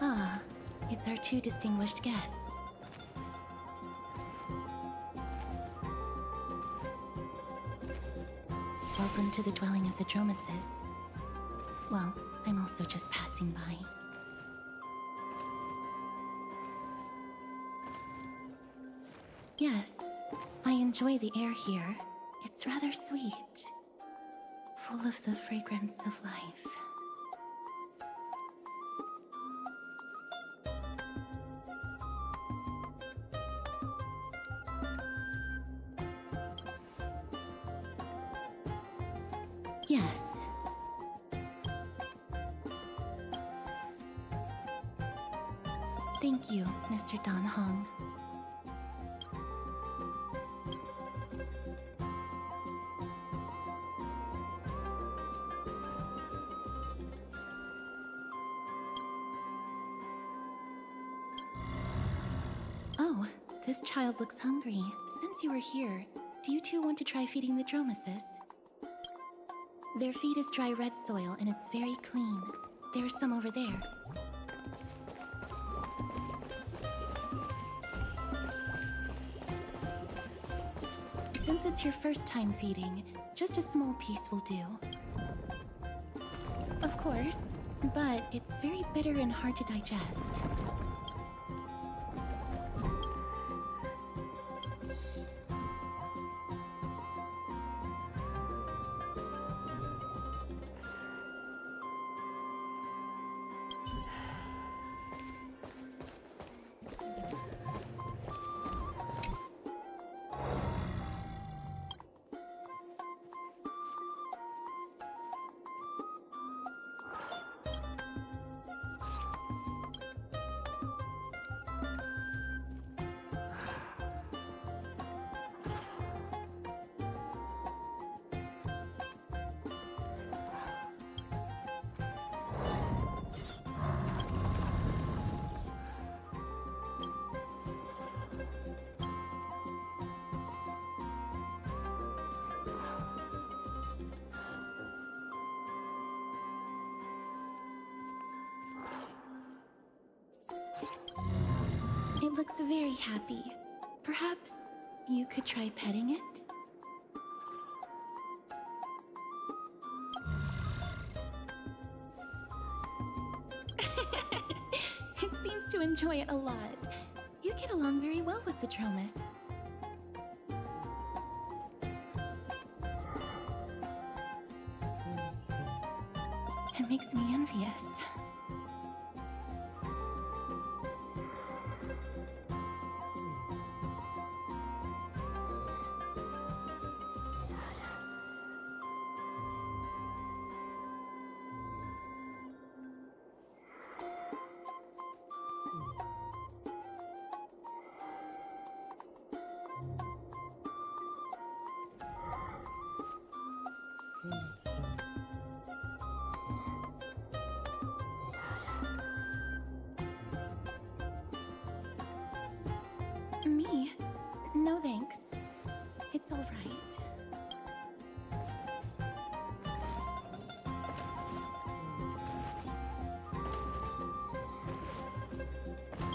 Ah, it's our two distinguished guests. Welcome to the dwelling of the Dromeses. Well, I'm also just passing by. Yes, I enjoy the air here. It's rather sweet, full of the fragrance of life. Yes. Thank you, Mr. Dan Hong. Oh, this child looks hungry. Since you are here, do you two want to try feeding the Dromeses? Their feed is dry red soil and it's very clean. There's some over there. Since it's your first time feeding, just a small piece will do. Of course, but it's very bitter and hard to digest. looks very happy. Perhaps you could try petting it? It seems to enjoy it a lot. You get along very well with the Dromus. It makes me envious. Me? No thanks. It's all right.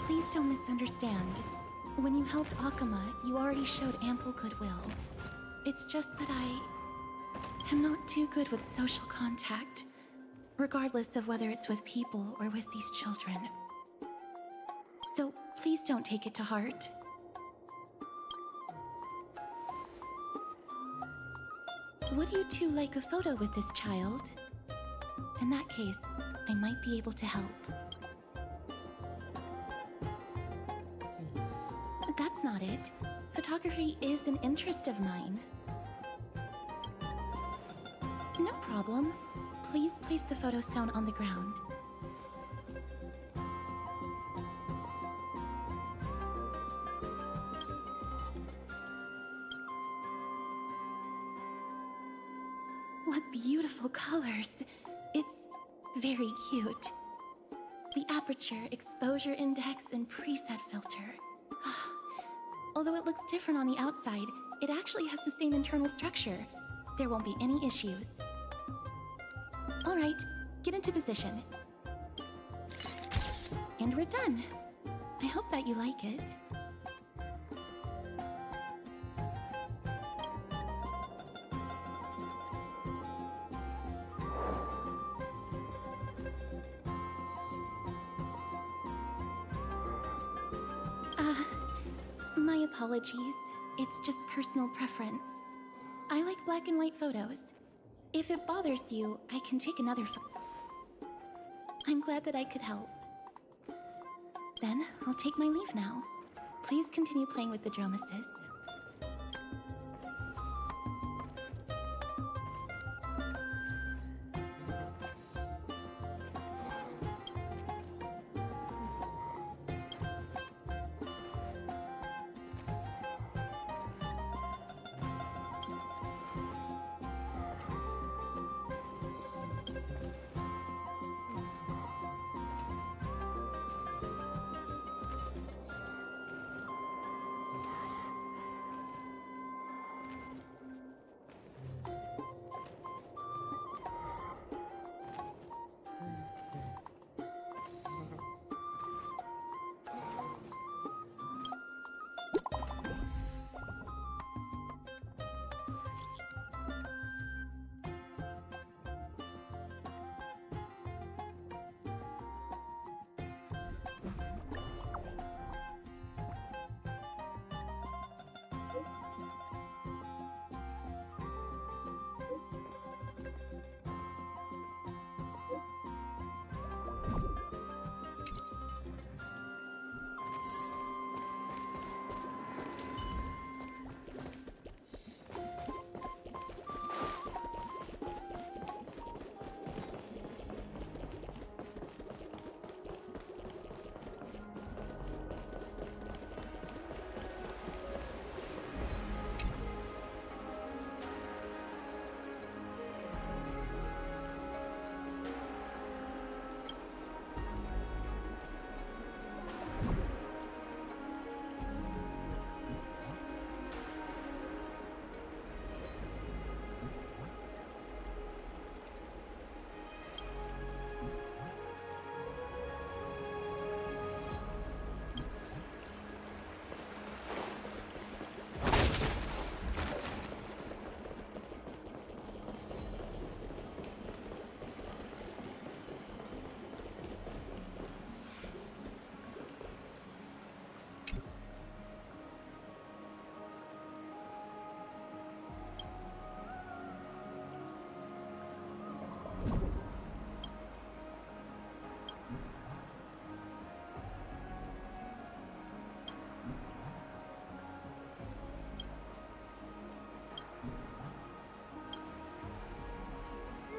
Please don't misunderstand. When you helped Akama, you already showed ample goodwill. It's just that I am not too good with social contact, regardless of whether it's with people or with these children. So please don't take it to heart. Would you two like a photo with this child? In that case, I might be able to help. That's not it. Photography is an interest of mine. No problem. Please place the photo stone on the ground. What beautiful colors. It's very cute. The aperture, exposure index, and preset filter. Although it looks different on the outside, it actually has the same internal structure. There won't be any issues. All right, get into position. And we're done. I hope that you like it. My apologies. It's just personal preference. I like black and white photos. If it bothers you, I can take another I'm glad that I could help. Then, I'll take my leave now. Please continue playing with the Dromuses.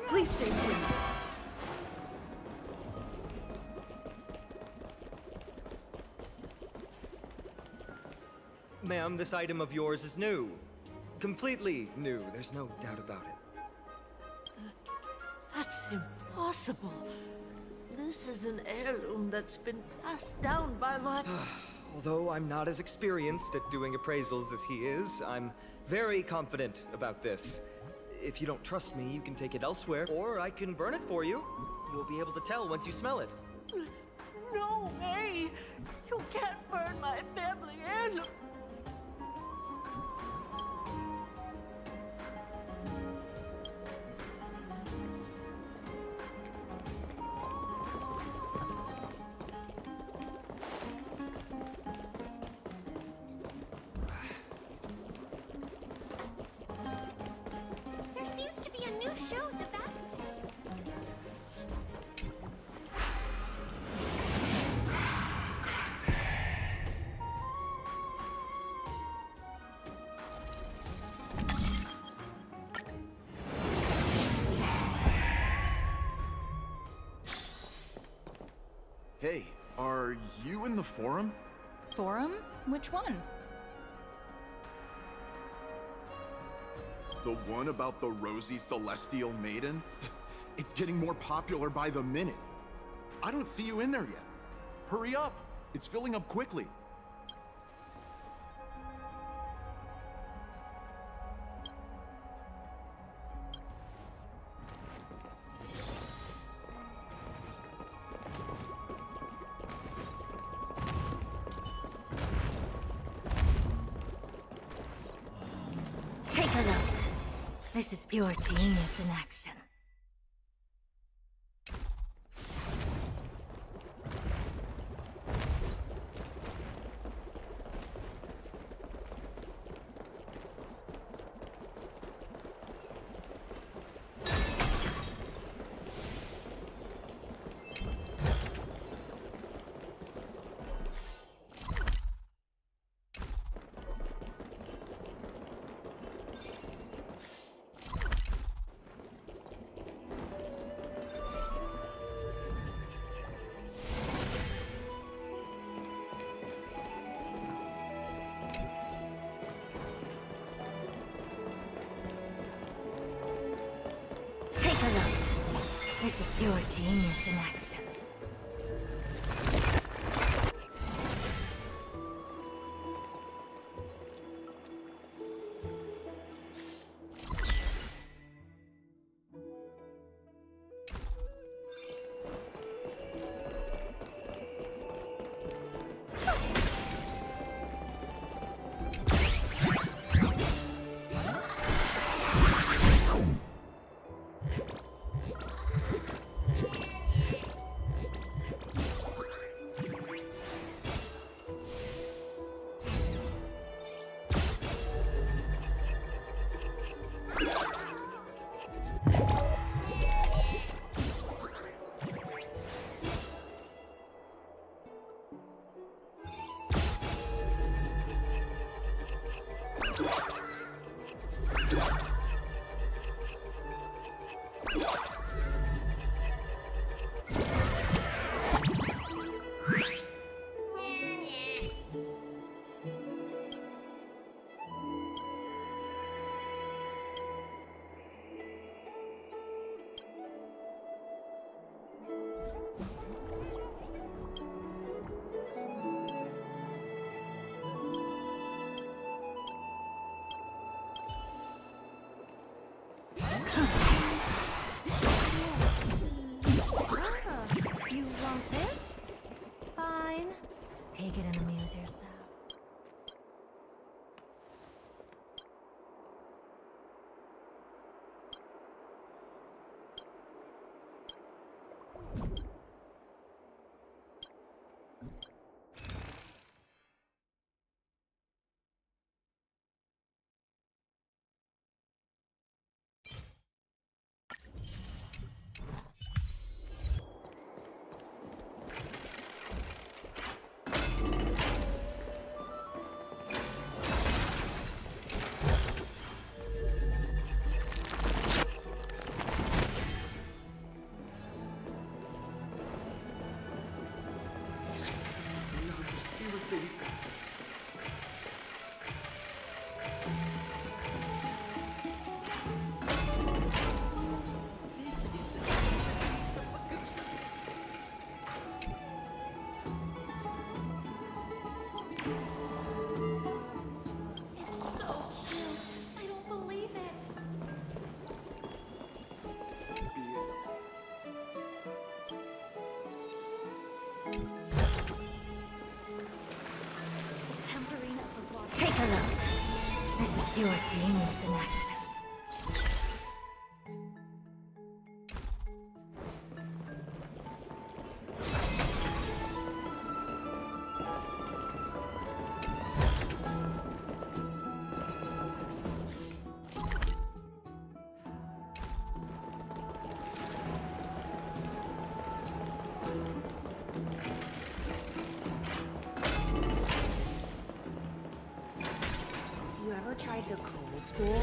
Please stay tuned. Ma'am, this item of yours is new. Completely new, there's no doubt about it. That's impossible. This is an heirloom that's been passed down by my... Although I'm not as experienced at doing appraisals as he is, I'm very confident about this. If you don't trust me, you can take it elsewhere, or I can burn it for you. You'll be able to tell once you smell it. No way! You can't burn my family heirloom! There seems to be a new show at the Bats. Hey, are you in the forum? Forum? Which one? The one about the rosy celestial maiden? It's getting more popular by the minute. I don't see you in there yet. Hurry up! It's filling up quickly. Take a look. This is pure genius in action. Take a look. This is pure genius in action. You want this? Fine. Take it and amuse yourself. your genius in action. You ever tried the cold pool?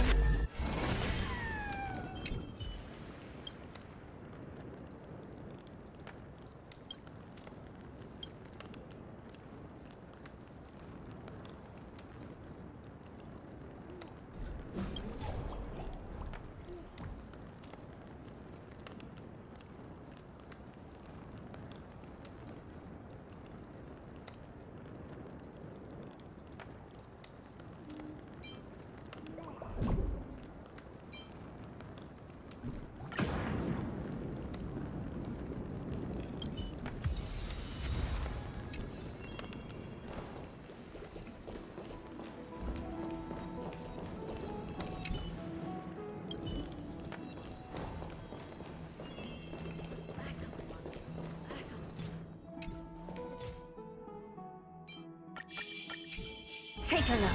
Take a look.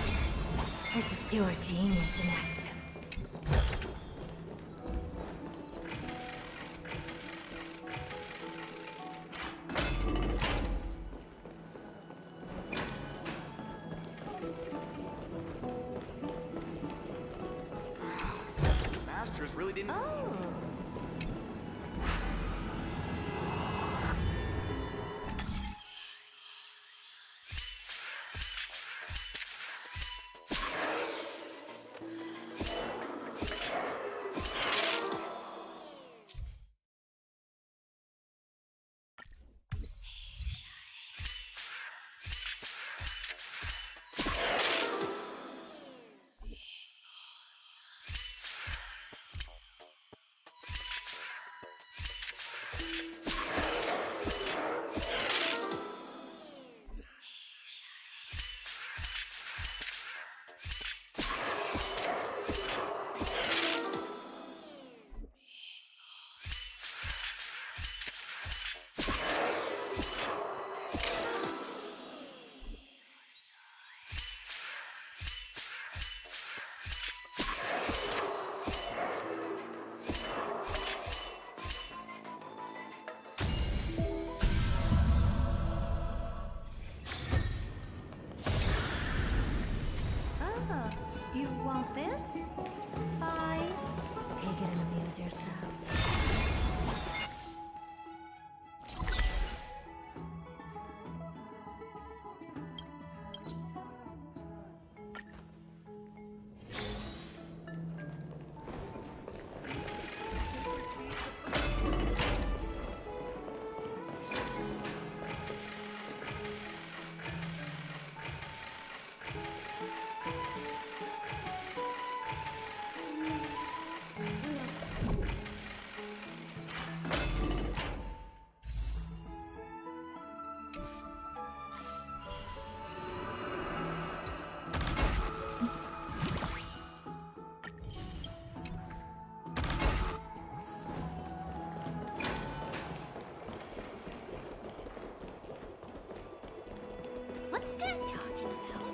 This is pure genius in action. Masters really didn't. You want this? Fine. Take it and amuse yourself. What's Dad talking about?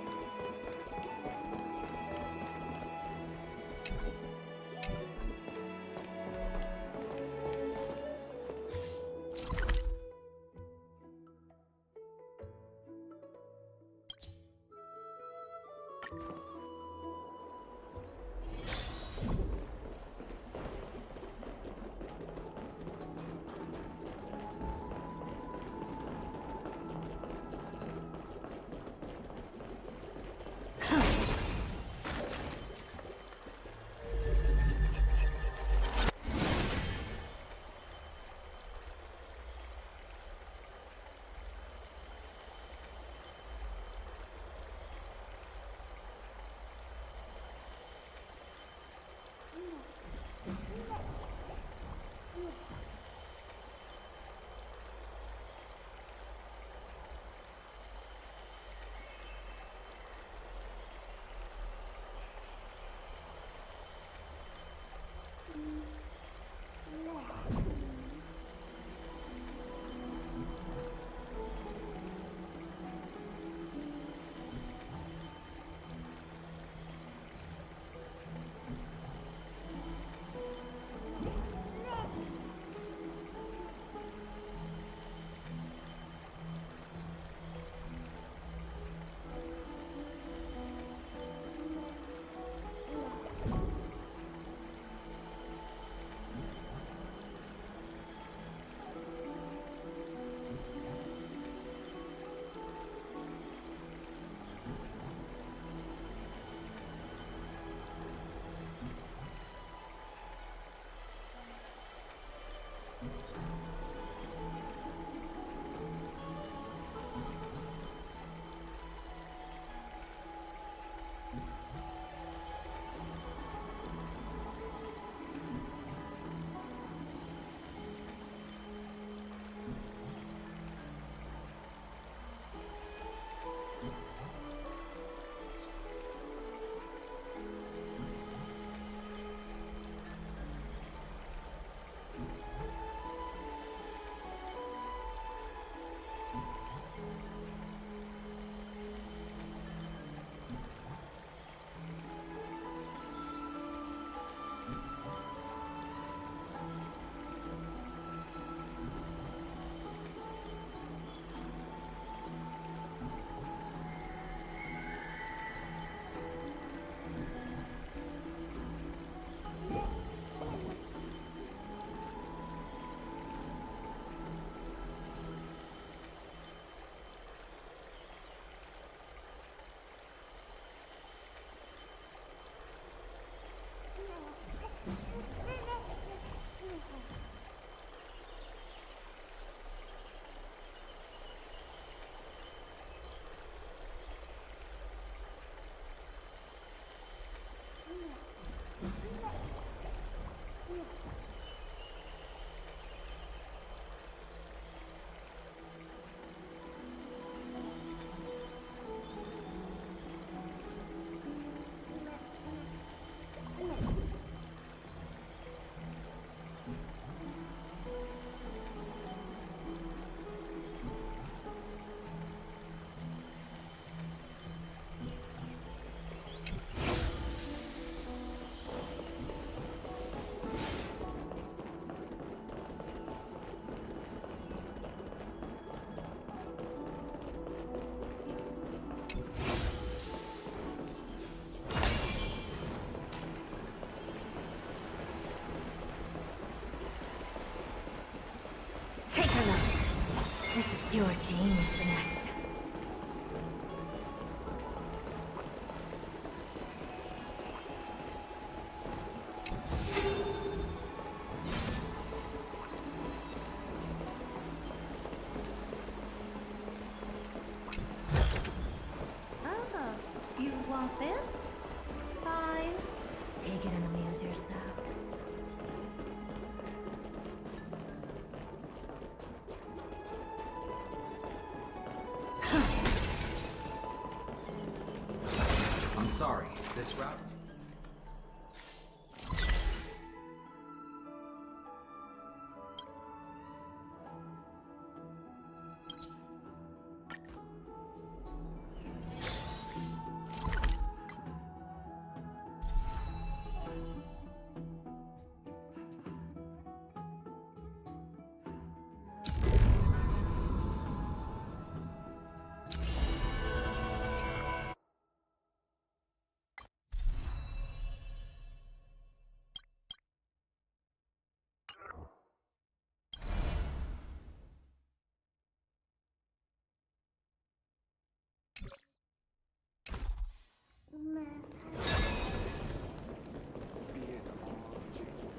pure genius in action. Oh, you want this? Fine. Take it and amuse yourself. I'm sorry, this route...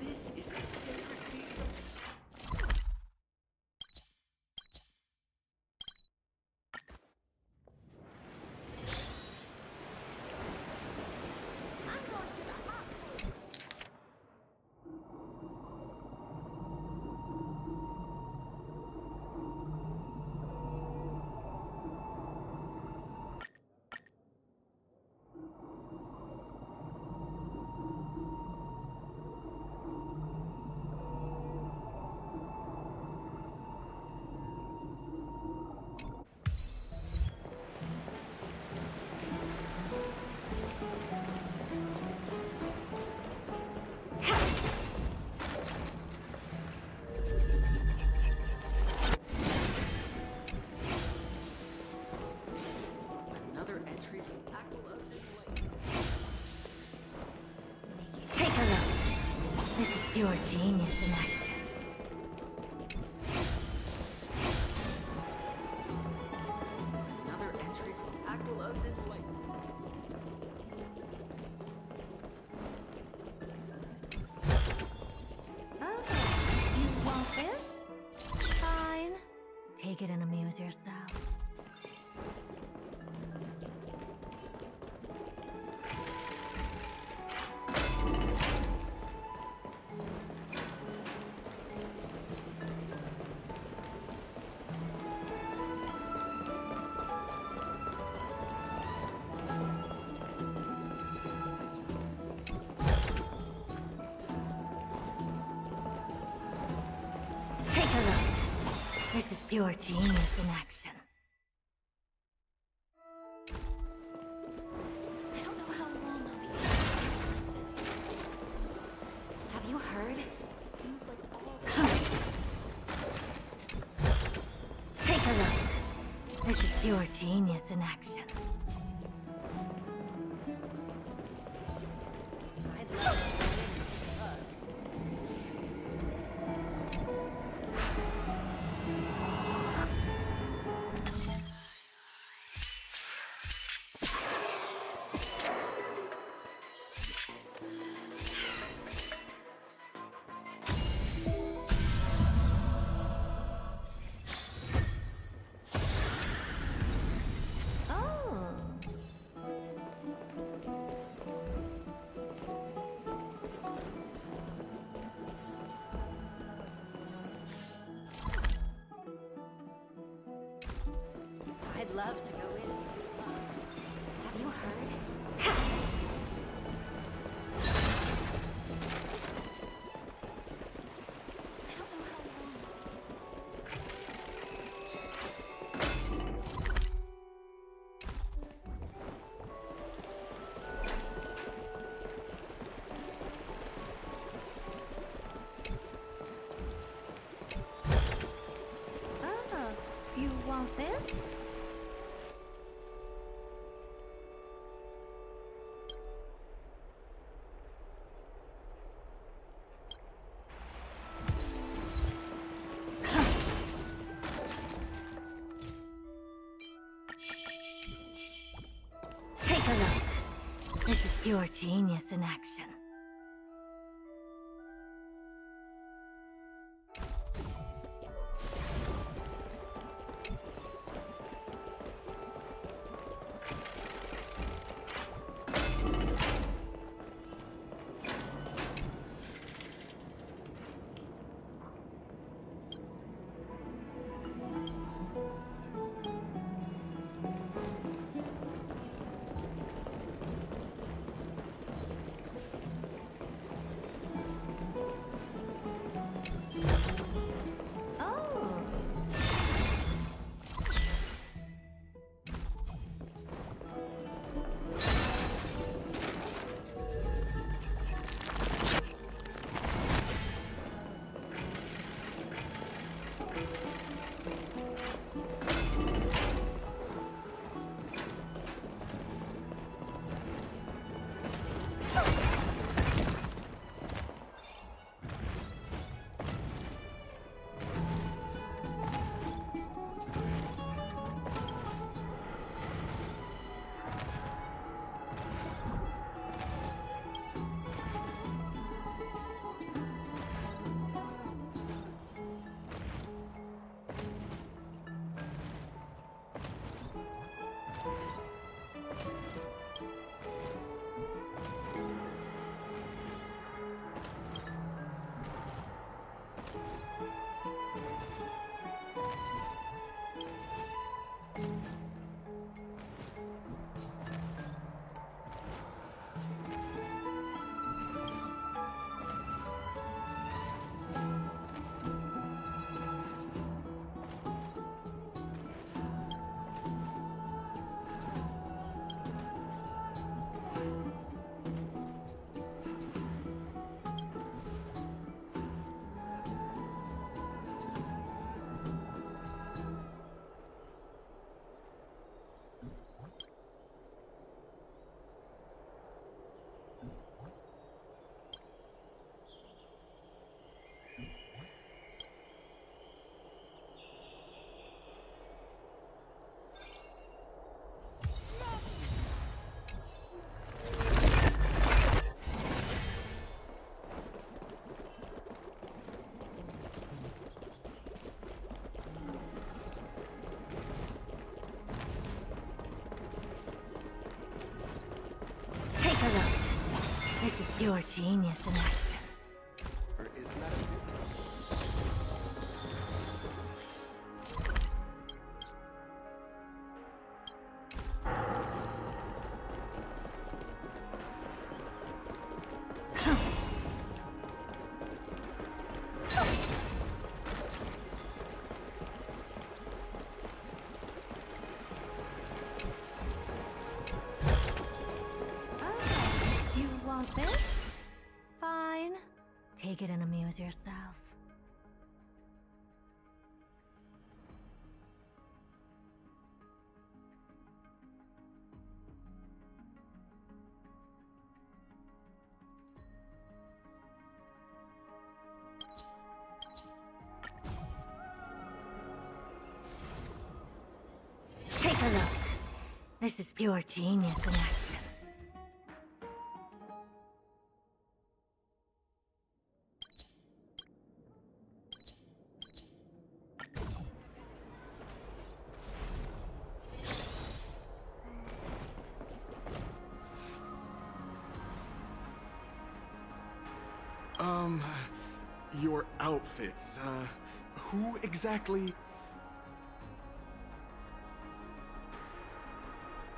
This is the sacred piece Another entry from Aquilus in Lake. Take a look. This is pure genius in action. Another entry from Aquilus in Lake. Oh, you want this? Fine. Take it and amuse yourself. Take a look. This is pure genius in action. I don't know how long I'll be able to do this. Have you heard? Seems like all Take a look. This is pure genius in action. I'd love to go in. Have you heard? Oh, you want this? pure genius in action. Take a look. This is pure genius in action. Or isn't that a You want this? Fine. Take it and amuse yourself. Take a look. This is pure genius in action. Your outfits, who exactly?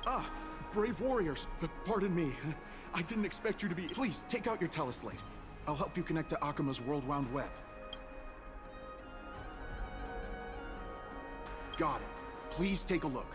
Ah, brave warriors. Pardon me. I didn't expect you to be... Please, take out your teleslate. I'll help you connect to Akima's world-round web. Got it. Please take a look.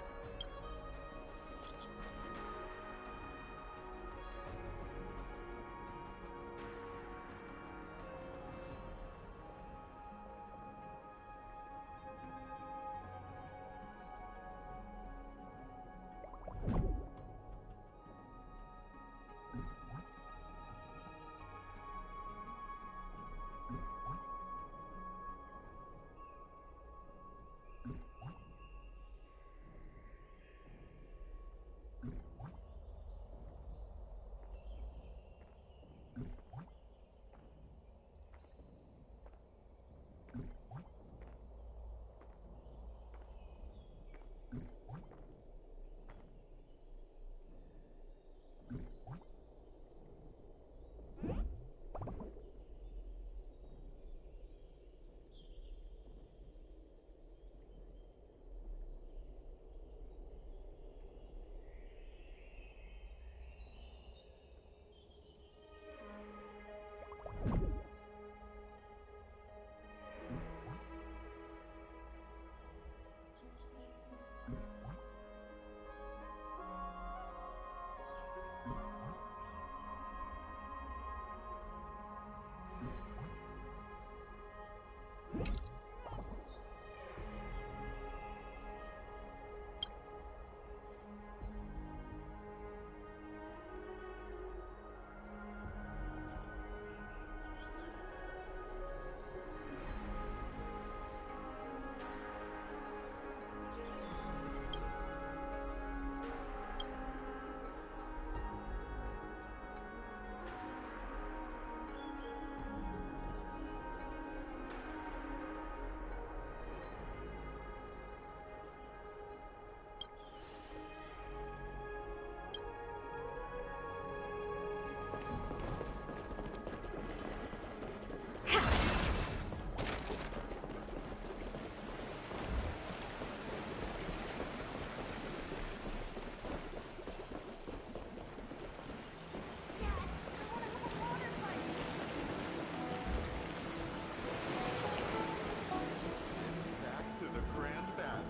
Back to the Grand Bath.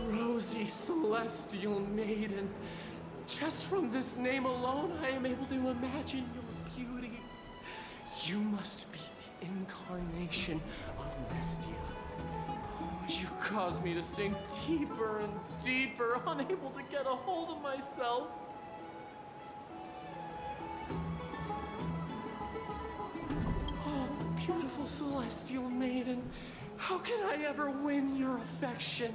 Rosy Celestial Maiden. Just from this name alone, I am able to imagine your beauty. You must be the incarnation of Mestia. Oh, you cause me to sink deeper and deeper, unable to get a hold of myself. Oh, beautiful Celestial Maiden, how can I ever win your affection?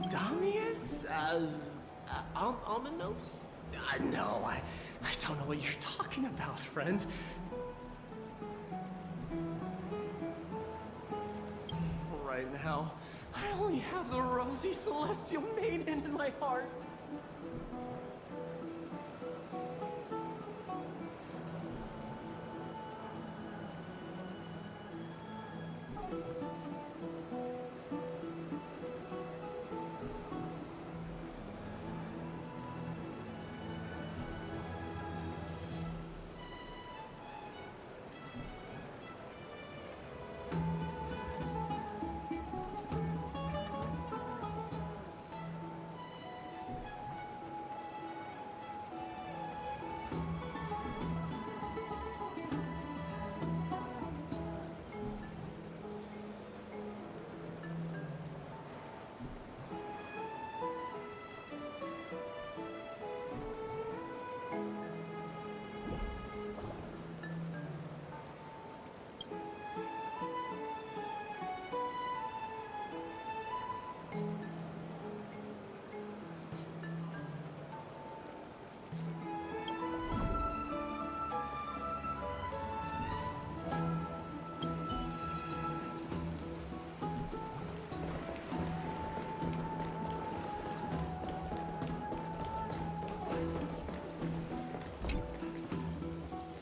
Damius? Ominos? No, I don't know what you're talking about, friend. Right now, I only have the rosy celestial maiden in my heart.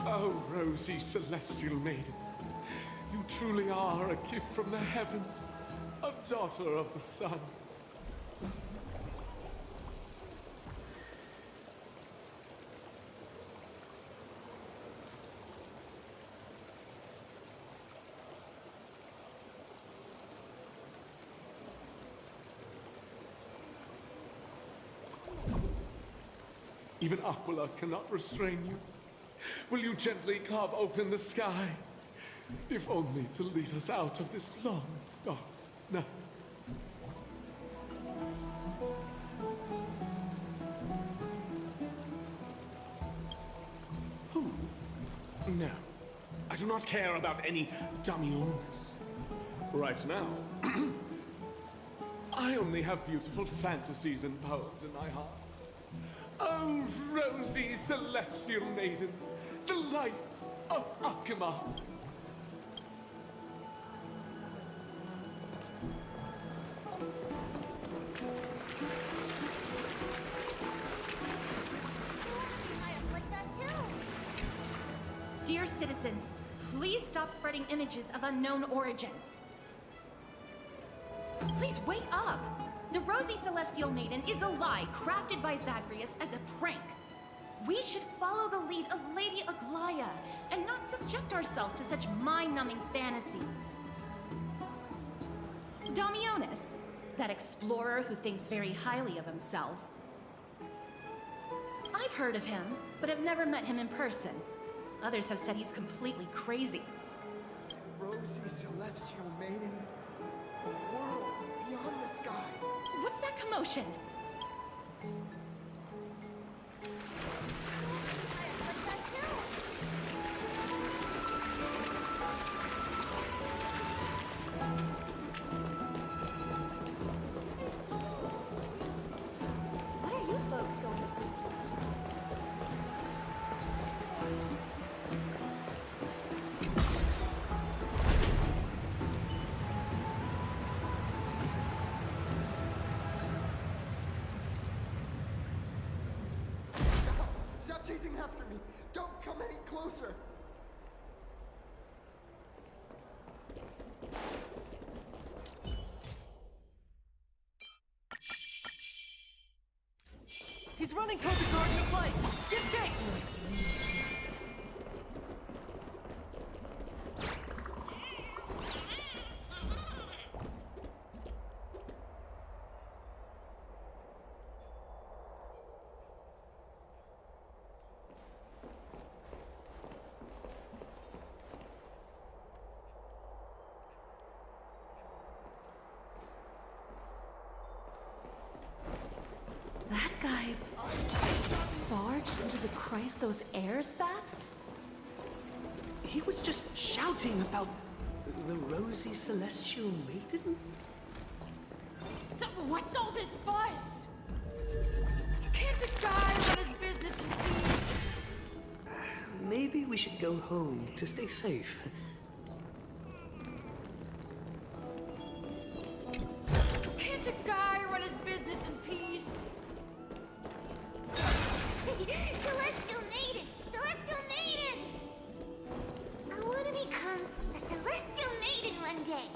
Oh, rosy celestial maiden, you truly are a gift from the heavens, a daughter of the sun. Even Aquila cannot restrain you. Will you gently carve open the sky? If only to lead us out of this long, dark night. Who? No. I do not care about any Damiones. Right now, I only have beautiful fantasies and poems in my heart. Oh, rosy celestial maiden, the light of Akima. Dear citizens, please stop spreading images of unknown origins. Please wake up! The Rosy Celestial Maiden is a lie crafted by Zagreus as a prank. We should follow the lead of Lady Aglaya and not subject ourselves to such mind-numbing fantasies. Damiones, that explorer who thinks very highly of himself. I've heard of him, but have never met him in person. Others have said he's completely crazy. Rosy Celestial Maiden, the world beyond the sky. What's that commotion? What are you folks going to do? Stop chasing after me! Don't come any closer! He's running toward the Garden of Light! Give chase! That guy barged into the Chrysos air spats? He was just shouting about the Rosy Celestial Maiden? What's all this fuss? Can't a guy run his business in peace? Maybe we should go home to stay safe. Can't a guy run his business in peace? Celestial Maiden! Celestial Maiden! I want to become a Celestial Maiden one day.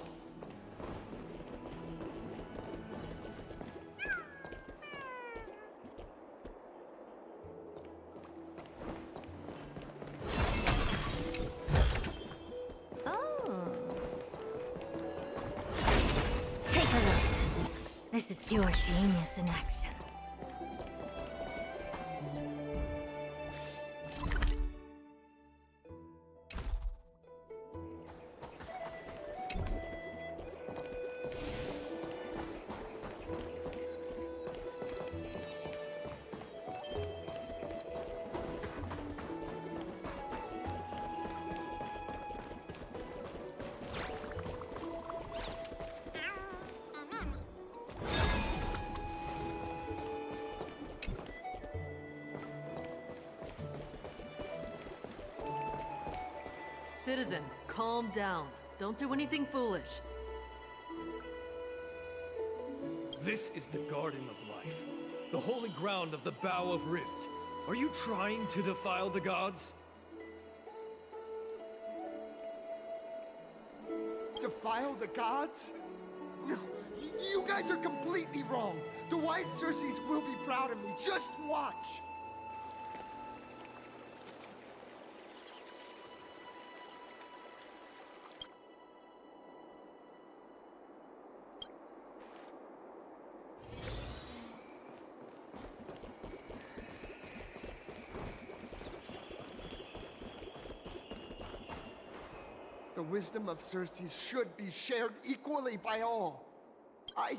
Oh. Take a look. This is pure genius in action. Citizen, calm down. Don't do anything foolish. This is the Garden of Life, the holy ground of the Bow of Rift. Are you trying to defile the gods? Defile the gods? No, you guys are completely wrong. The wise Circes will be proud of me. Just watch. The wisdom of Circes should be shared equally by all. I,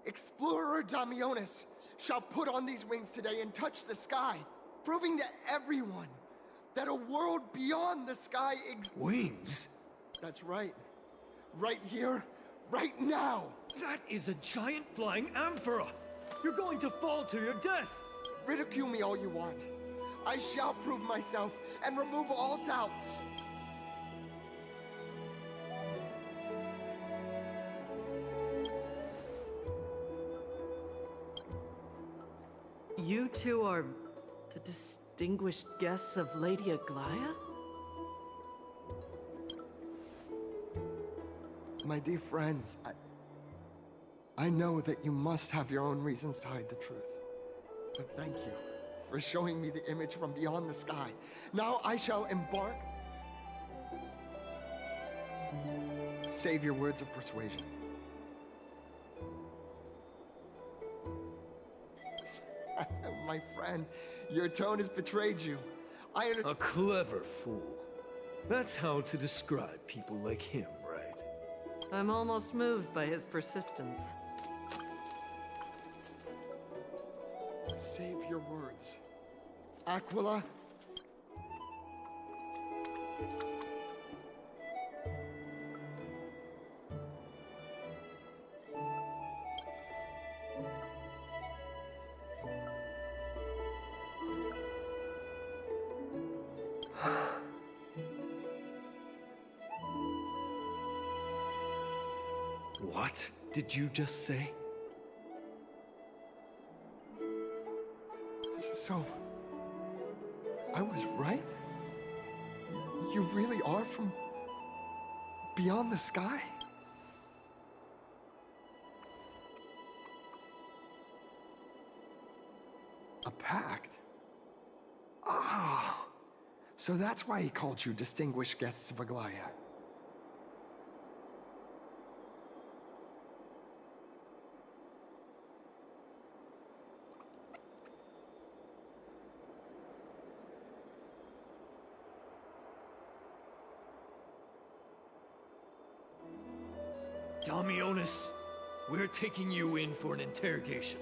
Explorer Damionis, shall put on these wings today and touch the sky, proving to everyone that a world beyond the sky exists. Wings? That's right. Right here, right now. That is a giant flying amphora! You're going to fall to your death! Ridicule me all you want. I shall prove myself and remove all doubts. You two are the distinguished guests of Lady Aglaya? My dear friends, I know that you must have your own reasons to hide the truth. But thank you for showing me the image from beyond the sky. Now I shall embark. Save your words of persuasion. My friend, your tone has betrayed you. A clever fool. That's how to describe people like him, right? I'm almost moved by his persistence. Save your words. Aquila. What did you just say? So, I was right? You really are from beyond the sky? A pact? Ah! So that's why he called you distinguished guests of Aglaya. Damionis, we're taking you in for an interrogation.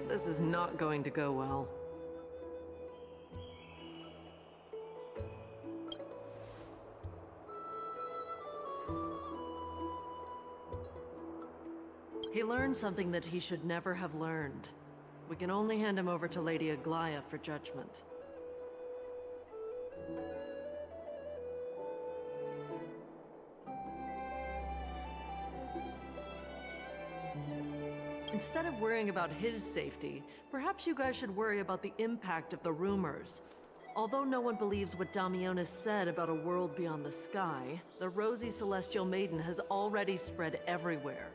This is not going to go well. He learned something that he should never have learned. We can only hand him over to Lady Aglaya for judgment. Instead of worrying about his safety, perhaps you guys should worry about the impact of the rumors. Although no one believes what Damionis said about a world beyond the sky, the rosy celestial maiden has already spread everywhere.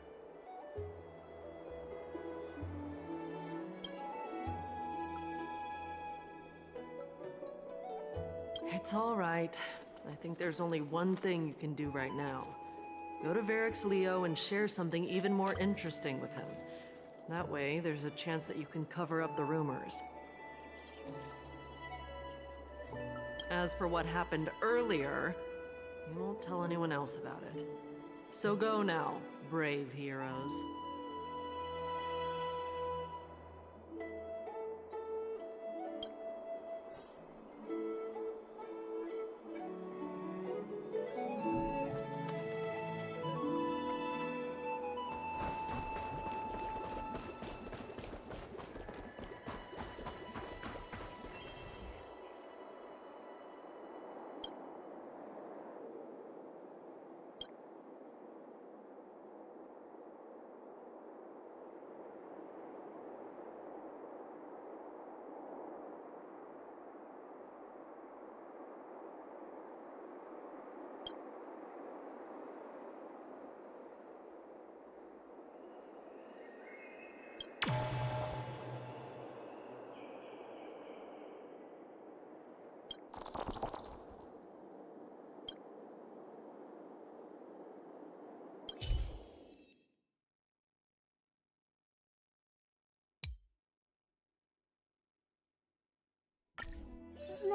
It's all right. I think there's only one thing you can do right now. Go to Varix Leo and share something even more interesting with him. That way, there's a chance that you can cover up the rumors. As for what happened earlier, you won't tell anyone else about it. So go now, brave heroes.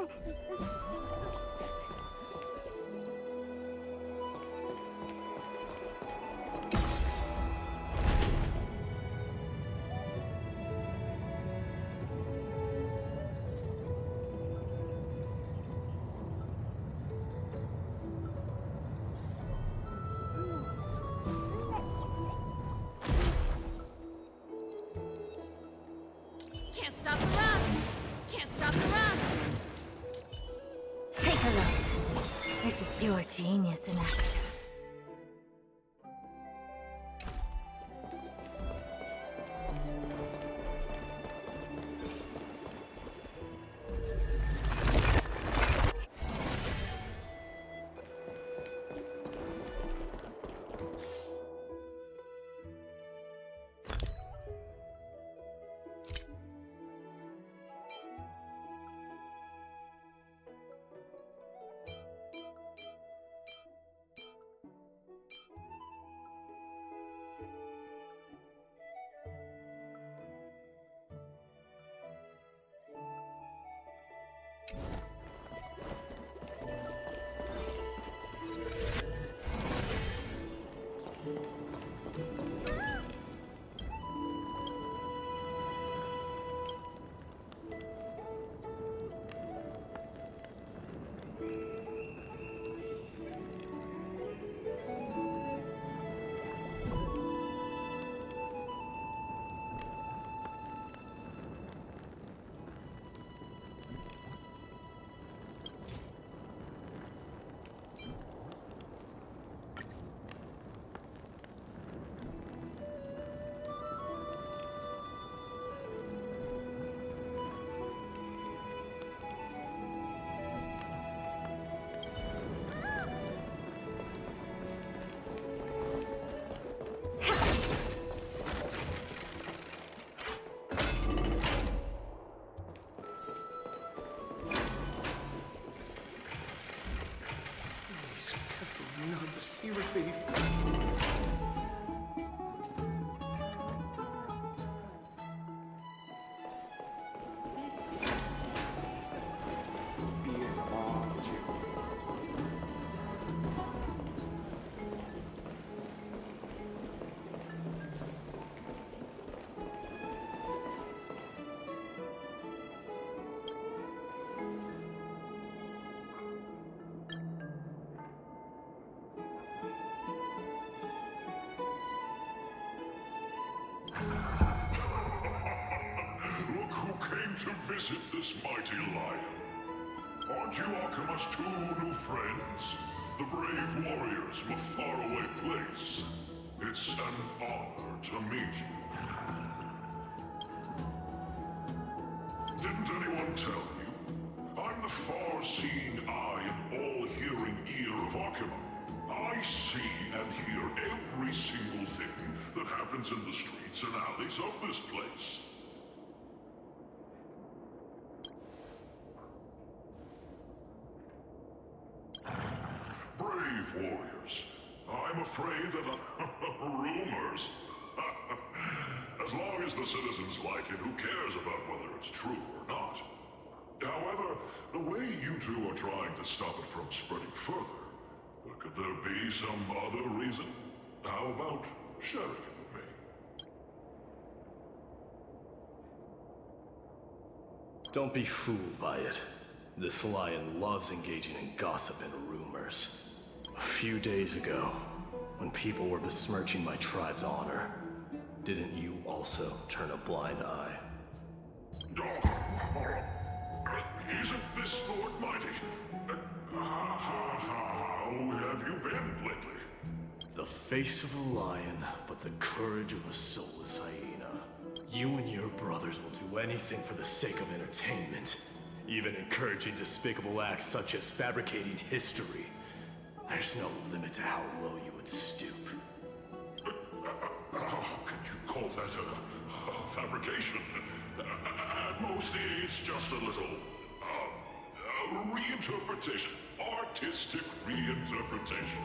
Can't stop the run! Can't stop the run! Take a look. This is pure genius in action. Not the spirit thief. Be in awe of you. Look who came to visit this mighty lion. Aren't you Akima's two new friends? The brave warriors from a faraway place. It's an honor to meet you. Didn't anyone tell you? I'm the far-seeing eye and all-hearing ear of Akima. I see and hear every single thing that happens in the streets and alleys of this place. Brave warriors. I'm afraid that rumors. As long as the citizens like it, who cares about whether it's true or not? However, the way you two are trying to stop it from spreading further, could there be some other reason? How about sharing it with me? Don't be fooled by it. This lion loves engaging in gossip and rumors. A few days ago, when people were besmirching my tribe's honor, didn't you also turn a blind eye? Isn't this Lord Mighty? How have you been lately? The face of a lion, but the courage of a soulless hyena. You and your brothers will do anything for the sake of entertainment, even encouraging despicable acts such as fabricating history. There's no limit to how low you would stoop. How could you call that a fabrication? At most, it's just a little reinterpretation. Artistic reinterpretation.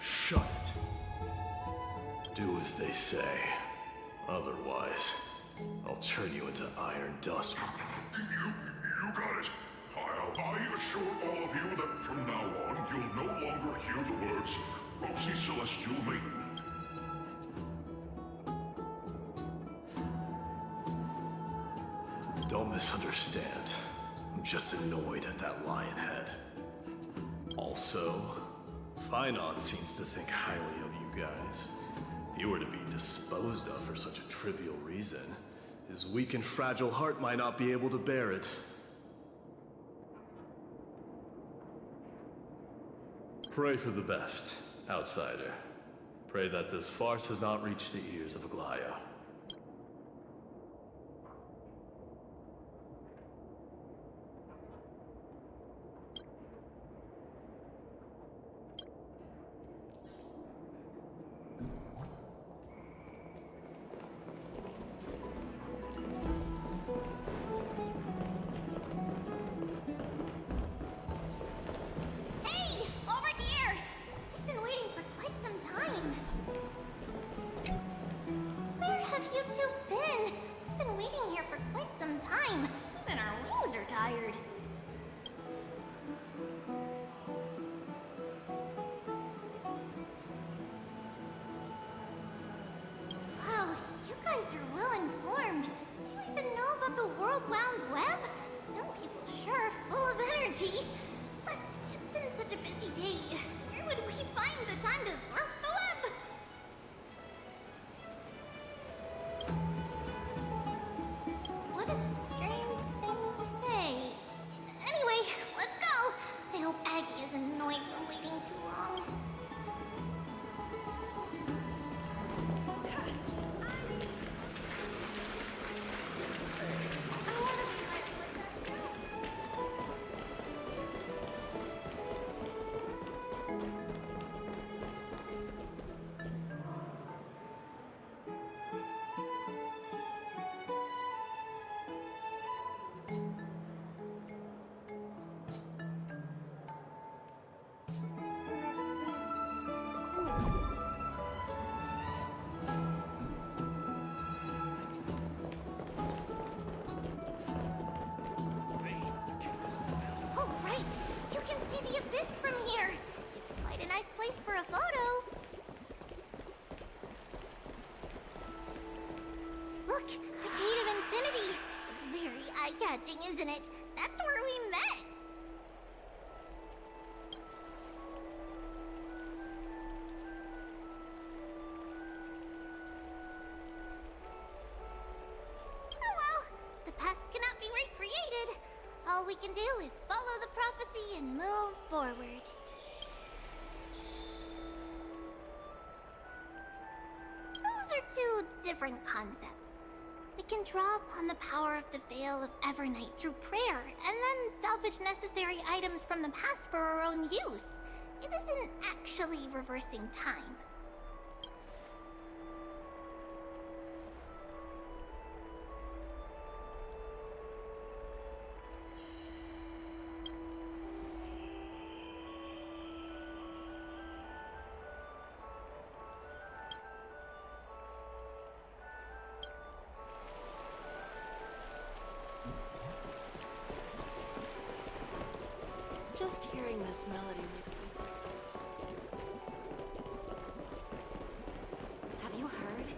Shut it. Do as they say. Otherwise, I'll turn you into iron dust. You got it. I assure all of you that from now on, you'll no longer hear the words Rosy Celestial Maiden. Don't misunderstand. I'm just annoyed at that lion head. Also, Finon seems to think highly of you guys. If you were to be disposed of for such a trivial reason, his weak and fragile heart might not be able to bear it. Pray for the best, outsider. Pray that this farce has not reached the ears of Aglaya. Hey! Over here! I've been waiting for quite some time. Where have you two been? I've been waiting here for quite some time. Even our wings are tired. Wow, you guys are well informed. Do you even know about the World Wound Web? You people sure are full of energy. But it's been such a busy day. Where would we find the time to surf the web? What a strange thing to say. Anyway, let's go. I hope Aggie isn't annoyed from waiting too long. Oh, right! You can see the abyss from here! It's quite a nice place for a photo! Look! The Gate of Infinity! It's very eye-catching, isn't it? That's where we met! Oh well! The past cannot be recreated! All we can do is follow the prophecy and move forward. Those are two different concepts. We can draw upon the power of the Veil of Evernight through prayer, and then salvage necessary items from the past for our own use. It isn't actually reversing time. Just hearing this melody makes me... Have you heard?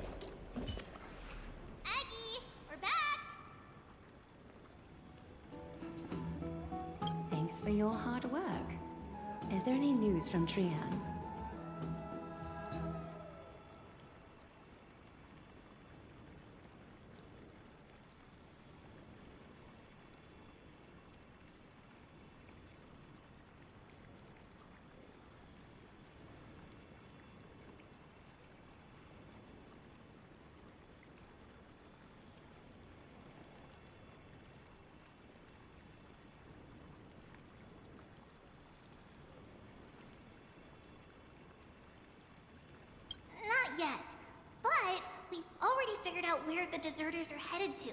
Aggie! We're back! Thanks for your hard work. Is there any news from Trian? Not yet. But we've already figured out where the deserters are headed to.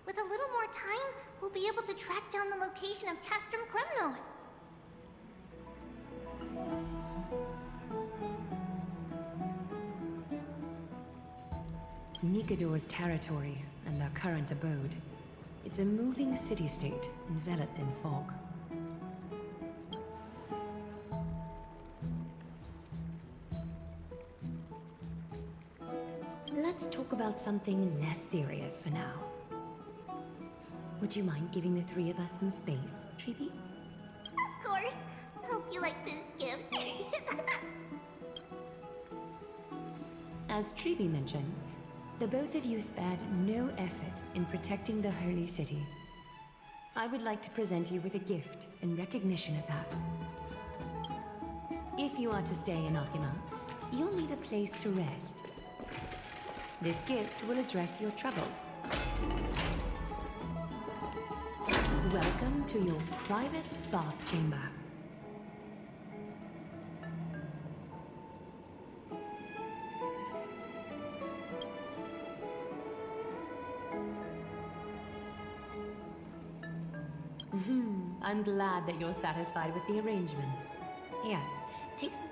With a little more time, we'll be able to track down the location of Castrum Kremnos. Nikador's territory and their current abode. It's a moving city-state enveloped in fog. Let's talk about something less serious for now. Would you mind giving the three of us some space, Treeby? Of course. Hope you like this gift. As Treeby mentioned, the both of you spared no effort in protecting the Holy City. I would like to present you with a gift in recognition of that. If you are to stay in Akima, you'll need a place to rest. This gift will address your troubles. Welcome to your private bath chamber. I'm glad that you're satisfied with the arrangements. Here, take some...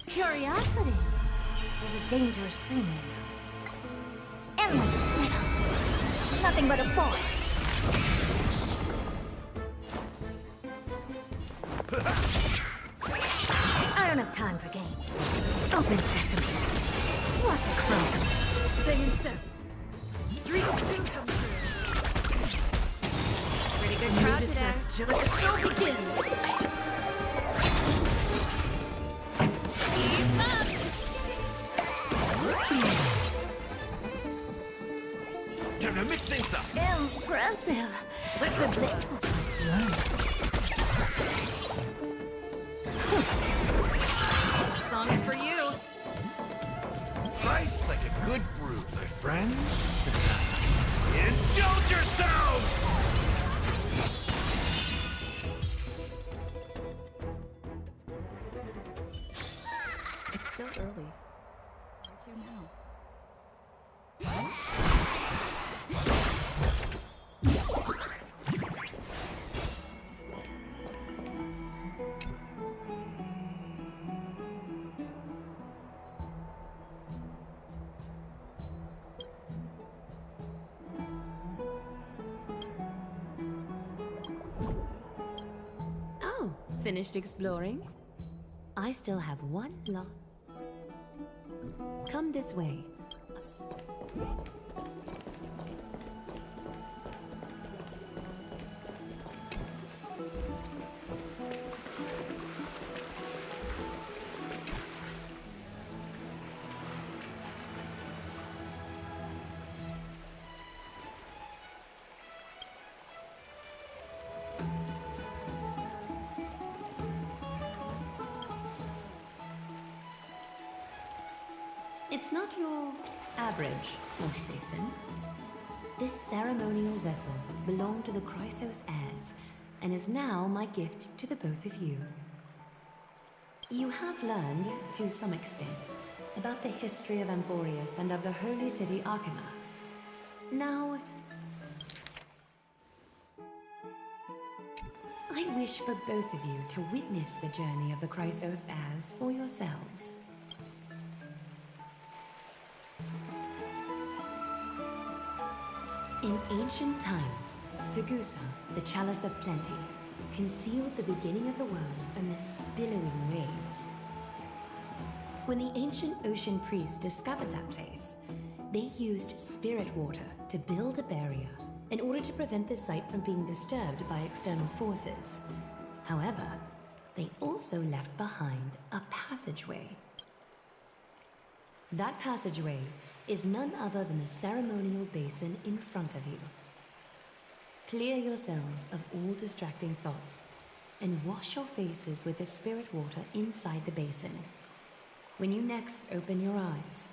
Curiosity is a dangerous thing, you know. Endless freedom. Nothing but a forest. I don't have time for games. Open sesame. What a crumb. Stay in step. Dreams do come true. Pretty good crowd today. To let the show begin. Time to mix things up. Impressive. Let's advance this learn. Song's for you. Rice like a good brew, my friend. Indulge yourselves! It's still early. Where to now? Oh, Finished exploring? I still have one last... Come this way. It's not your average wash basin. This ceremonial vessel belonged to the Chrysos heirs and is now my gift to the both of you. You have learned, to some extent, about the history of Amphorius and of the holy city Archima. Now, I wish for both of you to witness the journey of the Chrysos heirs for yourselves. In ancient times, Fugusa, the Chalice of Plenty, concealed the beginning of the world amidst billowing waves. When the ancient ocean priests discovered that place, they used spirit water to build a barrier in order to prevent the site from being disturbed by external forces. However, they also left behind a passageway. That passageway is none other than the ceremonial basin in front of you. Clear yourselves of all distracting thoughts and wash your faces with the spirit water inside the basin. When you next open your eyes,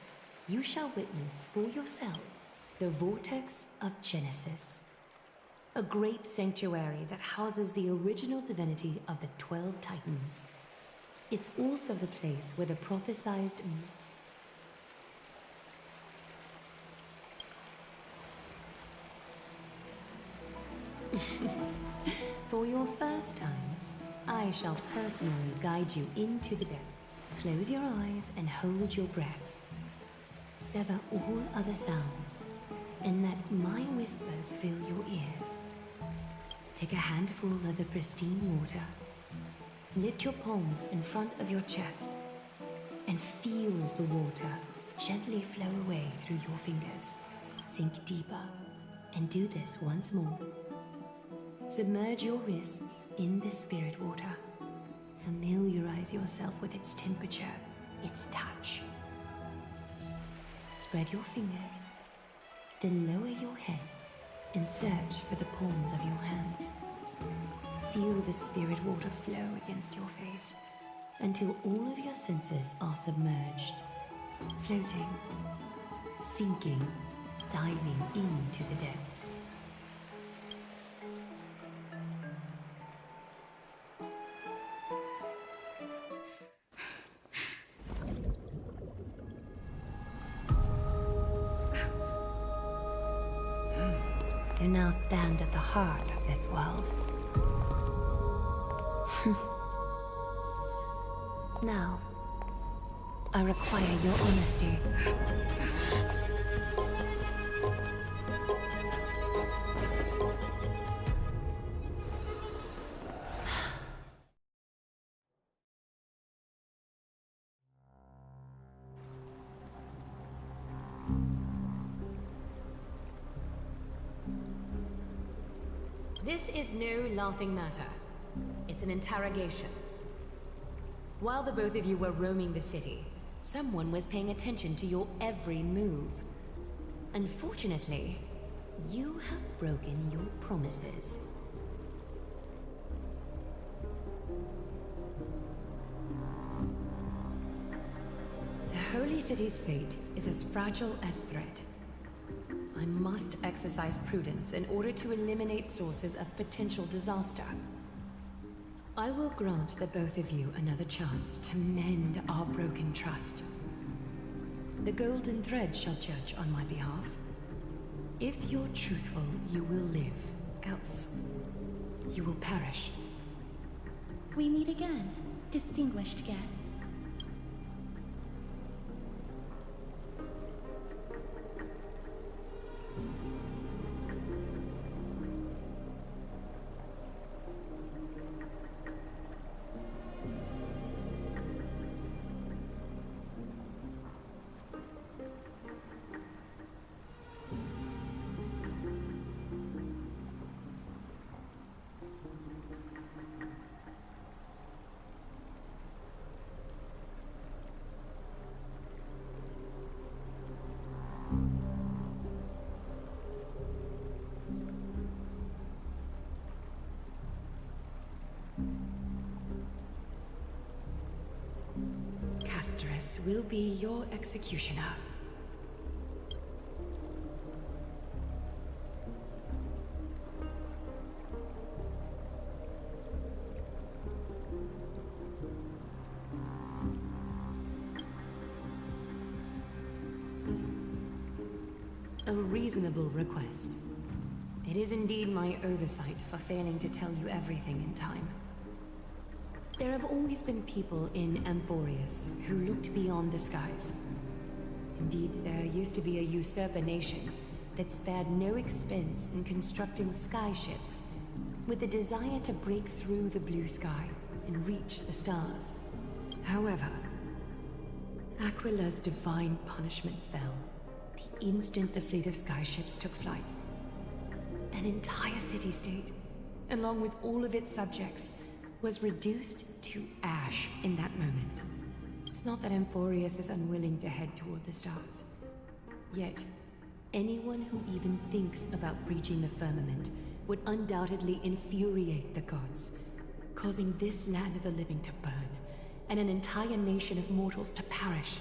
you shall witness for yourselves the Vortex of Genesis, a great sanctuary that houses the original divinity of the 12 Titans. It's also the place where the prophesized For your first time, I shall personally guide you into the depth. Close your eyes and hold your breath. Sever all other sounds and let my whispers fill your ears. Take a handful of the pristine water. Lift your palms in front of your chest and feel the water gently flow away through your fingers. Sink deeper and do this once more. Submerge your wrists in this spirit water. Familiarize yourself with its temperature, its touch. Spread your fingers, then lower your head and search for the palms of your hands. Feel the spirit water flow against your face until all of your senses are submerged, floating, sinking, diving into the depths. You now stand at the heart of this world. Now, I require your honesty. This is no laughing matter. It's an interrogation. While the both of you were roaming the city, someone was paying attention to your every move. Unfortunately, you have broken your promises. The Holy City's fate is as fragile as threat. I must exercise prudence in order to eliminate sources of potential disaster. I will grant the both of you another chance to mend our broken trust. The golden thread shall judge on my behalf. If you're truthful, you will live. Else, you will perish. We meet again, distinguished guests. Empress will be your executioner. A reasonable request. It is indeed my oversight for failing to tell you everything in time. There have always been people in Amphorius who looked beyond the skies. Indeed, there used to be a usurper nation that spared no expense in constructing skyships with the desire to break through the blue sky and reach the stars. However, Aquila's divine punishment fell the instant the fleet of skyships took flight. An entire city-state, along with all of its subjects, was reduced to ash in that moment. It's not that Amphorius is unwilling to head toward the stars. Yet, anyone who even thinks about breaching the firmament would undoubtedly infuriate the gods, causing this land of the living to burn, and an entire nation of mortals to perish.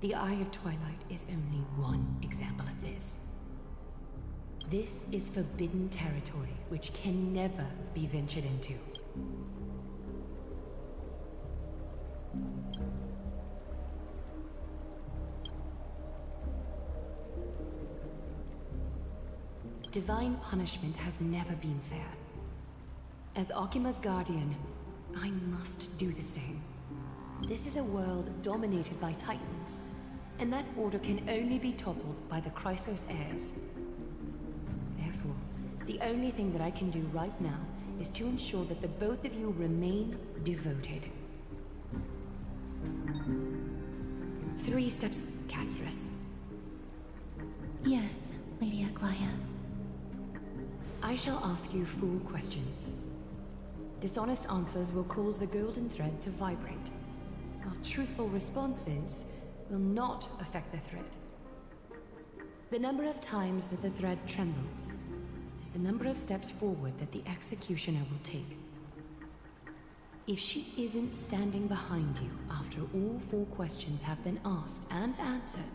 The Eye of Twilight is only one example of this. This is forbidden territory which can never be ventured into. Divine punishment has never been fair. As Okima's guardian, I must do the same. This is a world dominated by Titans, and that order can only be toppled by the Chrysos heirs. Therefore, the only thing that I can do right now is to ensure that the both of you remain devoted. 3 steps, Castrus. Yes, Lady Aglaya. I shall ask you full questions. Dishonest answers will cause the golden thread to vibrate, while truthful responses will not affect the thread. The number of times that the thread trembles is the number of steps forward that the executioner will take. If she isn't standing behind you after all 4 questions have been asked and answered,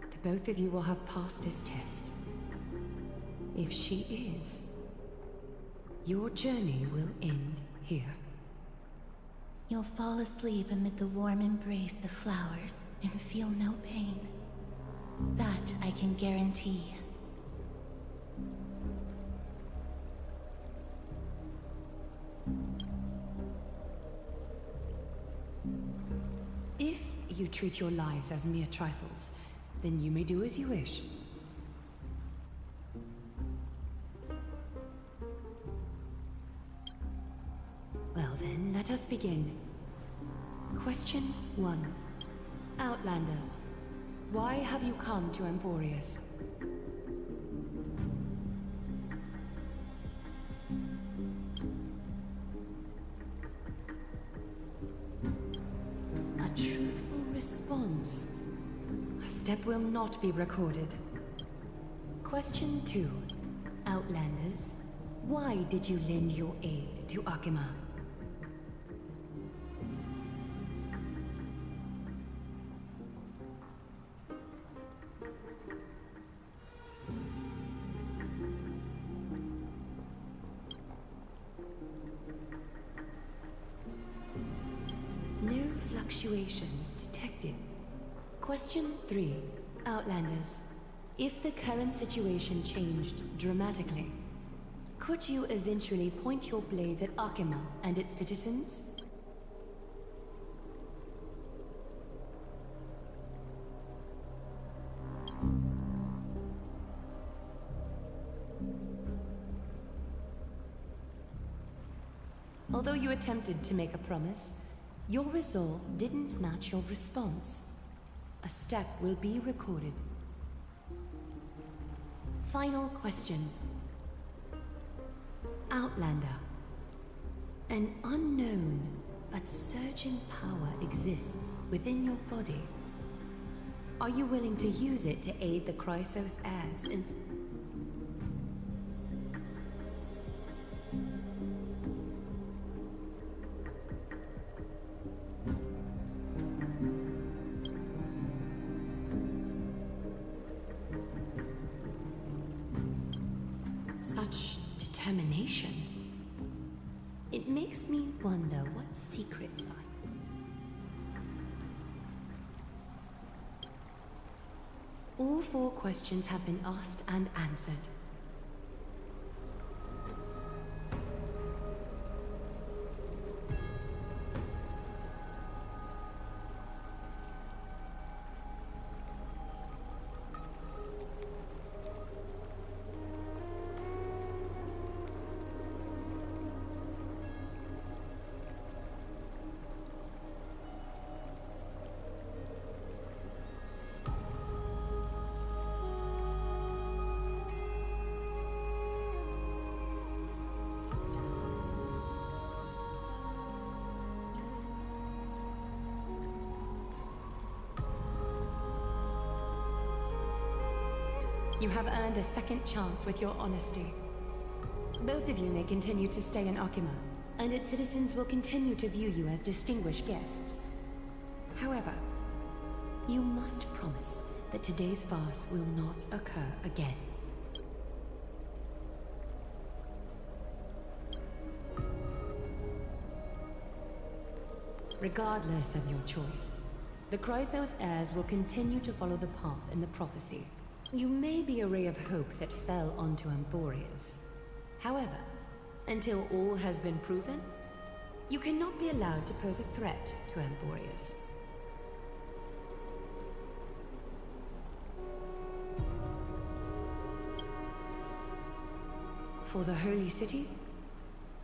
the both of you will have passed this test. If she is, your journey will end here. You'll fall asleep amid the warm embrace of flowers and feel no pain. That I can guarantee. If you treat your lives as mere trifles, then you may do as you wish. Well then, let us begin. Question 1. Outlanders, why have you come to Amphorius? A truthful response. A step will not be recorded. Question 2. Outlanders, why did you lend your aid to Akima? No fluctuations detected. Question 3. Outlanders, if the current situation changed dramatically, could you eventually point your blades at Akima and its citizens? Although you attempted to make a promise, your resolve didn't match your response. A step will be recorded. Final question. Outlander. An unknown but surging power exists within your body. Are you willing to use it to aid the Chrysos heirs in... such determination. It makes me wonder what secrets lie. All 4 questions have been asked and answered. You have earned a second chance with your honesty. Both of you may continue to stay in Akima, and its citizens will continue to view you as distinguished guests. However, you must promise that today's farce will not occur again. Regardless of your choice, the Chrysos heirs will continue to follow the path in the prophecy. You may be a ray of hope that fell onto Amphorius. However, until all has been proven, you cannot be allowed to pose a threat to Amphorius. For the Holy City,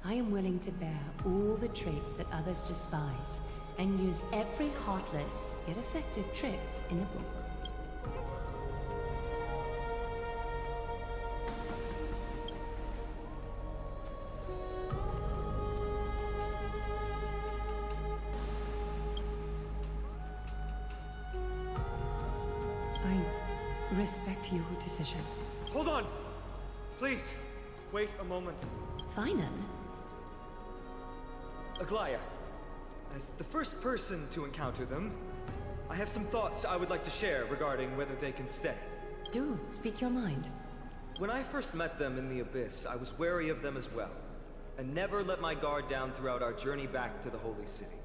I am willing to bear all the traits that others despise and use every heartless yet effective trick in the book. I respect your decision. Hold on! Please, wait a moment. Finan? Aglaya, as the first person to encounter them, I have some thoughts I would like to share regarding whether they can stay. Do, speak your mind. When I first met them in the Abyss, I was wary of them as well, and never let my guard down throughout our journey back to the Holy City.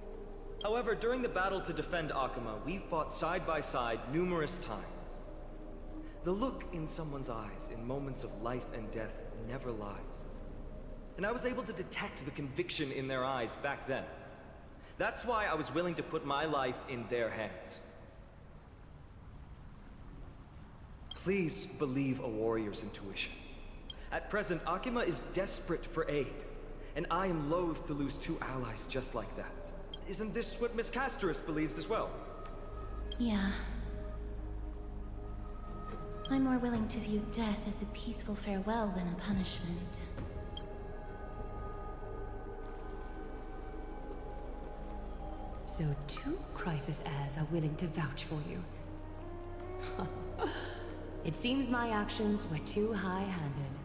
However, during the battle to defend Akima, we fought side by side numerous times. The look in someone's eyes in moments of life and death never lies. And I was able to detect the conviction in their eyes back then. That's why I was willing to put my life in their hands. Please believe a warrior's intuition. At present, Akima is desperate for aid, and I am loath to lose 2 allies just like that. Isn't this what Miss Casterus believes as well? Yeah. I'm more willing to view death as a peaceful farewell than a punishment. So 2 Chrysos heirs are willing to vouch for you. It seems my actions were too high-handed.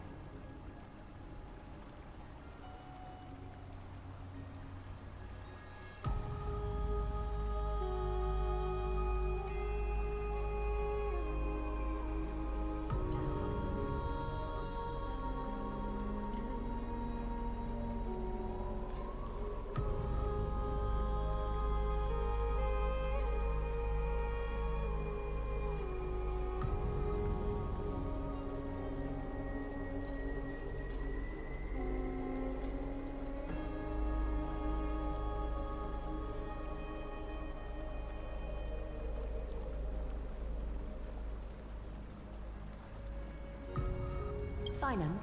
Finan,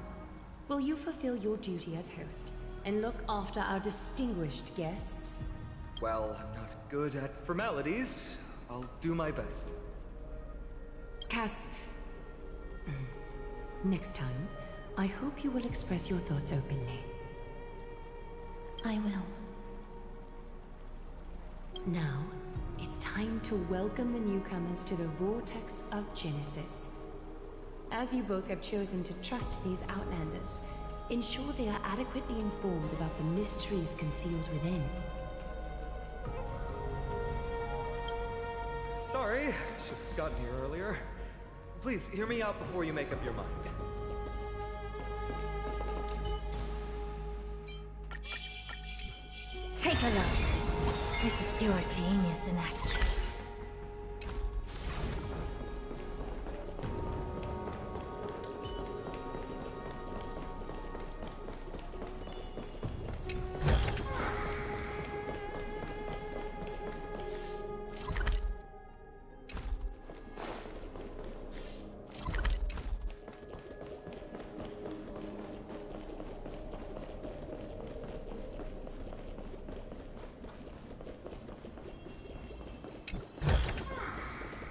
will you fulfill your duty as host and look after our distinguished guests? Well, I'm not good at formalities. I'll do my best. Cass, next time, I hope you will express your thoughts openly. I will. Now, it's time to welcome the newcomers to the Vortex of Genesis. As you both have chosen to trust these Outlanders, ensure they are adequately informed about the mysteries concealed within. Sorry, should have gotten here earlier. Please, hear me out before you make up your mind. Take a look. This is pure genius in action.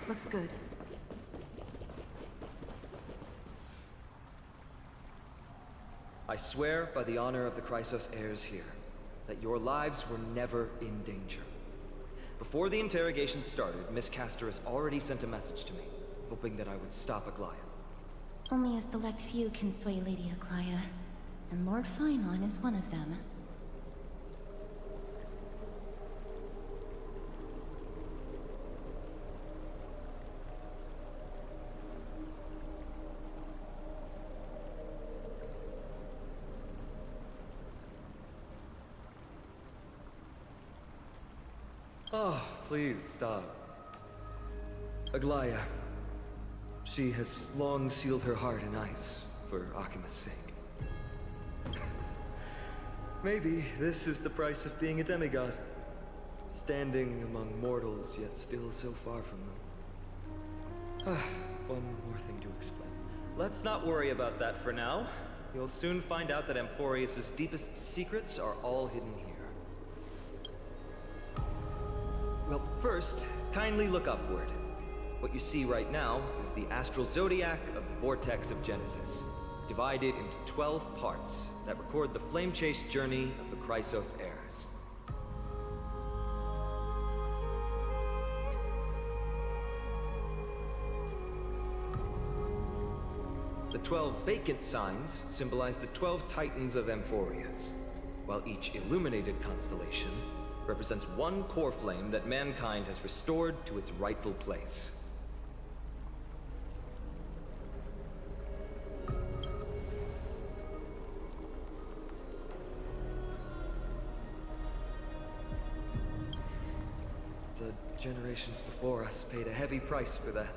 Looks good. I swear by the honor of the Chrysos heirs here, that your lives were never in danger. Before the interrogation started, Miss Castor has already sent a message to me, hoping that I would stop Aglaya. Only a select few can sway Lady Aglaya, and Lord Finon is one of them. Oh, please stop. Aglaya. She has long sealed her heart in ice for Akima's sake. Maybe this is the price of being a demigod. Standing among mortals, yet still so far from them. One more thing to explain. Let's not worry about that for now. You'll soon find out that Amphorius' deepest secrets are all hidden here. Well, first, kindly look upward. What you see right now is the astral zodiac of the Vortex of Genesis, divided into 12 parts that record the flame-chased journey of the Chrysos heirs. The 12 vacant signs symbolize the 12 titans of Amphorius, while each illuminated constellation represents one core flame that mankind has restored to its rightful place. The generations before us paid a heavy price for that.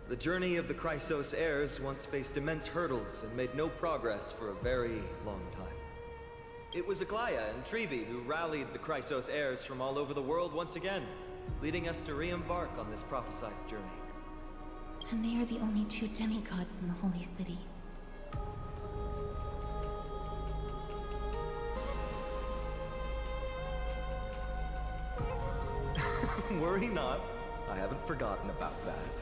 The journey of the Chrysos heirs once faced immense hurdles and made no progress for a very long time. It was Aglaya and Trebi who rallied the Chrysos heirs from all over the world once again, leading us to re-embark on this prophesized journey. And they are the only two demigods in the Holy City. Worry not. I haven't forgotten about that.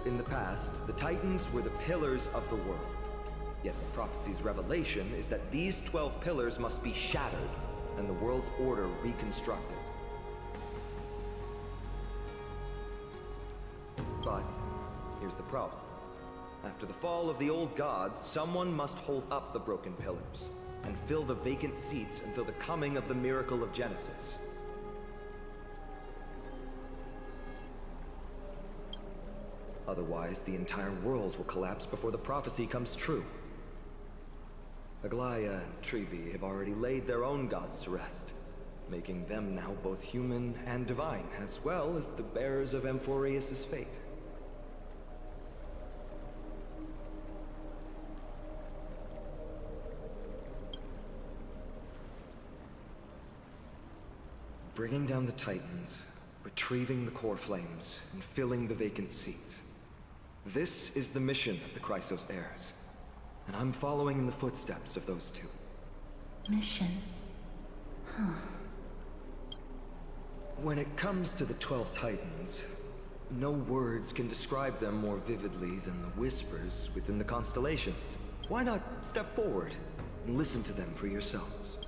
In the past, the Titans were the pillars of the world. Yet the prophecy's revelation is that these 12 pillars must be shattered, and the world's order reconstructed. But here's the problem. After the fall of the old gods, someone must hold up the broken pillars, and fill the vacant seats until the coming of the miracle of Genesis. Otherwise, the entire world will collapse before the prophecy comes true. Aglaya and Trebi have already laid their own gods to rest, making them now both human and divine, as well as the bearers of Amphorius' fate. Bringing down the Titans, retrieving the core flames, and filling the vacant seats. This is the mission of the Chrysos heirs, and I'm following in the footsteps of those two. Mission? Huh. When it comes to the 12 Titans, no words can describe them more vividly than the whispers within the constellations. Why not step forward and listen to them for yourselves?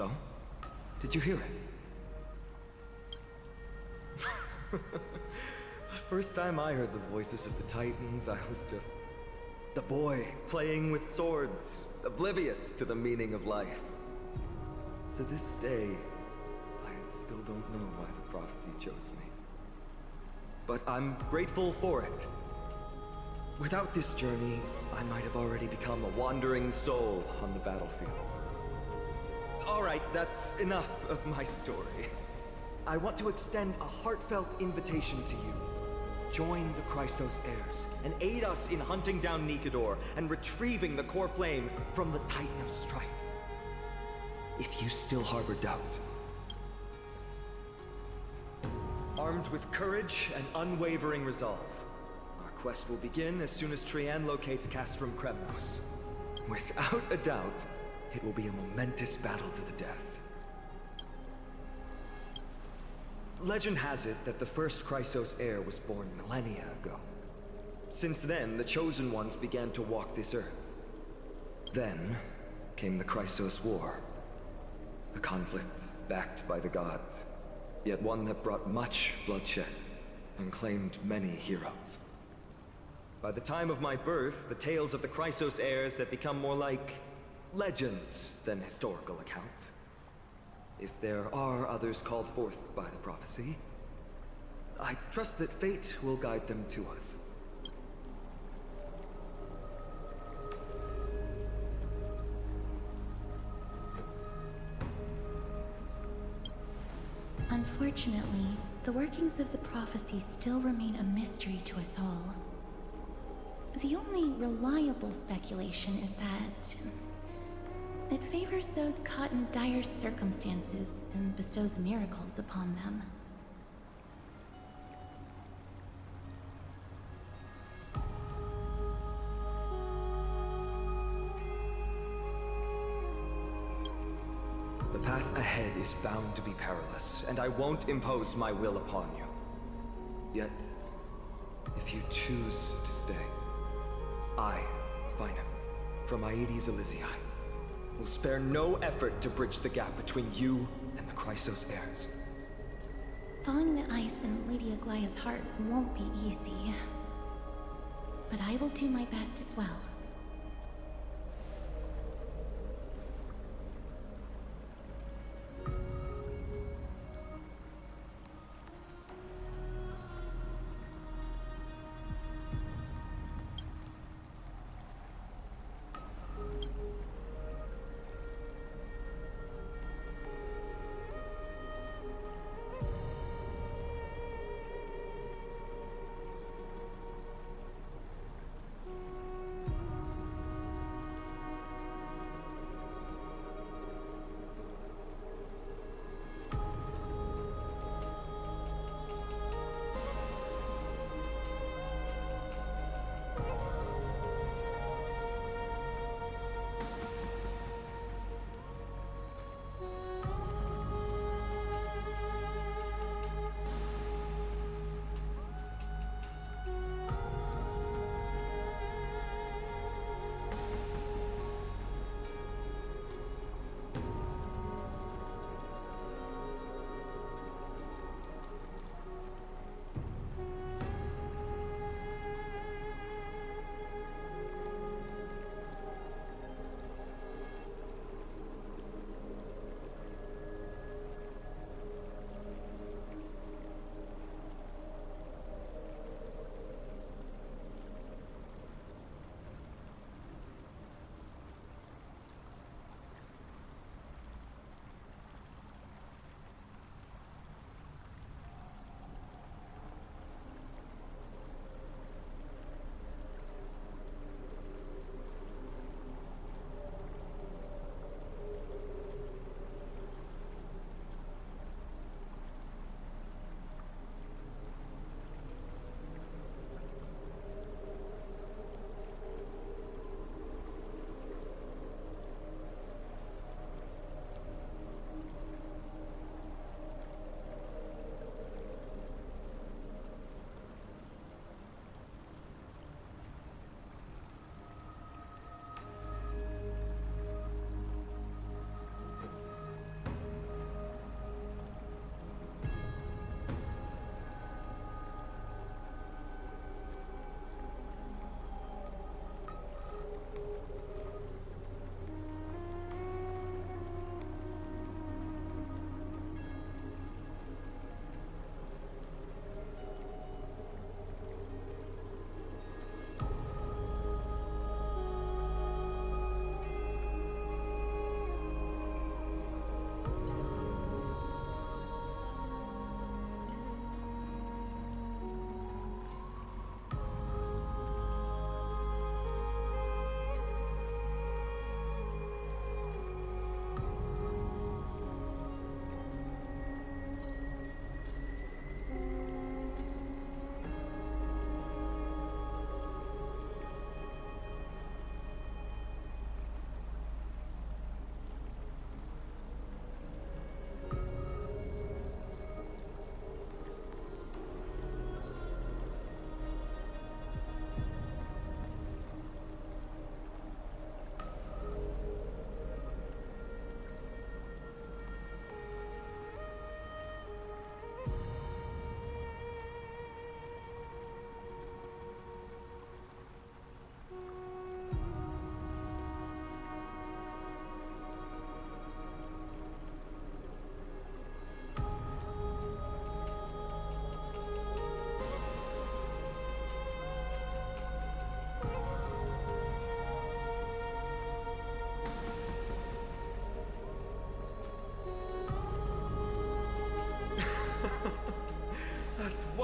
So? Did you hear it? The first time I heard the voices of the Titans, I was just the boy playing with swords, oblivious to the meaning of life. To this day, I still don't know why the prophecy chose me. But I'm grateful for it. Without this journey, I might have already become a wandering soul on the battlefield. Alright, that's enough of my story. I want to extend a heartfelt invitation to you. Join the Christos heirs, and aid us in hunting down Nikador and retrieving the core flame from the Titan of Strife. If you still harbor doubts, armed with courage and unwavering resolve, our quest will begin as soon as Trian locates Castrum Kremnos. Without a doubt, it will be a momentous battle to the death. Legend has it that the first Chrysos heir was born millennia ago. Since then, the Chosen Ones began to walk this earth. Then came the Chrysos War. A conflict backed by the gods, yet one that brought much bloodshed and claimed many heroes. By the time of my birth, the tales of the Chrysos heirs had become more like legends than historical accounts. If there are others called forth by the prophecy, I trust that fate will guide them to us. Unfortunately, the workings of the prophecy still remain a mystery to us all. The only reliable speculation is that it favors those caught in dire circumstances and bestows miracles upon them. The path ahead is bound to be perilous, and I won't impose my will upon you. Yet, if you choose to stay, I, Finam, from Aedes Elysiae, will spare no effort to bridge the gap between you and the Chrysos heirs. Thawing the ice in Lady Aglaya's heart won't be easy, but I will do my best as well.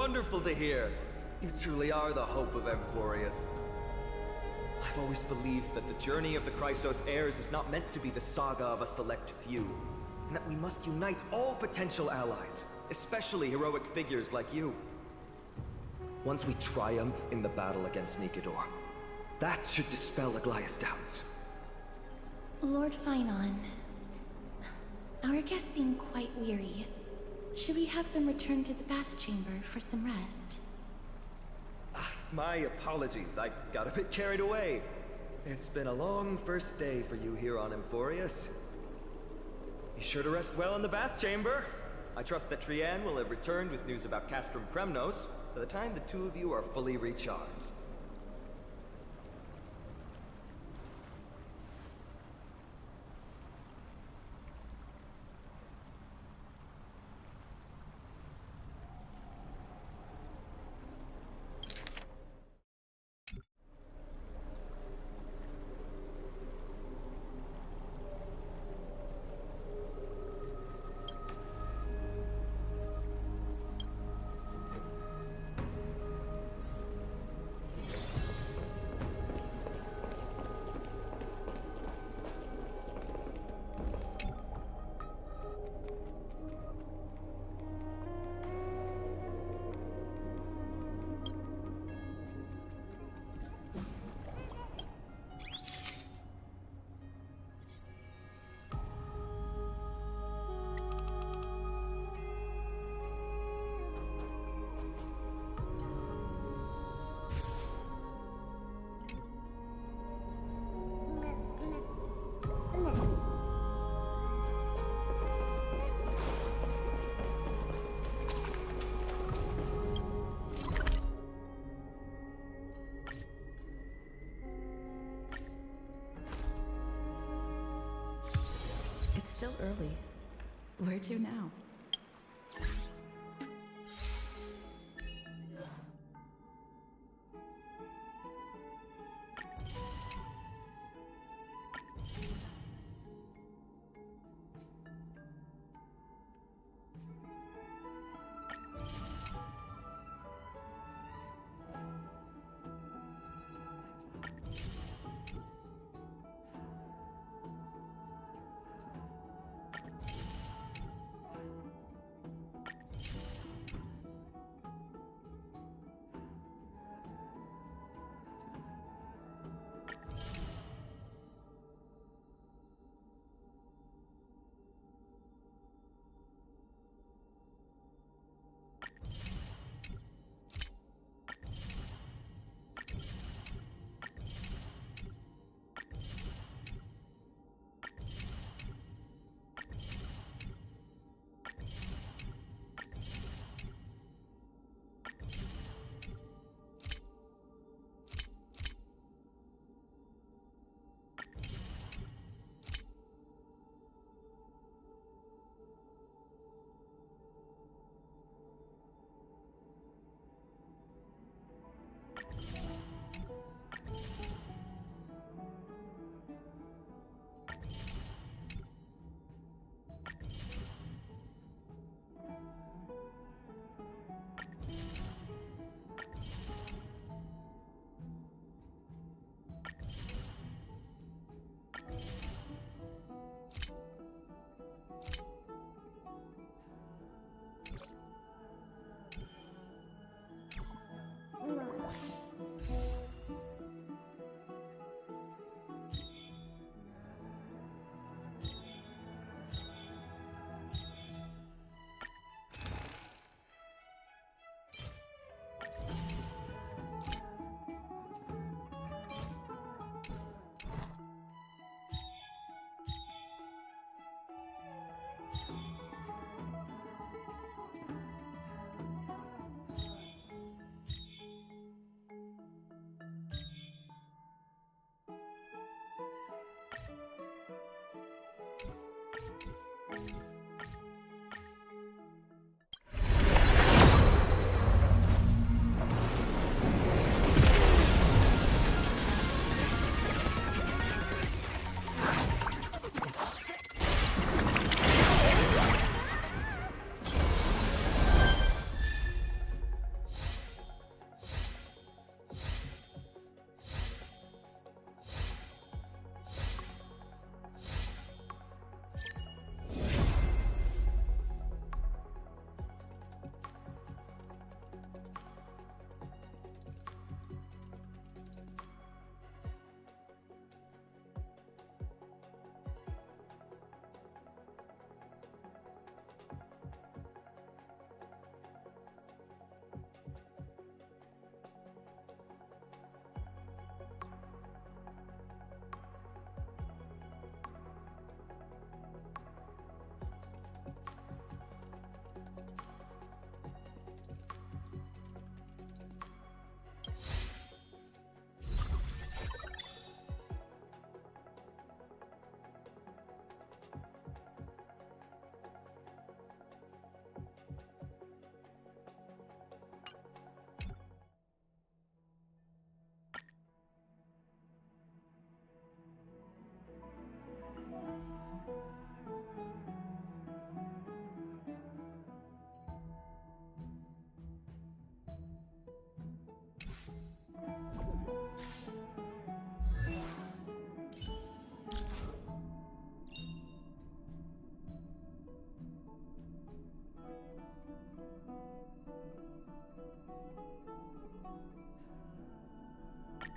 wonderful to hear. You truly are the hope of Amphorius. I've always believed that the journey of the Chrysos heirs is not meant to be the saga of a select few, and that we must unite all potential allies, especially heroic figures like you. Once we triumph in the battle against Nikedor, that should dispel Aglaya's doubts. Lord Finon, our guests seem quite weary. Should we have them return to the bath chamber for some rest? My apologies, I got a bit carried away. It's been a long first day for you here on Amphorius. Be sure to rest well in the bath chamber. I trust that Trianne will have returned with news about Castrum Kremnos by the time the two of you are fully recharged. It's still early. Where to now?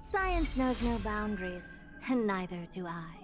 Science knows no boundaries, and neither do I.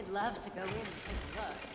I'd love to go in and take a look.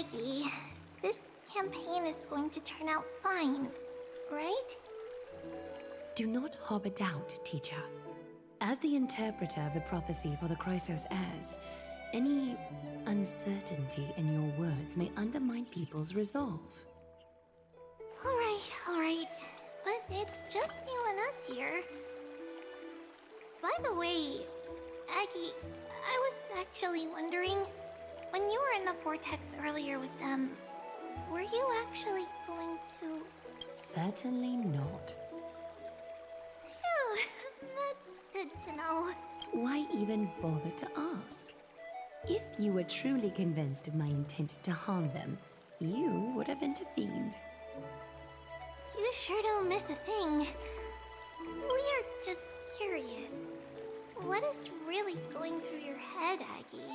Aggie, this campaign is going to turn out fine, right? Do not harbor doubt, teacher. As the interpreter of the prophecy for the Chrysos heirs, any uncertainty in your words may undermine people's resolve. Alright. But it's just you and us here. By the way, Aggie, I was actually wondering, when you were in the vortex earlier with them, were you actually going to... Certainly not. Phew, that's good to know. Why even bother to ask? If you were truly convinced of my intent to harm them, you would have intervened. You sure don't miss a thing. We're just curious. What is really going through your head, Aggie?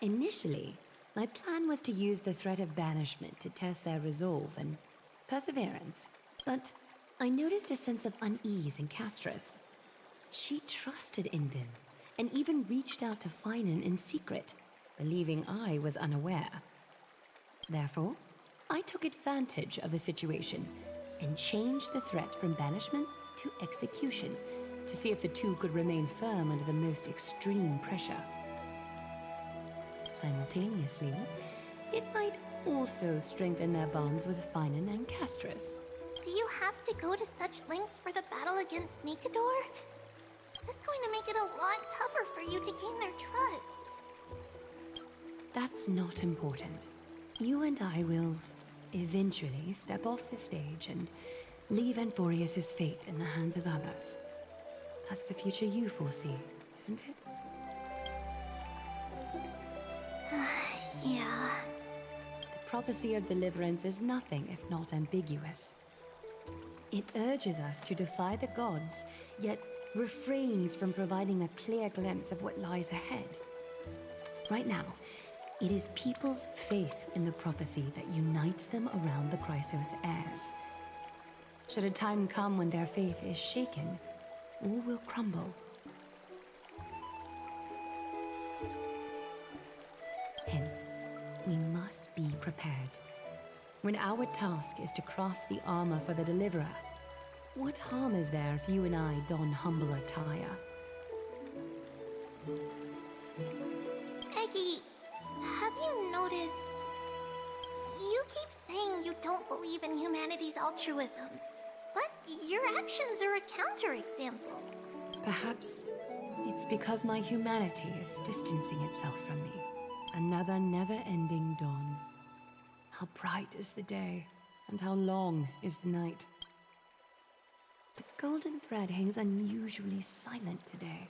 Initially, my plan was to use the threat of banishment to test their resolve and perseverance, but I noticed a sense of unease in Castris. She trusted in them, and even reached out to Finan in secret, believing I was unaware. Therefore, I took advantage of the situation and changed the threat from banishment to execution to see if the two could remain firm under the most extreme pressure. Simultaneously, it might also strengthen their bonds with Finan and Castris. Do you have to go to such lengths for the battle against Nikador? That's going to make it a lot tougher for you to gain their trust. That's not important. You and I will eventually step off the stage and leave Anthorius' fate in the hands of others. That's the future you foresee, isn't it? Yeah. The prophecy of deliverance is nothing if not ambiguous. It urges us to defy the gods, yet refrains from providing a clear glimpse of what lies ahead. Right now, it is people's faith in the prophecy that unites them around the Chrysos heirs. Should a time come when their faith is shaken, all will crumble. Hence, we must be prepared. When our task is to craft the armor for the Deliverer, what harm is there if you and I don humble attire? Eggie, have you noticed... You keep saying you don't believe in humanity's altruism, but your actions are a counterexample. Perhaps it's because my humanity is distancing itself from me. Another never-ending dawn. How bright is the day, and how long is the night. The golden thread hangs unusually silent today,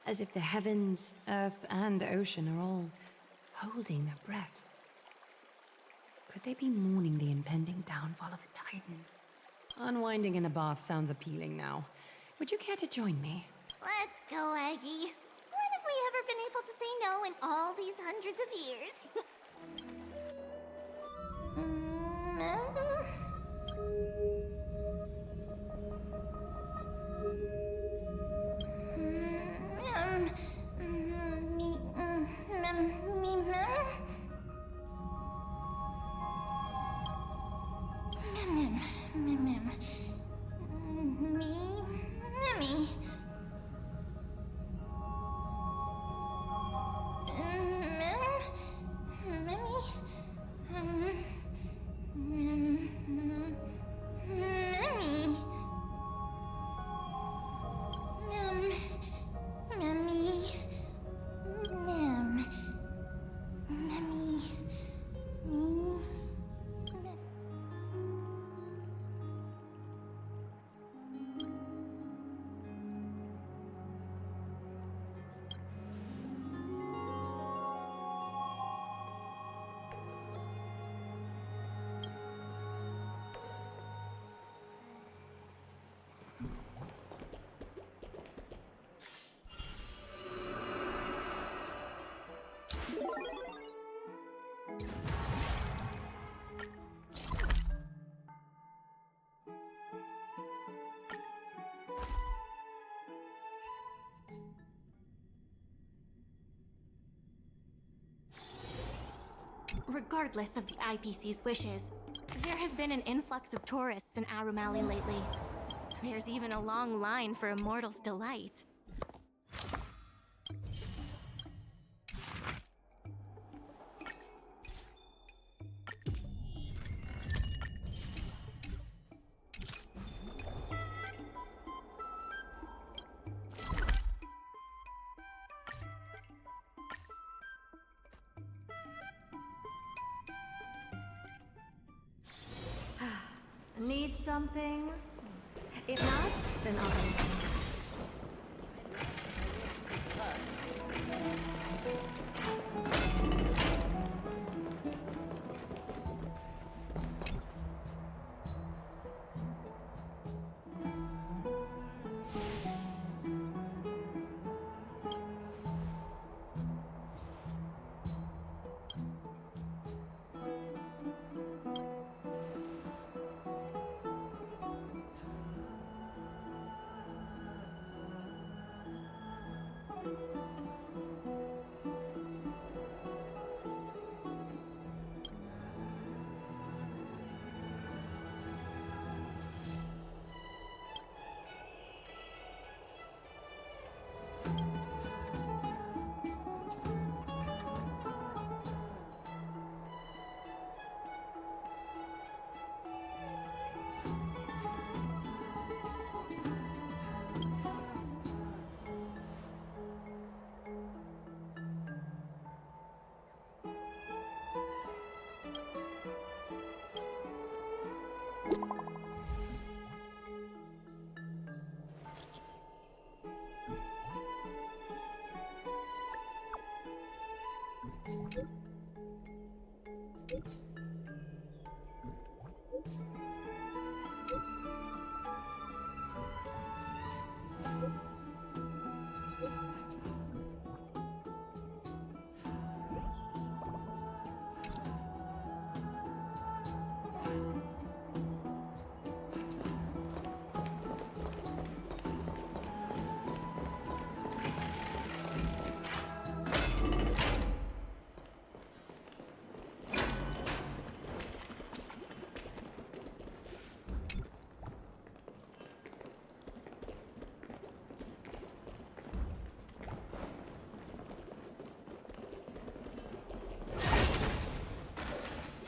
as if the heavens, earth, and ocean are all holding their breath. Could they be mourning the impending downfall of a titan? Unwinding in a bath sounds appealing now. Would you care to join me? Let's go, Aggie. When have we ever been able to say no in all these hundreds of years? Regardless of the IPC's wishes, there has been an influx of tourists in Arumali lately. There's even a long line for Immortal's Delight. Need something? If not, then I'll go.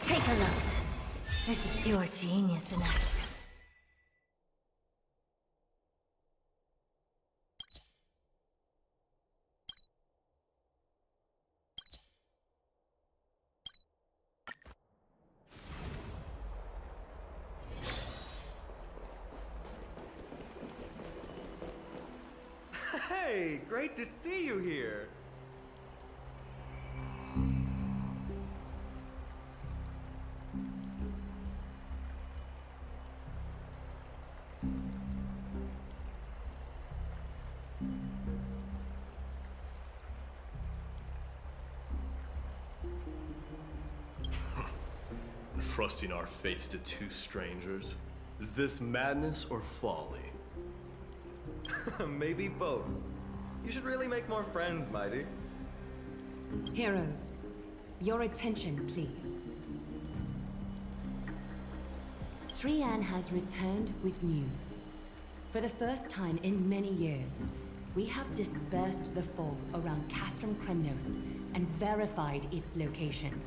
Take a look. This is pure genius in action. Hey, great to see you here. Trusting our fates to two strangers? Is this madness or folly? Maybe both. You should really make more friends, Mighty. Heroes, your attention, please. Trian has returned with news. For the first time in many years, we have dispersed the fog around Castrum Kremnos and verified its location.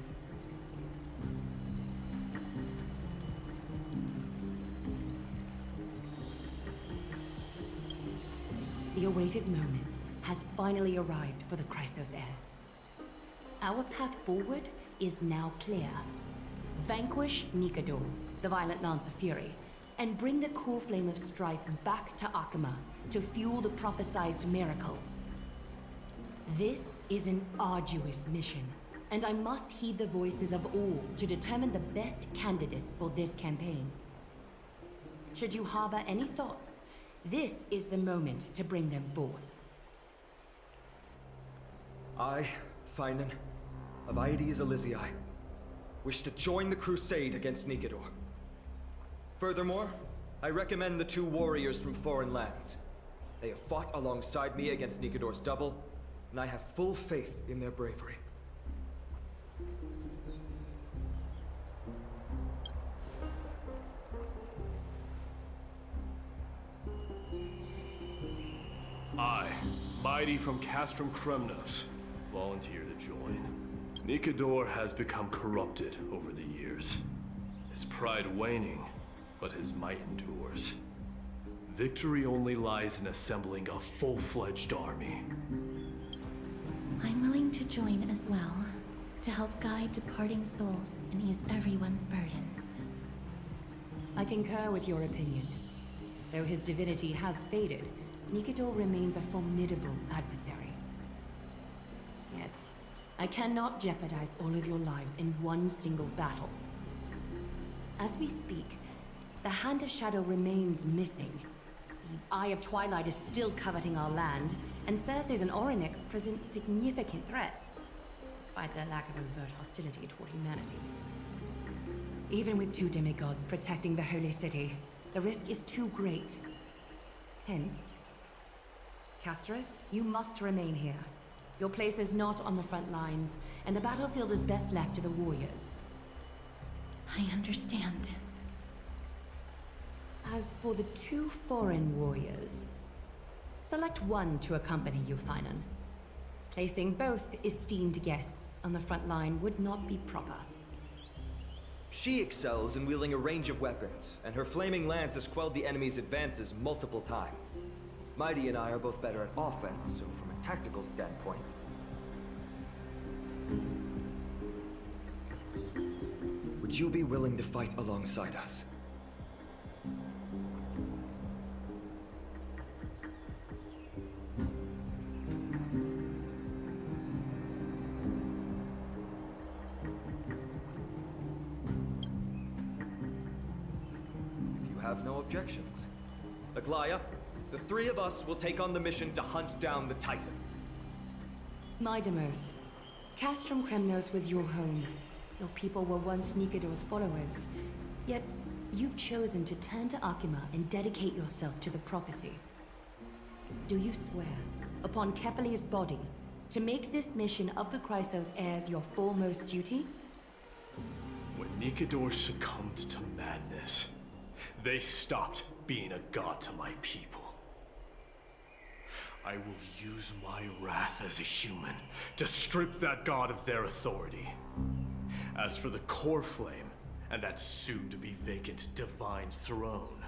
The awaited moment has finally arrived for the Chrysos heirs. Our path forward is now clear. Vanquish Nikador, the Violent Lance of Fury, and bring the core flame of strife back to Akama to fuel the prophesized miracle. This is an arduous mission, and I must heed the voices of all to determine the best candidates for this campaign. Should you harbor any thoughts, this is the moment to bring them forth. I, Finan, of Aedes Elysiae, wish to join the crusade against Nikador. Furthermore, I recommend the two warriors from foreign lands. They have fought alongside me against Nikador's double, and I have full faith in their bravery. Mighty from Castrum Kremnos, volunteer to join. Nikador has become corrupted over the years. His pride waning, but his might endures. Victory only lies in assembling a full-fledged army. I'm willing to join as well, to help guide departing souls and ease everyone's burdens. I concur with your opinion. Though his divinity has faded, Nikador remains a formidable adversary. Yet, I cannot jeopardize all of your lives in one single battle. As we speak, the Hand of Shadow remains missing. The Eye of Twilight is still coveting our land, and Circes and Orynyx present significant threats, despite their lack of overt hostility toward humanity. Even with 2 demigods protecting the Holy City, the risk is too great. Hence, Castris, you must remain here. Your place is not on the front lines, and the battlefield is best left to the warriors. I understand. As for the 2 foreign warriors, select one to accompany you, Finan. Placing both esteemed guests on the front line would not be proper. She excels in wielding a range of weapons, and her flaming lance has quelled the enemy's advances multiple times. Mighty and I are both better at offense, so from a tactical standpoint... Would you be willing to fight alongside us? If you have no objections. Aglaya, the 3 of us will take on the mission to hunt down the Titan. Mydamos, Castrum Kremnos was your home. Your people were once Nikador's followers. Yet, you've chosen to turn to Akima and dedicate yourself to the prophecy. Do you swear, upon Kefali's body, to make this mission of the Chrysos heirs your foremost duty? When Nikador succumbed to madness, they stopped being a god to my people. I will use my wrath as a human to strip that god of their authority. As for the core flame, and that soon-to-be vacant divine throne,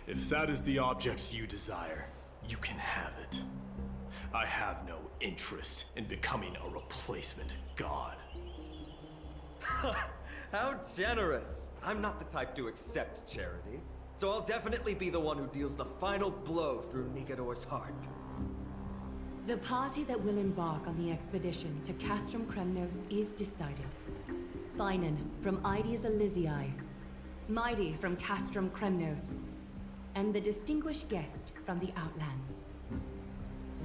if that is the object you desire, you can have it. I have no interest in becoming a replacement god. How generous! I'm not the type to accept charity, so I'll definitely be the one who deals the final blow through Nikador's heart. The party that will embark on the expedition to Castrum Kremnos is decided. Finan from Ides Elysiae, Mighty from Castrum Kremnos, and the distinguished guest from the Outlands.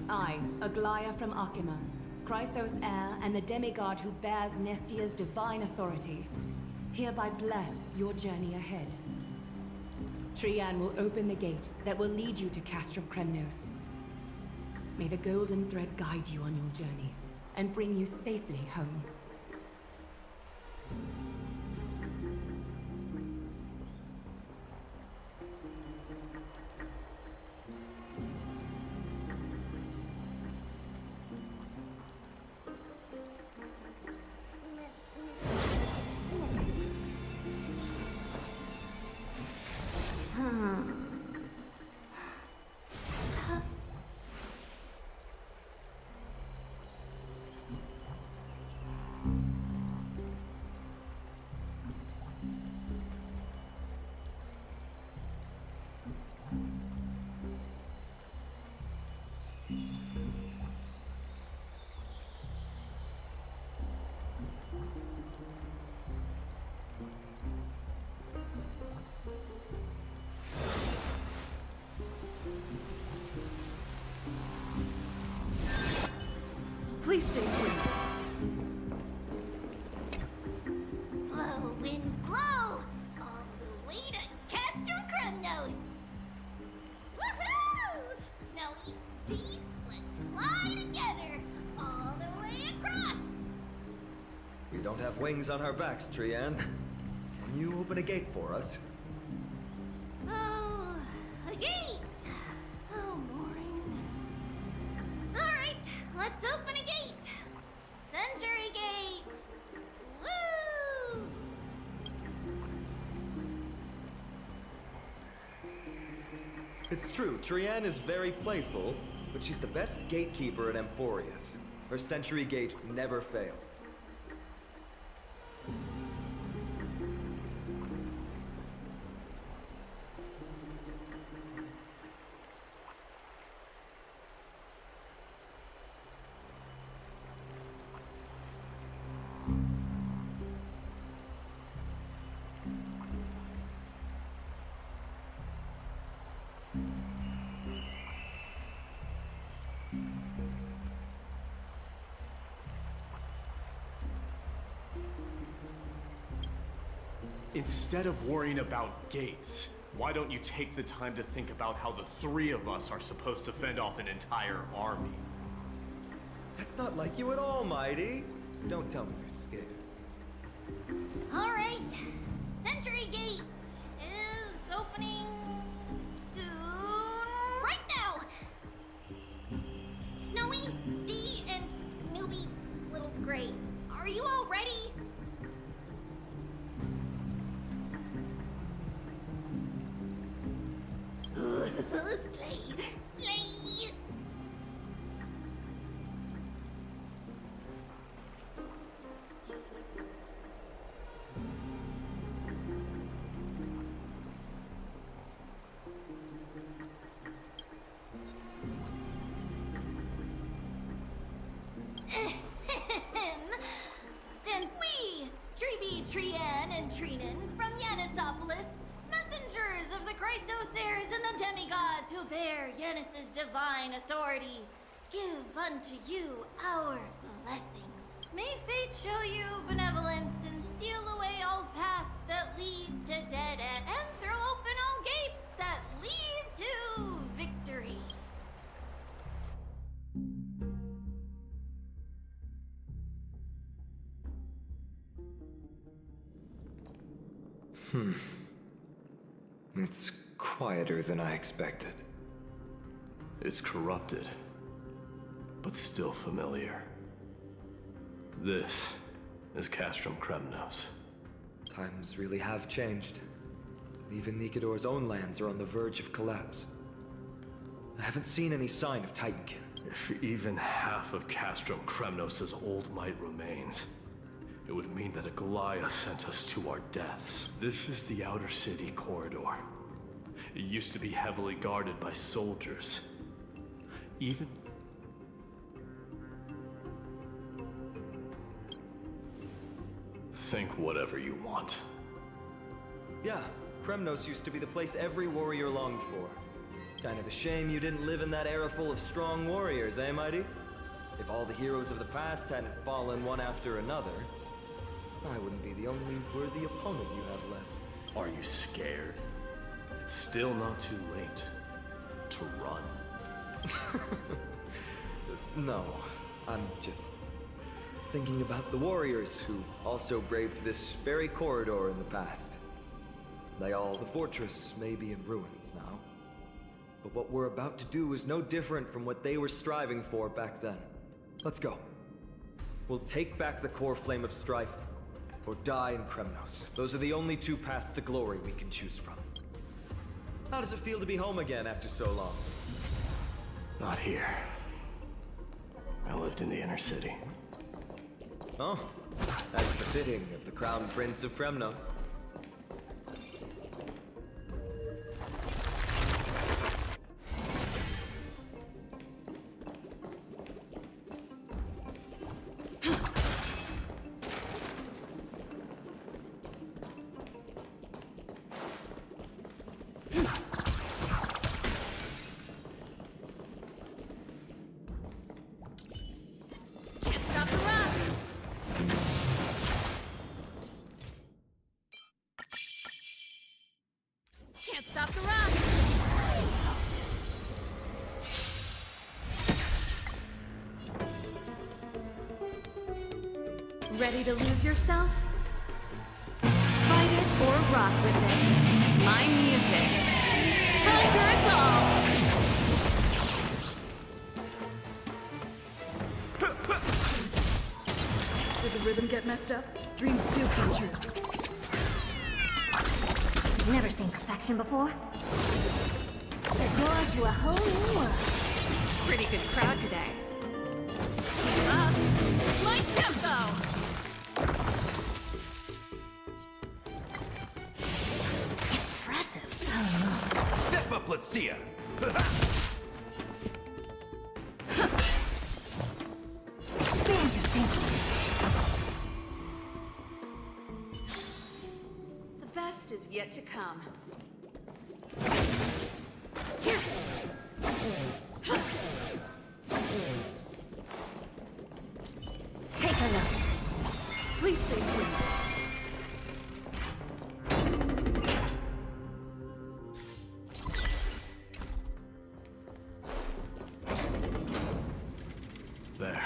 I, Aglaya from Akima, Chrysos heir and the demigod who bears Nestia's divine authority, hereby bless your journey ahead. Trian will open the gate that will lead you to Castrum Kremnos. May the golden thread guide you on your journey and bring you safely home. Please stay tuned. Blow, wind, blow! All the way to Castrum Kremnos! Woohoo! Snowy deep, let's fly together all the way across! We don't have wings on our backs, Trian. Can you open a gate for us? Oh, a gate! How boring. Let's open a gate! Century Gate! Woo! It's true, Trianne is very playful, but she's the best gatekeeper at Amphorius. Her Century Gate never fails. Instead of worrying about gates, why don't you take the time to think about how the three of us are supposed to fend off an entire army? That's not like you at all, Mighty. Don't tell me you're scared. Alright, Century Gate is opening soon. Right now! Snowy, Dee, and newbie Little Gray, are you all ready? Slay! Slay! Stands we, Treeby, Trianne, and Treenan from Yannisopolis, messengers of the Chrysosairs and the demigods who bear Yanis's divine authority, give unto you our blessings. May fate show you benevolence and seal away all paths that lead to dead end, and throw open all gates that lead to victory. It's quieter than I expected. It's corrupted, but still familiar. This is Castrum Kremnos. Times really have changed. Even Nikodor's own lands are on the verge of collapse. I haven't seen any sign of Titankin. If even half of Castrum Kremnos' old might remains, it would mean that Aglaya sent us to our deaths. This is the outer city corridor. It used to be heavily guarded by soldiers. Even... Think whatever you want. Yeah, Kremnos used to be the place every warrior longed for. Kind of a shame you didn't live in that era full of strong warriors, eh, Mighty? If all the heroes of the past hadn't fallen one after another, I wouldn't be the only worthy opponent you have left. Are you scared? It's still not too late to run. No, I'm just thinking about the warriors who also braved this very corridor in the past. The fortress may be in ruins now, but what we're about to do is no different from what they were striving for back then. Let's go. We'll take back the core flame of strife, or die in Kremnos. Those are the only two paths to glory we can choose from. How does it feel to be home again after so long? Not here. I lived in the inner city. Oh, that's befitting of the Crown Prince of Kremnos. Can't stop the run! Ready to lose yourself? Fight it or rock with it. My music. Conquer us all! get messed up, dreams do come true. You've never seen perfection before? The door to a whole new world. Pretty good crowd today. Keep up. My tempo! Impressive. Step up, let's see ya! Expand your thinking. The best is yet to come. Take a look. Please stay tuned. There.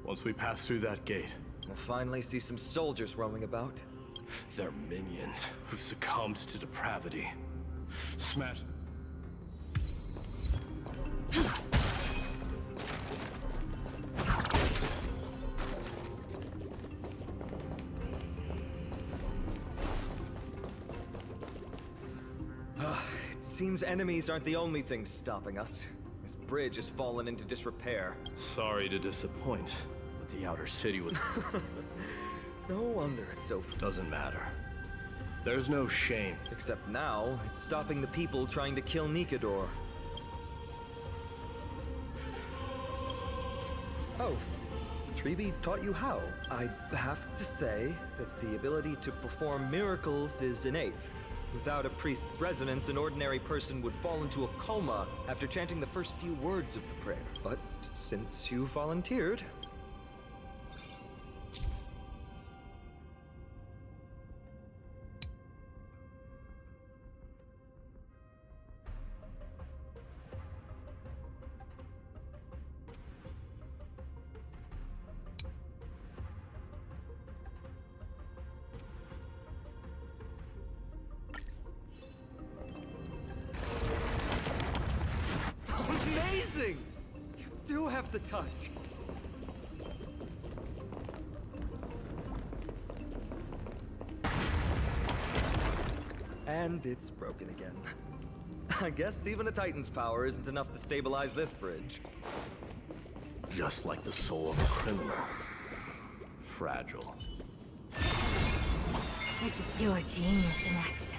Once we pass through that gate, We'll finally see some soldiers roaming about. they're minions who succumbed to depravity. Smash. It seems enemies aren't the only things stopping us. This bridge has fallen into disrepair. Sorry to disappoint, but the outer city would... No wonder it's so... Doesn't matter. There's no shame. Except now, it's stopping the people trying to kill Nikador. Oh, Treeby taught you how? I have to say that the ability to perform miracles is innate. Without a priest's resonance, an ordinary person would fall into a coma after chanting the first few words of the prayer. But since you volunteered... Amazing! You do have the touch. And it's broken again. I guess even a Titan's power isn't enough to stabilize this bridge. Just like the soul of a criminal. Fragile. This is pure genius in action.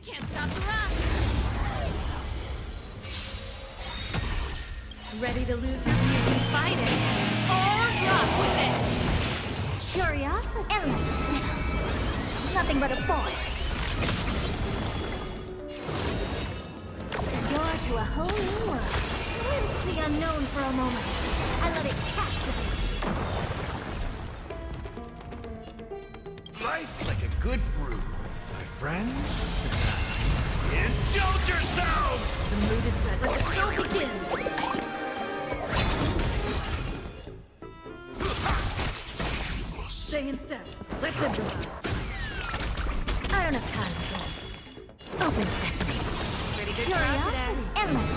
Can't stop the rock! Ready to lose your beauty? Fight it! Or rock with it! Curiosity. Endless. Nothing but a boy. The door to a whole new world. Glimpse the unknown for a moment. I let it captivate you. Life's like a good brew, my friends. Indulge yourselves! The mood is set. Let the show begin! Stay in step. Let's improvise. I don't have time for this. Open sesame. Pretty good crowd today. Curiosity. Endless.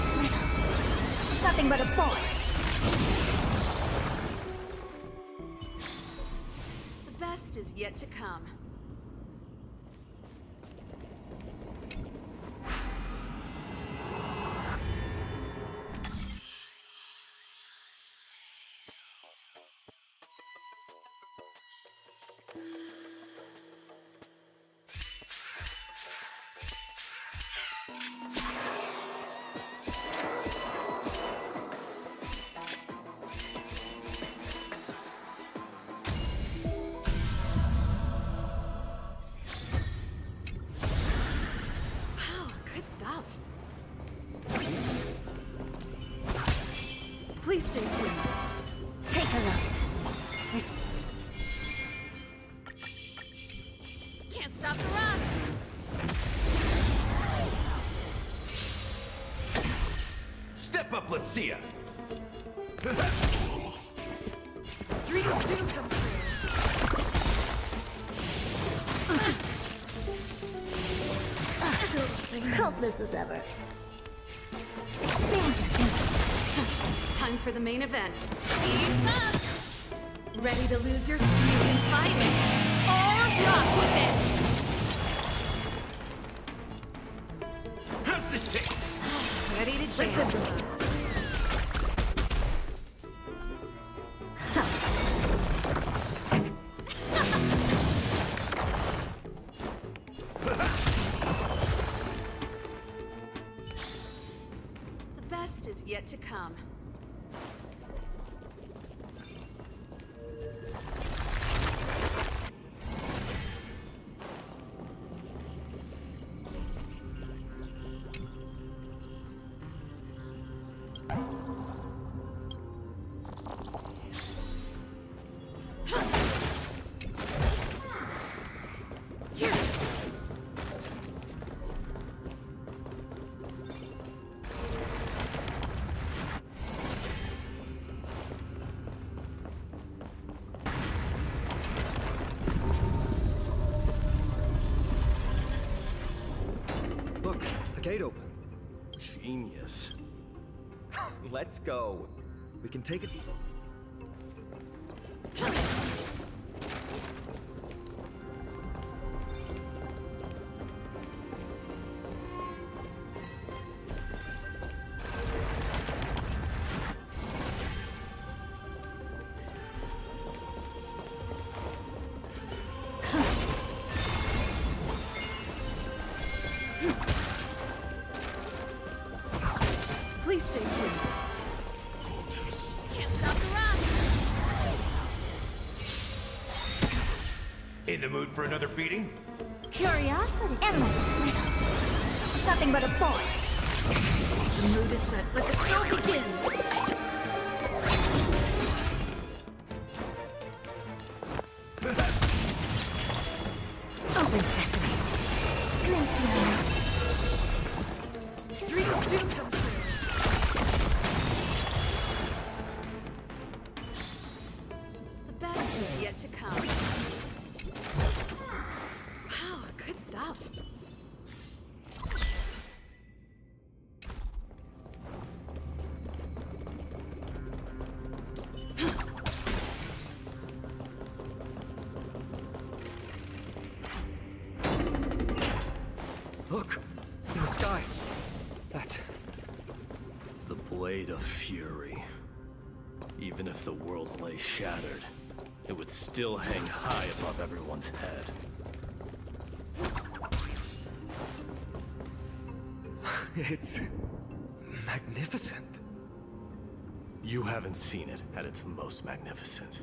Nothing but a boy. The best is yet to come. Please stay tuned. Take a look. Can't stop the rock! Step up, let's see ya! Dreams do come true. Helpless as ever. Time for the main event. Keep up! Ready to lose your skin and fight it? Or rock with it! How's this taste? Ready to jam. The best is yet to come. Look, the gate open. Genius. Let's go. We can take it. Please stay tuned. Can't stop the run! In the mood for another beating? Curiosity. Endless riddle. Nothing but a force. The mood is set. Let the show begin! Open sesame. Dreams do come true. The best is yet to come. Wow, good stuff. Look, in the sky. That's... The Blade of Fury. Even if the world lay shattered, it would still hang high above everyone's head. It's... magnificent. You haven't seen it at its most magnificent.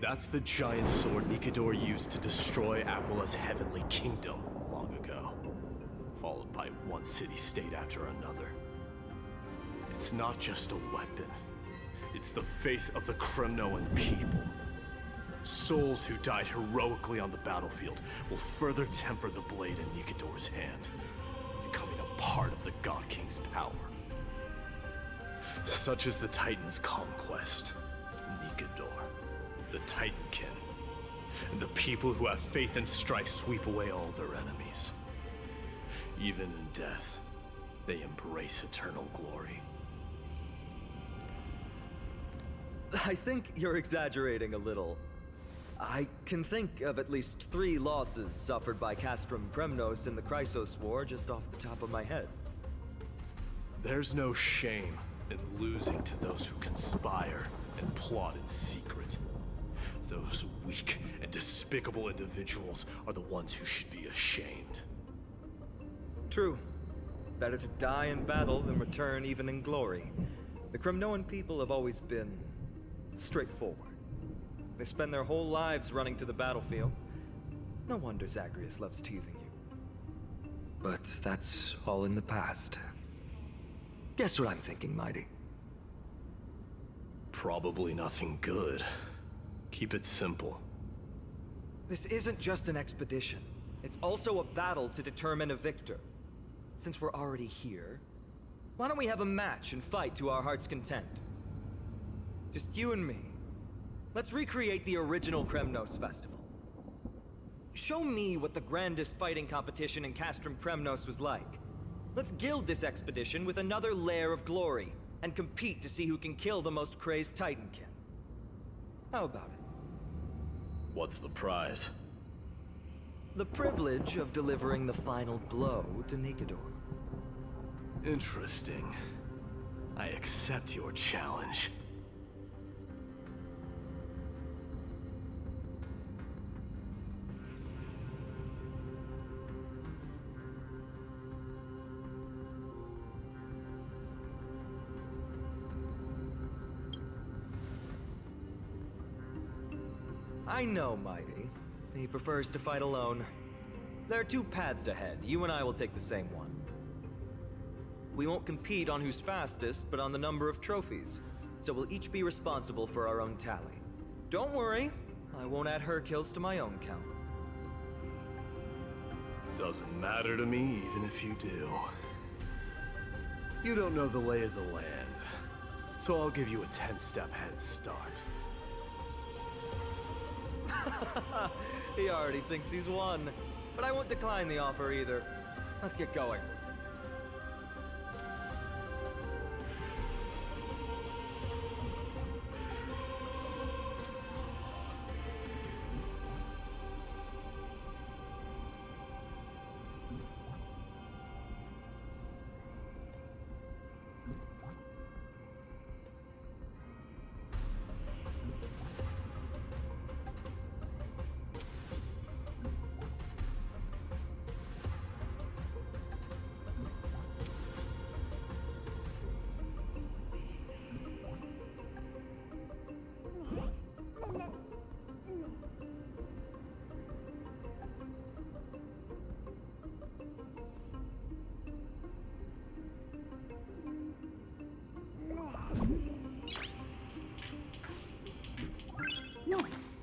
That's the giant sword Nikador used to destroy Aquila's heavenly kingdom long ago, followed by one city-state after another. It's not just a weapon. It's the faith of the Kremnoan people. Souls who died heroically on the battlefield will further temper the blade in Nikador's hand, becoming a part of the God King's power. Such is the Titan's conquest. Nikador, the Titankin, and the people who have faith and strife sweep away all their enemies. Even in death, they embrace eternal glory. I think you're exaggerating a little. I can think of at least 3 losses suffered by Castrum Kremnos in the Chrysos War just off the top of my head. There's no shame in losing to those who conspire and plot in secret. Those weak and despicable individuals are the ones who should be ashamed. True. Better to die in battle than return even in glory. The Kremnoan people have always been straightforward. They spend their whole lives running to the battlefield. No wonder Zagreus loves teasing you. But that's all in the past. Guess what I'm thinking, Mighty? Probably nothing good. Keep it simple. This isn't just an expedition. It's also a battle to determine a victor. Since we're already here, why don't we have a match and fight to our heart's content? Just you and me, Let's recreate the original Kremnos festival. Show me what the grandest fighting competition in Castrum Kremnos was like. Let's gild this expedition with another layer of glory, and compete to see who can kill the most crazed Titankin. How about it? What's the prize? The privilege of delivering the final blow to Nikador. Interesting. I accept your challenge. I know Mighty. He prefers to fight alone. There are two paths ahead. You and I will take the same one. We won't compete on who's fastest, but on the number of trophies. So we'll each be responsible for our own tally. Don't worry, I won't add her kills to my own count. Doesn't matter to me, even if you do. You don't know the lay of the land, so I'll give you a 10-step head start. He already thinks he's won. But I won't decline the offer either. Let's get going. Noise.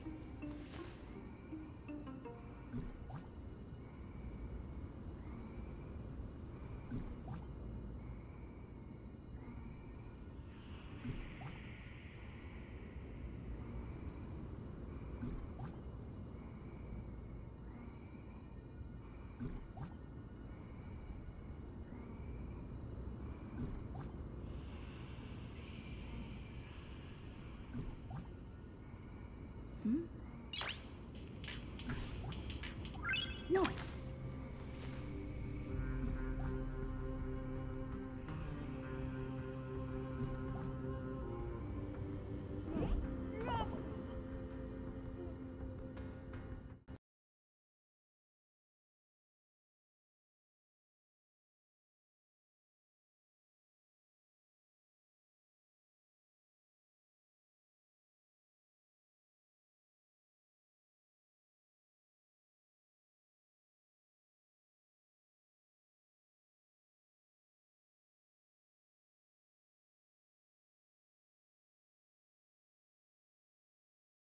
Hmm?